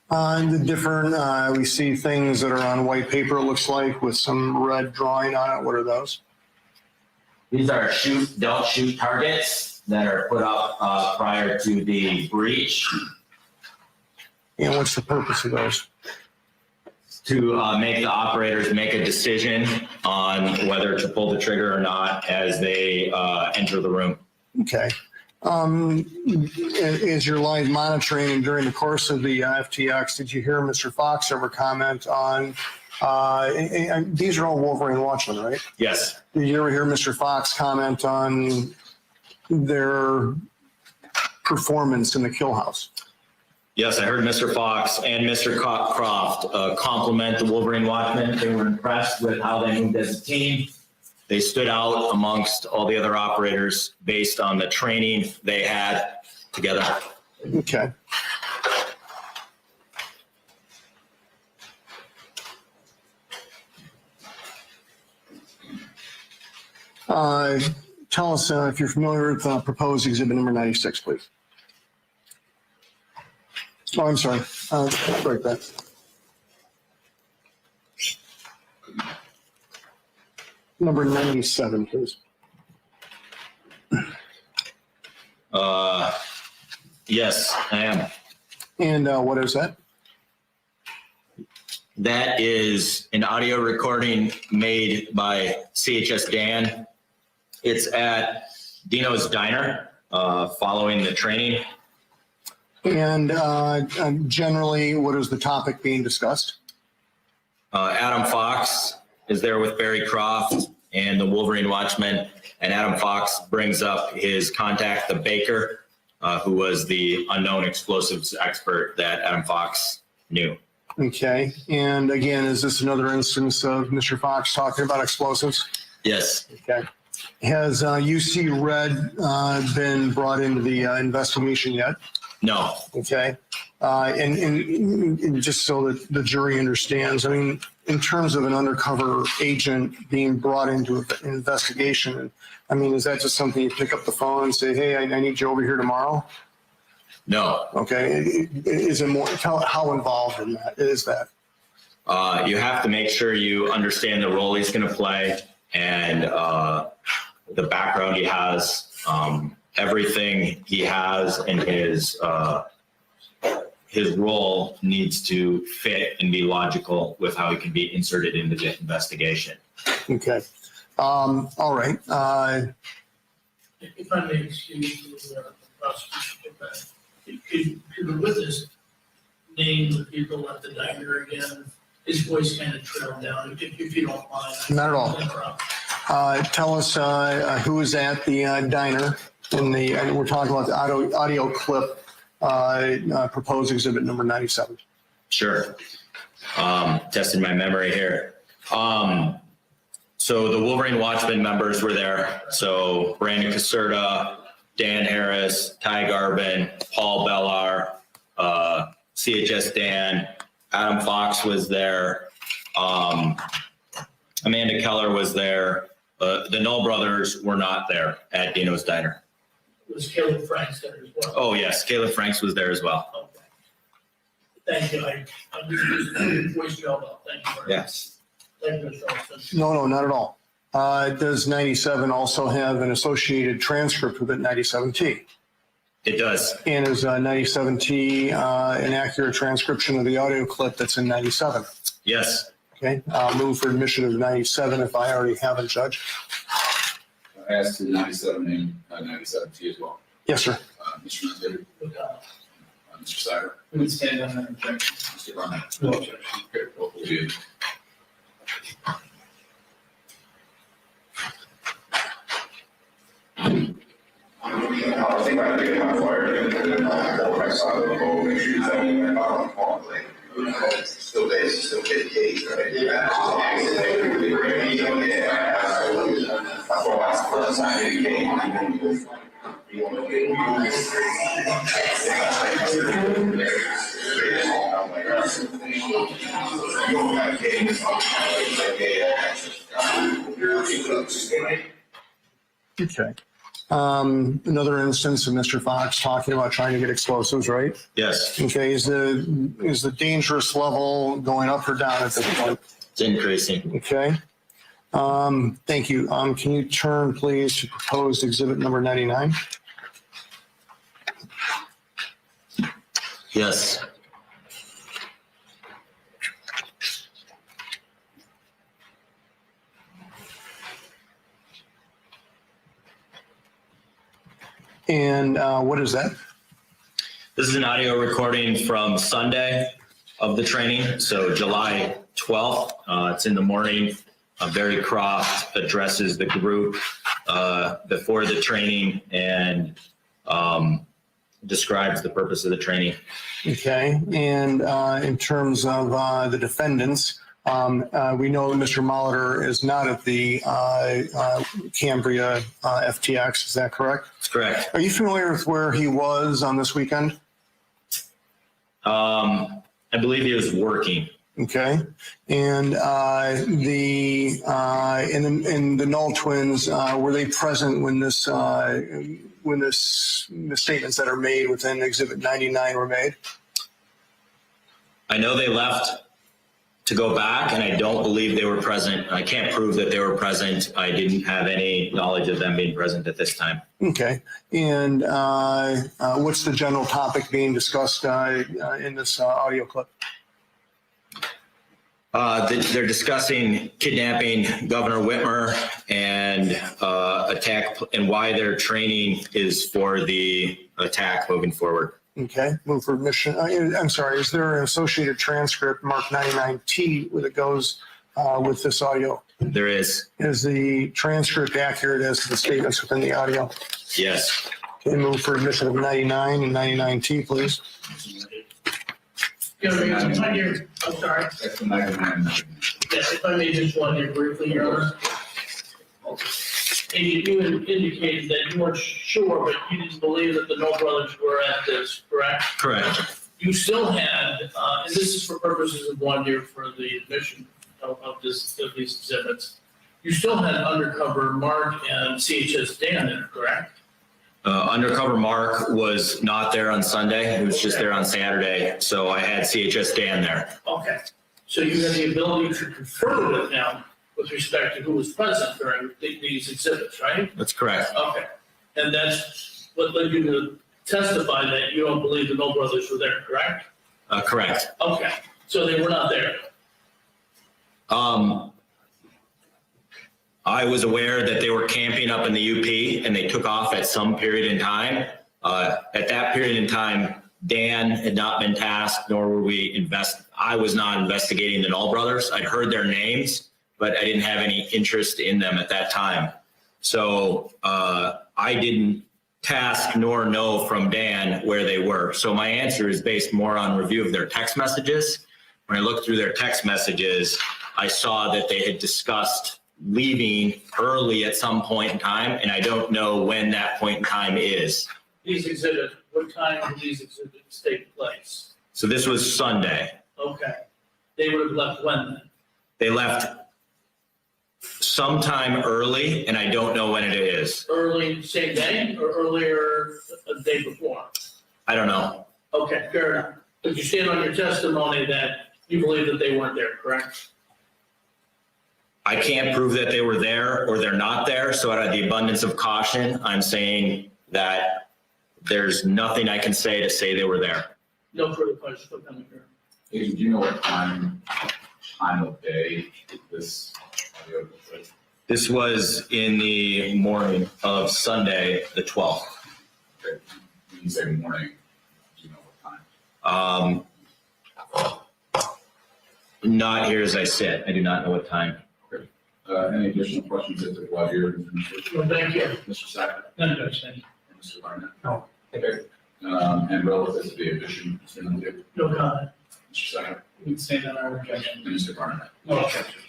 S5: The different, we see things that are on white paper, it looks like, with some red drawing on it. What are those?
S3: These are don't shoot targets that are put up prior to the breach
S5: And what's the purpose of those?
S3: to make the operators make a decision on whether to pull the trigger or not as they enter the room.
S5: Okay. As you're live monitoring and during the course of the FTX, did you hear Mr. Fox ever comment on, and these are all Wolverine Watchmen, right?
S8: Yes,
S5: Did you ever hear Mr. Fox comment on their performance in the kill house?
S8: yes, I heard Mr. Fox and Mr. Croft compliment the Wolverine Watchmen.
S3: They were impressed with how they moved as a team.
S8: They stood out amongst all the other operators based on the training they had together.
S5: Okay. Tell us if you're familiar with proposed exhibit number 96, please. Oh, I'm sorry. Right back. Number 97, please.
S8: Yes, I am.
S5: And what is that?
S8: That is an audio recording made by CHS Dan. It's at Dino's Diner following the training.
S5: And generally, what is the topic being discussed?
S8: Adam Fox is there with Barry Croft and the Wolverine Watchmen, and Adam Fox brings up his contact, the Baker, who was the unknown explosives expert that Adam Fox knew.
S5: Okay. And again, is this another instance of Mr. Fox talking about explosives?
S8: Yes.
S5: Okay. Has UC Red been brought into the investigation yet?
S8: No.
S5: Okay. And just so that the jury understands, I mean, in terms of an undercover agent being brought into an investigation, I mean, is that just something you pick up the phone and say, hey, I need you over here tomorrow?
S8: No.
S5: Okay. Is it more, how involved in that is that?
S8: You have to make sure you understand the role he's going to play and the background he has. Everything he has in his role needs to fit and be logical with how he can be inserted into the investigation.
S5: Okay. All right.
S6: If I may excuse the prosecution, could the witness name the people at the diner again? His voice kind of trailed down, if you don't mind.
S5: Not at all. Tell us who is at the diner and we're talking about the audio clip, proposed exhibit number 97.
S8: Sure. Testing my memory here. So the Wolverine Watchmen members were there. So Brandon Caserta, Dan Harris, Ty Garvin, Paul Bellar, CHS Dan, Adam Fox was there. Amanda Keller was there. The Knoll brothers were not there at Dino's Diner.
S6: Was Caleb Franks there as well?
S8: Oh yes, Caleb Franks was there as well.
S6: Okay. Thank you. I'm just using voice trailed up. Thank you very much.
S8: Yes.
S6: Thank you, Mr. Olson.
S5: No, not at all. Does 97 also have an associated transcript with it, 97T?
S8: It does.
S5: And is 97T an accurate transcription of the audio clip that's in 97?
S8: Yes.
S5: Okay, move for admission of 97 if I already haven't, Judge.
S4: As to 97 and 97T as well.
S5: Yes, sir.
S4: Mr. Manzini, Mr. Sider,
S11: Who would stand on that objection?
S4: Mr. Barnett.
S11: No objection.
S4: Okay, what will be
S7: I think I get my fire and then I'll my side of the boat, make sure you tell me about it. Still days, still get cake, right? Yeah. I thought last first time it came.
S5: Okay. Another instance of Mr. Fox talking about trying to get explosives, right?
S8: Yes,
S5: Okay, is the dangerous level going up or down at this point?
S8: it's increasing.
S5: Okay. Thank you. Can you turn please to proposed exhibit number 99?
S8: Yes.
S5: And what is that?
S8: This is an audio recording from Sunday of the training, so July 12th. It's in the morning. Barry Croft addresses the group before the training and describes the purpose of the training.
S5: Okay. And in terms of the defendants, we know Mr. Molitor is not at the Cambria FTX. Is that correct?
S8: That's correct.
S5: Are you familiar with where he was on this weekend?
S8: I believe he was working.
S5: Okay. And the Knoll twins, were they present when the statements that are made within Exhibit 99 were made?
S8: I know they left to go back, and I don't believe they were present. I can't prove that they were present. I didn't have any knowledge of them being present at this time.
S5: Okay. And what's the general topic being discussed in this audio clip?
S8: They're discussing kidnapping Governor Whitmer and attack, and why their training is for the attack moving forward.
S5: Okay. Move for admission. I'm sorry. Is there an associated transcript marked 99T that goes with this audio?
S8: There is.
S5: Is the transcript accurate as to the statements within the audio?
S8: Yes.
S5: Okay. Move for admission of 99 and 99T, please.
S6: I'm sorry.
S4: That's the 99.
S6: Yes, if I may just one here briefly, Your Honor. And you indicated that you weren't sure, but you didn't believe that the Knoll brothers were at this, correct?
S8: Correct.
S6: You still had, and this is for purposes of one year for the admission of these exhibits, you still had undercover Mark and CHS Dan there, correct?
S8: Undercover Mark was not there on Sunday. He was just there on Saturday. So I had CHS Dan there.
S6: Okay. So you had the ability to confer with them with respect to who was present during these exhibits, right?
S8: That's correct.
S6: Okay. And that's what led you to testify that you don't believe the Knoll brothers were there, correct?
S8: Correct.
S6: Okay. So they were not there.
S8: I was aware that they were camping up in the UP and they took off at some period in time. At that period in time, Dan had not been tasked, nor were we I was not investigating the Knoll brothers. I'd heard their names, but I didn't have any interest in them at that time. So I didn't task nor know from Dan where they were. So my answer is based more on review of their text messages. When I looked through their text messages, I saw that they had discussed leaving early at some point in time, and I don't know when that point in time is.
S6: These exhibits, what time did these exhibits take place?
S8: So this was Sunday.
S6: Okay. They would have left when then?
S8: They left sometime early, and I don't know when it is.
S6: Early, same day, or earlier a day before?
S8: I don't know.
S6: Okay, fair enough. But you stand on your testimony that you believe that they weren't there, correct?
S8: I can't prove that they were there or they're not there. So out of the abundance of caution, I'm saying that there's nothing I can say to say they were there.
S6: No further questions for coming here.
S4: Hey, do you know what time of day this audio was?
S8: This was in the morning of Sunday, the 12th.
S4: Okay. When you say morning, do you know what time?
S8: Not here as I sit. I do not know what time.
S4: Any additional questions that the audio?
S6: Well, thank you.
S4: Mr. Sacker?
S6: None, Judge, thank you.
S4: Mr. Barnett?
S12: No.
S4: Okay. And relative to the addition, Mr. Lindsay?
S11: No comment.
S4: Mr. Snyder?
S11: We can stand on our objection.
S4: And Mr. Barnett?
S11: No objection.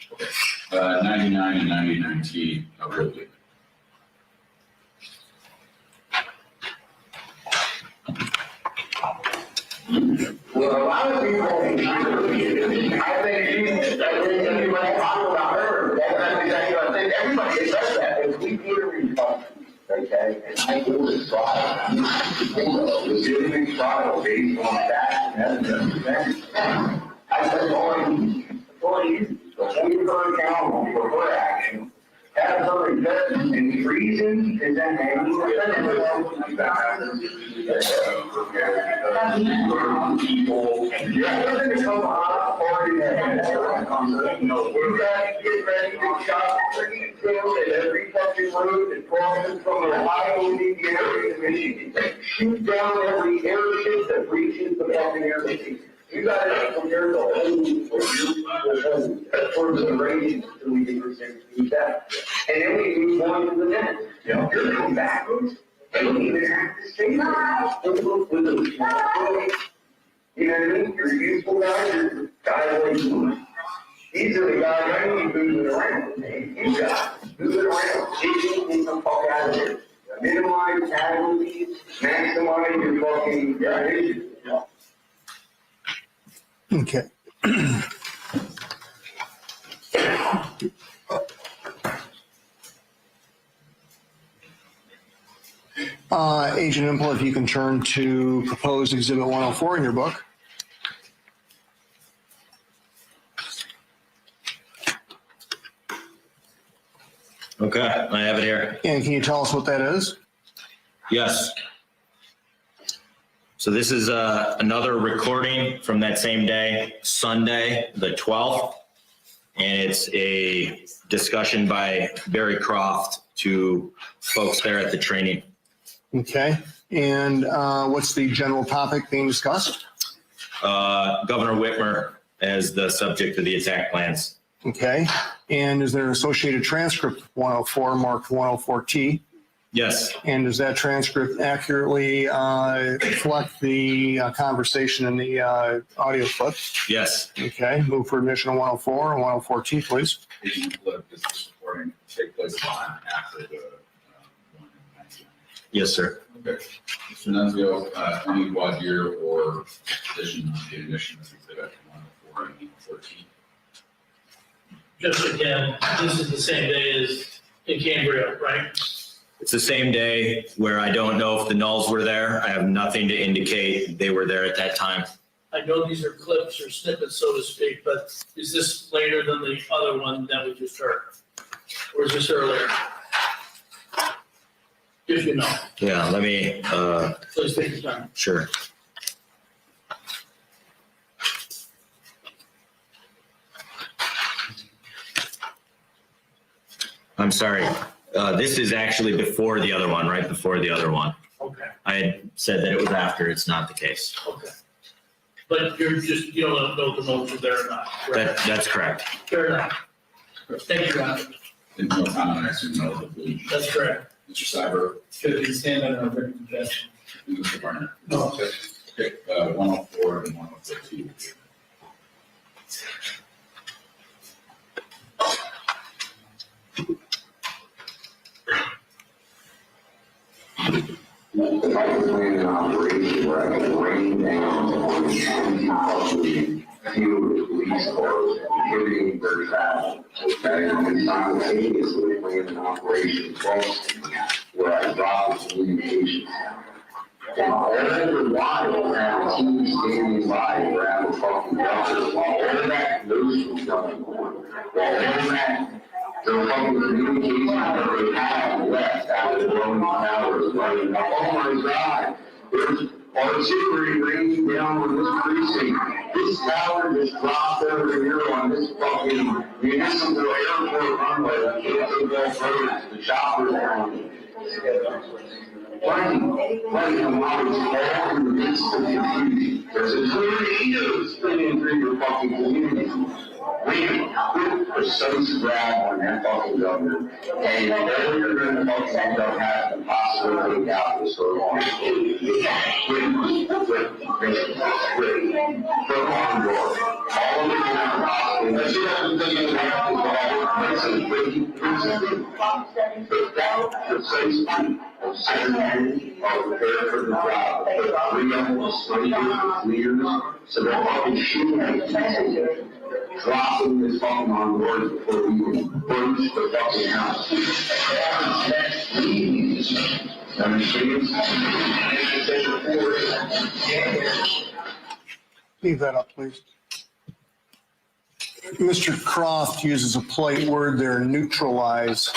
S4: 99 and 99T, Ridley.
S7: Well, a lot of people, I think everybody talked about her, that's exactly what I think, everybody does that, if we get a refund, okay, and I do this trial, legitimate trial based on that, and evidence, I said, authorities, before you go accountable for her action, have her judgment and reason, and then maybe people, yeah, we're gonna come on, or you know, we're gonna get ready to shop, and every fucking road that crosses from Ohio to the area to Michigan. Shoot down every airship that reaches the fucking airspace. You gotta compare the whole, for the ratings so we can receive that. And then we move on to the next. You know, you're going backwards. They don't even have to say that. You know what I mean? You're useful guys, you're guys like you. These are the guys I need moving around. You guys, moving around. Get the fuck out of here. Minimize casualties, maximize your fucking issues.
S5: Okay. Agent Impel, if you can turn to proposed exhibit 104 in your book.
S8: Okay, I have it here.
S5: And can you tell us what that is?
S8: Yes. So this is another recording from that same day, Sunday, the 12th. And it's a discussion by Barry Croft to folks there at the training.
S5: Okay. And what's the general topic being discussed?
S8: Governor Whitmer as the subject of the attack plans.
S5: Okay. And is there an associated transcript of 104 marked 104T?
S8: Yes.
S5: And does that transcript accurately reflect the conversation in the audio clip?
S8: Yes.
S5: Okay. Move for admission on 104 and 104T, please.
S4: Agent Flip, does this recording take place on after the one in 99?
S8: Yes, sir.
S4: Okay. Mr. Nunzio, any voir dire or addition to the admission of exhibit 104 and 114?
S6: Just again, this is the same day as in Cambria, right?
S8: It's the same day where I don't know if the nulls were there. I have nothing to indicate they were there at that time.
S6: I know these are clips or snippets, so to speak, but is this later than the other one that we just heard? Or is this earlier? If you know,
S8: Yeah, let me,
S6: please take your time.
S8: sure. I'm sorry. This is actually before the other one, right before the other one.
S6: Okay,
S8: I had said that it was after. It's not the case.
S6: okay. But you're just, you don't know if the notes are there or not, correct?
S8: That's correct.
S6: Fair enough. Thank you, Ron.
S4: And no comment, I assume no conclusion.
S6: That's correct.
S4: Mr. Cyber,
S11: Should we stand on our written objection?
S4: and Mr. Barnett?
S11: No.
S4: Okay, 104 and 114.
S7: If I was planning an operation where I could rain down on the few police cars inhibiting their travel, okay, and simultaneously plan an operation where I drop the communications. And all the while, have teams standing by grab a fucking gun, while all that news was going on, while all that the fucking communication that we have left out of the Roman towers running up. Oh my God, there's artillery raining down on this precinct. This tower just dropped over here on this fucking municipal airport runway. The kids are going first, the choppers are on. Running from all in the midst of confusion. There's a tornado spinning through your fucking community. For some grab on that fucking government, and all you're gonna fucking end up having the possibility out this so long. For on board. All of it is possible. But you have to think of the safety of 7 men are prepared for the job. We almost 20 years, so they're fucking shooting at each other. Dropping this fucking on board before we even burst the fucking house.
S5: Leave that up, please. Mr. Croft uses a polite word there, neutralize.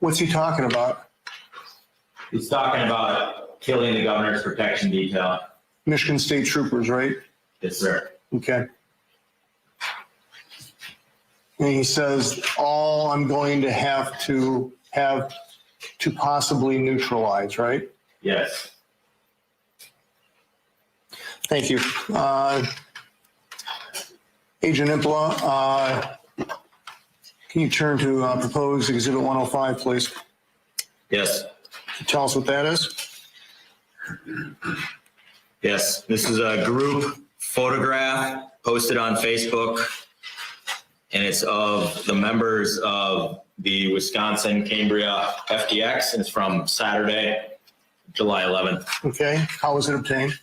S5: What's he talking about?
S3: He's talking about killing the governor's protection detail.
S5: Michigan State Troopers, right?
S3: Yes, sir.
S5: Okay. And he says, all I'm going to have to possibly neutralize, right?
S3: Yes.
S5: Thank you. Agent Impala, can you turn to proposed exhibit 105, please?
S8: Yes.
S5: Tell us what that is.
S8: Yes, this is a group photograph posted on Facebook, and it's of the members of the Wisconsin Cambria FTX, and it's from Saturday, July 11th.
S5: Okay, how was it obtained?
S8: It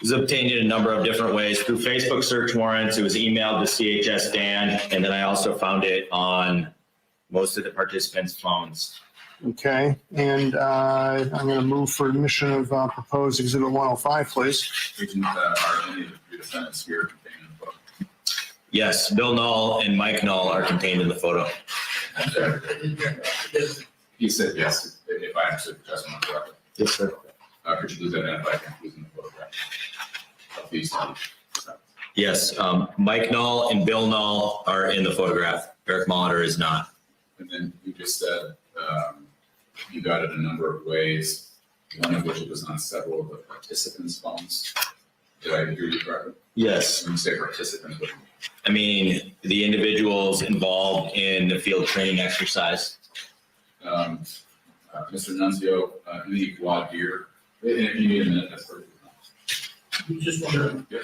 S8: was obtained in a number of different ways through Facebook search warrants. It was emailed to CHS Dan, and then I also found it on most of the participants' phones.
S5: Okay, and I'm going to move for admission of proposed exhibit 105, please.
S4: Agent, are any of the three defendants here contained in the book?
S8: Yes, Bill Null and Mike Null are contained in the photo.
S4: He said yes, if I understood the testimony correctly.
S8: Yes, sir.
S4: Could you please identify who's in the photograph of these two?
S8: Yes, Mike Null and Bill Null are in the photograph. Eric Molitor is not.
S4: And then you just said you got it a number of ways, one of which it was on several of the participants' phones. Did I hear you correctly?
S8: Yes.
S4: When you say participants, what do you mean?
S8: I mean, the individuals involved in the field training exercise.
S4: Mr. Nunzio, any voir dire? If you need a minute, that's perfect.
S6: You just want to,
S4: Yeah.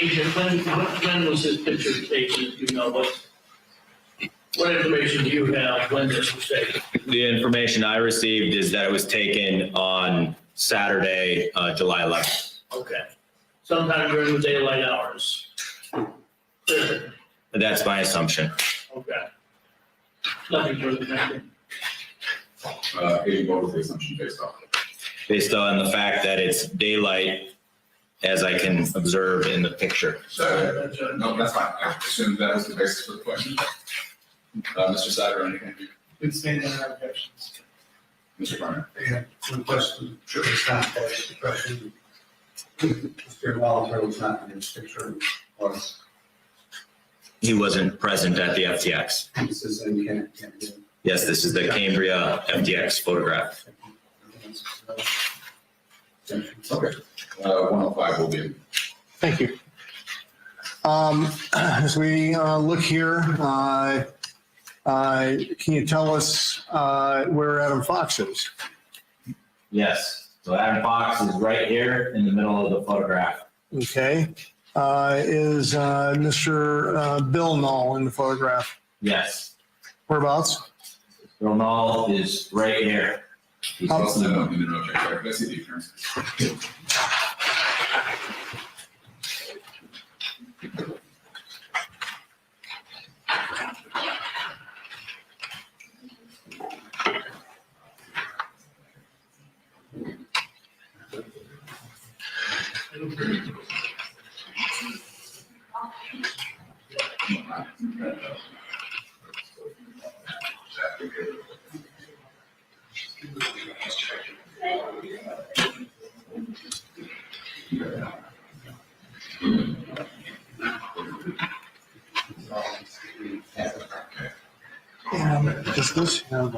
S6: Agent, when was this picture taken? Do you know what information do you have when this was taken?
S8: The information I received is that it was taken on Saturday, July 11th.
S6: Okay. Sometime during the daylight hours. Clear.
S8: That's my assumption.
S6: Okay. Nothing further, thank you.
S4: Agent, what was the assumption based off?
S8: Based on the fact that it's daylight, as I can observe in the picture.
S4: No, that's fine. I assumed that was the basis for the question. Mr. Sider, anything?
S12: Please stand on our objections.
S4: Mr. Farmer?
S12: Yeah, one question, sure, it's not that question. Mr. Walter was not in this picture, was,
S8: He wasn't present at the FTX.
S12: this is, and you can't do.
S8: Yes, this is the Cambria FTX photograph.
S4: Okay. 105 will be.
S5: Thank you. As we look here, can you tell us where Adam Fox is?
S3: Yes. So Adam Fox is right here in the middle of the photograph.
S5: Okay. Is Mr. Bill Null in the photograph?
S3: Yes.
S5: Whereabouts?
S3: Bill Null is right here. He's
S4: Also, no, check. Can I see the appearance?
S5: Just this have?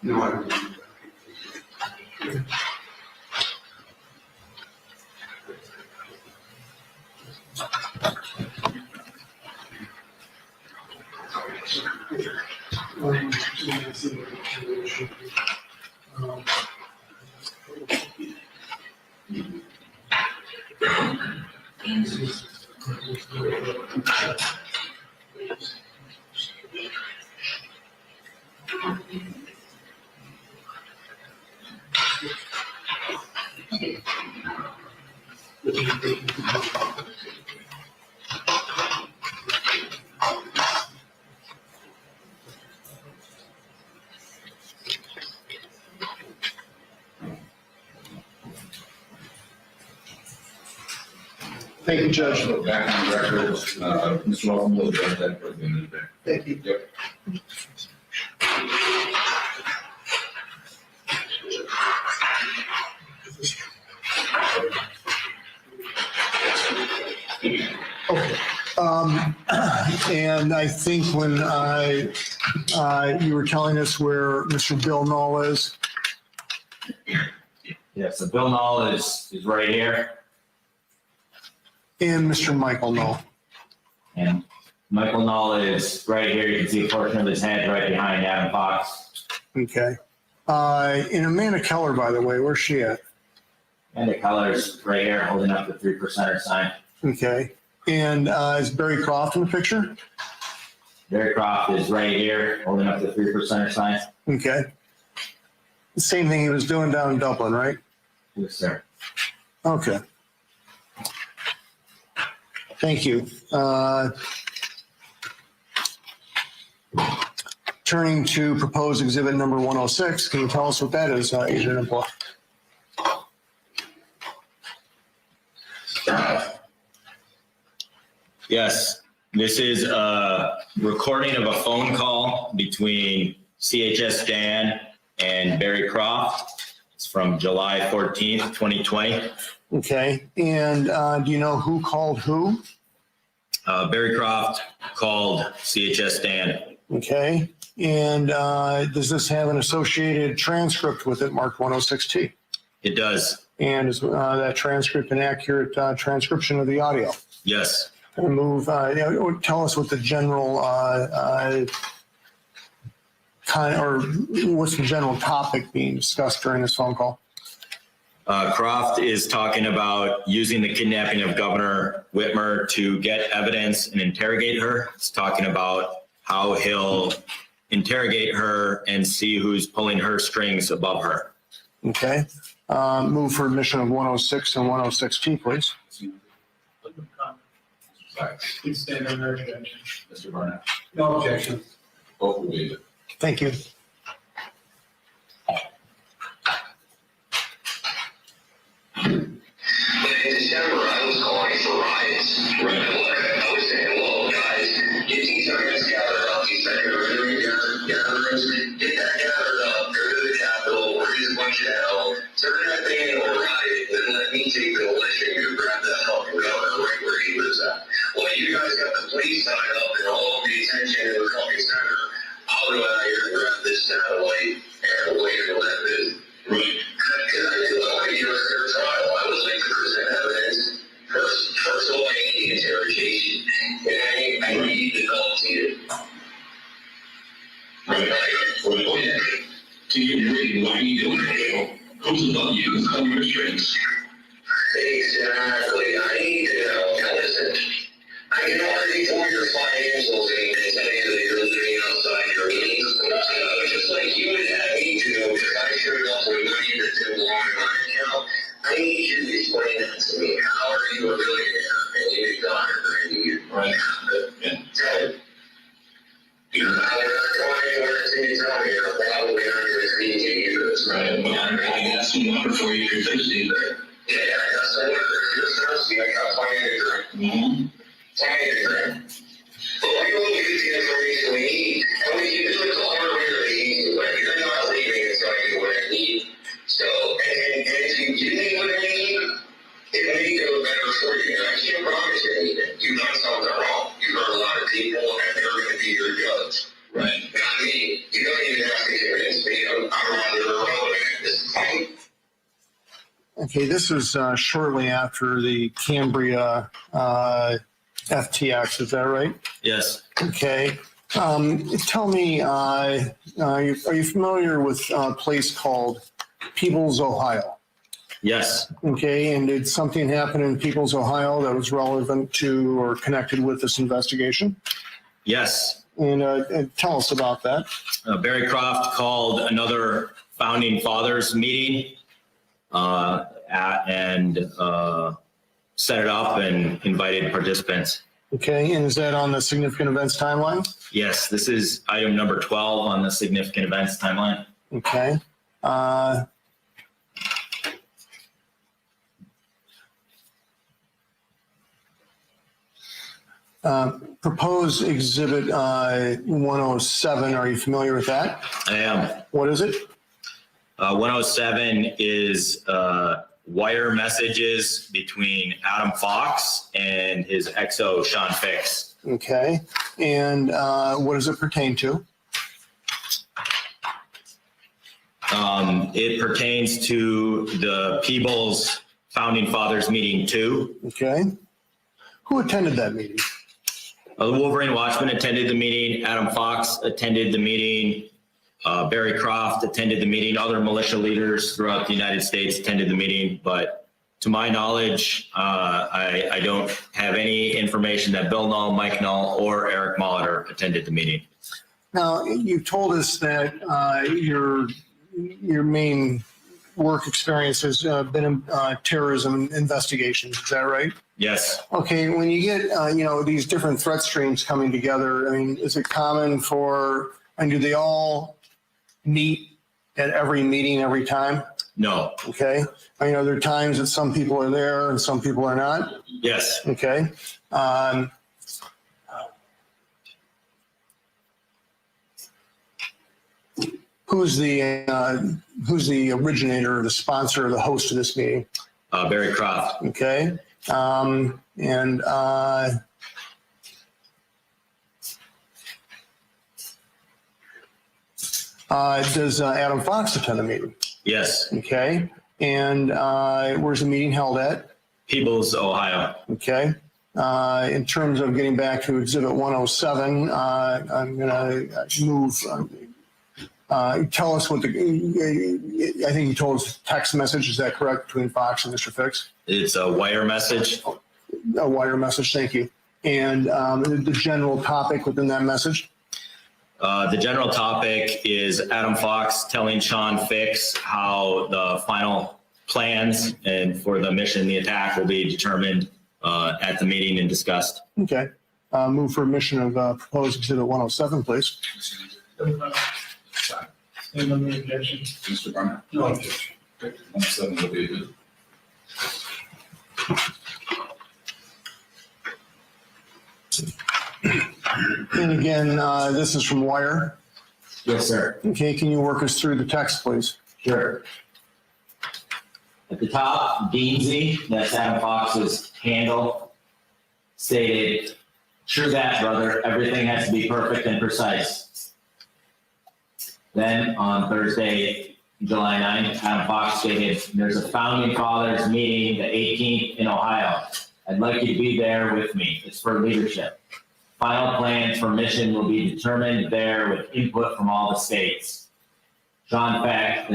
S12: No, I don't.
S5: Thank you, Judge.
S4: Back on the record, Mr. Wilson will address that for the end of the day.
S5: Thank you.
S4: Yep.
S5: Okay. And I think when you were telling us where Mr. Bill Knoll is,
S3: Yeah, so Bill Knoll is right here,
S5: and Mr. Michael Knoll.
S3: and Michael Knoll is right here. You can see a portion of his head right behind Adam Fox.
S5: Okay. And Amanda Keller, by the way, where's she at?
S3: And the colors right here holding up the 3%er sign.
S5: Okay. And is Barry Croft in the picture?
S3: Barry Croft is right here holding up the 3%er sign.
S5: Okay. The same thing he was doing down in Dublin, right?
S3: Yes, sir.
S5: Okay. Thank you. Turning to proposed exhibit number 106, can you tell us what that is, Agent Impla?
S8: Yes, this is a recording of a phone call between CHS Dan and Barry Croft. It's from July 14th, 2020.
S5: Okay. And do you know who called who?
S8: Barry Croft called CHS Dan.
S5: Okay. And does this have an associated transcript with it marked 106T?
S8: It does.
S5: And is that transcript an accurate transcription of the audio?
S8: Yes.
S5: And move, tell us what the general or what's the general topic being discussed during this phone call?
S8: Croft is talking about using the kidnapping of Governor Whitmer to get evidence and interrogate her. It's talking about how he'll interrogate her and see who's pulling her strings above her.
S5: Okay. Move for admission of 106 and 106T, please.
S4: Sorry,
S11: Please stand on our objection.
S4: Mr. Barnett.
S12: No objection.
S4: Both will be.
S5: Thank you.
S7: In December, I was calling for riots. I was saying, well, guys, get these arguments gathered up, these secondary gatherings, get that gathered up, go to the Capitol, raise a bunch of hell, turn that thing into a riot, then let me take the election and grab that fucking governor right where he lives at. Well, you guys got the police sign up and all the attention in the county center. I'll go out here and grab this satellite and wait until that is. Right. Because I didn't want to give a fair trial. I was like to present evidence. First of all, I need the interrogation. And I need the volunteer. Right. To you, really, what are you doing here? Who's above you? Who's calling your strings? Exactly. I need to know. Now listen, I can already for your financials and tell you that you're living outside your means. Just like you would have me to know if I showed up with money that didn't belong in my account. I need you to explain that to me. How are you a millionaire and you need $100 a year? Right. Tell it. You're not going anywhere until you tell me. I'm probably not going to need to use. Right. Well, I got some water for you if there's either. Yeah, I got some water. You're thirsty. I got plenty of drink. Mm-hmm. Plenty of drink. But we will get the information we need. And we can do it the hard way or the easy way. You're not leaving until I get what I need. So, and if you give me what I need, it may go better for you, and I can't promise you anything. You've done something wrong. You hurt a lot of people, and they're going to be your judge. Right. Not me. You don't even have to convince me. I'm rather irrelevant at this point.
S5: Okay, this is shortly after the Cambria FTX, is that right?
S8: Yes.
S5: Okay. Tell me, are you familiar with a place called Peebles, Ohio?
S8: Yes.
S5: Okay, and did something happen in Peebles, Ohio that was relevant to or connected with this investigation?
S8: Yes.
S5: And tell us about that.
S8: Barry Croft called another founding fathers meeting and set it up and invited participants.
S5: Okay, and is that on the significant events timeline?
S8: Yes, this is item number 12 on the significant events timeline.
S5: Okay. Proposed exhibit 107, are you familiar with that?
S8: I am.
S5: What is it?
S8: 107 is wire messages between Adam Fox and his XO, Sean Fix.
S5: Okay, and what does it pertain to?
S8: It pertains to the Peebles Founding Fathers Meeting 2.
S5: Okay. Who attended that meeting?
S8: The Wolverine Watchman attended the meeting. Adam Fox attended the meeting. Barry Croft attended the meeting. Other militia leaders throughout the United States attended the meeting. But to my knowledge, I don't have any information that Bill Null, Mike Null, or Eric Molitor attended the meeting.
S5: Now, you told us that your main work experience has been in terrorism investigations. Is that right?
S8: Yes.
S5: Okay, when you get these different threat streams coming together, I mean, is it common and do they all meet at every meeting every time?
S8: No.
S5: Okay. I mean, are there times that some people are there and some people are not?
S8: Yes.
S5: Okay. Who's the originator, the sponsor, the host of this meeting?
S8: Barry Croft.
S5: Okay. Does Adam Fox attend the meeting?
S8: Yes.
S5: Okay. And where's the meeting held at?
S8: Peebles, Ohio.
S5: Okay. In terms of getting back to Exhibit 107, I'm going to move. Tell us what I think you told us text message. Is that correct, between Fox and Mr. Fix?
S8: It's a wire message.
S5: A wire message, thank you. And the general topic within that message?
S8: The general topic is Adam Fox telling Sean Fix how the final plans and for the mission, the attack, will be determined at the meeting and discussed.
S5: Okay. Move for admission of proposed Exhibit 107, please.
S11: Stand on the objection.
S4: Mr. Barnett?
S11: No objection.
S4: 107 will be good.
S5: And again, this is from Wire.
S3: Yes, sir.
S5: Okay, can you work us through the text, please?
S3: Sure. At the top, Deansy, that's Adam Fox's handle, stated, "True that, brother. Everything has to be perfect and precise." Then on Thursday, July 9th, Adam Fox stated, "There's a Founding Fathers meeting, the 18th in Ohio. I'd like you to be there with me. It's for leadership. Final plans for mission will be determined there with input from all the states." Sean Fix,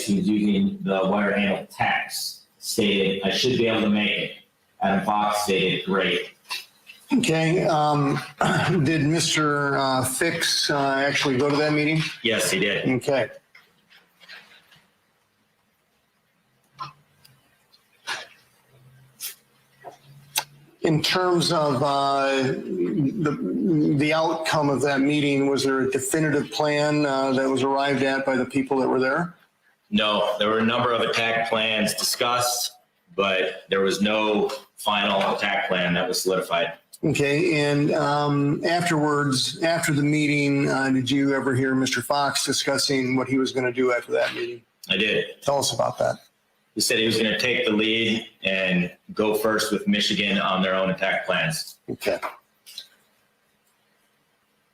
S3: who's using the wire handle text, stated, "I should be able to make it." Adam Fox stated, "Great."
S5: Okay. Did Mr. Fix actually go to that meeting?
S8: Yes, he did.
S5: Okay. In terms of the outcome of that meeting, was there a definitive plan that was arrived at by the people that were there?
S8: No, there were a number of attack plans discussed, but there was no final attack plan that was solidified.
S5: Okay, and afterwards, after the meeting, did you ever hear Mr. Fox discussing what he was going to do after that meeting?
S8: I did.
S5: Tell us about that.
S3: He said he was going to take the lead and go first with Michigan on their own attack plans.
S5: Okay.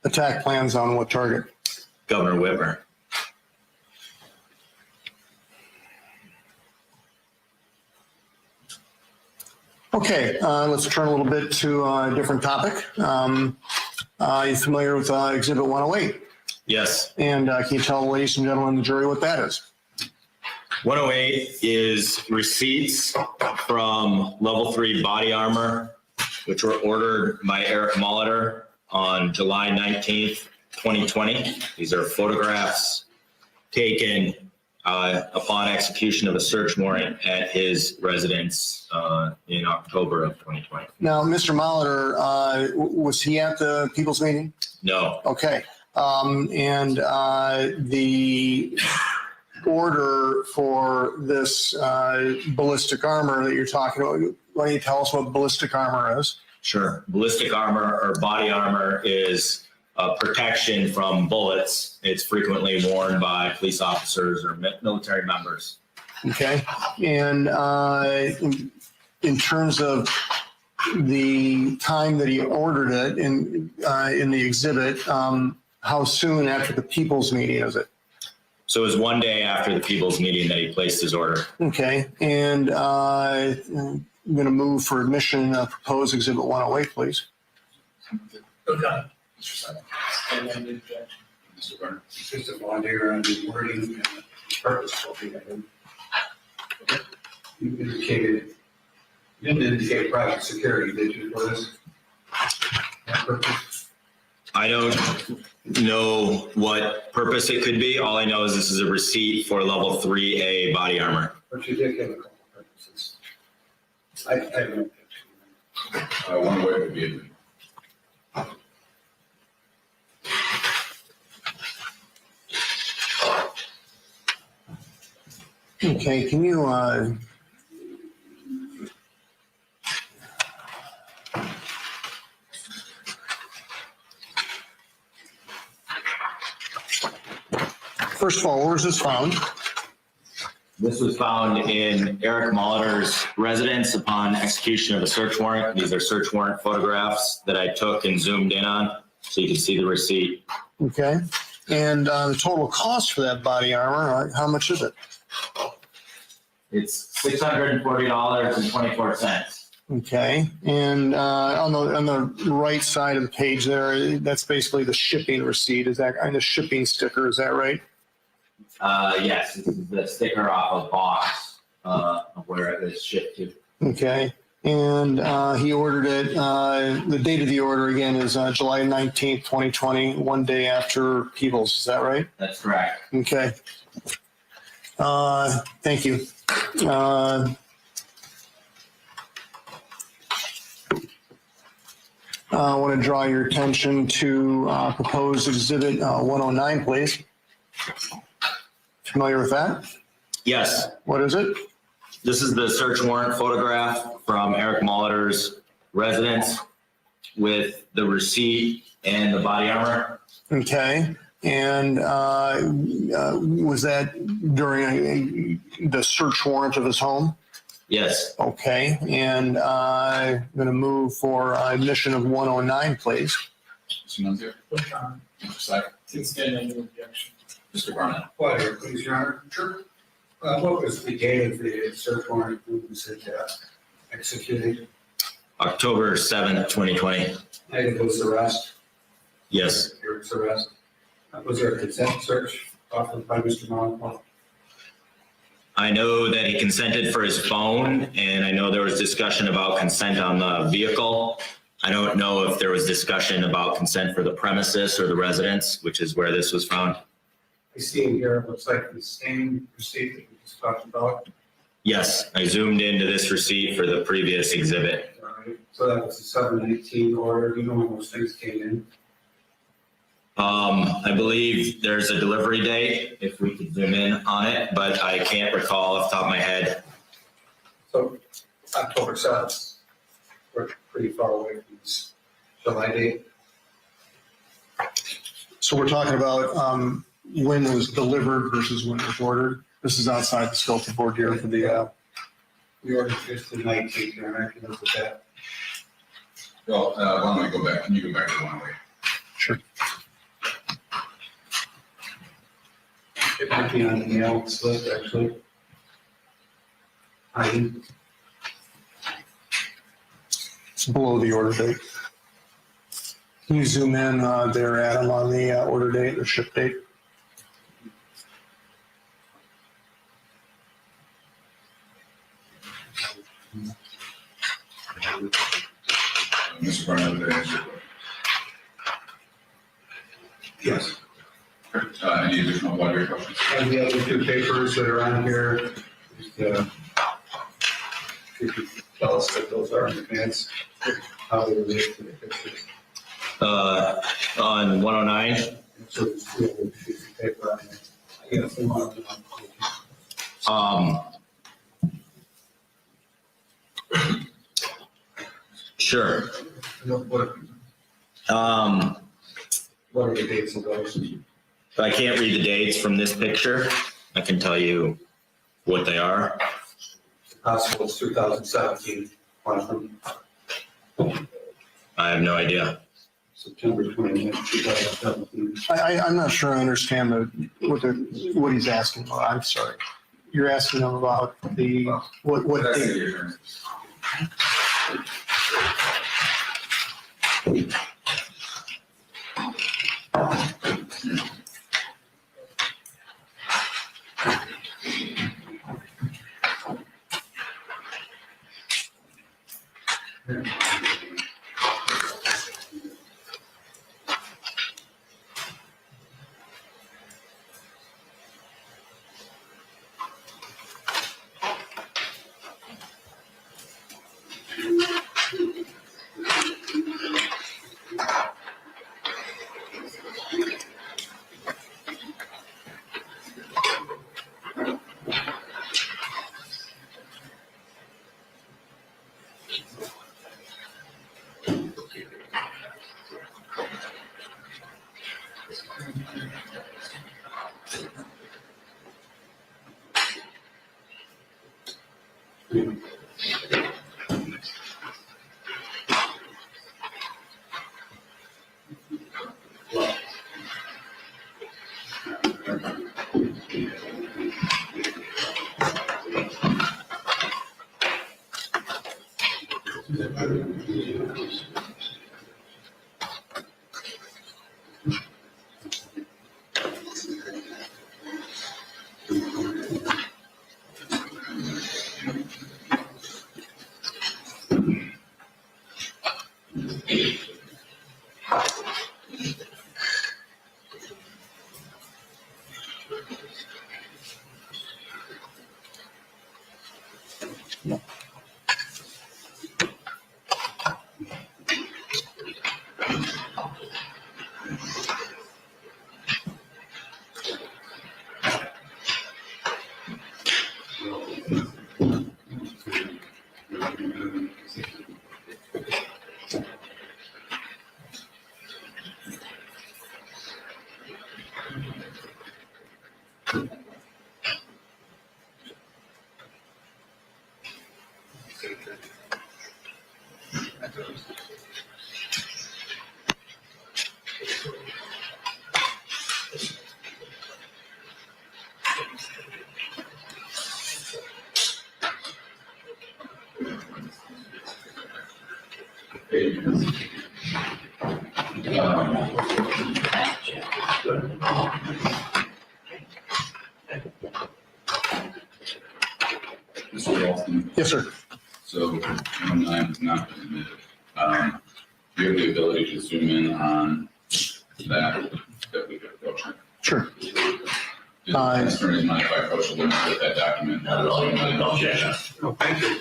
S5: Attack plans on what target?
S3: Governor Whitmer.
S5: Okay, let's turn a little bit to a different topic. You familiar with Exhibit 108?
S3: Yes.
S5: And can you tell the ladies and gentlemen of the jury what that is?
S3: 108 is receipts from level 3 body armor, which were ordered by Eric Molitor on July 19th, 2020. These are photographs taken upon execution of a search warrant at his residence in October of 2020.
S5: Now, Mr. Molitor, was he at the people's meeting?
S3: No.
S5: Okay. And the order for this ballistic armor that you're talking about, why don't you tell us what ballistic armor is?
S3: Sure. Ballistic armor or body armor is protection from bullets. It's frequently worn by police officers or military members.
S5: Okay. And in terms of the time that he ordered it in the exhibit, how soon after the people's meeting is it?
S3: So it was one day after the people's meeting that he placed his order.
S5: Okay. And I'm going to move for admission proposed Exhibit 108, please.
S6: Okay.
S4: Mr. Simon.
S6: And then the objection.
S4: Mr. Byrne.
S12: Just a volunteer on the wording and purpose of the item. You didn't indicate private security, did you, for this? That purpose?
S3: I don't know what purpose it could be. All I know is this is a receipt for level 3A body armor.
S12: But you did give a couple purposes. I have no objection.
S4: One way would be
S5: Okay. Can you first of all, where was this found?
S3: This was found in Eric Molitor's residence upon execution of a search warrant. These are search warrant photographs that I took and zoomed in on so you can see the receipt.
S5: Okay. And the total cost for that body armor, how much is it?
S3: It's $640.24.
S5: Okay. And on the right side of the page there, that's basically the shipping receipt. Is that kind of shipping sticker? Is that right?
S3: Yes, this is the sticker off a box of where it is shipped to.
S5: Okay. And he ordered it, the date of the order again is July 19th, 2020, one day after Peebles. Is that right?
S3: That's correct.
S5: Okay. Thank you. I want to draw your attention to proposed exhibit 109, please. Familiar with that?
S3: Yes,
S5: What is it?
S3: this is the search warrant photograph from Eric Molitor's residence with the receipt and the body armor.
S5: Okay. And was that during the search warrant of his home?
S3: Yes,
S5: Okay. And I'm going to move for admission of 109, please.
S4: Mr. Nunzio. Mr. Simon.
S6: Since then, any objection.
S4: Mr. Byrne.
S12: Whatever, please, Your Honor. Sure. What was the date of the search warrant? Was it executed?
S3: October 7th, 2020.
S12: Night of his arrest?
S3: Yes,
S12: Eric's arrest? Was there a consent search offered by Mr. Monmouth?
S3: I know that he consented for his phone, and I know there was discussion about consent on the vehicle. I don't know if there was discussion about consent for the premises or the residence, which is where this was found.
S12: I see in here, it looks like the same receipt that we just talked about.
S3: Yes, I zoomed into this receipt for the previous exhibit.
S12: All right. So that was the 719 order. Do you know when those things came in?
S3: I believe there's a delivery date, if we could zoom in on it, but I can't recall off the top of my head.
S12: So October 7th. We're pretty far away from this July date.
S5: So we're talking about when it was delivered versus when it was ordered. This is outside the scope of board here for the,
S12: The order is the 19th, and I can look at that.
S4: Well, why don't we go back? Can you go back to 108?
S5: sure.
S12: It might be on the mail slip, actually.
S5: It's below the order date. Can you zoom in there, Adam, on the order date or ship date?
S4: Mr. Barnett, did I answer your
S12: Yes.
S4: question? Any additional library questions?
S12: And the other two papers that are on here, just, if you tell us what those are in advance, how they relate to the pictures.
S8: On 109,
S12: So there's two other pieces of paper on there. Yes, they want to-
S8: sure.
S12: What what are the dates of those?
S8: I can't read the dates from this picture. I can tell you what they are.
S12: Possible it's 2017, one of them,
S8: I have no idea.
S12: September 29th, 2017.
S5: I'm not sure I understand what he's asking about. I'm sorry. You're asking him about what
S4: That's
S5: date?
S4: the attorney. Mr. Ralston,
S5: Yes, sir.
S4: so 109 has not been admitted. Do you have the ability to zoom in on that we could approach?
S5: Sure.
S4: Did the attorney mind if I approach a little bit with that document?
S12: Oh, thank you.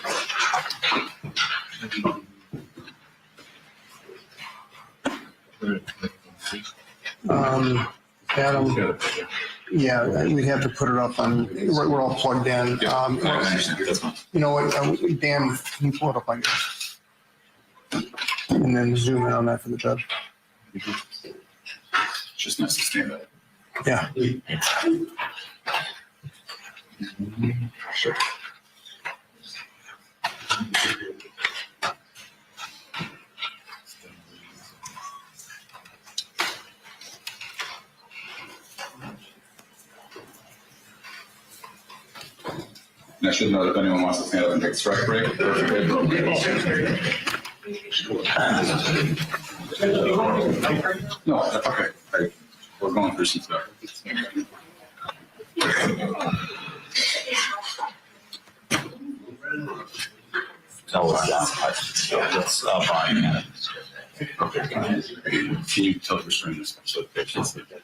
S5: Adam, yeah, we have to put it up on, we're all plugged in.
S4: Yeah, I understand. That's fine.
S5: You know what, Dan, can you pull it up on yours? And then zoom in on that for the judge.
S4: It's just nice to stand up.
S5: Yeah.
S4: And I should know if anyone wants to stand up and take a strike break. No, that's okay. We're going through some stuff.
S8: Tell us that's fine.
S4: Can you tell the restraint this so the patients like that?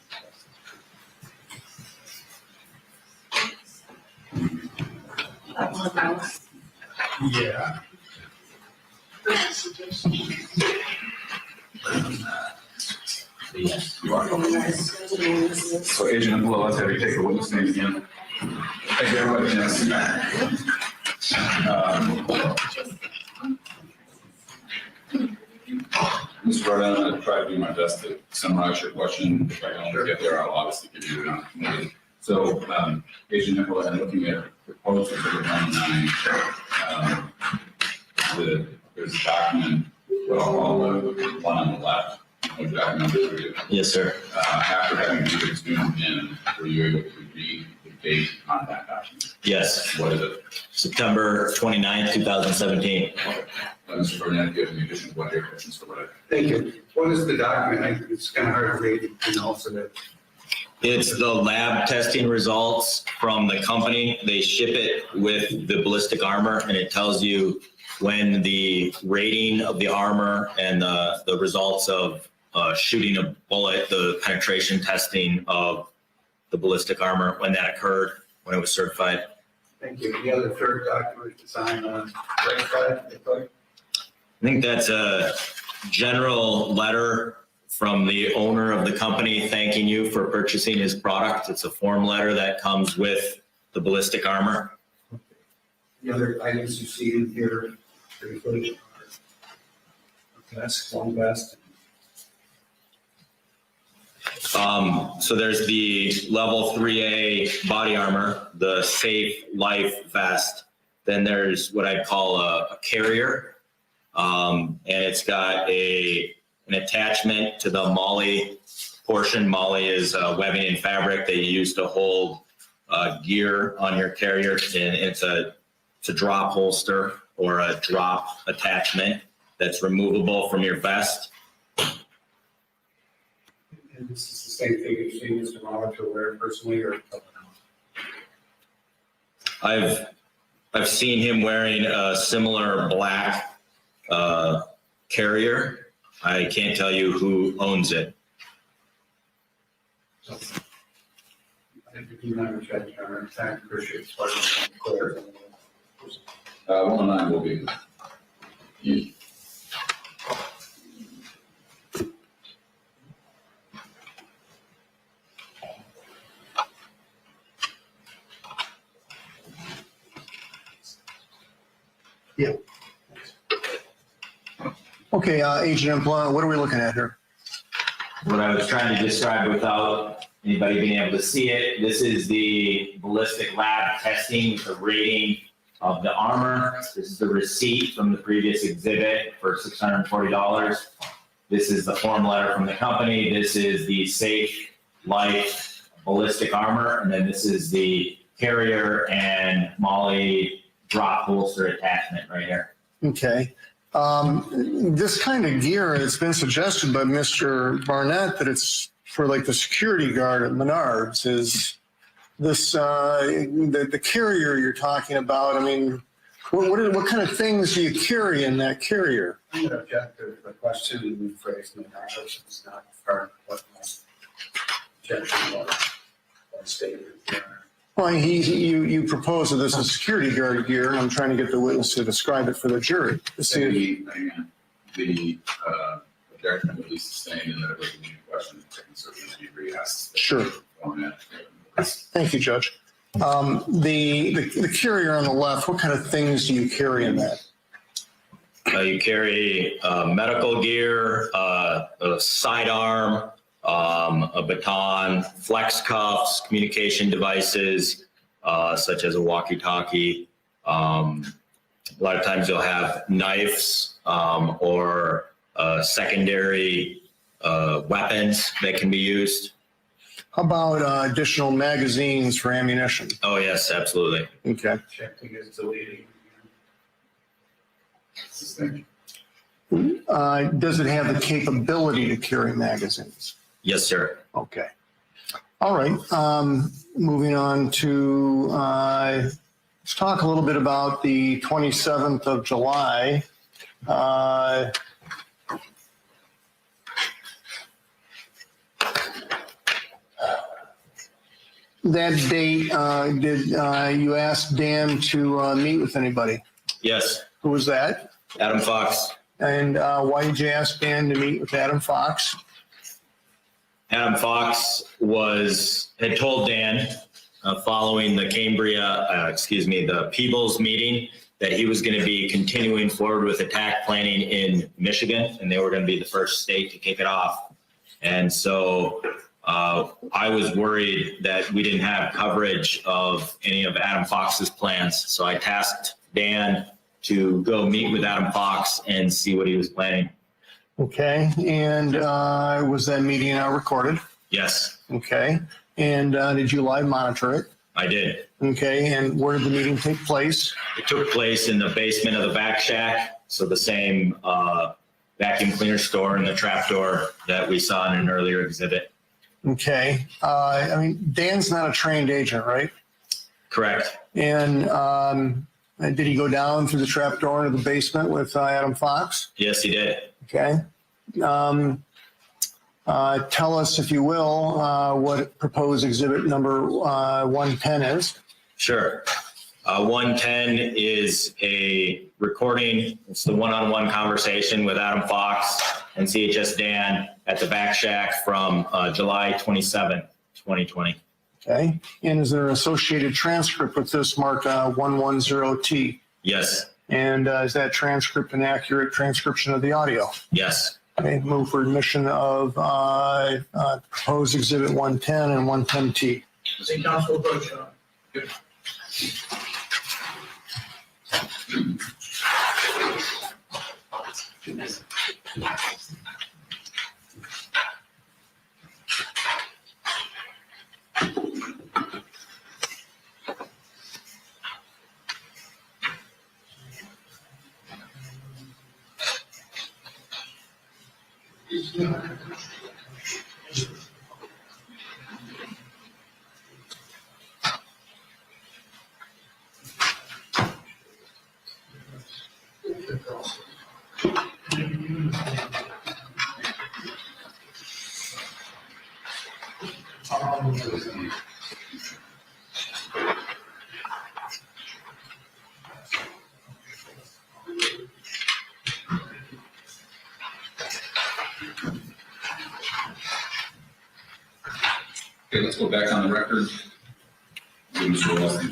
S12: Yeah.
S4: You are. So Agent Impala, let's have you take the witness stand again. Thank you, everybody. Mr. Brown, I'm going to try to do my best to summarize your question. If I don't get there, I'll obviously give you an opportunity. So, Agent Impala, and looking at proposals that are 1-9, there's a document, what I'll call the one on the left. What document for you?
S8: Yes, sir.
S4: After having viewed it zoomed in, were you able to read the date on that document?
S8: Yes,
S4: What is it?
S8: September 29th, 2017.
S4: Mr. Burnett, do you have any additional questions for what I?
S12: Thank you. What is the document? It's kind of hard to read, so that.
S8: It's the lab testing results from the company. They ship it with the ballistic armor, and it tells you when the rating of the armor and the results of shooting a bullet, the penetration testing of the ballistic armor, when that occurred, when it was certified.
S12: Thank you. The other third document design on the right side.
S8: I think that's a general letter from the owner of the company thanking you for purchasing his product. It's a form letter that comes with the ballistic armor.
S12: The other items you see in here, briefly, are vest, long vest.
S8: So there's the level 3A body armor, the safe life vest. Then there's what I'd call a carrier. And it's got an attachment to the MOLLE portion. MOLLE is webbing and fabric that you use to hold gear on your carrier. And it's a drop holster or a drop attachment that's removable from your vest.
S12: And this is the same thing you've seen Mr. Mahler to wear personally or something else?
S8: I've seen him wearing a similar black carrier. I can't tell you who owns it.
S12: I think you can understand, Chairman. I appreciate it. Clear.
S4: 109 will be. You.
S5: Yeah. Okay, Agent Impala, what are we looking at here?
S3: What I was trying to describe without anybody being able to see it, this is the ballistic lab testing, the rating of the armor. This is the receipt from the previous exhibit for $640. This is the form letter from the company. This is the safe life ballistic armor. And then this is the carrier and MOLLE drop holster attachment right here.
S5: Okay. This kind of gear, it's been suggested by Mr. Barnett that it's for like the security guard at Menards. Is this the carrier you're talking about? I mean, what kind of things do you carry in that carrier?
S12: I'm going to object to the question and rephrase my knowledge. It's not part of what my objection was or statement.
S5: Well, you propose that this is security guard gear, and I'm trying to get the witness to describe it for the jury. To see
S4: The objection at least sustained in that it was a new question, certainly be re-asked.
S5: Sure. Thank you, Judge. The carrier on the left, what kind of things do you carry in that?
S8: You carry medical gear, a sidearm, a baton, flex cuffs, communication devices, such as a walkie-talkie. A lot of times you'll have knives or secondary weapons that can be used.
S5: How about additional magazines for ammunition?
S8: Oh, yes, absolutely.
S5: Okay.
S12: Checking is deleting.
S5: Does it have the capability to carry magazines?
S8: Yes, sir.
S5: Okay. All right. Moving on to, let's talk a little bit about the 27th of July. That date, did you ask Dan to meet with anybody?
S8: Yes,
S5: Who was that?
S8: Adam Fox.
S5: And why did you ask Dan to meet with Adam Fox?
S8: Adam Fox had told Dan following the the Peebles meeting that he was going to be continuing forward with attack planning in Michigan, and they were going to be the first state to kick it off. And so I was worried that we didn't have coverage of any of Adam Fox's plans. So I tasked Dan to go meet with Adam Fox and see what he was planning.
S5: Okay. And was that meeting recorded?
S8: Yes,
S5: Okay. And did you live monitor it?
S8: I did.
S5: Okay. And where did the meeting take place?
S8: It took place in the basement of the vac shack. So the same vacuum cleaner store and the trap door that we saw in an earlier exhibit.
S5: Okay. I mean, Dan's not a trained agent, right?
S8: Correct.
S5: And did he go down through the trap door into the basement with Adam Fox?
S8: Yes, he did.
S5: Okay. Tell us, if you will, what proposed exhibit number 110 is.
S8: Sure. 110 is a recording. It's the one-on-one conversation with Adam Fox and CHS Dan at the vac shack from July 27, 2020.
S5: Okay. And is there an associated transcript with this marked 110T?
S8: Yes.
S5: And is that transcript an accurate transcription of the audio?
S8: Yes.
S5: Okay. Move for admission of proposed exhibit 110 and 110T.
S6: City Council approach.
S4: Okay, let's go back on the record. Mr. Wilson.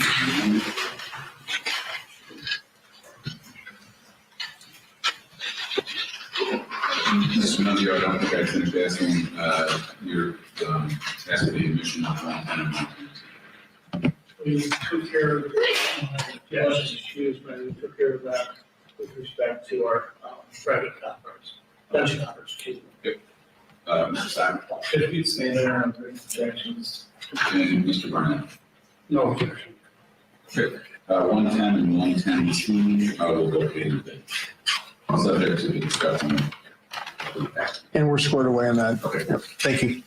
S4: Mr. Nunzio, I don't think I finished asking your asking the admission of 110.
S6: We took care of, yes, excuse me, we took care of that with respect to our private conference, bench conference, excuse me.
S4: Mr. Simon
S6: If you say there are objections.
S4: and Mr. Barnett.
S6: No objection.
S4: Okay, 110 and 110T, will go in the subject to the discussion.
S5: And we're squared away on that.
S4: Okay.
S5: Yep. Thank you.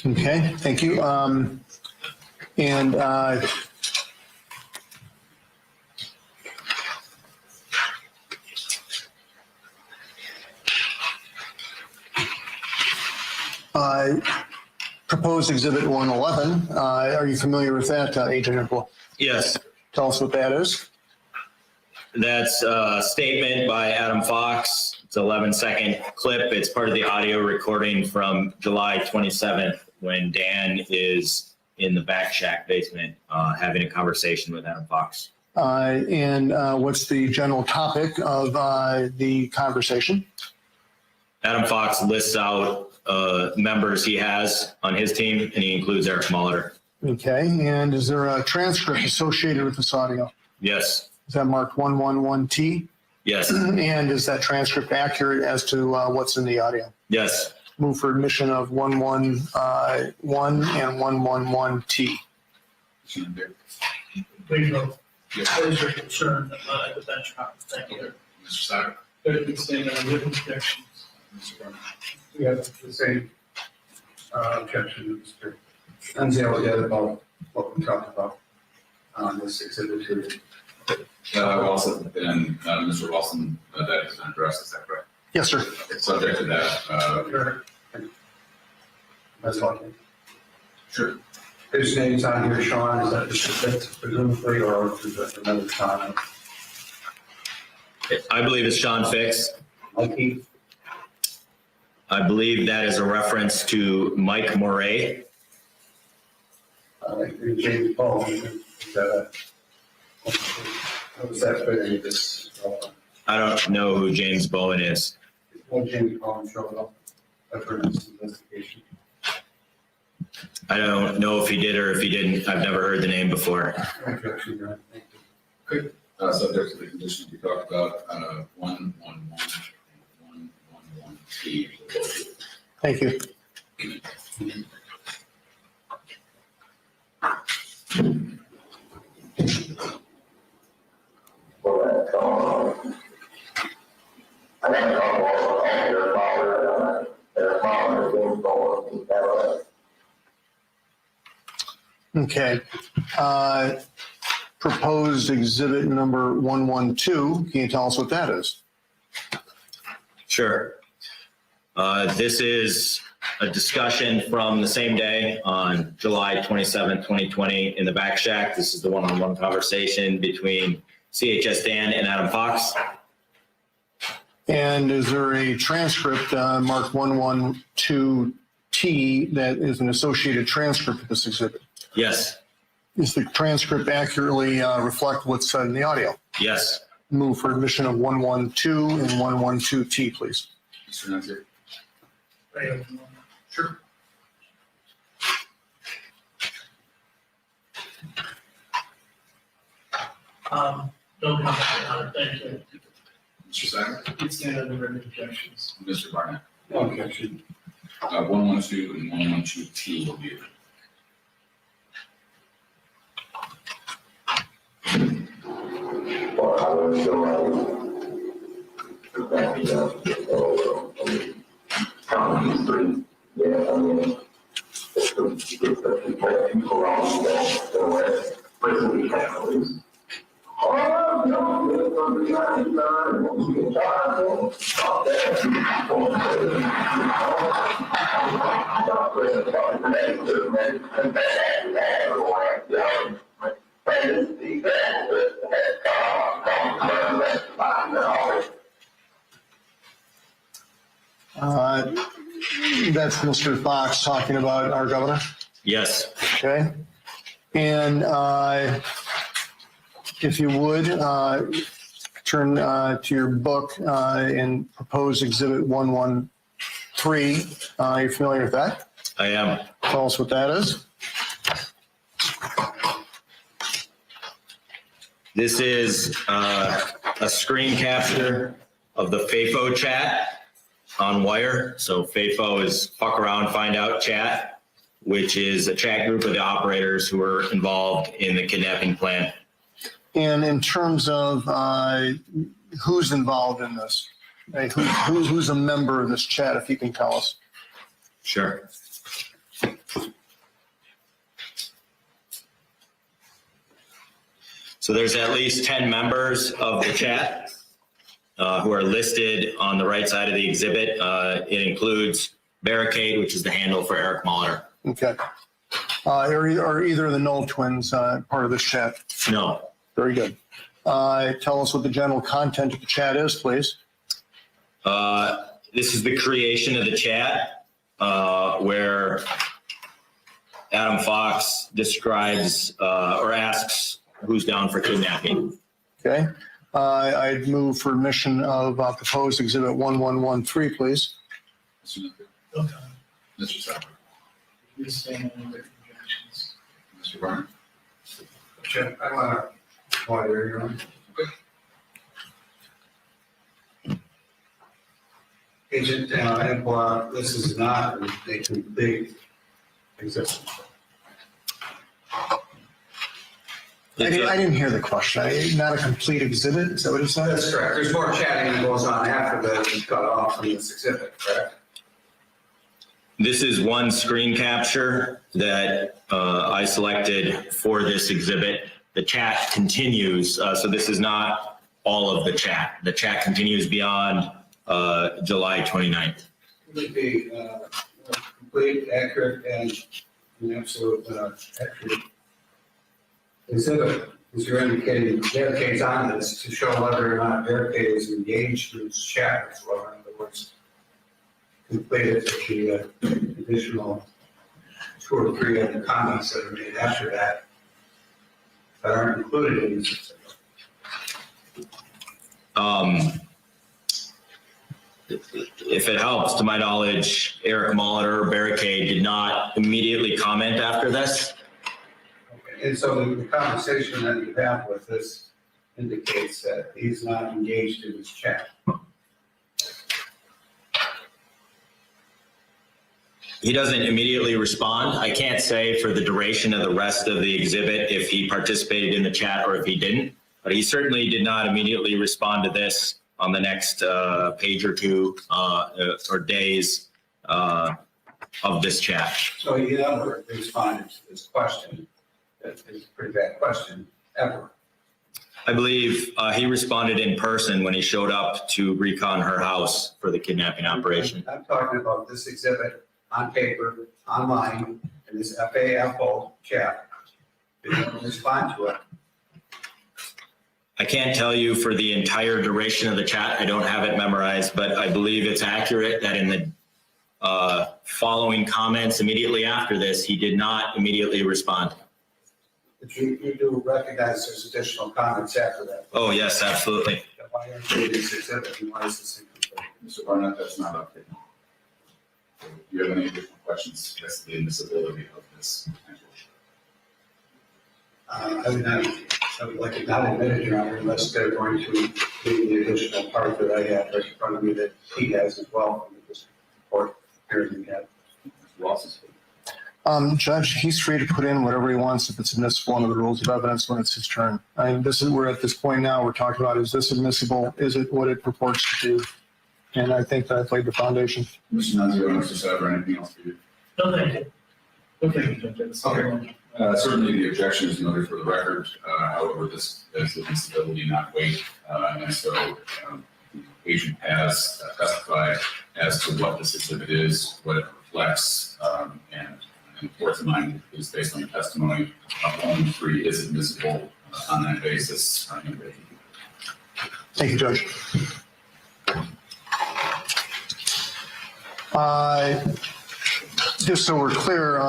S5: Okay, thank you. And proposed exhibit 111. Are you familiar with that, Agent Nickel?
S8: Yes,
S5: Tell us what that is.
S8: that's a statement by Adam Fox. It's an 11-second clip. It's part of the audio recording from July 27th when Dan is in the back shack basement having a conversation with Adam Fox.
S5: And what's the general topic of the conversation?
S8: Adam Fox lists out members he has on his team, and he includes Eric Molitor.
S5: Okay, and is there a transcript associated with this audio?
S8: Yes,
S5: Is that marked 111T?
S8: yes,
S5: And is that transcript accurate as to what's in the audio?
S8: yes.
S5: Move for admission of 111 and 111T.
S6: Please vote.
S4: Yes.
S6: What is your concern at the bench conference? Thank you.
S4: Mr. Snyder?
S6: There can stand on written objections.
S4: Mr. Barnett?
S12: We have the same objection, Mr. Anzio, yeah, about what we talked about on this exhibit here.
S4: Wilson, and Mr. Wilson, that has been addressed, is that correct?
S5: Yes, sir.
S4: Subject to that,
S12: Sure. That's all.
S4: sure.
S12: His name's on here, Sean, is that just a fix presumably, or is that another Sean?
S8: I believe it's Sean Fix.
S12: Mikey?
S8: I believe that is a reference to Mike Moray.
S12: James Paul, is that how does that fit into this?
S8: I don't know who James Bowen is.
S12: Well, James Paul showed up for this investigation.
S8: I don't know if he did or if he didn't. I've never heard the name before.
S12: Objection, Your Honor. Thank you.
S4: Subject to the conditions we talked about, 111, 111T.
S5: Thank you. Okay. Proposed exhibit number 112. Can you tell us what that is?
S8: Sure. This is a discussion from the same day on July 27, 2020 in the back shack. This is the one-on-one conversation between CHS Dan and Adam Fox.
S5: And is there a transcript marked 112T that is an associated transcript of this exhibit?
S8: Yes,
S5: Is the transcript accurately reflect what's said in the audio?
S8: yes.
S5: Move for admission of 112 and 112T, please.
S4: Mr. Nancy?
S6: Sure. No comment, Your Honor. Thank you.
S4: Mr. Snyder?
S11: Can stand on the written objections.
S4: Mr. Barnett?
S12: No objection.
S4: 112 and 112T will be.
S5: That's Mr. Fox talking about our governor.
S8: Yes.
S5: Okay. And if you would, turn to your book and propose exhibit 113. You're familiar with that?
S8: I am.
S5: Tell us what that is.
S8: This is a screen capture of the FAFO chat on Wire. So FAFO is fuck around, find out chat, which is a chat group of the operators who are involved in the kidnapping plan.
S5: And in terms of who's involved in this, right? Who's a member of this chat, if you can tell us.
S8: Sure. So there's at least 10 members of the chat who are listed on the right side of the exhibit. It includes Barricade, which is the handle for Eric Molitor.
S5: Okay. Are either of the Knoll twins part of this chat?
S8: No.
S5: Very good. Tell us what the general content of the chat is, please.
S8: This is the creation of the chat where Adam Fox describes or asks who's down for kidnapping.
S5: Okay. I'd move for admission of proposed exhibit 1113, please.
S6: Okay.
S4: Mr. Sauer,
S11: You stand on the objections.
S4: Mr. Varner.
S12: Jim, I want to point here, Agent Emplot, this is not a complete exhibit.
S5: I didn't hear the question. Not a complete exhibit, is that what he said?
S12: That's correct. There's more chatting that goes on after the cut off from this exhibit, correct?
S8: This is one screen capture that I selected for this exhibit. The chat continues, so this is not all of the chat. The chat continues beyond July 29th.
S12: Would it be complete, accurate, and an absolute accurate exhibit, as you're indicating, Barricade's on this to show whether or not Barricade is engaged in this chat as well. In other words, completed the additional 2 or 3 other comments that are made after that aren't included in this exhibit.
S8: If it helps, to my knowledge, Eric Molitor, Barricade, did not immediately comment after this.
S12: Okay. And so the conversation that you have with this indicates that he's not engaged in this chat.
S8: He doesn't immediately respond. I can't say for the duration of the rest of the exhibit if he participated in the chat or if he didn't, but he certainly did not immediately respond to this on the next page or 2 or days of this chat.
S12: So he never responded to this question. That is a pretty bad question, ever.
S8: I believe he responded in person when he showed up to recon her house for the kidnapping operation.
S12: I'm talking about this exhibit on paper, online, in this FAFO chat. They don't respond to it.
S8: I can't tell you for the entire duration of the chat. I don't have it memorized, but I believe it's accurate that in the following comments immediately after this, he did not immediately respond.
S12: But you do recognize there's additional comments after that.
S8: Oh, yes, absolutely.
S12: Why aren't you in this exhibit and why is this incomplete?
S4: Mr. Varner, that's not updated. Do you have any additional questions as to the admissibility of this potential?
S12: I would like to not admit it, Your Honor, unless they're going to leave the additional part that I have right in front of me that he has as well from the district court hearing we had.
S4: Mr. Ross.
S5: Judge, he's free to put in whatever he wants if it's admissible under the rules of evidence when it's his turn. I mean, we're at this point now, we're talking about, is this admissible? Is it what it purports to do? And I think that I've laid the foundation.
S4: Mr. Nunzio, Mr. Sauer, anything else for you?
S11: No, thank you. No, thank you, Judge.
S4: Okay. Certainly the objection is noted for the record. However, this is admissibility, not weight. And so the agent has testified as to what this exhibit is, what it reflects, and in the court's mind is based on the testimony. 1-3 is admissible on that basis.
S5: Thank you, Judge. Just so we're clear,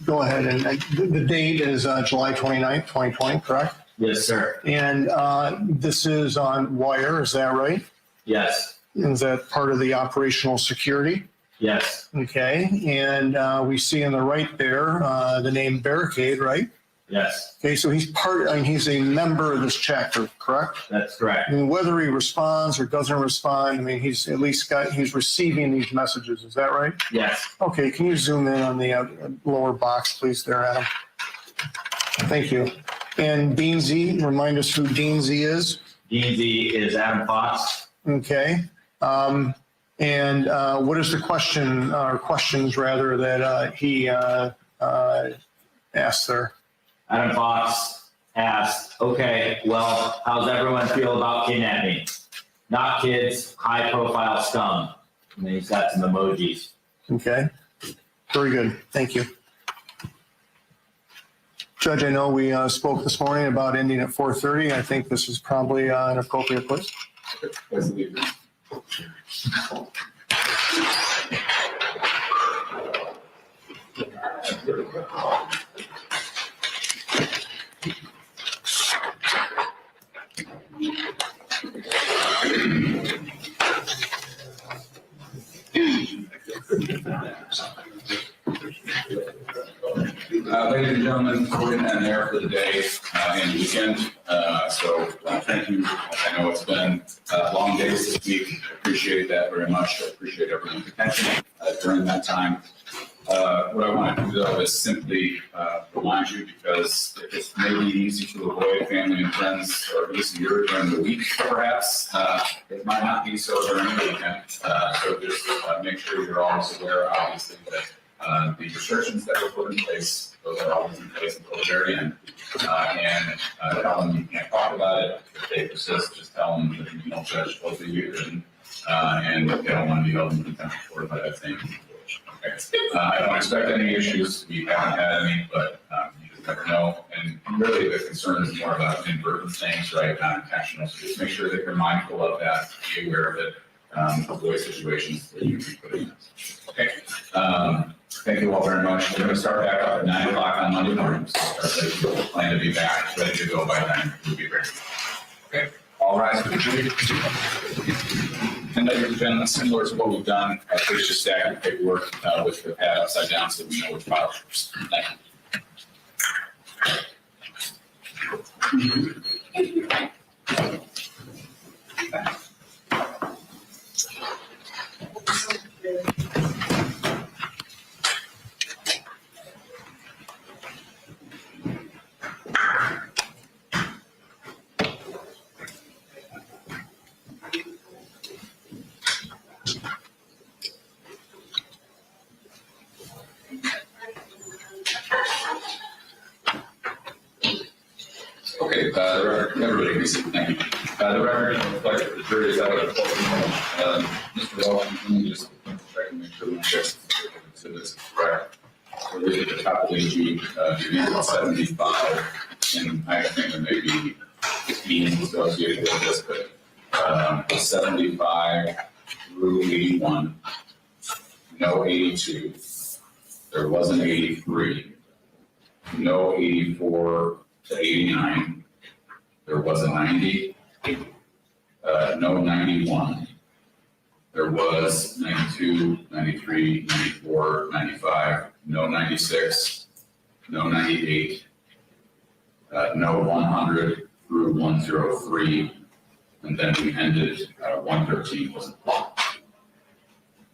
S5: go ahead and the date is July 29th, 2020, correct?
S3: Yes, sir.
S5: And this is on wire, is that right?
S3: Yes.
S5: Is that part of the operational security?
S3: Yes.
S5: Okay, and we see on the right there the name Barricade, right?
S3: Yes.
S5: Okay, so he's a member of this chapter, correct?
S3: That's correct.
S5: I mean, whether he responds or doesn't respond, I mean, he's at least he's receiving these messages, is that right?
S3: Yes.
S5: Okay, can you zoom in on the lower box, please, there, Adam? Thank you. And Beansy, remind us who Beansy is.
S3: Beansy is Adam Fox.
S5: Okay. And what is the question, or questions rather, that he asked there?
S3: Adam Fox asked, okay, well, how's everyone feel about kidnapping? Not kids, high profile scum. And then he's got some emojis.
S5: Okay. Very good. Thank you. Judge, I know we spoke this morning about ending at 4:30. I think this is probably an appropriate place.
S4: Ladies and gentlemen, we're going to end there for the day and weekend. Thank you. I know it's been long days this week. I appreciate that very much. I appreciate everyone's attention during that time. What I want to do though is simply remind you, because it's maybe easy to avoid family and friends, or at least here during the week perhaps. It might not be so during the weekend. So just make sure you're always aware, obviously, that the restrictions that were put in place, those are always in place until the very end. Tell them you can't talk about it. If they persist, just tell them that you don't judge what they do, and they don't want to be held in contempt for by that same. Okay. I don't expect any issues. We haven't had any, but you just never know. And really, the concern is more about inadvertent things, right? Not intentional. So just make sure that you're mindful of that. Be aware of it. Avoid situations that you can be putting in. Okay. Thank you all very much. We're going to start back up at 9 o'clock on Monday mornings. Plan to be back, ready to go by then. We'll be ready. Okay. All rise for the jury. And ladies and gentlemen, similar to what we've done, please just stack your paperwork with the pad upside down so we know which file first. Thank you. Okay, the record, everybody can see, thank you. The record reflects that the jury is out of the courtroom. Mr. Walton, let me just check and make sure we get to this correct. So we at the top of the sheet, you 75, and I think there may be 15 associated with this, but 75 through 81, no 82, there was an 83, no 84 to 89, there was a 90, no 91, there was 92, 93, 94, 95, no 96, no 98, no 100 through 103, and then we ended 113 wasn't.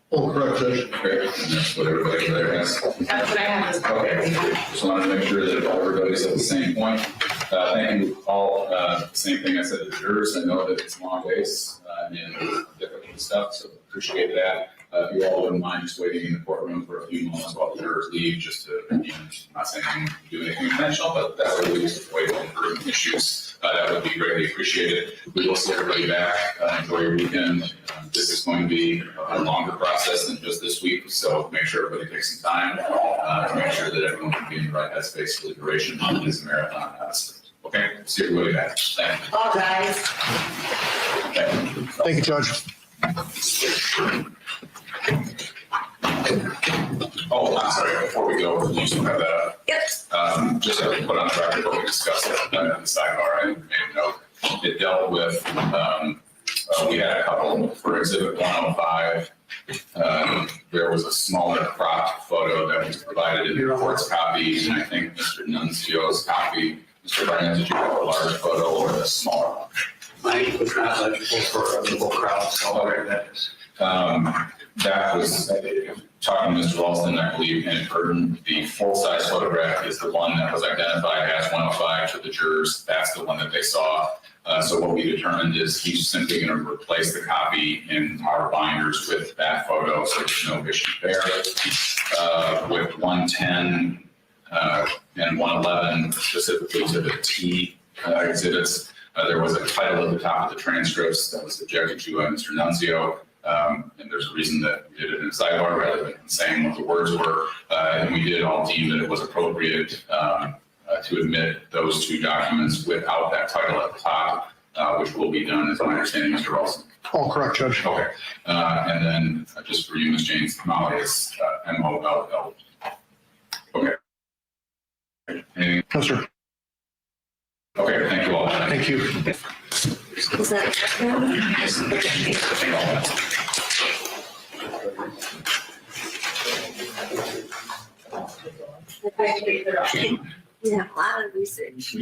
S9: Oh, correct, Judge.
S4: Okay, and that's what everybody there has.
S2: That's what I have as well.
S4: Okay, just wanted to make sure that everybody's at the same point. Thank you all. Same thing I said to the jurors. I know that it's long days and difficult stuff, so appreciate that. If you all wouldn't mind just waiting in the courtroom for a few moments while the jurors leave, just to, not saying do anything intentional, but that would leave us away from issues. That would be greatly appreciated. We will see everybody back. Enjoy your weekend. This is going to be a longer process than just this week, so make sure everybody takes some time to make sure that everyone can be in the right headspace for the duration of this marathon. Okay, see everybody back. Thank you.
S2: All guys.
S4: Okay.
S5: Thank you, Judge.
S4: Oh, I'm sorry, before we go, you still have that up.
S2: Yep.
S4: Just to put on the record what we discussed in the sidebar, I made a note. It dealt with, we had a couple for Exhibit 105. There was a smaller cropped photo that was provided in the court's copy, and I think Mr. Nuncio's copy. Mr. Bryan, did you have a large photo or a smaller one?
S6: I was not eligible for a little crowd, so whatever that is.
S4: That was, talking to Mr. Ralston, I believe, inadvertent. The full-size photograph is the one that was identified as 105 to the jurors. That's the one that they saw. So what we determined is he's simply going to replace the copy in our binders with that photo, so there's no issue there. With 110 and 111, specifically to the T exhibits, there was a title at the top of the transcripts that was objected to by Mr. Nunzio. And there's a reason that we did it in a sidebar rather than saying what the words were. And we did all deem that it was appropriate to admit those two documents without that title at the top, which will be done, as my understanding, Mr. Ralston.
S5: All correct, Judge.
S4: Okay. And then just for you, Ms. James, Molly is MOLL. Okay. Anything?
S5: No, sir.
S4: Okay, thank you all.
S5: Thank you.
S10: Is that? We have a lot of research.